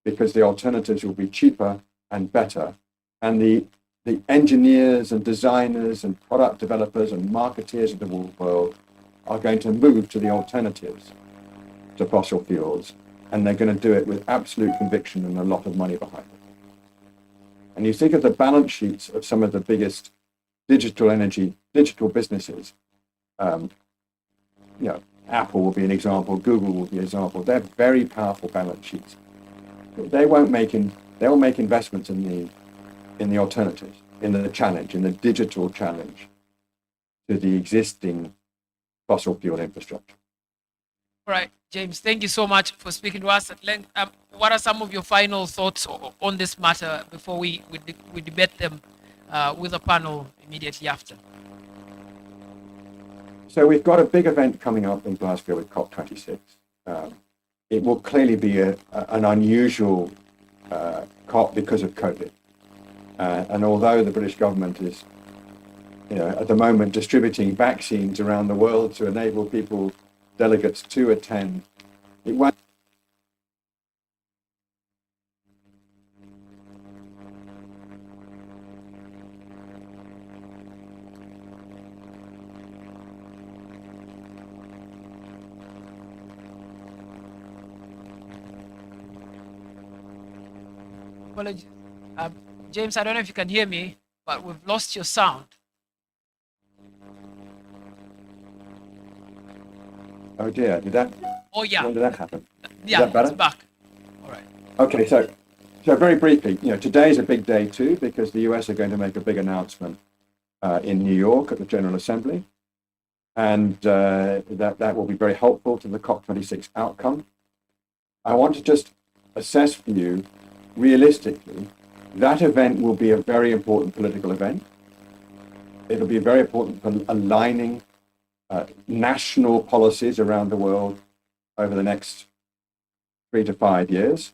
because the alternatives will be cheaper and better, and the engineers and designers and product developers and marketeers of the world are going to move to the alternatives to fossil fuels, and they're going to do it with absolute conviction and a lot of money behind it. And you think of the balance sheets of some of the biggest digital businesses, Apple will be an example, Google will be an example. They're very powerful balance sheets. They will make investments in the alternatives, in the challenge, in the digital challenge to the existing fossil fuel infrastructure. All right, James, thank you so much for speaking to us at length. What are some of your final thoughts on this matter before we debate them with the panel immediately after? So we've got a big event coming up in Glasgow with COP26. It will clearly be an unusual COP because of COVID. And although the British government is, at the moment distributing vaccines around the world to enable delegates to attend, it won't. Apologies. James, I don't know if you can hear me, but we've lost your sound. Oh dear, Oh yeah. When did that happen? Yeah, is that better? it's back. All right. Okay, so very briefly, today is a big day too, because the US are going to make a big announcement in New York at the General Assembly. And that will be very helpful to the COP26 outcome. I want to just assess for you, realistically, that event will be a very important political event. It'll be very important for aligning national policies around the world over the next 3 to 5 years,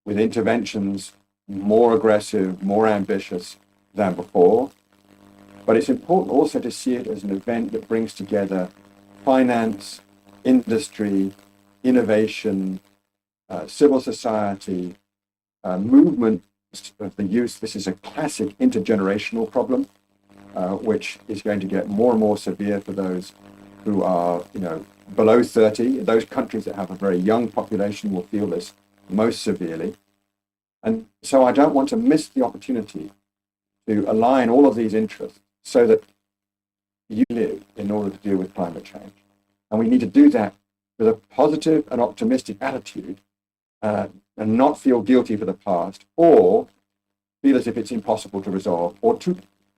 with interventions more aggressive, more ambitious than before. But it's important also to see it as an event that brings together finance, industry, innovation, civil society, movement of the youth. This is a classic intergenerational problem, which is going to get more and more severe for those who are, below 30. Those countries that have a very young population will feel this most severely. And so I don't want to miss the opportunity to align all of these interests so that you live in order to deal with climate change. And we need to do that with a positive and optimistic attitude, and not feel guilty for the past or feel as if it's impossible to resolve or too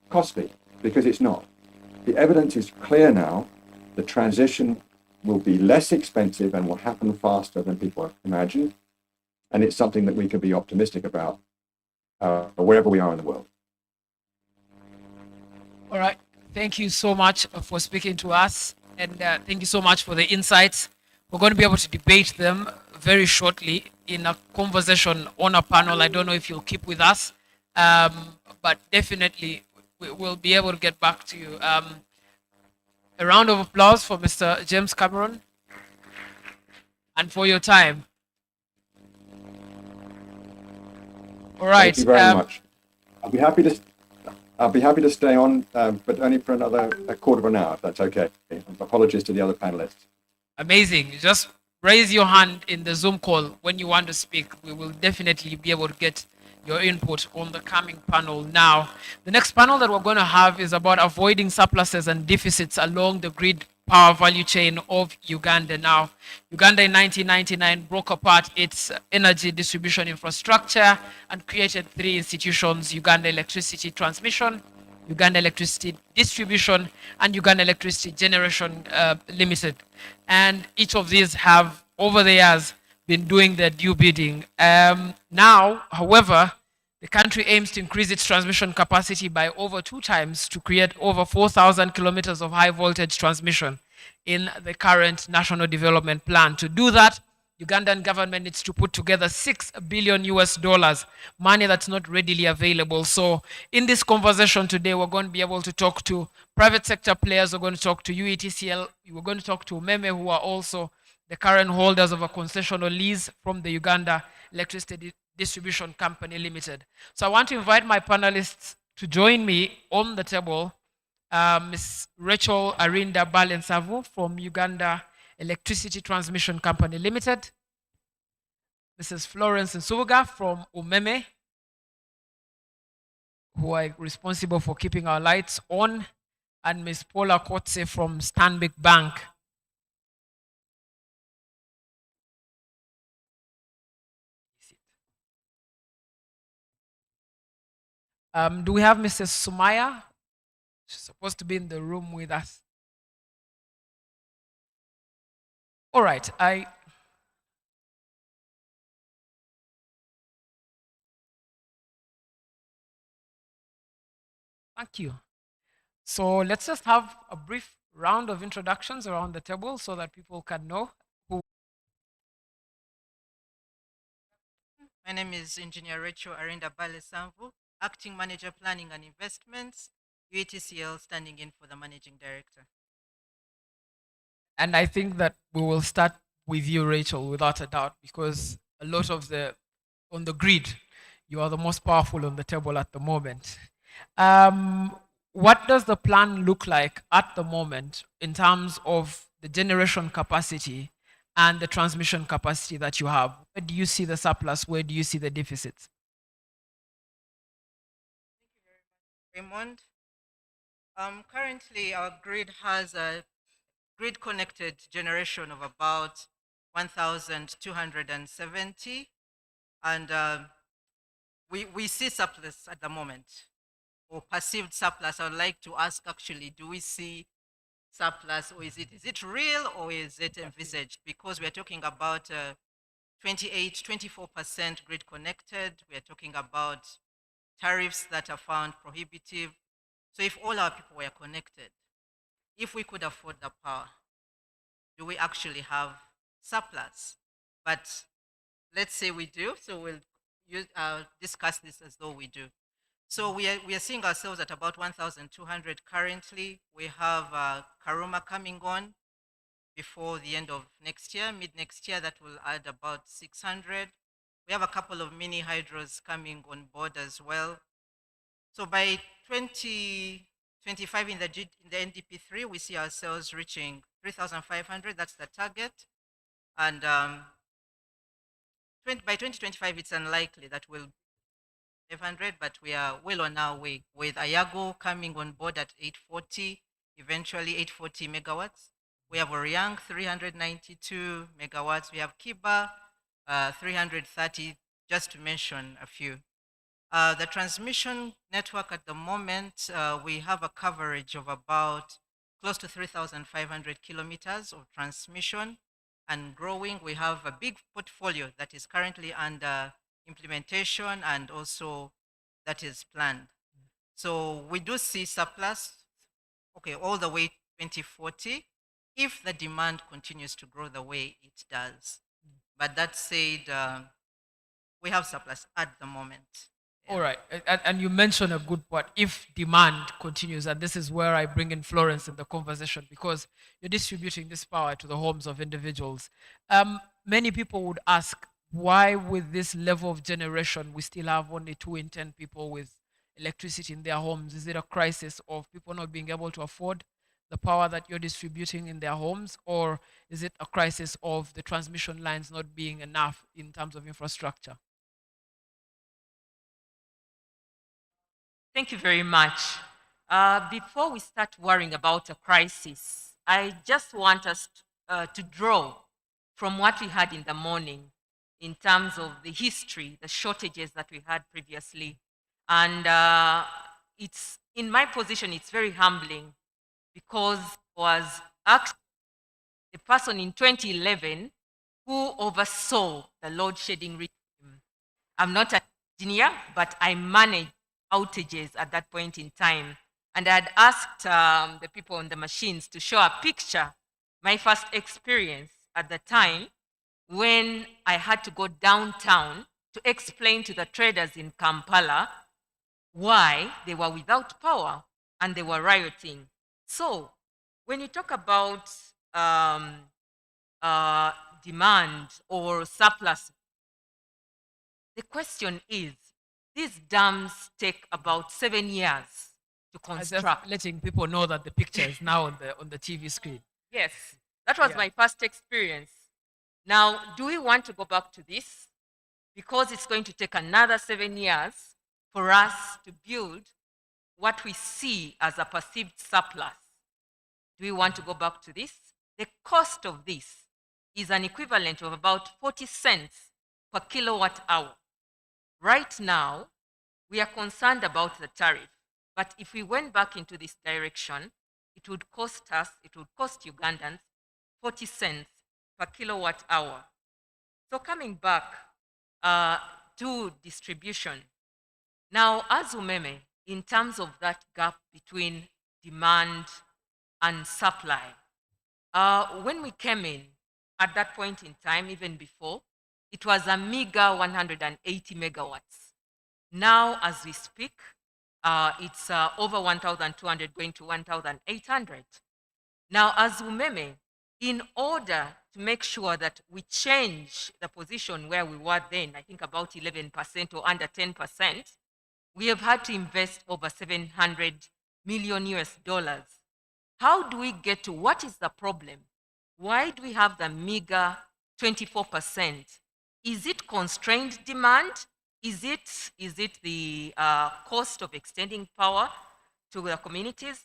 costly, because it's not. The evidence is clear now. The transition will be less expensive and will happen faster than people imagine. And it's something that we can be optimistic about wherever we are in the world. All right. Thank you so much for speaking to us. And thank you so much for the insights. We're going to be able to debate them very shortly in a conversation on a panel. I don't know if you'll keep with us, but definitely we'll be able to get back to you. A round of applause for Mr. James Cameron and for your time. All right. Thank you very much. I'll be happy to stay on, but only for a quarter of an hour, if that's okay. Apologies to the other panelists. Amazing. Just raise your hand in the Zoom call when you want to speak. We will definitely be able to get your input on the coming panel now. The next panel that we're going to have is about avoiding surpluses and deficits along the grid power value chain of Uganda. Now, Uganda in 1999 broke apart its energy distribution infrastructure and created three institutions: Uganda Electricity Transmission, Uganda Electricity Distribution, and Uganda Electricity Generation Limited. And each of these have, over the years, been doing their due bidding. Now, however, the country aims to increase its transmission capacity by over 2 times to create over 4,000 kilometers of high voltage transmission in the current National Development Plan. To do that, Ugandan government needs to put together $6 billion US, money that's not readily available. So in this conversation today, we're going to be able to talk to private sector players. We're going to talk to UETCL. We're going to talk to Meme, who are also the current holders of a concession or lease from the Uganda Electricity Distribution Company Limited. So I want to invite my panelists to join me on the table. Ms. Rachel Arinda Balensavu from Uganda Electricity Transmission Company Limited. Mrs. Florence Nsubuga from Umeme, who are responsible for keeping our lights on, and Ms. Paula Kotse from Stanbic Bank. Do we have Mrs. Sumaya? She's supposed to be in the room with us. All right, thank you. So let's just have a brief round of introductions around the table so that people can know who. My name is Engineer Rachel Arinda Balesamvu, Acting Manager Planning and Investments, UETCL, standing in for the Managing Director. And I think that we will start with you, Rachel, without a doubt, because a lot of on the grid, you are the most powerful on the table at the moment. What does the plan look like at the moment in terms of the generation capacity and the transmission capacity that you have? Where do you see the surplus? Where do you see the deficits? Raymond, currently our grid has a grid-connected generation of about 1,270, and we see surplus at the moment, or perceived surplus. I would like to ask, actually, do we see surplus, or is it real, or is it envisaged? Because we are talking about 24% grid connected. We are talking about tariffs that are found prohibitive. So if all our people were connected, if we could afford the power, do we actually have surplus? But let's say we do, so we'll discuss this as though we do. So we are seeing ourselves at about 1,200 currently. We have Karuma coming on before the end of next year, mid next year, that will add about 600. We have a couple of mini hydros coming on board as well. So by 2025 in the NDP3, we see ourselves reaching 3,500. That's the target. And by 2025, it's unlikely that we'll 500, but we are well on our way with Ayago coming on board at 840, eventually 840 megawatts. We have Oriang, 392 megawatts. We have Kiba, 330, just to mention a few. The transmission network at the moment, we have a coverage of about close to 3,500 kilometers of transmission and growing. We have a big portfolio that is currently under implementation and also that is planned. So we do see surplus, okay, all the way 2040, if the demand continues to grow the way it does. But that said, we have surplus at the moment. All right, and you mentioned a good point. If demand continues, and this is where I bring in Florence in the conversation, because you're distributing this power to the homes of individuals. Many people would ask, why with this level of generation, we still have only 2 in 10 people with electricity in their homes? Is it a crisis of people not being able to afford the power that you're distributing in their homes, or is it a crisis of the transmission lines not being enough in terms of infrastructure? Thank you very much. Before we start worrying about a crisis, I just want us to draw from what we had in the morning in terms of the history, the shortages that we had previously. And it's, in my position, it's very humbling because I was actually the person in 2011 who oversaw the load shedding regime. I'm not an engineer, but I managed outages at that point in time. And I had asked the people on the machines to show a picture, my first experience at the time when I had to go downtown to explain to the traders in Kampala why they were without power and they were rioting. So when you talk about demand or surplus, the question is, these dams take about 7 years to construct. Just letting people know that the picture is now on the TV screen. Yes, that was my first experience. Now, do we want to go back to this? Because it's going to take another 7 years for us to build what we see as a perceived surplus. Do we want to go back to this? The cost of this is an equivalent of about 40 cents per kilowatt hour. Right now, we are concerned about the tariff, but if we went back into this direction, it would cost us, it would cost Ugandans 40 cents per kilowatt hour. So coming back to distribution, now as Umeme, in terms of that gap between demand and supply, when we came in, at that point in time, even before, it was a meager 180 megawatts. Now, as we speak, it's over 1,200 going to 1,800. Now, as Umeme, in order to make sure that we change the position where we were then, I think about 11% or under 10%, we have had to invest over 700 million US dollars. How do we get to what is the problem? Why do we have the meager 24%? Is it constrained demand? Is it the cost of extending power to the communities?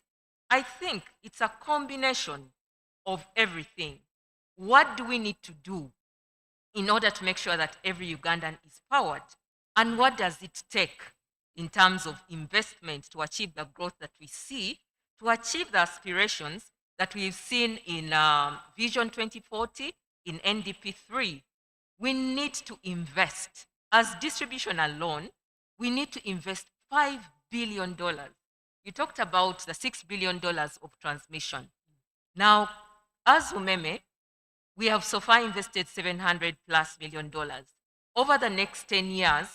I think it's a combination of everything. What do we need to do in order to make sure that every Ugandan is powered? And what does it take in terms of investment to achieve the growth that we see, to achieve the aspirations that we've seen in Vision 2040, in NDP 3? We need to invest. As distribution alone, we need to invest $5 billion. You talked about the $6 billion of transmission. Now, as Umeme, we have so far invested $700+ million. Over the next 10 years,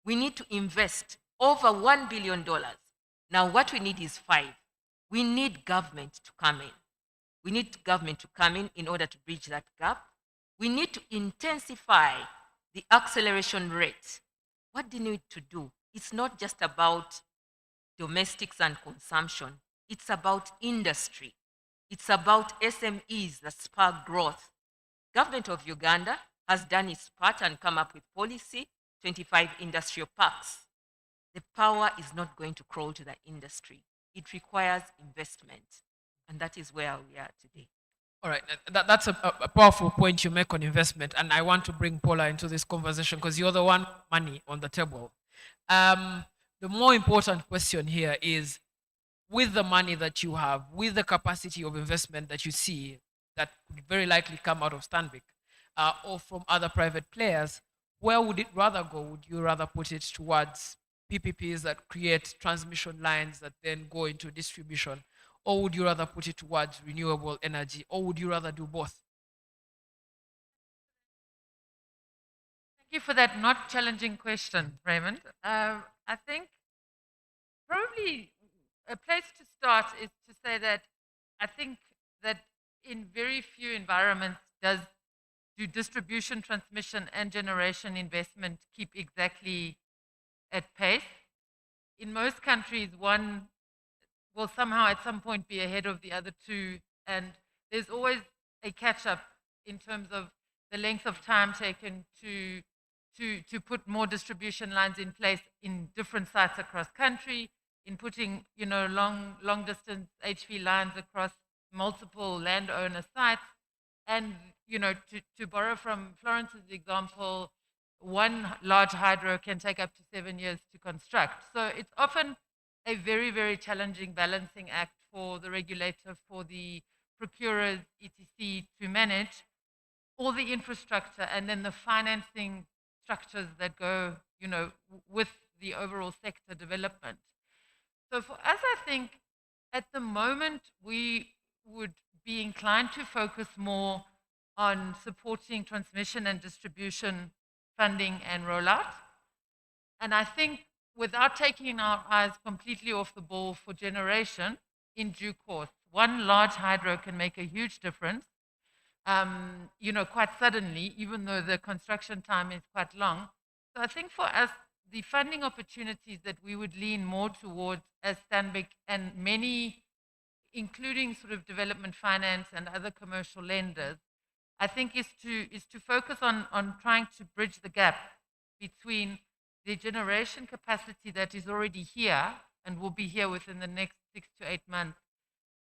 we need to invest over $1 billion. Now, what we need is 5. We need government to come in. We need government to come in order to bridge that gap. We need to intensify the acceleration rate. What do we need to do? It's not just about domestics and consumption. It's about industry. It's about SMEs that spark growth. Government of Uganda has done its part and come up with policy, 25 industrial parks. The power is not going to crawl to the industry. It requires investment. And that is where we are today. All right, that's a powerful point you make on investment, and I want to bring Paula into this conversation because you're the one money on the table. The more important question here is, with the money that you have, with the capacity of investment that you see that could very likely come out of Stanbic or from other private players, where would it rather go? Would you rather put it towards PPPs that create transmission lines that then go into distribution? Or would you rather put it towards renewable energy? Or would you rather do both? Thank you for that not challenging question, Raymond. I think probably a place to start is to say that I think that in very few environments do distribution, transmission, and generation investment keep exactly at pace. In most countries, one will somehow at some point be ahead of the other two. And there's always a catch up in terms of the length of time taken to put more distribution lines in place in different sites across country, in putting, long distance HV lines across multiple landowner sites. And, to borrow from Florence's example, one large hydro can take up to 7 years to construct. So it's often a very, very challenging balancing act for the regulator, for the procurers, etc., to manage all the infrastructure and then the financing structures that go, with the overall sector development. So for us, I think at the moment we would be inclined to focus more on supporting transmission and distribution funding and rollout. And I think without taking our eyes completely off the ball for generation, in due course, one large hydro can make a huge difference, quite suddenly, even though the construction time is quite long. So I think for us, the funding opportunities that we would lean more towards as Stanbic and many, including sort of development finance and other commercial lenders, I think is to focus on trying to bridge the gap between the generation capacity that is already here and will be here within the next 6 to 8 months,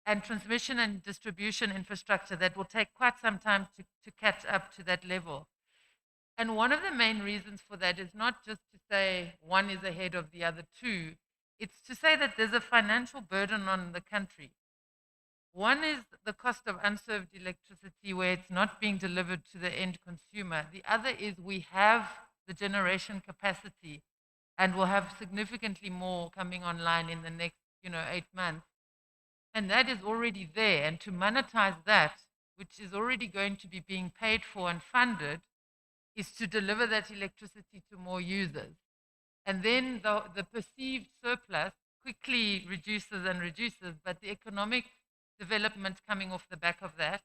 and transmission and distribution infrastructure that will take quite some time to catch up to that level. And one of the main reasons for that is not just to say one is ahead of the other two, it's to say that there's a financial burden on the country. One is the cost of unserved electricity where it's not being delivered to the end consumer. The other is we have the generation capacity and will have significantly more coming online in the next, 8 months. And that is already there. And to monetize that, which is already going to be being paid for and funded, is to deliver that electricity to more users. And then the perceived surplus quickly reduces and reduces, but the economic development coming off the back of that,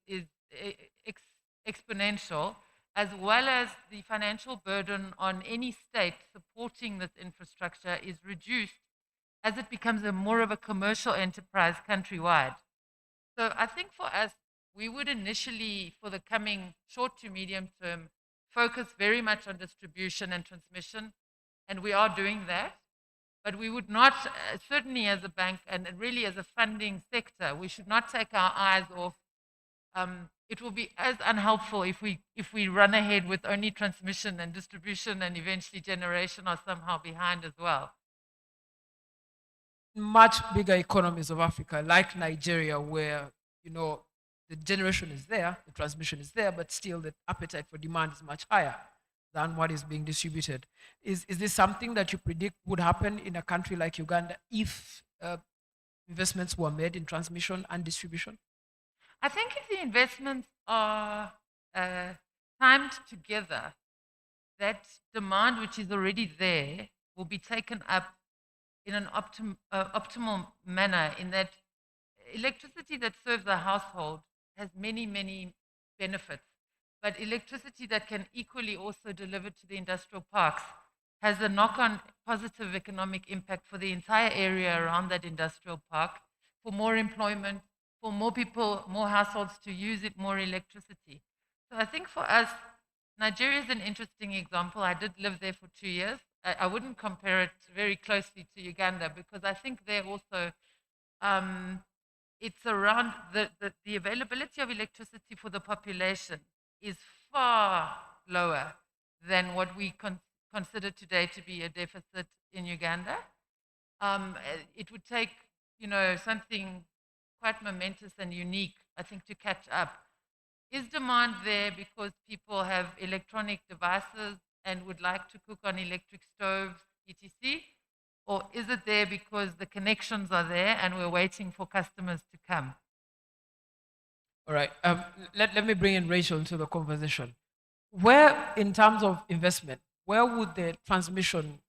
is exponential, as well as the financial burden on any state supporting this infrastructure is reduced as it becomes more of a commercial enterprise countrywide. So I think for us, we would initially, for the coming short to medium term, focus very much on distribution and transmission, and we are doing that. But we would not, certainly as a bank and really as a funding sector, we should not take our eyes off. It will be as unhelpful if we run ahead with only transmission and distribution and eventually generation are somehow behind as well. Much bigger economies of Africa, like Nigeria, where, the generation is there, the transmission is there, but still the appetite for demand is much higher than what is being distributed. Is this something that you predict would happen in a country like Uganda if investments were made in transmission and distribution? I think if the investments are timed together, that demand which is already there will be taken up in an optimal manner, in that electricity that serves a household has many, many benefits. But electricity that can equally also deliver to the industrial parks has a knock-on positive economic impact for the entire area around that industrial park, for more employment, for more people, more households to use it, more electricity. So I think for us, Nigeria is an interesting example. I did live there for 2 years. I wouldn't compare it very closely to Uganda because I think there also it's around the availability of electricity for the population is far lower than what we consider today to be a deficit in Uganda. It would take, something quite momentous and unique, I think, to catch up. Is demand there because people have electronic devices and would like to cook on electric stoves, etc.? Or is it there because the connections are there and we're waiting for customers to come? All right. Let me bring in Rachel into the conversation. Where, in terms of investment, where would the transmission,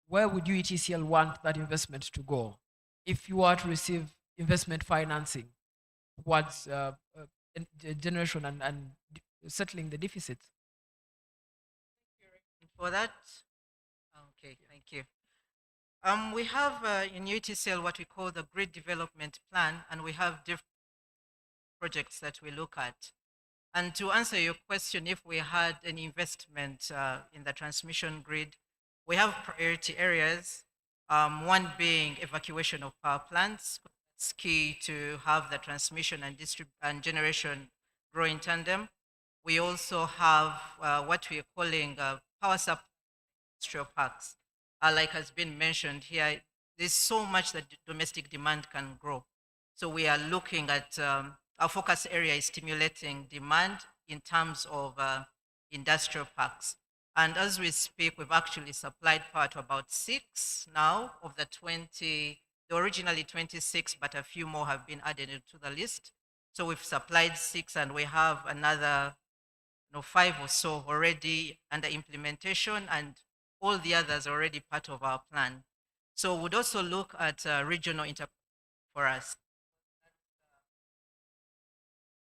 where would UETCL want that investment to go if you were to receive investment financing towards generation and settling the deficits? For that, okay, thank you. We have in UTCL what we call the grid development plan, and we have different projects that we look at. And to answer your question, if we had an investment in the transmission grid, we have priority areas, one being evacuation of power plants. It's key to have the transmission and generation grow in tandem. We also have what we are calling power supply industrial parks. Like has been mentioned here, there's so much that domestic demand can grow. So we are looking at, our focus area is stimulating demand in terms of industrial parks. And as we speak, we've actually supplied power to about 6 now of the 20, there were originally 26, but a few more have been added to the list. So we've supplied 6 and we have another 5 or so already under implementation, and all the others are already part of our plan. So we'd also look at regional for us.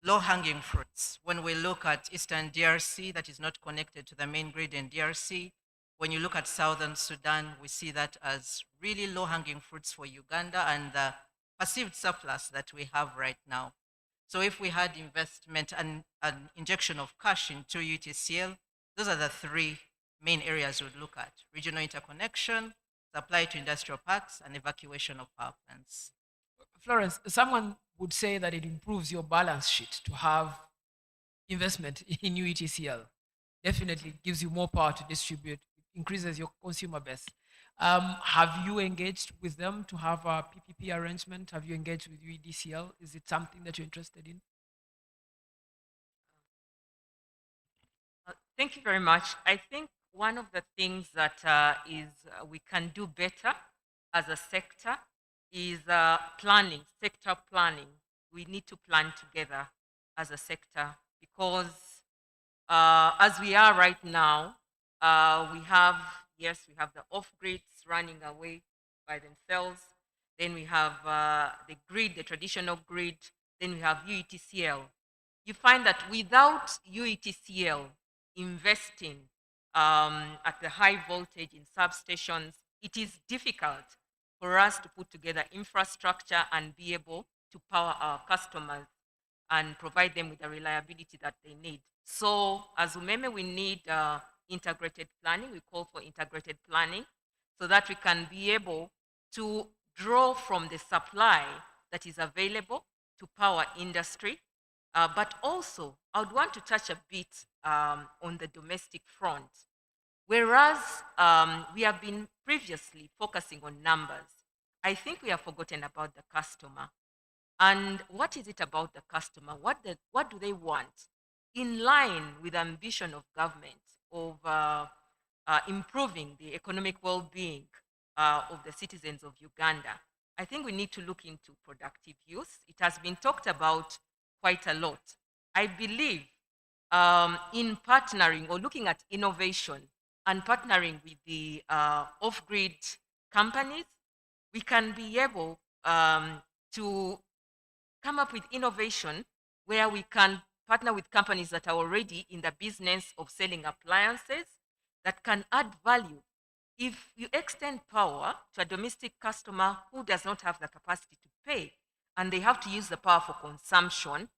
Low-hanging fruits. When we look at Eastern DRC, that is not connected to the main grid in DRC. When you look at Southern Sudan, we see that as really low-hanging fruits for Uganda and the perceived surplus that we have right now. So if we had investment and an injection of cash into UTCL, those are the 3 main areas we'd look at: regional interconnection, supply to industrial parks, and evacuation of power plants. Florence, someone would say that it improves your balance sheet to have investment in UETCL. Definitely gives you more power to distribute, increases your consumer base. Have you engaged with them to have a PPP arrangement? Have you engaged with UEDCL? Is it something that you're interested in? Thank you very much. I think one of the things that we can do better as a sector is planning, sector planning. We need to plan together as a sector because as we are right now, we have the off-grids running away by themselves. Then we have the grid, the traditional grid. Then we have UETCL. You find that without UETCL investing at the high voltage in substations, it is difficult for us to put together infrastructure and be able to power our customers and provide them with the reliability that they need. So as UMEME, we need integrated planning. We call for integrated planning so that we can be able to draw from the supply that is available to power industry. But also, I would want to touch a bit on the domestic front. Whereas we have been previously focusing on numbers, I think we have forgotten about the customer. And what is it about the customer? What do they want? In line with the ambition of government of improving the economic well-being of the citizens of Uganda, I think we need to look into productive use. It has been talked about quite a lot. I believe in partnering or looking at innovation and partnering with the off-grid companies, we can be able to come up with innovation where we can partner with companies that are already in the business of selling appliances that can add value. If you extend power to a domestic customer who does not have the capacity to pay and they have to use the power for consumption,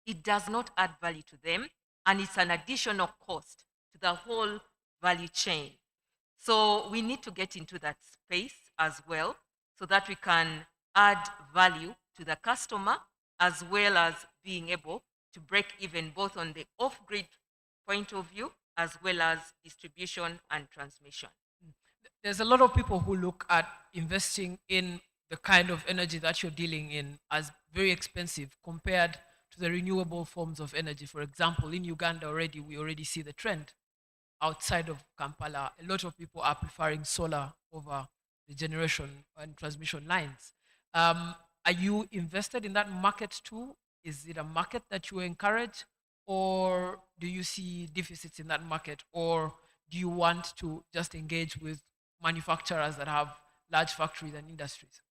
it does not add value to them, and it's an additional cost to the whole value chain. So we need to get into that space as well so that we can add value to the customer as well as being able to break even both on the off-grid point of view as well as distribution and transmission. There's a lot of people who look at investing in the kind of energy that you're dealing in as very expensive compared to the renewable forms of energy. For example, in Uganda already, we already see the trend. Outside of Kampala, a lot of people are preferring solar over the generation and transmission lines. Are you invested in that market too? Is it a market that you encourage, or do you see deficits in that market, or do you want to just engage with manufacturers that have large factories and industries?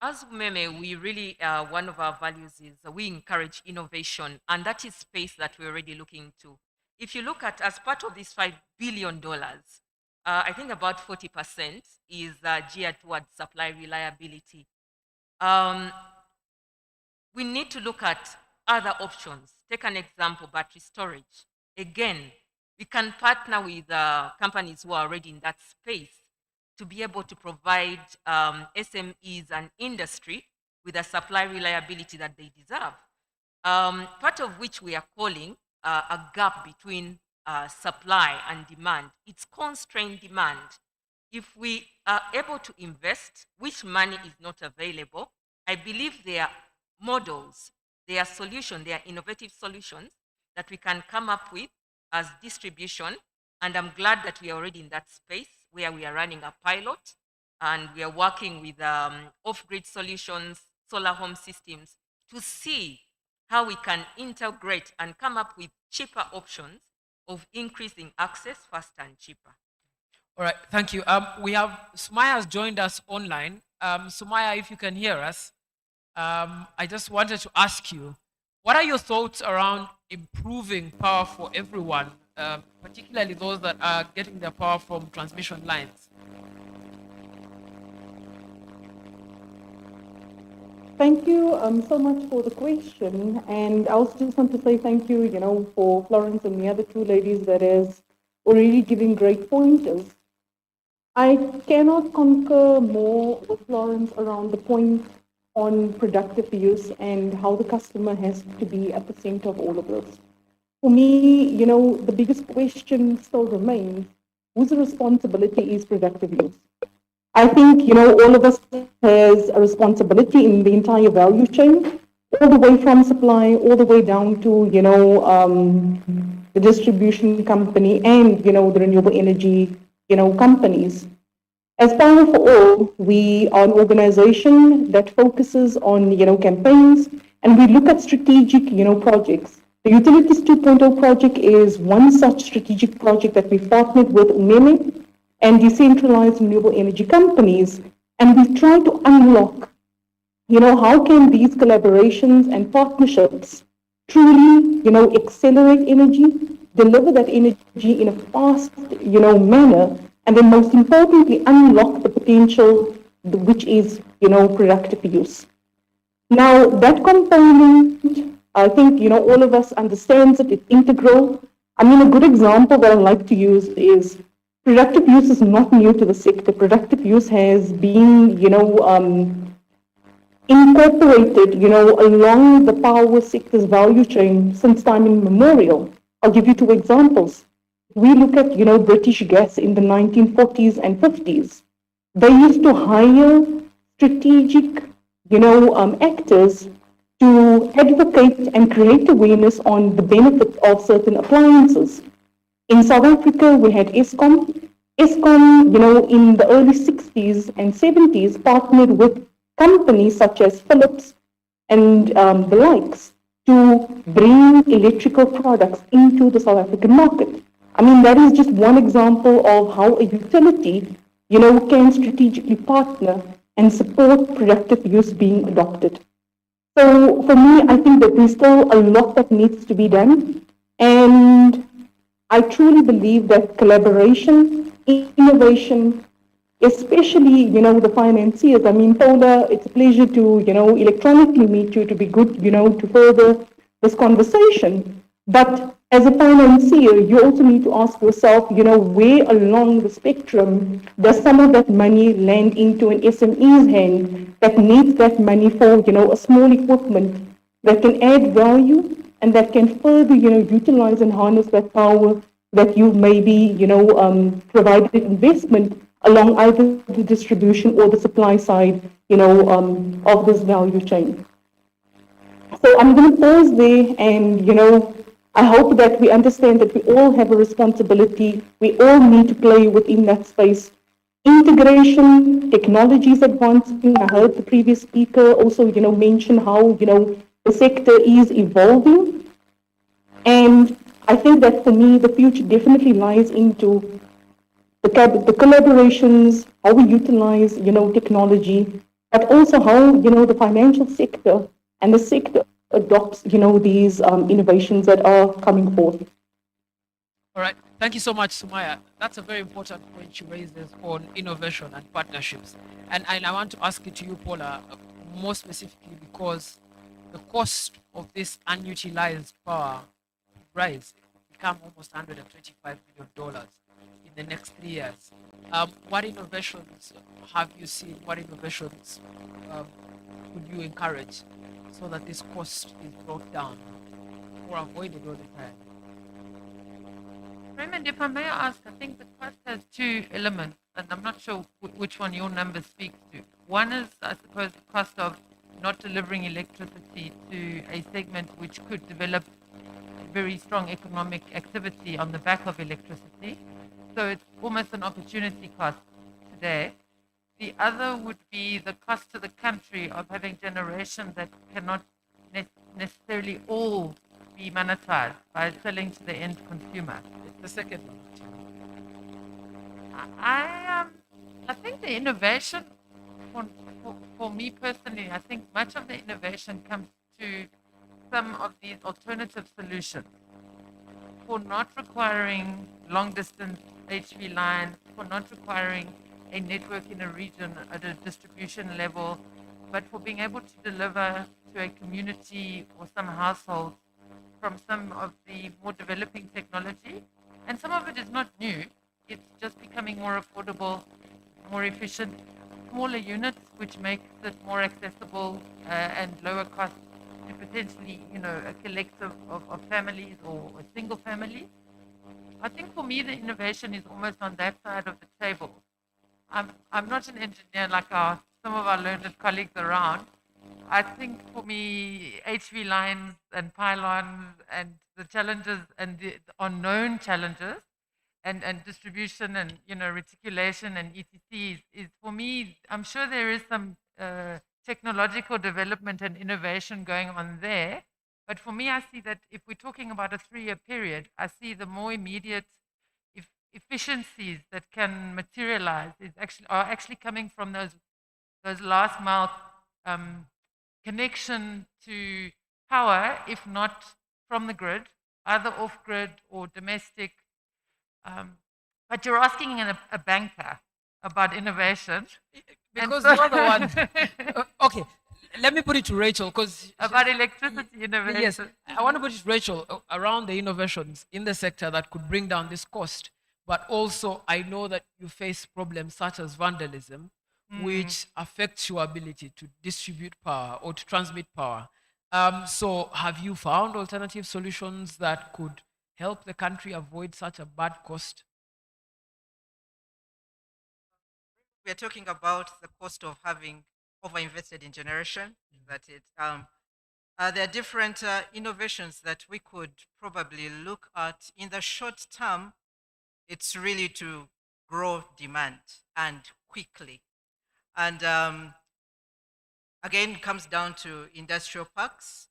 As UMEME, we really, one of our values is we encourage innovation, and that is space that we're already looking to. If you look at, as part of this $5 billion, I think about 40% is geared towards supply reliability. We need to look at other options. Take an example, battery storage. Again, we can partner with companies who are already in that space to be able to provide SMEs and industry with the supply reliability that they deserve. Part of which we are calling a gap between supply and demand. It's constrained demand. If we are able to invest, which money is not available, I believe there are models, there are solutions, there are innovative solutions that we can come up with as distribution. And I'm glad that we are already in that space where we are running a pilot and we are working with off-grid solutions, solar home systems to see how we can integrate and come up with cheaper options of increasing access faster and cheaper. All right, thank you. We have Sumaya has joined us online. Sumaya, if you can hear us, I just wanted to ask you, what are your thoughts around improving power for everyone, particularly those that are getting their power from transmission lines? Thank you so much for the question. And I also just want to say thank you, for Florence and the other two ladies that is already giving great pointers. I cannot concur more with Florence around the point on productive use and how the customer has to be at the center of all of this. For me, the biggest question still remains, whose responsibility is productive use? I think, all of us has a responsibility in the entire value chain, all the way from supply, all the way down to, the distribution company and, the renewable energy, companies. As Power for All, we are an organization that focuses on, campaigns, and we look at strategic, projects. The Utilities 2.0 project is one such strategic project that we've partnered with UMEME and decentralized renewable energy companies, and we try to unlock, how can these collaborations and partnerships truly, accelerate energy, deliver that energy in a fast, manner, and then most importantly, unlock the potential, which is, productive use. Now, that component, I think, all of us understands it, it's integral. I mean, a good example that I like to use is productive use is not new to the sector. Productive use has been, incorporated, along the power sector's value chain since time immemorial. I'll give you two examples. We look at, British Gas in the 1940s and 50s. They used to hire strategic, actors to advocate and create awareness on the benefits of certain appliances. In South Africa, we had Eskom. Eskom, in the early 60s and 70s, partnered with companies such as Philips and the likes to bring electrical products into the South African market. I mean, that is just one example of how a utility, can strategically partner and support productive use being adopted. So for me, I think that there's still a lot that needs to be done. And I truly believe that collaboration, innovation, especially, the financiers. I mean, Paula, it's a pleasure to, electronically meet you, to be good, to further this conversation. But as a financier, you also need to ask yourself, where along the spectrum does some of that money land into an SME's hand that needs that money for, a small equipment that can add value and that can further, utilize and harness that power that you maybe, provided investment along either the distribution or the supply side, of this value chain. So I'm going to pause there and, I hope that we understand that we all have a responsibility. We all need to play within that space. Integration, technologies advancing. I heard the previous speaker also, mention how, the sector is evolving. And I think that for me, the future definitely lies into the collaborations, how we utilize, technology, but also how, the financial sector and the sector adopts, these innovations that are coming forth. All right. Thank you so much, Sumaya. That's a very important point you raised on innovation and partnerships. And I want to ask it to you, Paula, more specifically because the cost of this unutilized power rise become almost $125 million in the next 3 years. What innovations have you seen? What innovations would you encourage so that this cost is brought down or avoided all the time? Raymond, if I may ask, I think the cost has two elements, and I'm not sure which one your number speaks to. One is, I suppose, the cost of not delivering electricity to a segment which could develop very strong economic activity on the back of electricity. So it's almost an opportunity cost today. The other would be the cost to the country of having generation that cannot necessarily all be monetized by selling to the end consumer. The second one. I think the innovation, for me personally, I think much of the innovation comes to some of these alternative solutions for not requiring long distance HV lines, for not requiring a network in a region at a distribution level, but for being able to deliver to a community or some household from some of the more developing technology. And some of it is not new. It's just becoming more affordable, more efficient, smaller units, which makes it more accessible and lower cost to potentially, a collective of families or a single family. I think for me, the innovation is almost on that side of the table. I'm not an engineer like some of our learned colleagues around. I think for me, HV lines and pylons and the challenges and the unknown challenges and distribution and, reticulation and etc. is for me, I'm sure there is some technological development and innovation going on there. But for me, I see that if we're talking about a 3-year period, I see the more immediate efficiencies that can materialize are actually coming from those last mile connection to power, if not from the grid, either off grid or domestic. But you're asking a banker about innovation. Because you're the one. Okay, let me put it to Rachel, because about electricity innovation. Yes, I want to put it to Rachel around the innovations in the sector that could bring down this cost. But also, I know that you face problems such as vandalism, which affects your ability to distribute power or to transmit power. So have you found alternative solutions that could help the country avoid such a bad cost? We are talking about the cost of having overinvested in generation. That's it. There are different innovations that we could probably look at. In the short term, it's really to grow demand and quickly. And again, it comes down to industrial parks.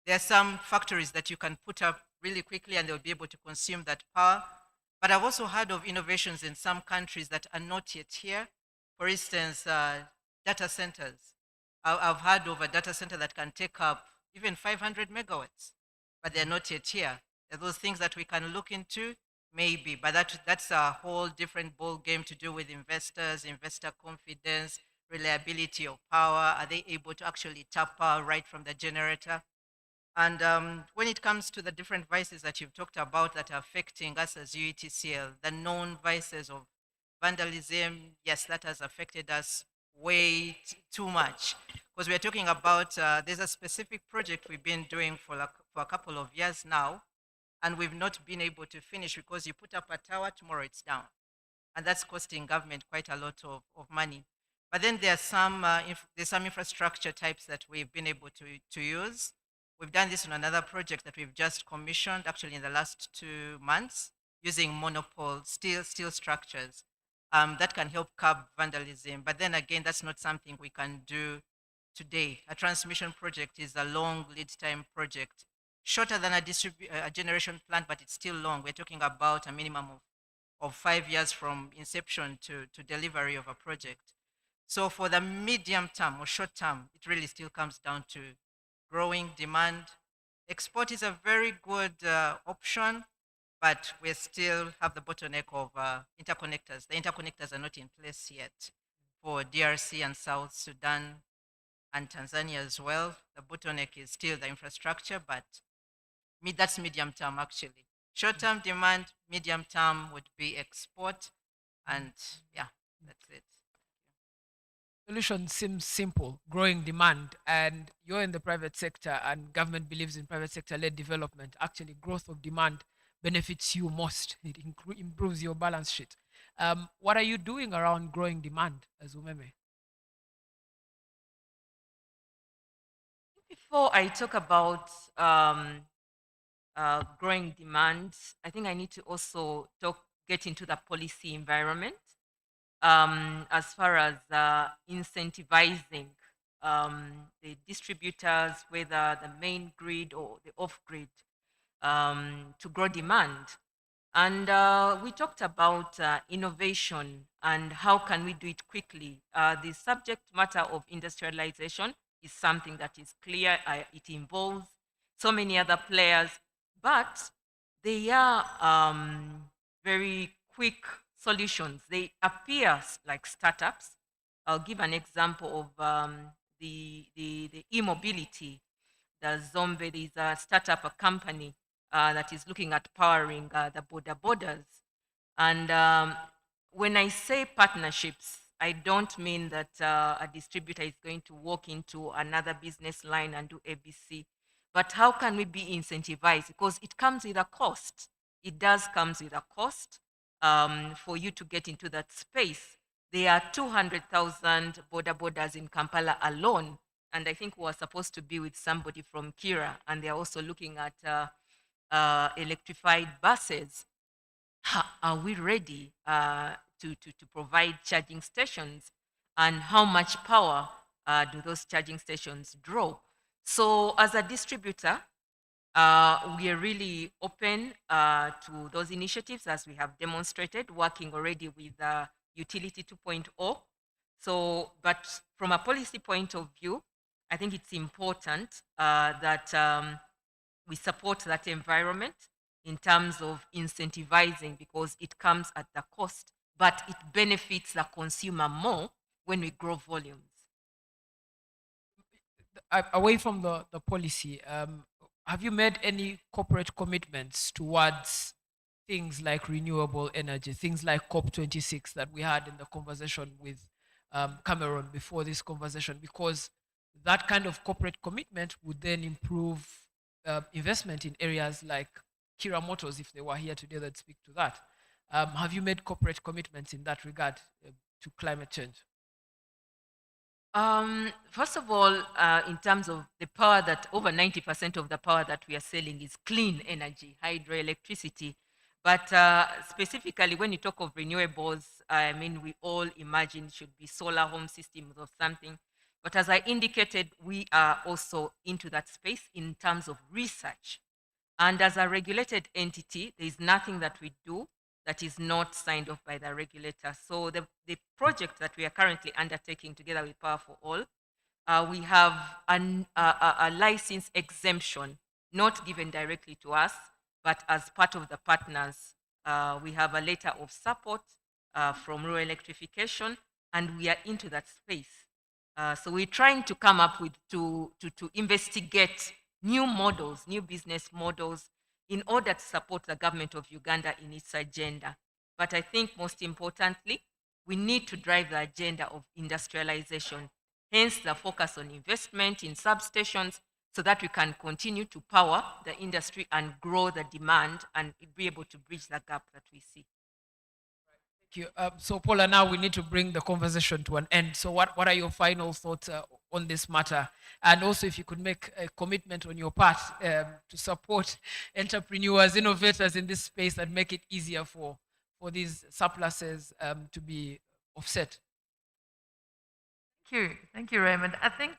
There are some factories that you can put up really quickly and they'll be able to consume that power. But I've also heard of innovations in some countries that are not yet here. For instance, data centers. I've heard of a data center that can take up even 500 megawatts, but they're not yet here. Are those things that we can look into? Maybe, but that's a whole different ball game to do with investors, investor confidence, reliability of power. Are they able to actually tap power right from the generator? And when it comes to the different vices that you've talked about that are affecting us as UETCL, the known vices of vandalism, yes, that has affected us way too much. Because we're talking about, there's a specific project we've been doing for a couple of years now, and we've not been able to finish because you put up a tower, tomorrow it's down. And that's costing government quite a lot of money. But then there's some infrastructure types that we've been able to use. We've done this on another project that we've just commissioned, actually in the last 2 months, using monopole steel structures that can help curb vandalism. But then again, that's not something we can do today. A transmission project is a long lead time project, shorter than a generation plant, but it's still long. We're talking about a minimum of 5 years from inception to delivery of a project. So for the medium term or short term, it really still comes down to growing demand. Export is a very good option. but we still have the bottleneck of interconnectors. The interconnectors are not in place yet for DRC and South Sudan and Tanzania as well. The bottleneck is still the infrastructure, but that's medium term actually. Short term demand, medium term would be export, and yeah, that's it. Solution seems simple, growing demand, and you're in the private sector and government believes in private sector led development. Actually, growth of demand benefits you most. It improves your balance sheet. What are you doing around growing demand as Umeme? Before I talk about growing demand, I think I need to also get into the policy environment as far as incentivizing the distributors, whether the main grid or the off grid, to grow demand. And we talked about innovation and how can we do it quickly. The subject matter of industrialization is something that is clear. It involves so many other players, but they are very quick solutions. They appear like startups. I'll give an example of the e-mobility. The Zombe is a startup, a company that is looking at powering the borders. And when I say partnerships, I don't mean that a distributor is going to walk into another business line and do ABC. But how can we be incentivized? Because it comes with a cost. It does comes with a cost for you to get into that space. There are 200,000 borders in Kampala alone. And I think we are supposed to be with somebody from Kira, and they're also looking at electrified buses. Are we ready to provide charging stations? And how much power do those charging stations draw? So as a distributor, we are really open to those initiatives, as we have demonstrated, working already with Utility 2.0. So, but from a policy point of view, I think it's important that we support that environment in terms of incentivizing, because it comes at the cost, but it benefits the consumer more when we grow volumes. Away from the policy, have you made any corporate commitments towards things like renewable energy, things like COP26 that we had in the conversation with Cameron before this conversation? Because that kind of corporate commitment would then improve investment in areas like Kira Motors. If they were here today, they'd speak to that. Have you made corporate commitments in that regard to climate change? First of all, in terms of the power, that over 90% of the power that we are selling is clean energy, hydroelectricity. But specifically, when you talk of renewables, I mean, we all imagine it should be solar home systems or something. But as I indicated, we are also into that space in terms of research. And as a regulated entity, there is nothing that we do that is not signed off by the regulator. So the project that we are currently undertaking together with Power for All, we have a license exemption, not given directly to us, but as part of the partners. We have a letter of support from Rural Electrification, and we are into that space. So we're trying to come up with, to investigate new models, new business models, in order to support the government of Uganda in its agenda. But I think most importantly, we need to drive the agenda of industrialization, hence the focus on investment in substations, so that we can continue to power the industry and grow the demand and be able to bridge the gap that we see. Thank you. So Paula, now we need to bring the conversation to an end. So what are your final thoughts on this matter? And also, if you could make a commitment on your part to support entrepreneurs, innovators in this space, and make it easier for these surpluses to be offset. Thank you, Raymond. I think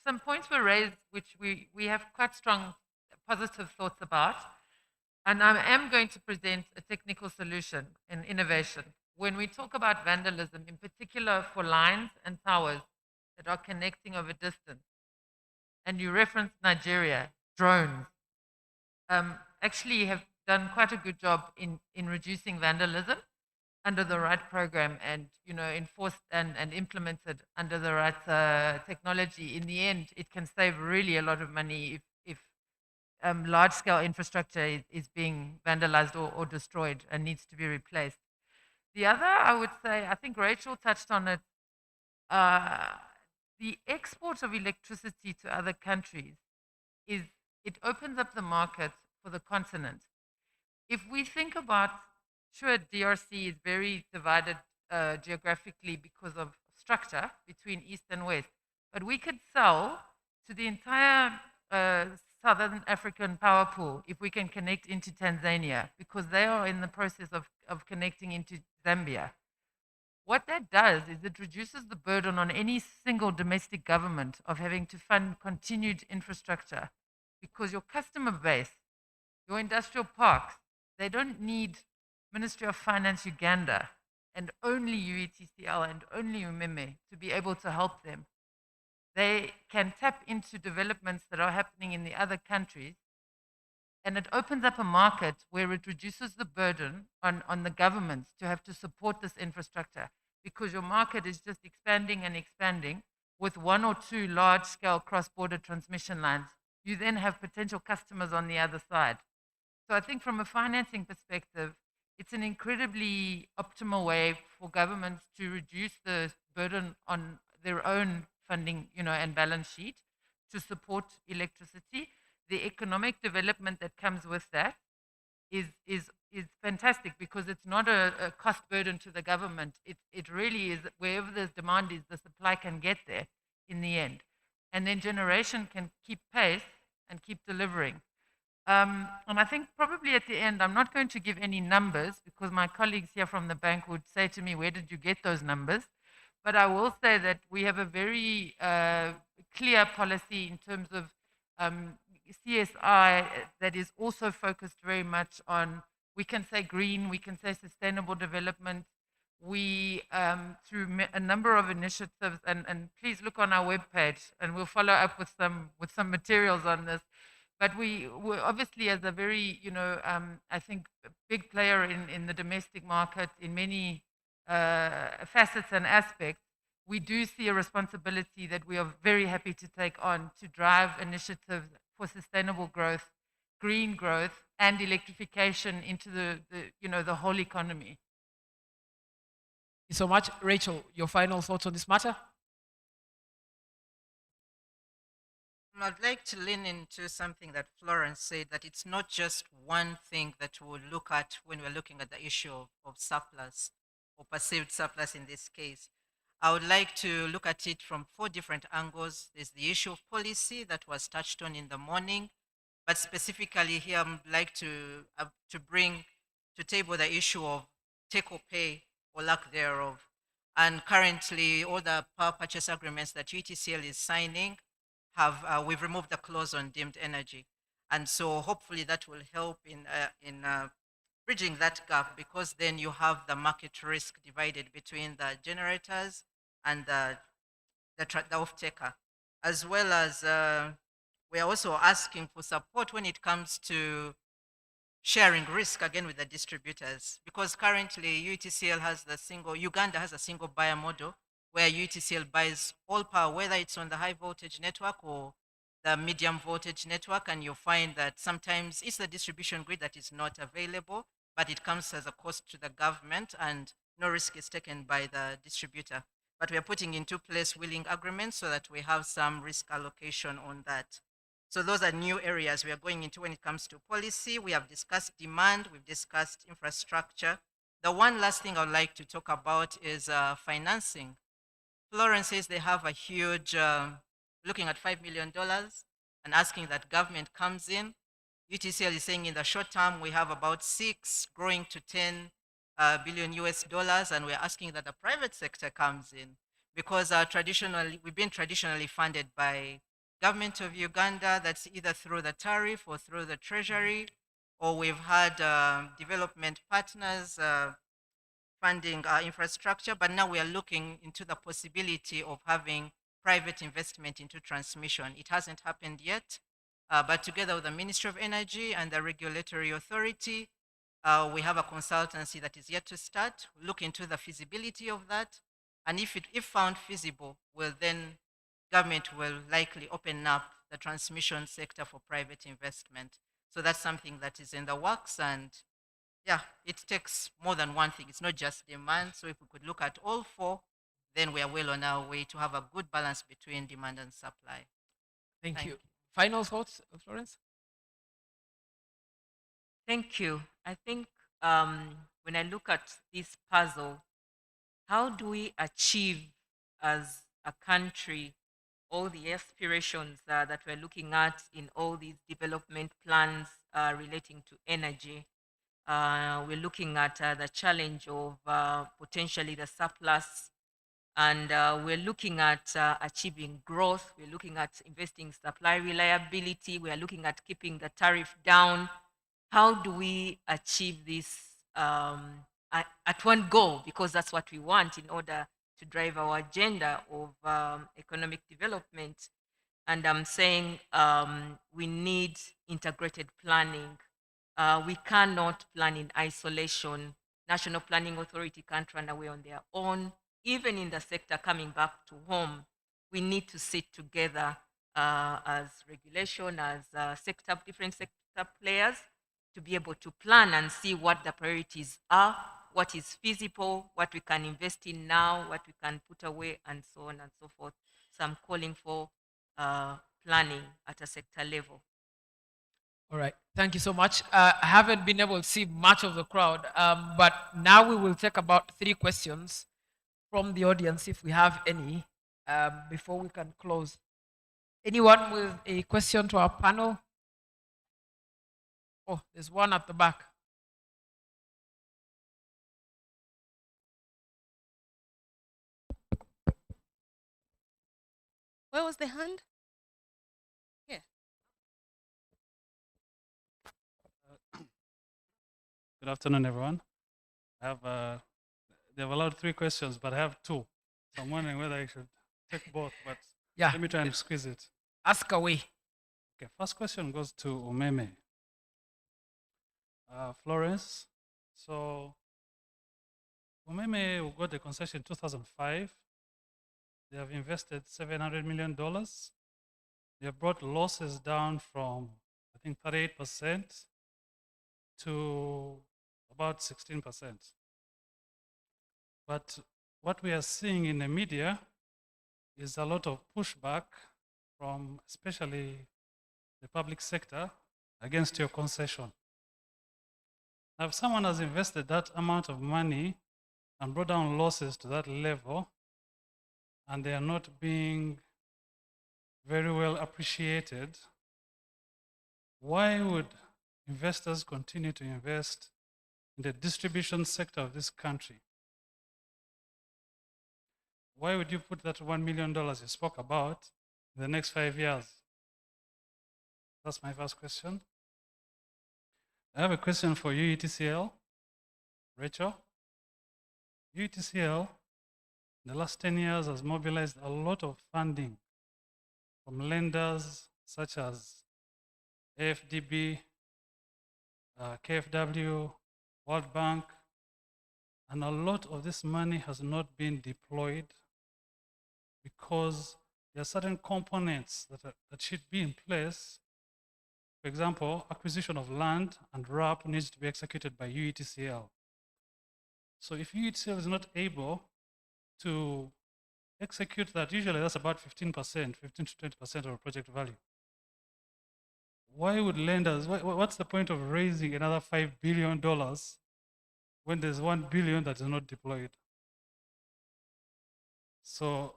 some points were raised which we have quite strong positive thoughts about. And I am going to present a technical solution in innovation. When we talk about vandalism, in particular for lines and towers that are connecting over distance, and you referenced Nigeria, drones, actually have done quite a good job in reducing vandalism under the right program and, enforced and implemented under the right technology. In the end, it can save really a lot of money if large-scale infrastructure is being vandalized or destroyed and needs to be replaced. The other, I would say, I think Rachel touched on it, the export of electricity to other countries it opens up the market for the continent. If we think about, sure, DRC is very divided geographically because of structure between East and West, but we could sell to the entire Southern African power pool if we can connect into Tanzania, because they are in the process of connecting into Zambia. What that does is it reduces the burden on any single domestic government of having to fund continued infrastructure, because your customer base, your industrial parks, they don't need Ministry of Finance Uganda and only UETCL and only UMEME to be able to help them. They can tap into developments that are happening in the other countries, and it opens up a market where it reduces the burden on the governments to have to support this infrastructure, because your market is just expanding and expanding with 1 or 2 large-scale cross-border transmission lines. You then have potential customers on the other side. So I think from a financing perspective, it's an incredibly optimal way for governments to reduce the burden on their own funding, and balance sheet to support electricity. The economic development that comes with that is fantastic, because it's not a cost burden to the government. It really is, wherever there's demand is, the supply can get there in the end. And then generation can keep pace and keep delivering. And I think probably at the end, I'm not going to give any numbers, because my colleagues here from the bank would say to me, where did you get those numbers? But I will say that we have a very clear policy in terms of CSI that is also focused very much on, we can say green, we can say sustainable development. We, through a number of initiatives, and please look on our webpage, and we'll follow up with some materials on this. But we're obviously, as a very, I think, big player in the domestic market in many facets and aspects, we do see a responsibility that we are very happy to take on to drive initiatives for sustainable growth, green growth, and electrification into the whole economy. Thank you so much. Rachel, your final thoughts on this matter? I'd like to lean into something that Florence said, that it's not just one thing that we'll look at when we're looking at the issue of surplus or perceived surplus in this case. I would like to look at it from 4 different angles. There's the issue of policy that was touched on in the morning, but specifically here I'd like to bring to table the issue of take or pay or lack thereof. And currently all the power purchase agreements that UTCL is signing we've removed the clause on deemed energy. And so hopefully that will help in bridging that gap, because then you have the market risk divided between the generators and the off-taker, as well as we are also asking for support when it comes to sharing risk again with the distributors, because currently UTCL Uganda has a single buyer model, where UTCL buys all power, whether it's on the high voltage network or the medium voltage network, and you'll find that sometimes it's the distribution grid that is not available, but it comes as a cost to the government and no risk is taken by the distributor. But we are putting into place wheeling agreements so that we have some risk allocation on that. So those are new areas we are going into when it comes to policy. We have discussed demand, we've discussed infrastructure. The one last thing I would like to talk about is financing. Florence says they have a huge, looking at $5 million and asking that government comes in. UTCL is saying in the short term, we have about 6 growing to 10 billion US dollars, and we're asking that the private sector comes in, because we've been traditionally funded by government of Uganda, that's either through the tariff or through the treasury, or we've had development partners funding our infrastructure, but now we are looking into the possibility of having private investment into transmission. It hasn't happened yet. But together with the Ministry of Energy and the Regulatory Authority, we have a consultancy that is yet to start, look into the feasibility of that. And if found feasible, government will likely open up the transmission sector for private investment. So that's something that is in the works, and yeah, it takes more than one thing. It's not just demand. So if we could look at all four, then we are well on our way to have a good balance between demand and supply. Thank you. Final thoughts, Florence? Thank you. I think when I look at this puzzle, how do we achieve as a country all the aspirations that we're looking at in all these development plans relating to energy? We're looking at the challenge of potentially the surplus, and we're looking at achieving growth. We're looking at investing in supply reliability. We are looking at keeping the tariff down. How do we achieve this at one go? Because that's what we want in order to drive our agenda of economic development. And I'm saying we need integrated planning. We cannot plan in isolation. National Planning Authority can't run away on their own. Even in the sector coming back to home, we need to sit together as regulation, as different sector players, to be able to plan and see what the priorities are, what is feasible, what we can invest in now, what we can put away, and so on and so forth. So I'm calling for planning at a sector level. All right. Thank you so much. I haven't been able to see much of the crowd, but now we will take about 3 questions from the audience, if we have any, before we can close. Anyone with a question to our panel? Oh, there's one at the back. Where was the hand? Here. Good afternoon, everyone. I have they've allowed 3 questions, but I have 2. So I'm wondering whether I should take both, but yeah, let me try and squeeze it. Ask away. Okay, first question goes to Umeme. Florence. So Umeme got the concession in 2005. They have invested $700 million. They have brought losses down from, I think, 38% to about 16%. But what we are seeing in the media is a lot of pushback from especially the public sector against your concession. Now, if someone has invested that amount of money and brought down losses to that level, and they are not being very well appreciated, why would investors continue to invest in the distribution sector of this country? Why would you put that $1 million you spoke about in the next 5 years? That's my first question. I have a question for UETCL. Rachel, UETCL in the last 10 years has mobilized a lot of funding from lenders such as AFDB, KfW, World Bank, and a lot of this money has not been deployed because there are certain components that should be in place. For example, acquisition of land and RAP needs to be executed by UETCL. So if UETCL is not able to execute that, usually that's about 15%, 15 to 20% of a project value. Why would lenders, what's the point of raising another $5 billion when there's $1 billion that is not deployed? So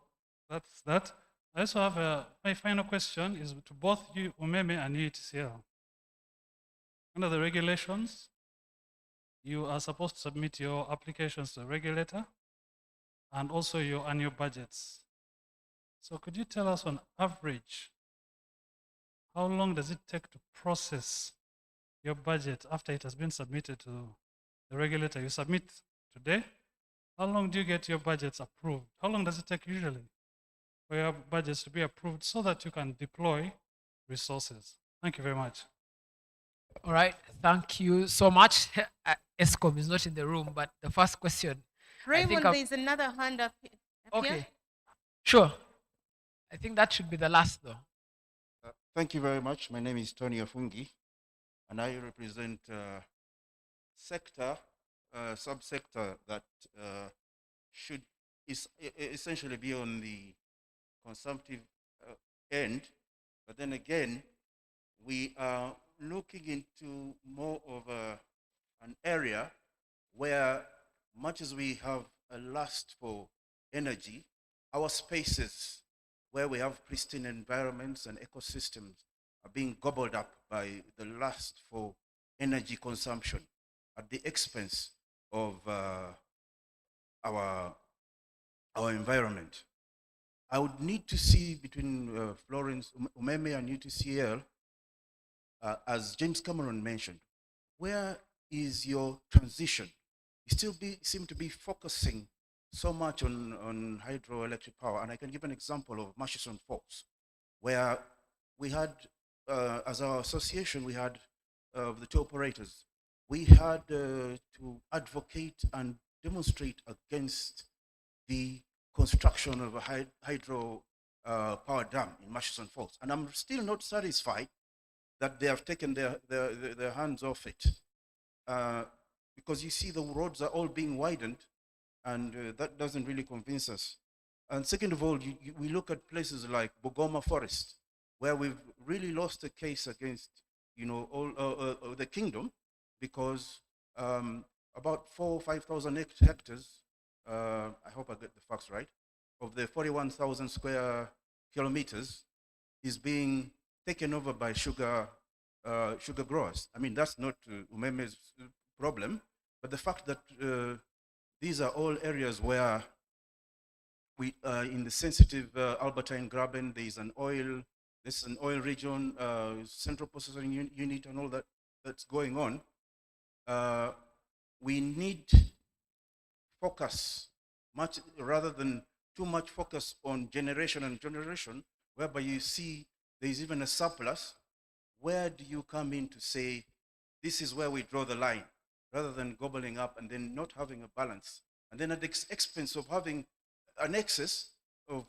that's that. I also have my final question is to both you, Umeme and UETCL. Under the regulations, you are supposed to submit your applications to the regulator and also your annual budgets. So could you tell us on average, how long does it take to process your budget after it has been submitted to the regulator? You submit today, how long do you get your budgets approved? How long does it take usually for your budgets to be approved so that you can deploy resources? Thank you very much. All right. Thank you so much. ESCOM is not in the room, but the first question. Raymond, there's another hand up here. Okay. Sure. I think that should be the last, though. Thank you very much. My name is Tony Afungi, and I represent subsector that should essentially be on the consumptive end. But then again, we are looking into more of an area where, much as we have a lust for energy, our spaces where we have pristine environments and ecosystems are being gobbled up by the lust for energy consumption at the expense of our environment. I would need to see between Florence Umeme and UTCL, as James Cameron mentioned, where is your transition? You still seem to be focusing so much on hydroelectric power. And I can give an example of Murchison Falls, where we had, as our association, we had the two operators, we had to advocate and demonstrate against the construction of a hydro power dam in Murchison Falls. And I'm still not satisfied that they have taken their hands off it. Because you see the roads are all being widened, and that doesn't really convince us. And second of all, we look at places like Bogoma Forest, where we've really lost a case against, all the kingdom, because about 4,000 or 5,000 hectares, I hope I get the facts right, of the 41,000 square kilometers is being taken over by sugar growers. I mean, that's not Umeme's problem, but the fact that these are all areas where we, in the sensitive Albertine Graben, there's an oil region, central processing unit, and all that's going on. We need focus, much rather than too much focus on generation, whereby you see there's even a surplus. Where do you come in to say, this is where we draw the line, rather than gobbling up and then not having a balance? And then at the expense of having an excess of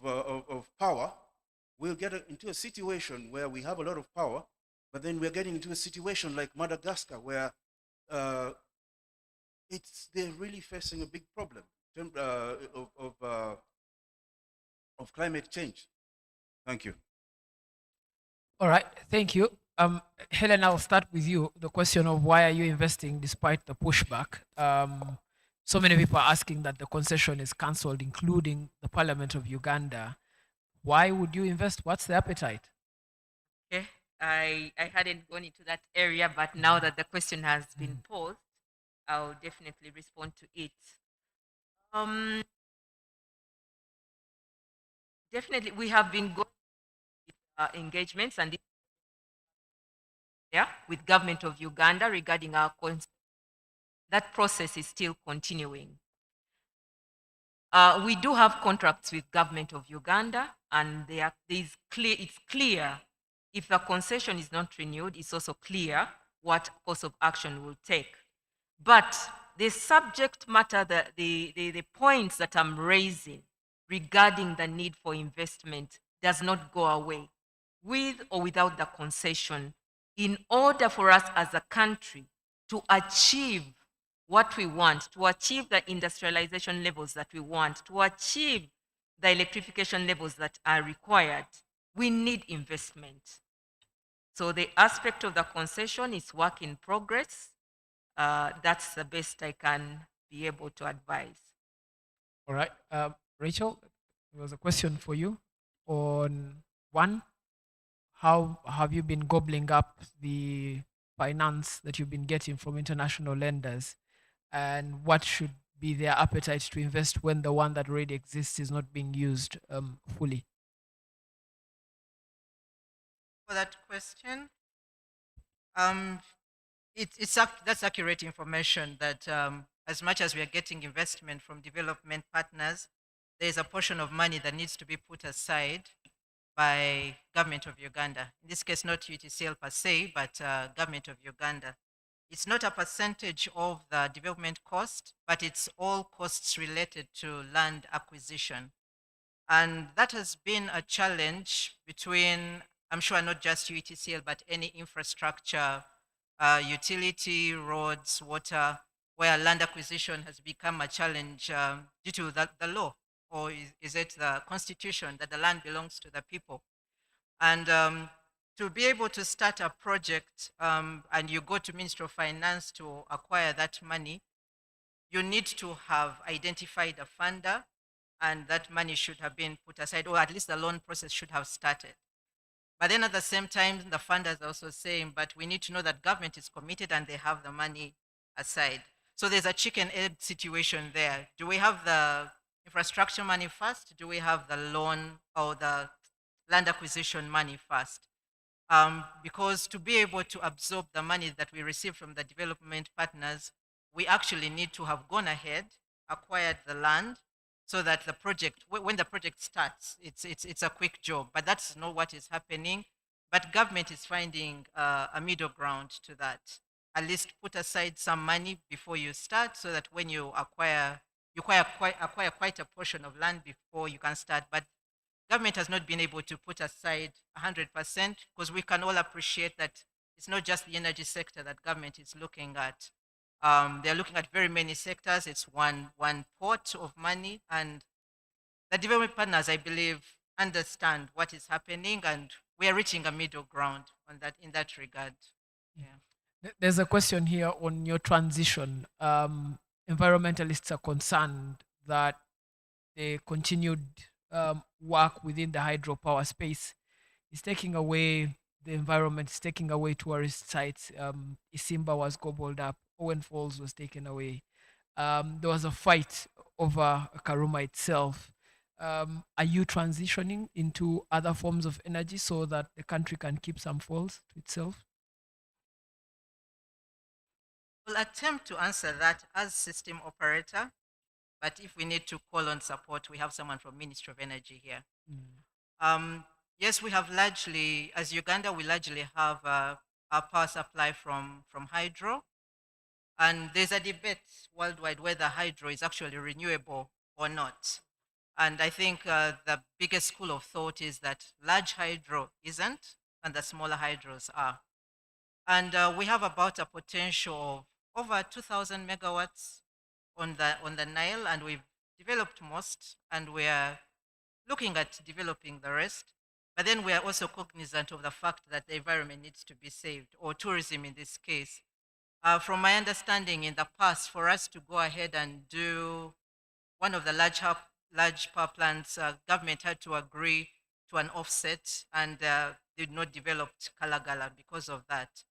power, we'll get into a situation where we have a lot of power, but then we're getting into a situation like Madagascar, where they're really facing a big problem of climate change. Thank you. All right, thank you. Helen, I'll start with you. The question of why are you investing despite the pushback? So many people are asking that the concession is cancelled, including the Parliament of Uganda. Why would you invest? What's the appetite? Okay, I hadn't gone into that area, but now that the question has been posed, I'll definitely respond to it. Definitely, we have been going engagements and with government of Uganda regarding our concern. That process is still continuing. We do have contracts with government of Uganda, and it's clear if the concession is not renewed, it's also clear what course of action will take. But the subject matter, the points that I'm raising regarding the need for investment does not go away with or without the concession. In order for us as a country to achieve what we want, to achieve the industrialization levels that we want, to achieve the electrification levels that are required, we need investment. So the aspect of the concession is work in progress. That's the best I can be able to advise. All right. Rachel, there was a question for you on one. How have you been gobbling up the finance that you've been getting from international lenders? And what should be their appetite to invest when the one that already exists is not being used fully? For that question, that's accurate information that as much as we are getting investment from development partners, there is a portion of money that needs to be put aside by government of Uganda. In this case, not UTCL per se, but government of Uganda. It's not a percentage of the development cost, but it's all costs related to land acquisition. And that has been a challenge between, I'm sure not just UTCL, but any infrastructure, utility, roads, water, where land acquisition has become a challenge due to the law, or is it the constitution that the land belongs to the people? And to be able to start a project and you go to Ministry of Finance to acquire that money, you need to have identified a funder, and that money should have been put aside, or at least the loan process should have started. But then at the same time, the funders are also saying, but we need to know that government is committed and they have the money aside. So there's a chicken egg situation there. Do we have the infrastructure money first? Do we have the loan or the land acquisition money first? Because to be able to absorb the money that we receive from the development partners, we actually need to have gone ahead, acquired the land, so that the project, when the project starts, it's a quick job. But that's not what is happening. But government is finding a middle ground to that. At least put aside some money before you start, so that when you acquire quite a portion of land before you can start. But government has not been able to put aside 100%, because we can all appreciate that it's not just the energy sector that government is looking at. They're looking at very many sectors. It's one pot of money, and the development partners, I believe, understand what is happening, and we are reaching a middle ground on that in that regard. Yeah. There's a question here on your transition. Environmentalists are concerned that the continued work within the hydropower space is taking away the environment, is taking away tourist sites. Isimba was gobbled up, Owen Falls was taken away. There was a fight over Karuma itself. Are you transitioning into other forms of energy so that the country can keep some falls to itself? We'll attempt to answer that as system operator, but if we need to call on support, we have someone from Ministry of Energy here. Yes, we have largely, as Uganda, we largely have our power supply from hydro. And there's a debate worldwide whether hydro is actually renewable or not. And I think the biggest school of thought is that large hydro isn't, and the smaller hydros are. And we have about a potential of over 2,000 megawatts on the Nile, and we've developed most, and we are looking at developing the rest. But then we are also cognizant of the fact that the environment needs to be saved, or tourism in this case. From my understanding in the past, for us to go ahead and do one of the large power plants, government had to agree to an offset, and did not develop Kalagala because of that.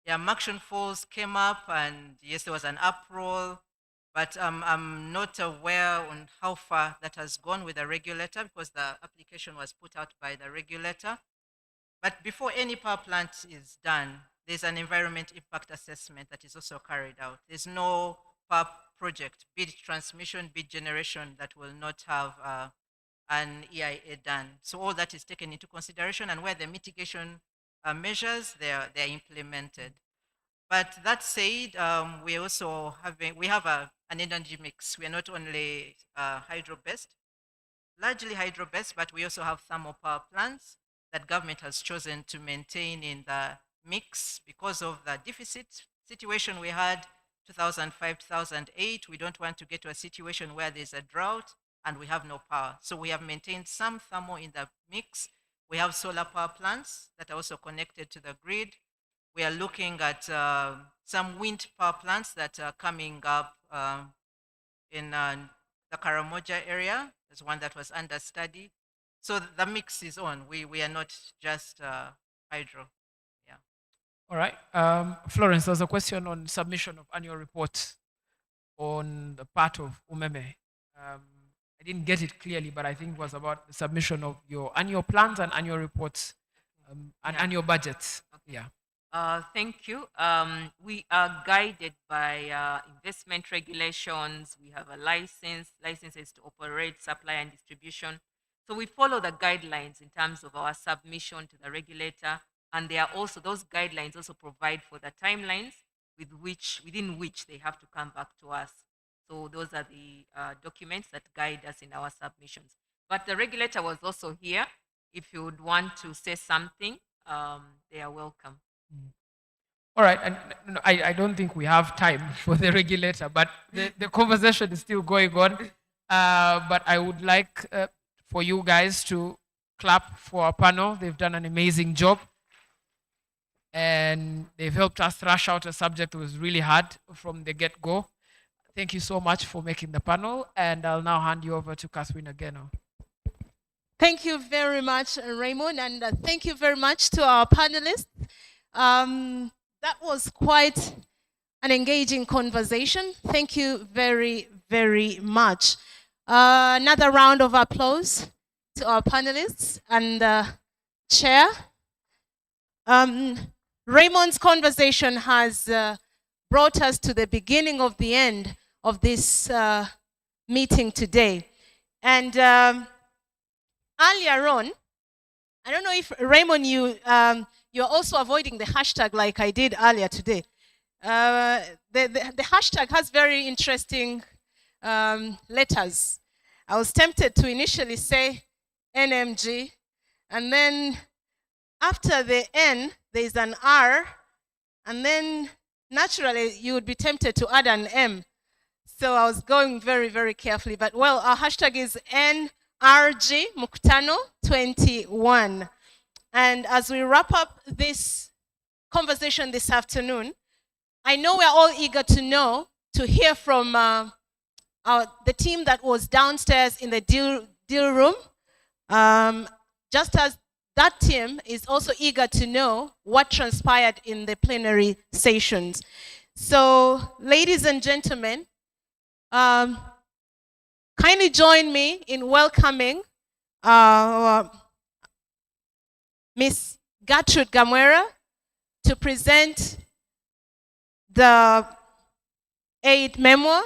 Yeah, Maction Falls came up, and yes, there was an uproar, but I'm not aware on how far that has gone with the regulator, because the application was put out by the regulator. But before any power plant is done, there's an environment impact assessment that is also carried out. There's no power project, be it transmission, be it generation, that will not have an EIA done. So all that is taken into consideration, and where the mitigation measures, they're implemented. But that said, we also have an energy mix. We are not only hydro-based, largely hydro-based, but we also have thermal power plants that government has chosen to maintain in the mix because of the deficit situation we had 2005, 2008. We don't want to get to a situation where there's a drought and we have no power. So we have maintained some thermal in the mix. We have solar power plants that are also connected to the grid. We are looking at some wind power plants that are coming up in the Karamoja area. There's one that was under study. So the mix is on. We are not just hydro. Yeah. All right. Florence, there's a question on submission of annual reports on the part of Umeme. I didn't get it clearly, but I think it was about the submission of your annual plans and annual reports and annual budgets. Yeah. Thank you. We are guided by investment regulations. We have a licenses to operate, supply, and distribution. So we follow the guidelines in terms of our submission to the regulator, and they are also, those guidelines also provide for the timelines within which they have to come back to us. So those are the documents that guide us in our submissions. But the regulator was also here. If you would want to say something, they are welcome. All right, and I don't think we have time for the regulator, but the conversation is still going on. But I would like for you guys to clap for our panel. They've done an amazing job. And they've helped us thrash out a subject that was really hard from the get-go. Thank you so much for making the panel. And I'll now hand you over to Catherine Ageno. Thank you very much, Raymond, and thank you very much to our panelists. That was quite an engaging conversation. Thank you very, very much. Another round of applause to our panelists and chair. Raymond's conversation has brought us to the beginning of the end of this meeting today. And earlier on, I don't know if Raymond, you're also avoiding the hashtag like I did earlier today. The hashtag has very interesting letters. I was tempted to initially say NMG, and then after the N, there's an R, and then naturally you would be tempted to add an M. So I was going very, very carefully. But well, our hashtag is NRG Mukutano 21. And as we wrap up this conversation this afternoon, I know we're all eager to hear from the team that was downstairs in the deal room, just as that team is also eager to know what transpired in the plenary sessions. So, ladies and gentlemen, kindly join me in welcoming Ms. Gertrude Gamwera to present the aid memoir,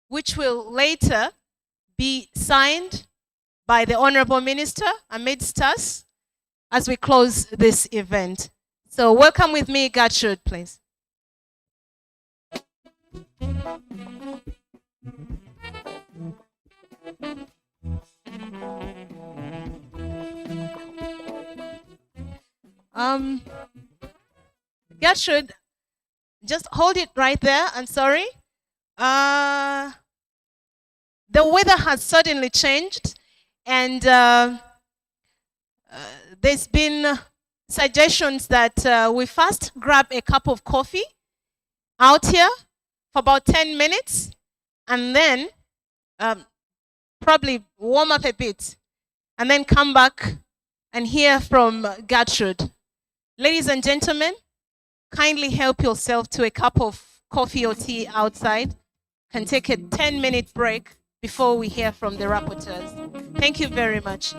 which will later be signed by the Honorable Minister amidst us as we close this event. So welcome with me, Gertrude, please. Gertrude, just hold it right there. I'm sorry. The weather has suddenly changed, and there's been suggestions that we first grab a cup of coffee out here for about 10 minutes, and then probably warm up a bit, and then come back and hear from Gertrude. Ladies and gentlemen, kindly help yourself to a cup of coffee or tea outside. Can take a 10-minute break before we hear from the rapporteurs. Thank you very much.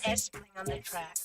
Espling on the track.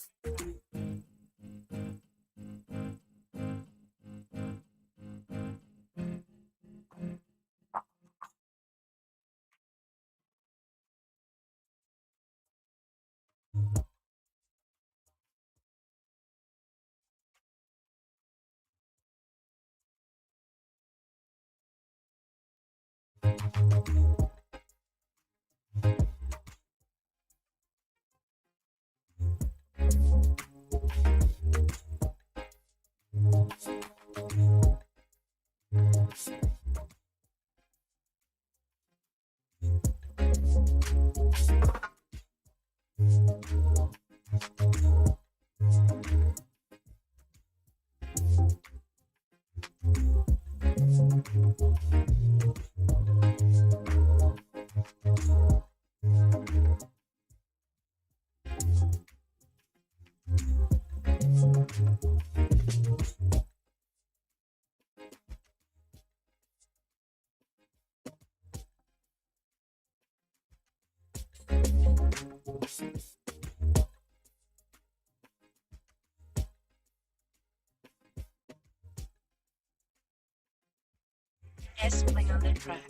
Espling on the track.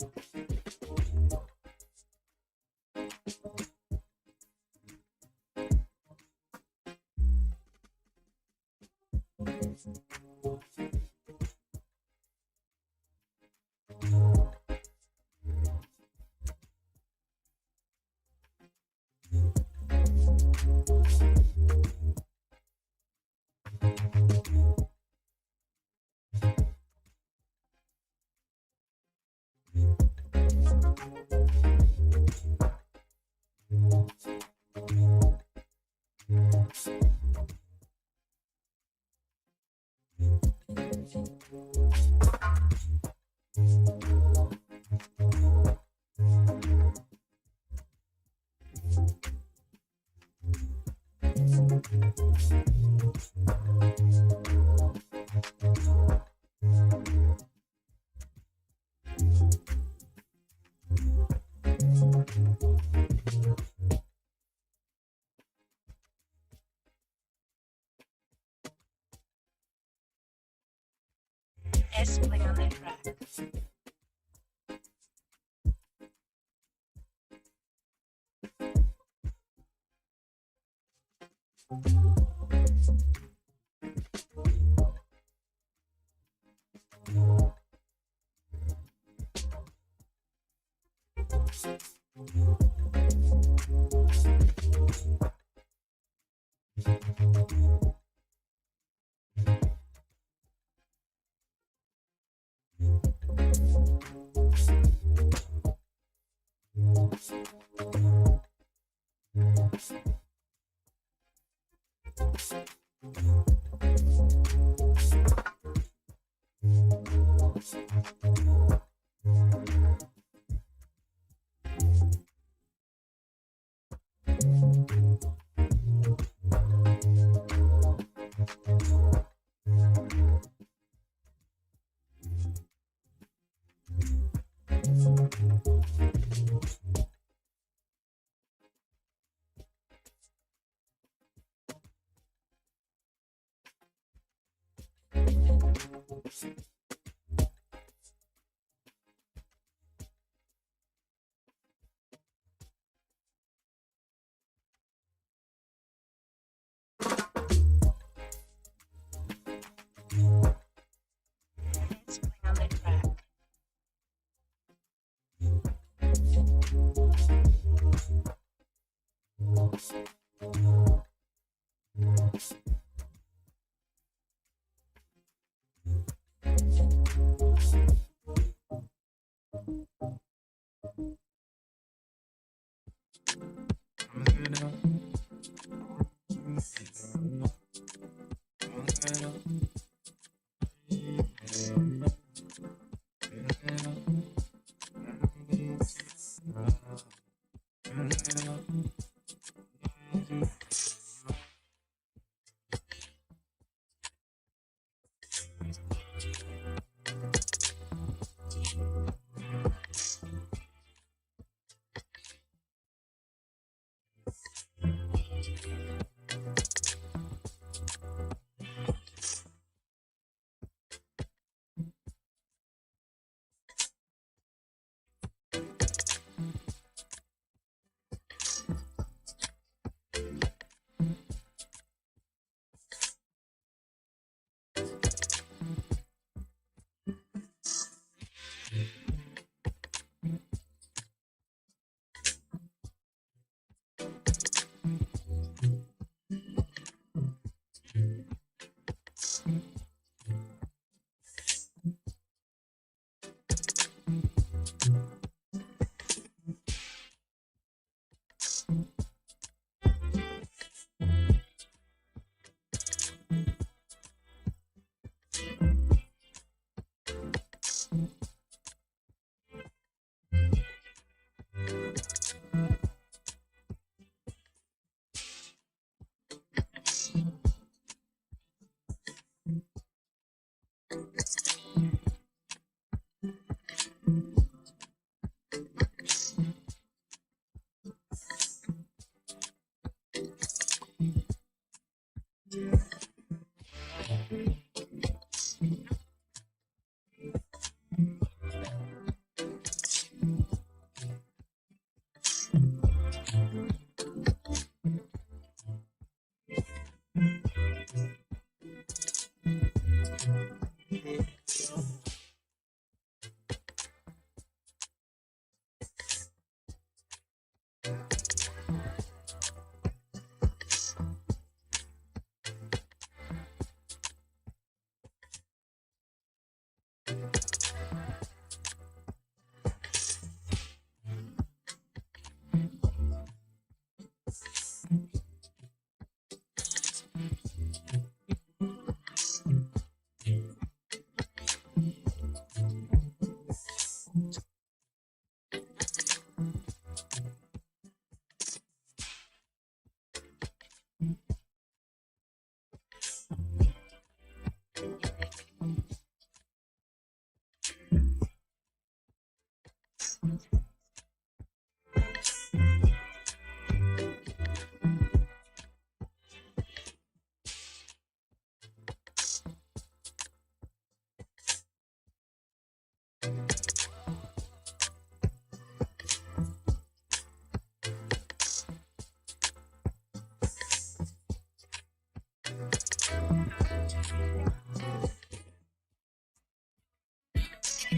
Espling on the track. Let's play on the track.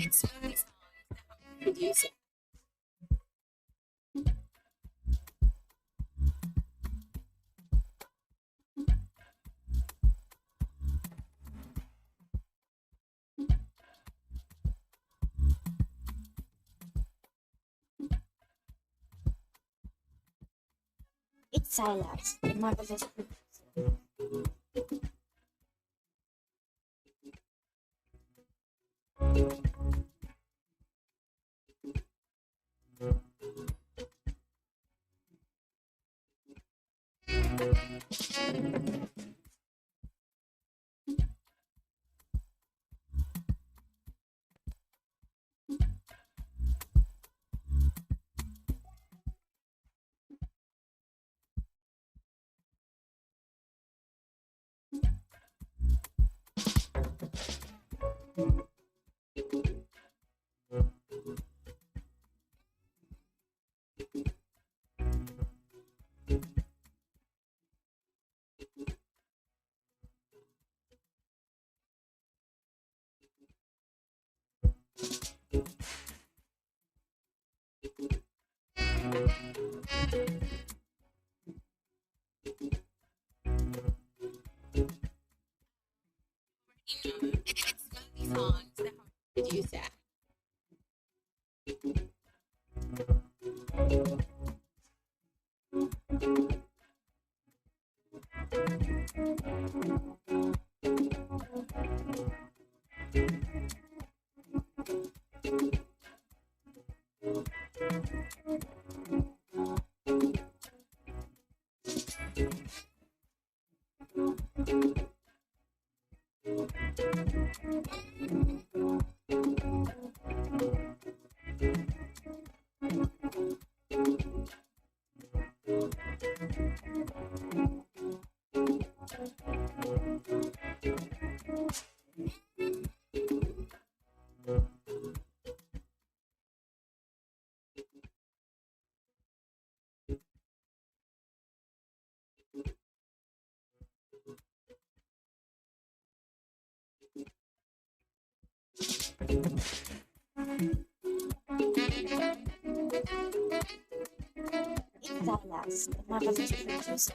It's producer. Silas, the marvelous producer. It's Melody Songs, the producer. It's Silas, the marvelous producer.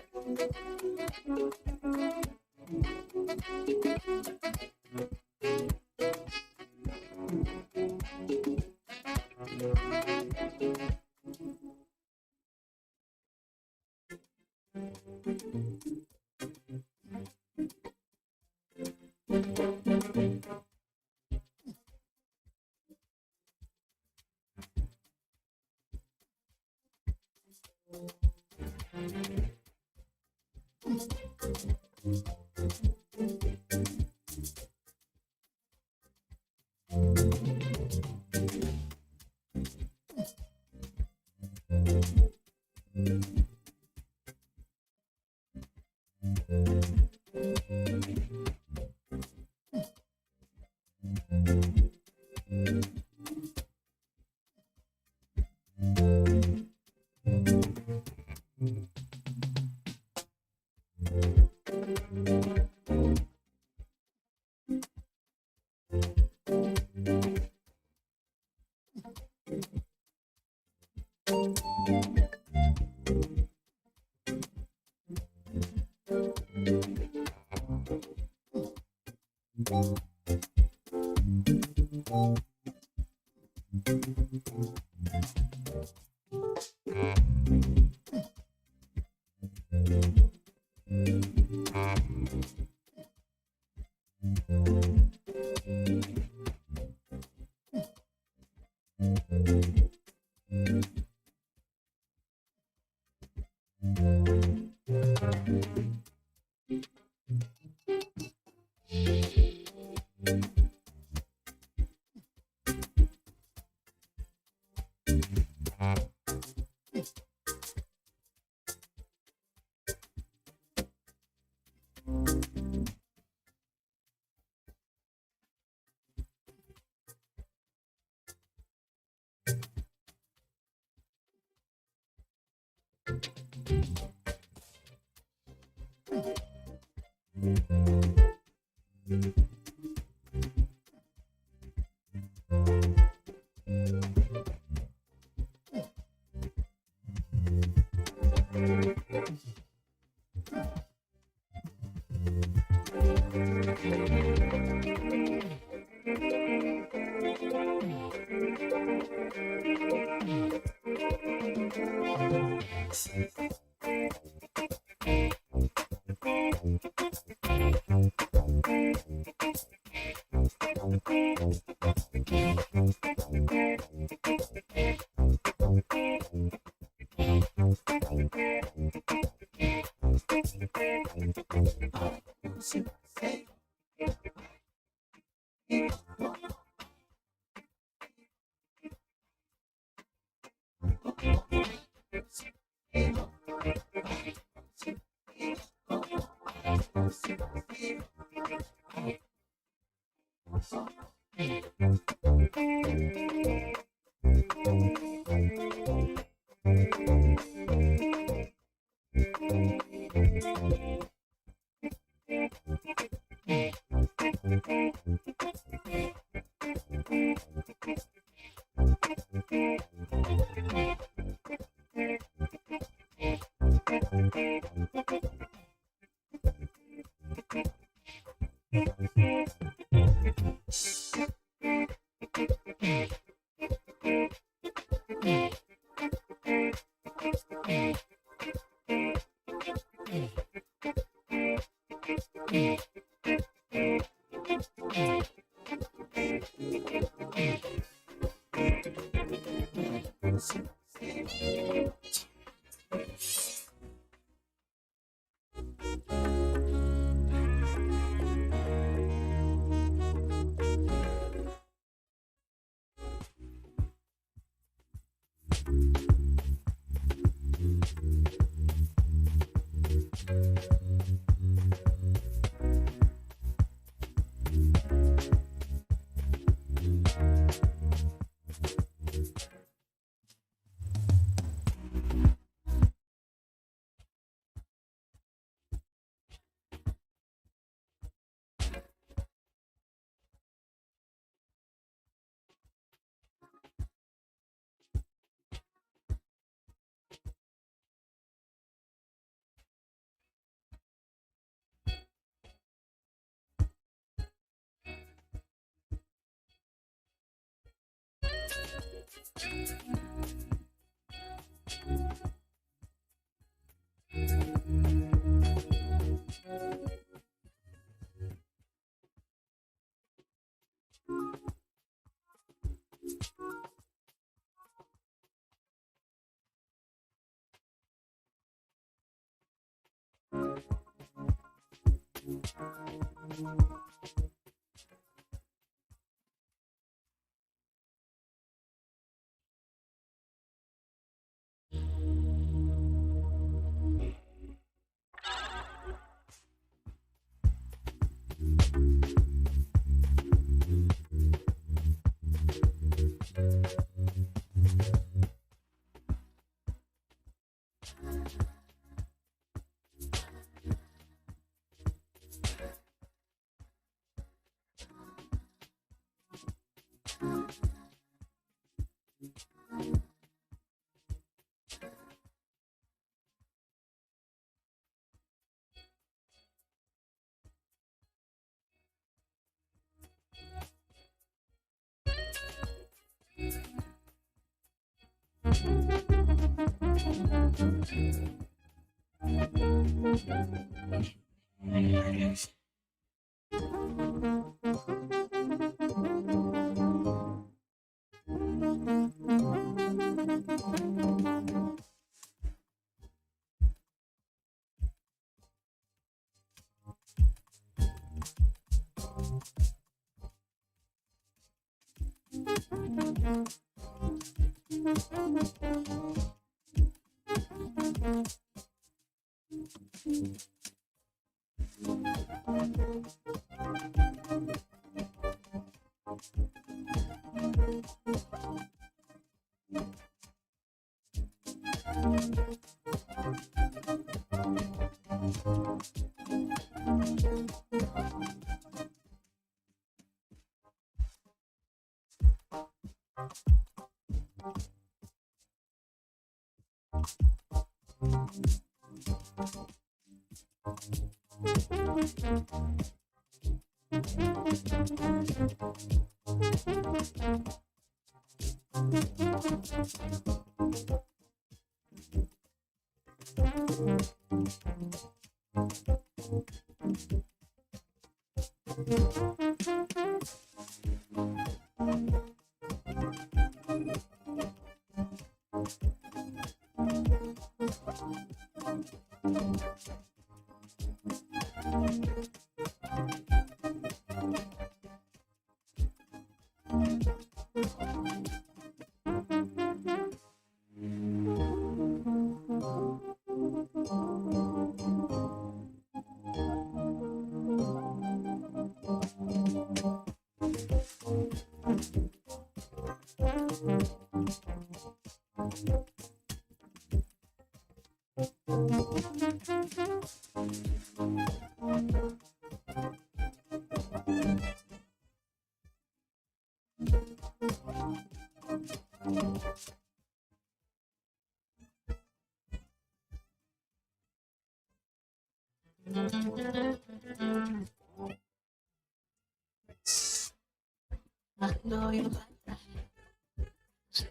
Know you,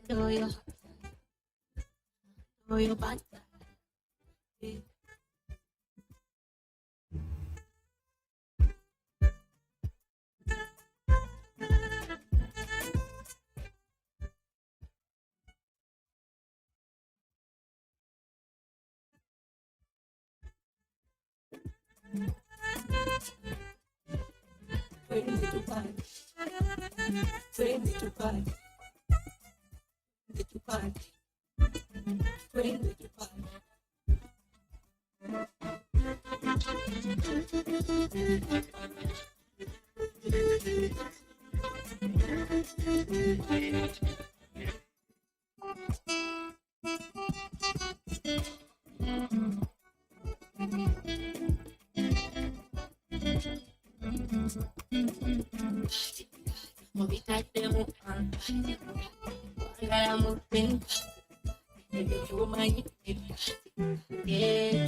know you, know you, Twende tupande, twende tupande, twende tupande, twende tupande.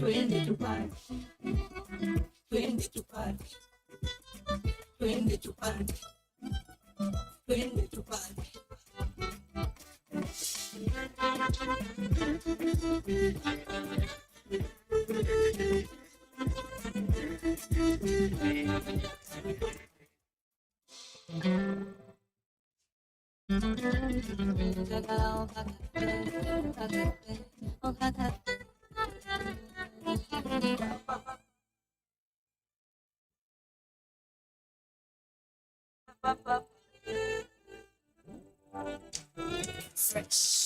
Twende tupande, twende tupande, twende tupande, twende tupande. Fresh.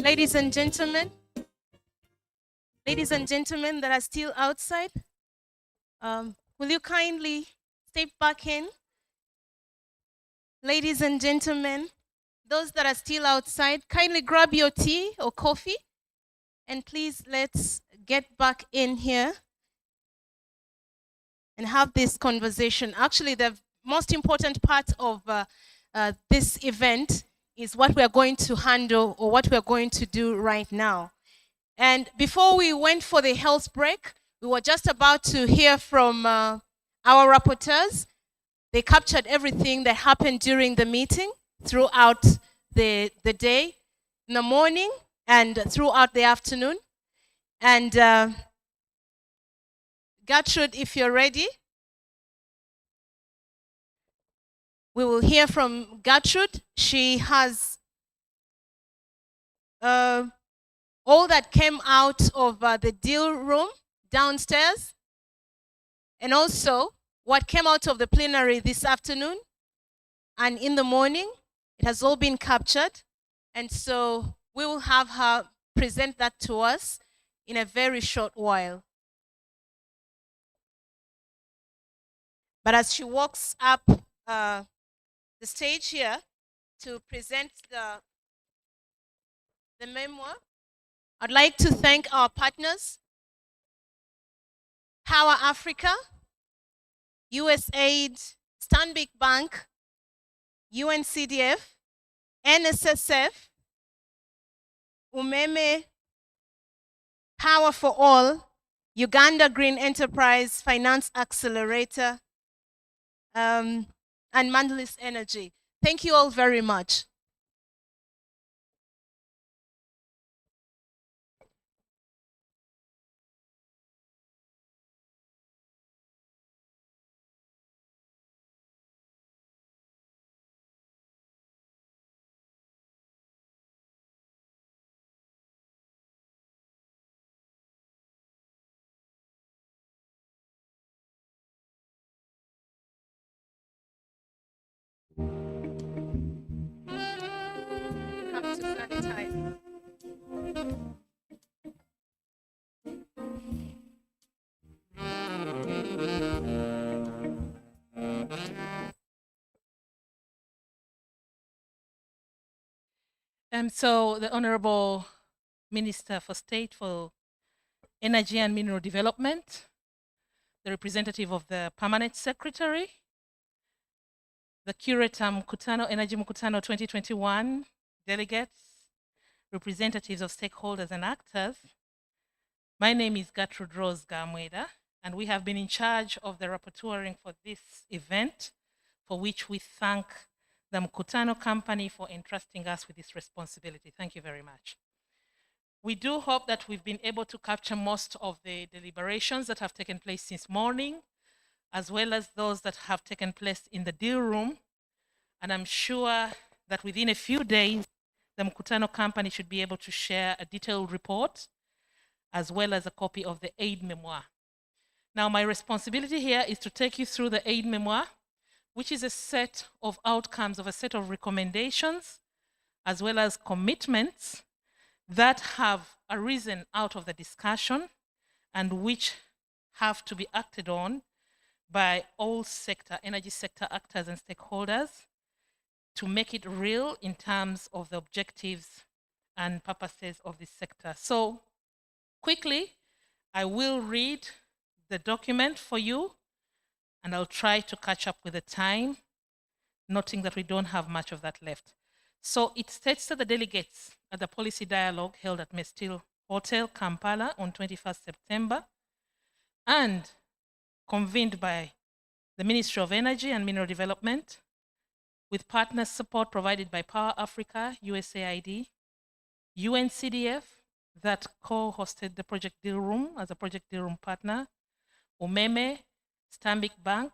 Ladies and gentlemen that are still outside, will you kindly step back in? Ladies and gentlemen, those that are still outside, kindly grab your tea or coffee, and please let's get back in here and have this conversation. Actually, the most important part of this event is what we are going to handle or what we are going to do right now. And before we went for the health break, we were just about to hear from our rapporteurs. They captured everything that happened during the meeting throughout the day, in the morning, and throughout the afternoon. And Gertrude, if you're ready, we will hear from Gertrude. She has all that came out of the deal room downstairs, and also what came out of the plenary this afternoon and in the morning. It has all been captured, and so we will have her present that to us in a very short while. But as she walks up the stage here to present the memoir, I'd like to thank our partners, Power Africa, USAID, Stanbic Bank, UNCDF, NSSF, Umeme, Power for All, Uganda Green Enterprise Finance Accelerator, and Mandalis Energy. Thank you all very much. Come to sanitize. So the Honorable Minister for State for Energy and Mineral Development, the representative of the Permanent Secretary, the curator Mkutano, Energy Mkutano 2021, delegates, representatives of stakeholders and actors. My name is Gertrude Rose Gamweda, and we have been in charge of the rapporteuring for this event, for which we thank the Mkutano company for entrusting us with this responsibility. Thank you very much. We do hope that we've been able to capture most of the deliberations that have taken place since morning, as well as those that have taken place in the deal room. And I'm sure that within a few days, the Mkutano company should be able to share a detailed report, as well as a copy of the aid memoir. Now, my responsibility here is to take you through the aid memoir, which is a set of outcomes of a set of recommendations, as well as commitments that have arisen out of the discussion and which have to be acted on by all sector, energy sector actors and stakeholders to make it real in terms of the objectives and purposes of this sector. So quickly, I will read the document for you, and I'll try to catch up with the time, noting that we don't have much of that left. So it states that the delegates at the policy dialogue held at Mestil Hotel, Kampala on 21st September, and convened by the Ministry of Energy and Mineral Development, with partner support provided by Power Africa, USAID, UNCDF, that co-hosted the Project Deal Room as a Project Deal Room partner, Umeme, Stanbic Bank,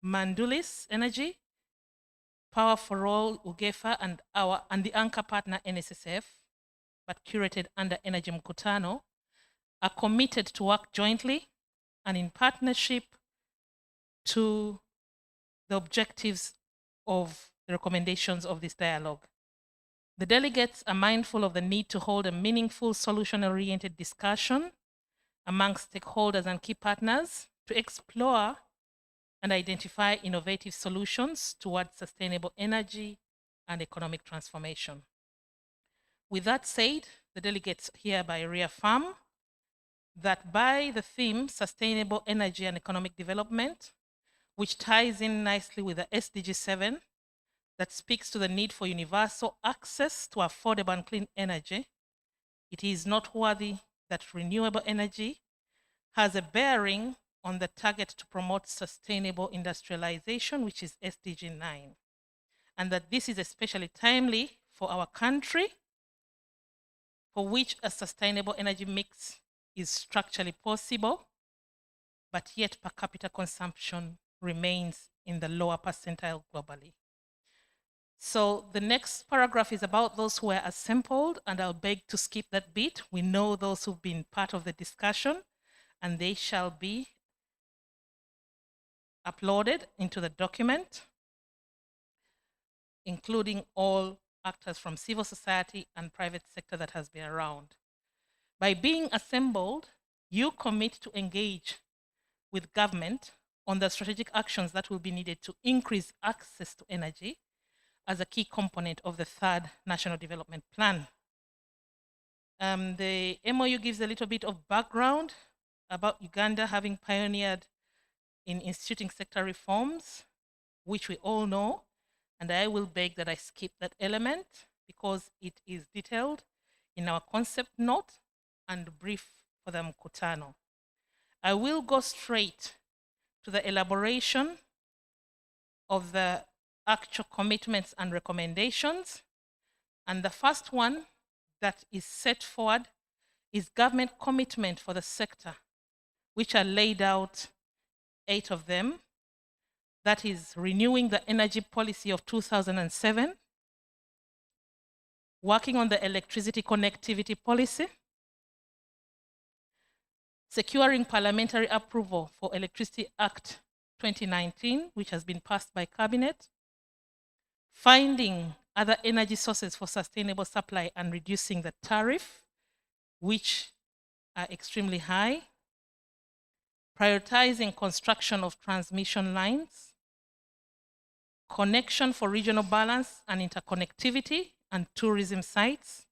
Mandulis Energy, Power for All, UGEFA, and the anchor partner NSSF, but curated under Energy Mkutano, are committed to work jointly and in partnership to the objectives of the recommendations of this dialogue. The delegates are mindful of the need to hold a meaningful solution-oriented discussion amongst stakeholders and key partners to explore and identify innovative solutions towards sustainable energy and economic transformation. With that said, the delegates hereby reaffirm that by the theme Sustainable Energy and Economic Development, which ties in nicely with the SDG 7 that speaks to the need for universal access to affordable and clean energy, it is noteworthy that renewable energy has a bearing on the target to promote sustainable industrialization, which is SDG 9, and that this is especially timely for our country, for which a sustainable energy mix is structurally possible, but yet per capita consumption remains in the lower percentile globally. So the next paragraph is about those who were assembled, and I'll beg to skip that bit. We know those who've been part of the discussion, and they shall be uploaded into the document, including all actors from civil society and private sector that has been around. By being assembled, you commit to engage with government on the strategic actions that will be needed to increase access to energy as a key component of the third National Development Plan. The MOU gives a little bit of background about Uganda having pioneered in instituting sector reforms, which we all know, and I will beg that I skip that element because it is detailed in our concept note and brief for the Mkutano. I will go straight to the elaboration of the actual commitments and recommendations. And the first one that is set forward is government commitment for the sector, which are laid out, 8 of them. That is renewing the energy policy of 2007, working on the electricity connectivity policy, securing parliamentary approval for Electricity Act 2019, which has been passed by Cabinet, finding other energy sources for sustainable supply and reducing the tariff, which are extremely high, prioritizing construction of transmission lines, connection for regional balance and interconnectivity and tourism sites,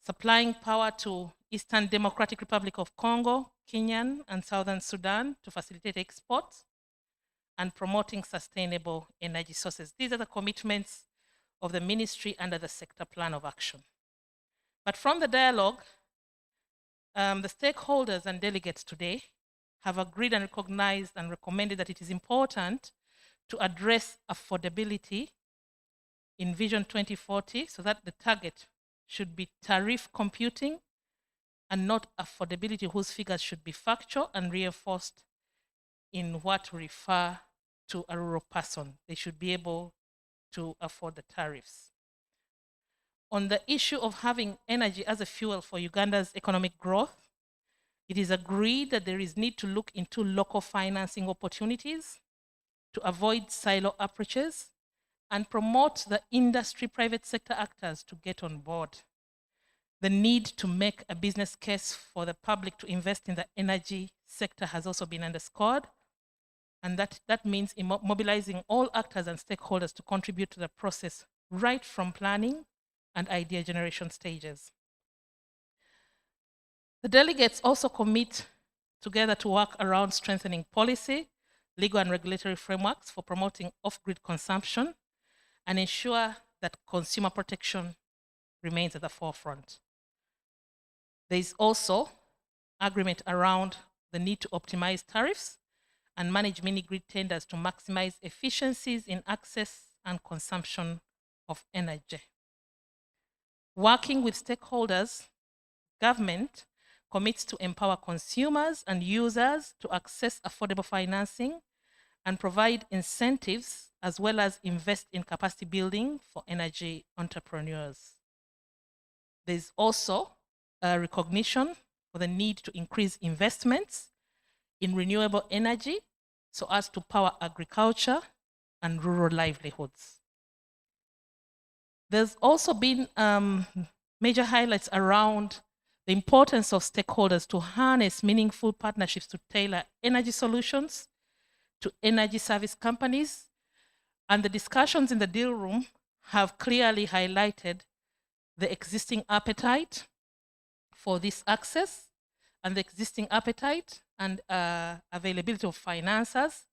supplying power to Eastern Democratic Republic of Congo, Kenyan, and Southern Sudan to facilitate exports, and promoting sustainable energy sources. These are the commitments of the ministry under the sector plan of action. But from the dialogue, the stakeholders and delegates today have agreed and recognized and recommended that it is important to address affordability in Vision 2040 so that the target should be tariff computing and not affordability, whose figures should be factual and reinforced in what we refer to a rural person. They should be able to afford the tariffs. On the issue of having energy as a fuel for Uganda's economic growth, it is agreed that there is need to look into local financing opportunities to avoid silo approaches and promote the industry private sector actors to get on board. The need to make a business case for the public to invest in the energy sector has also been underscored, And that means mobilizing all actors and stakeholders to contribute to the process right from planning and idea generation stages. The delegates also commit together to work around strengthening policy, legal and regulatory frameworks for promoting off-grid consumption and ensure that consumer protection remains at the forefront. There is also agreement around the need to optimize tariffs and manage mini-grid tenders to maximize efficiencies in access and consumption of energy. Working with stakeholders, government commits to empower consumers and users to access affordable financing and provide incentives as well as invest in capacity building for energy entrepreneurs. There's also a recognition for the need to increase investments in renewable energy so as to power agriculture and rural livelihoods. There's also been major highlights around the importance of stakeholders to harness meaningful partnerships to tailor energy solutions to energy service companies. And the discussions in the deal room have clearly highlighted the existing appetite for this access and the existing appetite and availability of financiers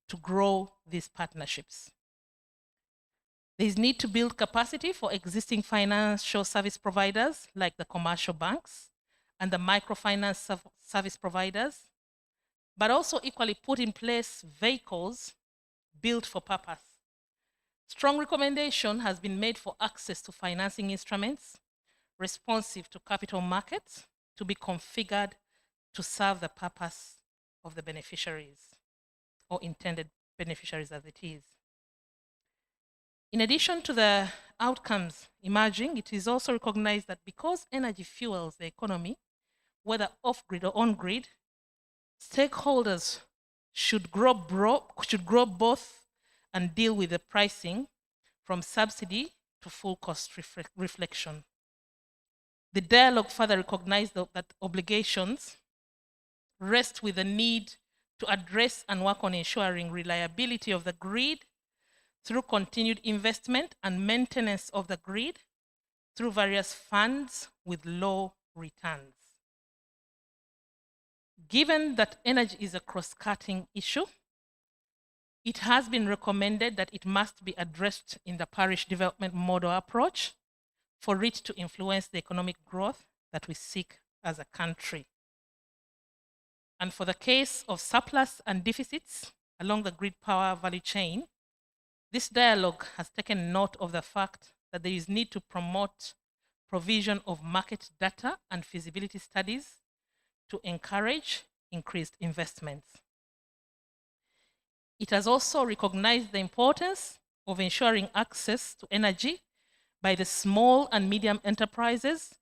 to grow these partnerships. There is need to build capacity for existing financial service providers like the commercial banks and the microfinance service providers, but also equally put in place vehicles built for purpose. Strong recommendation has been made for access to financing instruments responsive to capital markets to be configured to serve the purpose of the beneficiaries or intended beneficiaries as it is. In addition to the outcomes emerging, it is also recognized that because energy fuels the economy, whether off-grid or on-grid, stakeholders should grow both and deal with the pricing from subsidy to full cost reflection. The dialogue further recognized that obligations rest with the need to address and work on ensuring reliability of the grid through continued investment and maintenance of the grid through various funds with low returns. Given that energy is a cross-cutting issue, it has been recommended that it must be addressed in the parish development model approach for it to influence the economic growth that we seek as a country. And for the case of surplus and deficits along the grid power value chain, this dialogue has taken note of the fact that there is need to promote provision of market data and feasibility studies to encourage increased investments. It has also recognized the importance of ensuring access to energy by the small and medium enterprises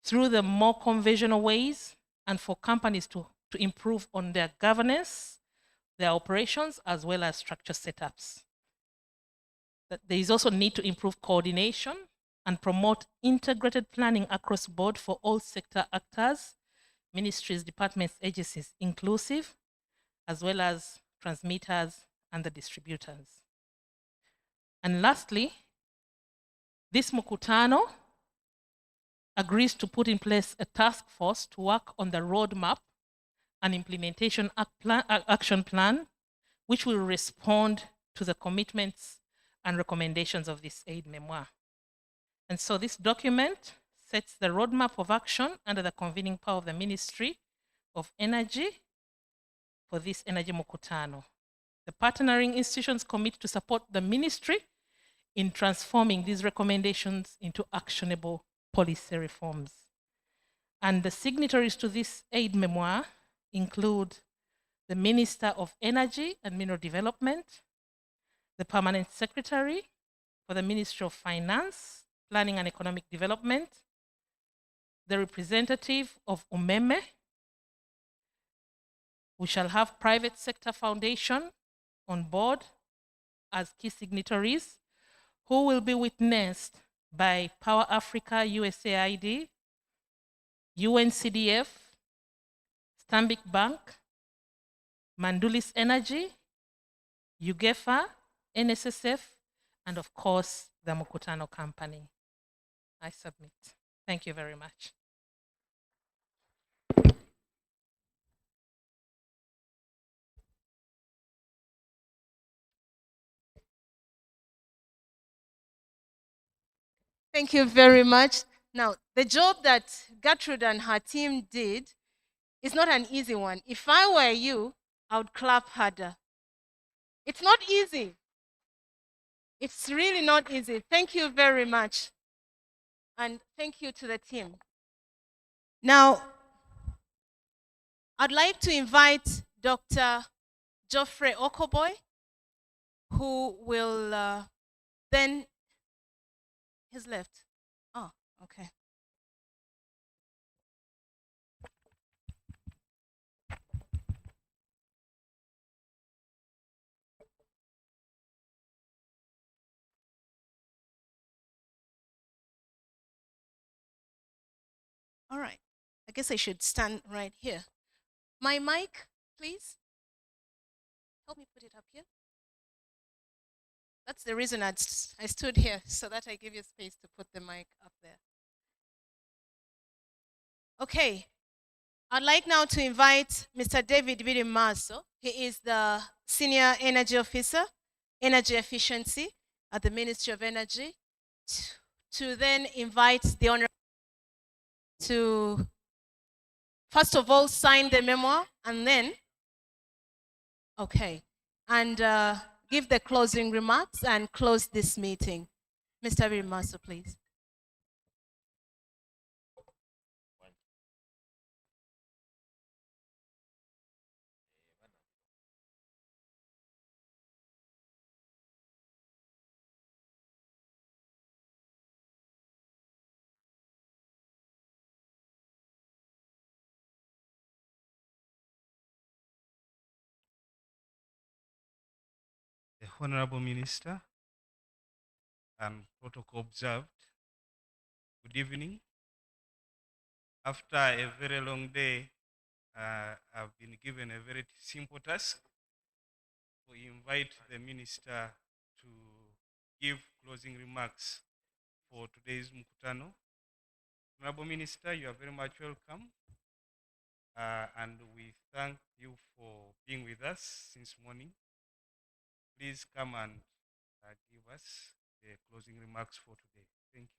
through the more conventional ways and for companies to improve on their governance, their operations, as well as structure setups. That there is also need to improve coordination and promote integrated planning across board for all sector actors, ministries, departments, agencies inclusive, as well as transmitters and the distributors. And lastly, this Mukutano agrees to put in place a task force to work on the roadmap and implementation action plan, which will respond to the commitments and recommendations of this aid memoir. And so this document sets the roadmap of action under the convening power of the Ministry of Energy for this Energy Mukutano. The partnering institutions commit to support the ministry in transforming these recommendations into actionable policy reforms. And the signatories to this aid memoir include the Minister of Energy and Mineral Development, the Permanent Secretary for the Ministry of Finance, Planning and Economic Development, the representative of UMEME. We shall have private sector foundation on board as key signatories who will be witnessed by Power Africa USAID, UNCDF, Stanbic Bank, Mandulis Energy, UGEFA, NSSF, and of course, the Mukutano Company. I submit. Thank you very much. Thank you very much. Now, the job that Gertrude and her team did is not an easy one. If I were you, I would clap harder. It's not easy. It's really not easy. Thank you very much. And thank you to the team. Now, I'd like to invite Dr. Geoffrey Okoboy, who will then, he's left. Oh, okay. All right. I guess I should stand right here. My mic, please. Help me put it up here. That's the reason I stood here, so that I give you space to put the mic up there. Okay. I'd like now to invite Mr. David Birimaso. He is the Senior Energy Officer, Energy Efficiency at the Ministry of Energy, to then invite the Honorable to, first of all, sign the memoir, and then, okay, and give the closing remarks and close this meeting. Mr. Birimaso, please. The Honorable Minister and protocol observed, good evening. After a very long day, I've been given a very simple task to invite the Minister to give closing remarks for today's Mukutano. Honorable Minister, you are very much welcome. And we thank you for being with us since morning. Please come and give us the closing remarks for today. Thank you.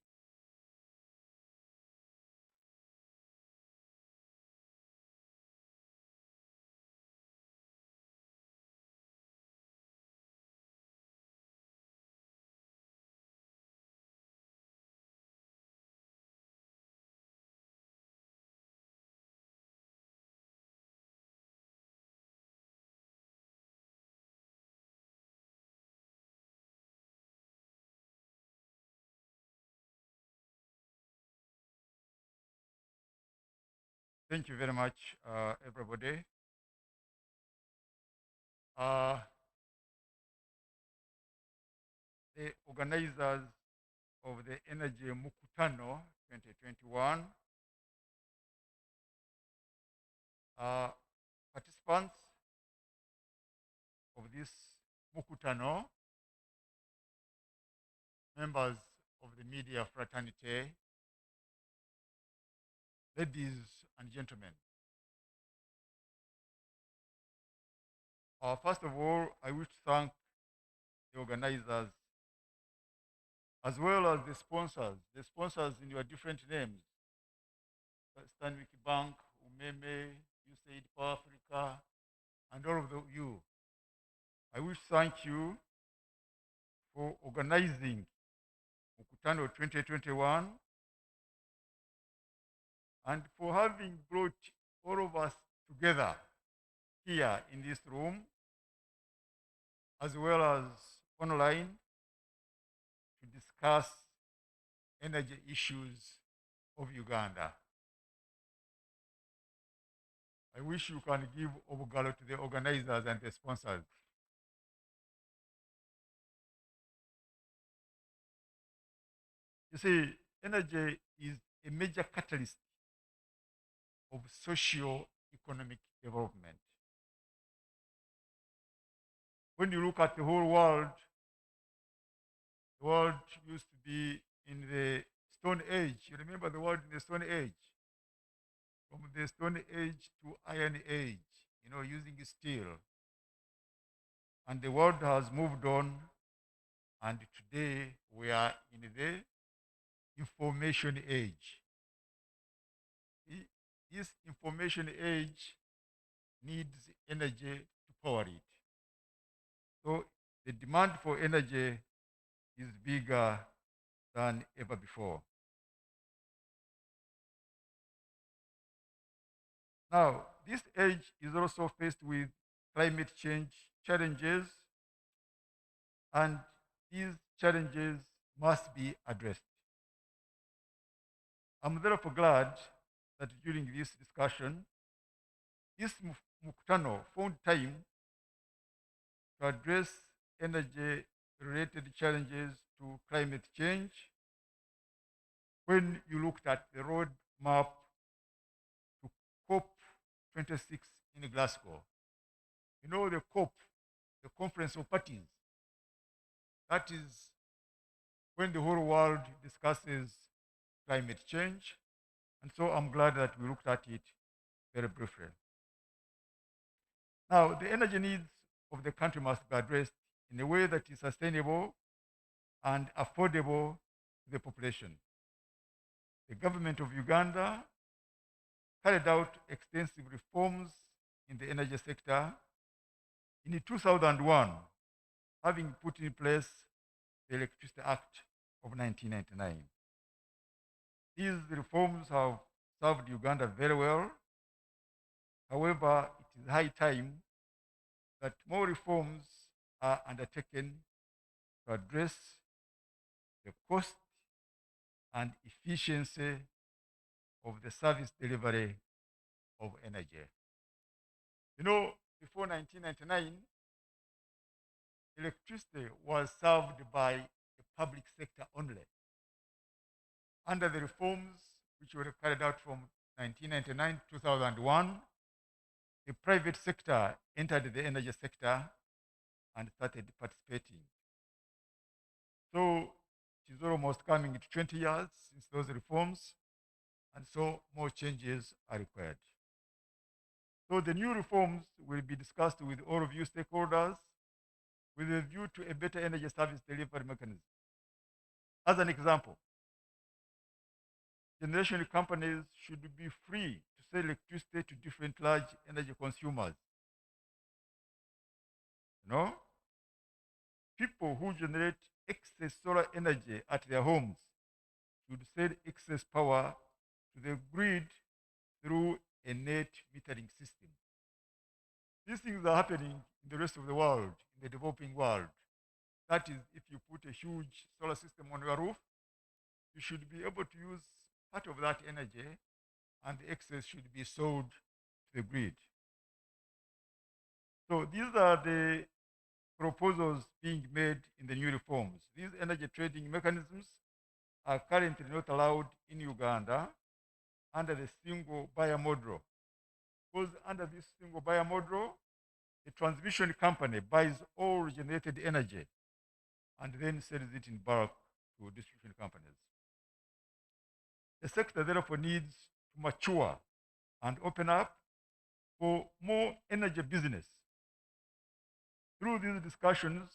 Thank you very much, everybody. The organizers of the Energy Mukutano 2021, participants of this Mukutano, members of the media fraternity, ladies and gentlemen. First of all, I wish to thank the organizers as well as the sponsors in your different names, Stanbic Bank, Umeme, USAID for Africa, and all of you. I wish to thank you for organizing Mukutano 2021 and for having brought all of us together here in this room, as well as online, to discuss energy issues of Uganda. I wish you can give Obugalo to the organizers and the sponsors. You see, energy is a major catalyst of socio-economic development. when you look at the whole world used to be in the Stone Age. You remember the world in the Stone Age? From the Stone Age to Iron Age, using steel. And the world has moved on, and today we are in the information age. This information age needs energy to power it. So the demand for energy is bigger than ever before. Now, this age is also faced with climate change challenges, and these challenges must be addressed. I'm therefore glad that during this discussion, this Muktano found time to address energy-related challenges to climate change when you looked at the roadmap to COP26 in Glasgow. The COP, the Conference of Parties, that is when the whole world discusses climate change. And so I'm glad that we looked at it very briefly. Now, the energy needs of the country must be addressed in a way that is sustainable and affordable to the population. The government of Uganda carried out extensive reforms in the energy sector in 2001, having put in place the Electricity Act of 1999. These reforms have served Uganda very well. However, it is high time that more reforms are undertaken to address the cost and efficiency of the service delivery of energy. Before 1999, electricity was served by the public sector only. Under the reforms which were carried out from 1999 to 2001, the private sector entered the energy sector and started participating. So it is almost coming to 20 years since those reforms, and so more changes are required. So the new reforms will be discussed with all of you stakeholders with a view to a better energy service delivery mechanism. As an example, generation companies should be free to sell electricity to different large energy consumers. People who generate excess solar energy at their homes should sell excess power to the grid through a net metering system. These things are happening in the rest of the world, in the developing world. That is, if you put a huge solar system on your roof, you should be able to use part of that energy, and the excess should be sold to the grid. So these are the proposals being made in the new reforms. These energy trading mechanisms are currently not allowed in Uganda under the single buyer model. Because under this single buyer model, the transmission company buys all generated energy and then sells it in bulk to distribution companies. The sector therefore needs to mature and open up for more energy business. Through these discussions,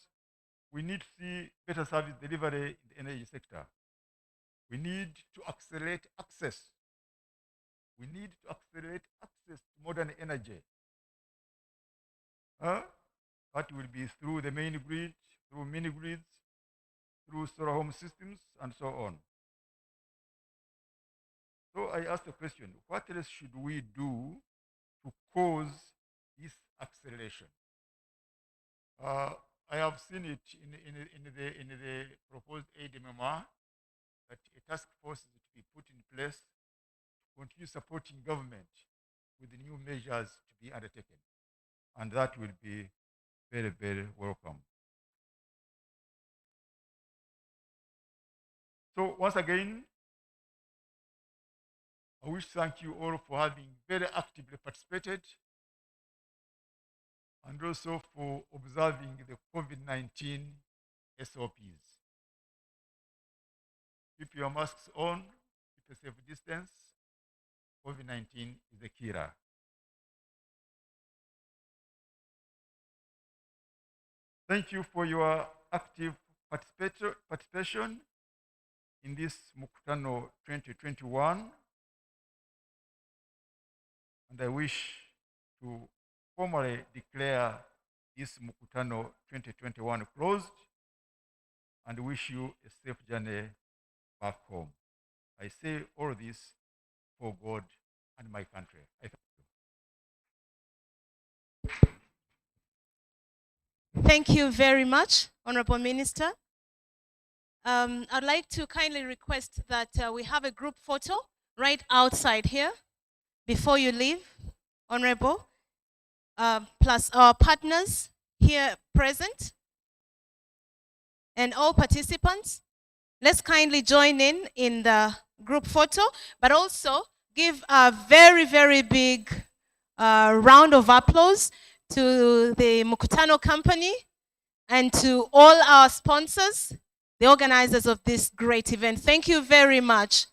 we need to see better service delivery in the energy sector. We need to accelerate access. We need to accelerate access to modern energy. That will be through the main grid, through mini grids, through solar home systems, and so on. So I asked the question, what else should we do to cause this acceleration? I have seen it in the proposed ADMMR that a task force is to be put in place to continue supporting government with the new measures to be undertaken. And that will be very, very welcome. So once again, I wish to thank you all for having very actively participated and also for observing the COVID-19 SOPs. Keep your masks on, keep a safe distance. COVID-19 is a killer. Thank you for your active participation in this Mukutano 2021. And I wish to formally declare this Mukutano 2021 closed and wish you a safe journey back home. I say all this for God and my country. I thank you. Thank you very much, Honorable Minister. I'd like to kindly request that we have a group photo right outside here before you leave, Honorable, plus our partners here present and all participants. Let's kindly join in the group photo, but also give a very, very big round of applause to the Mukutano Company and to all our sponsors, the organizers of this great event. Thank you very much.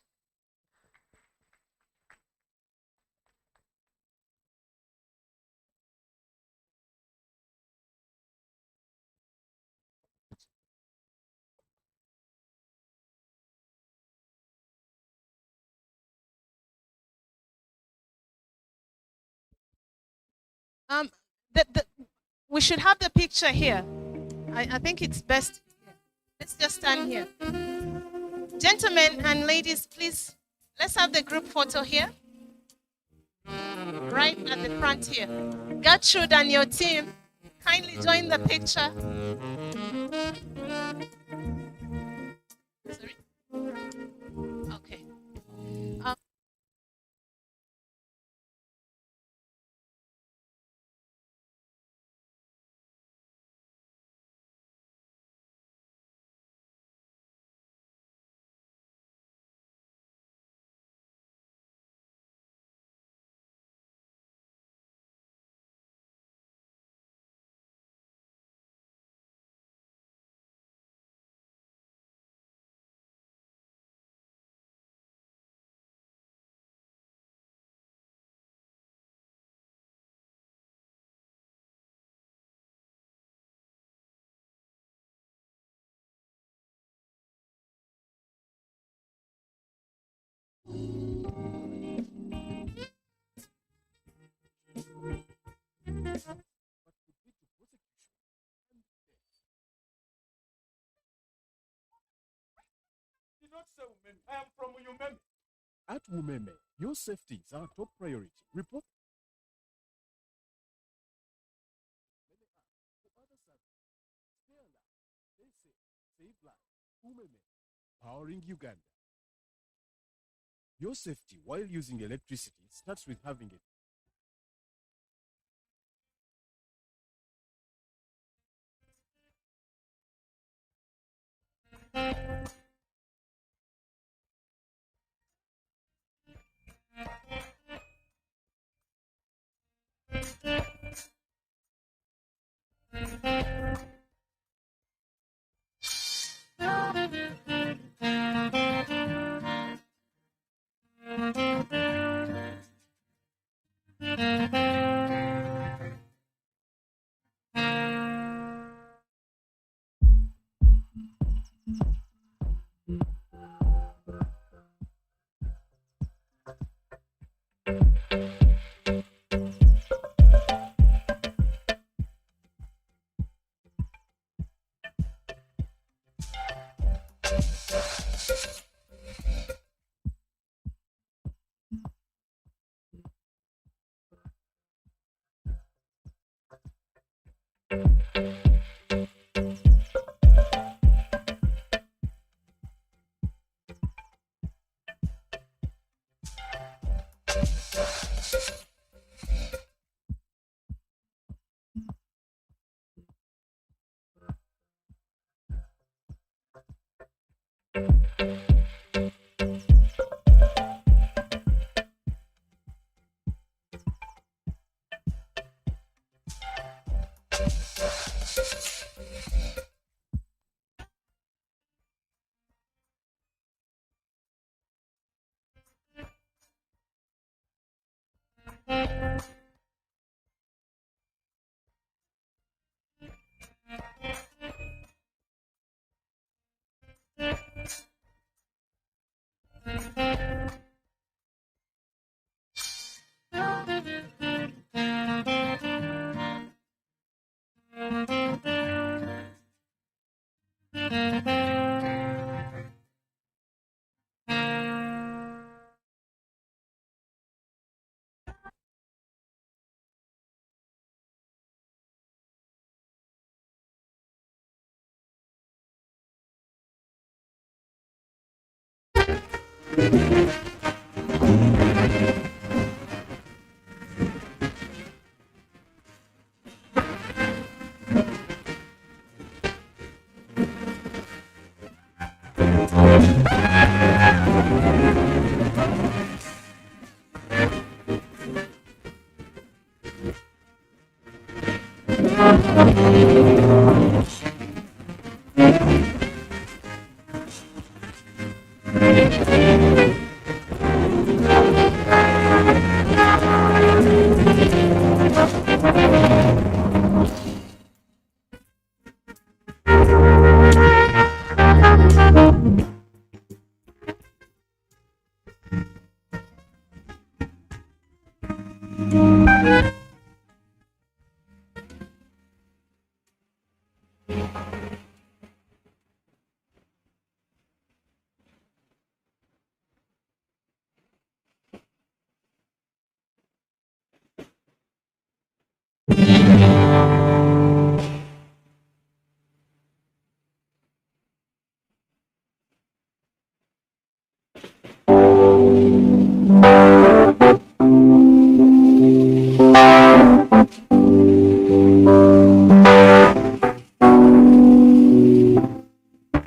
We should have the picture here. I think it's best. Let's just stand here. Gentlemen and ladies, please, let's have the group photo here. Right at the front here. Gertrude and your team, kindly join the picture. Sorry? Okay. I am from Umeme. At Umeme, your safety is our top priority. Report. Save life. Umeme, powering Uganda. Your safety while using electricity starts with having it.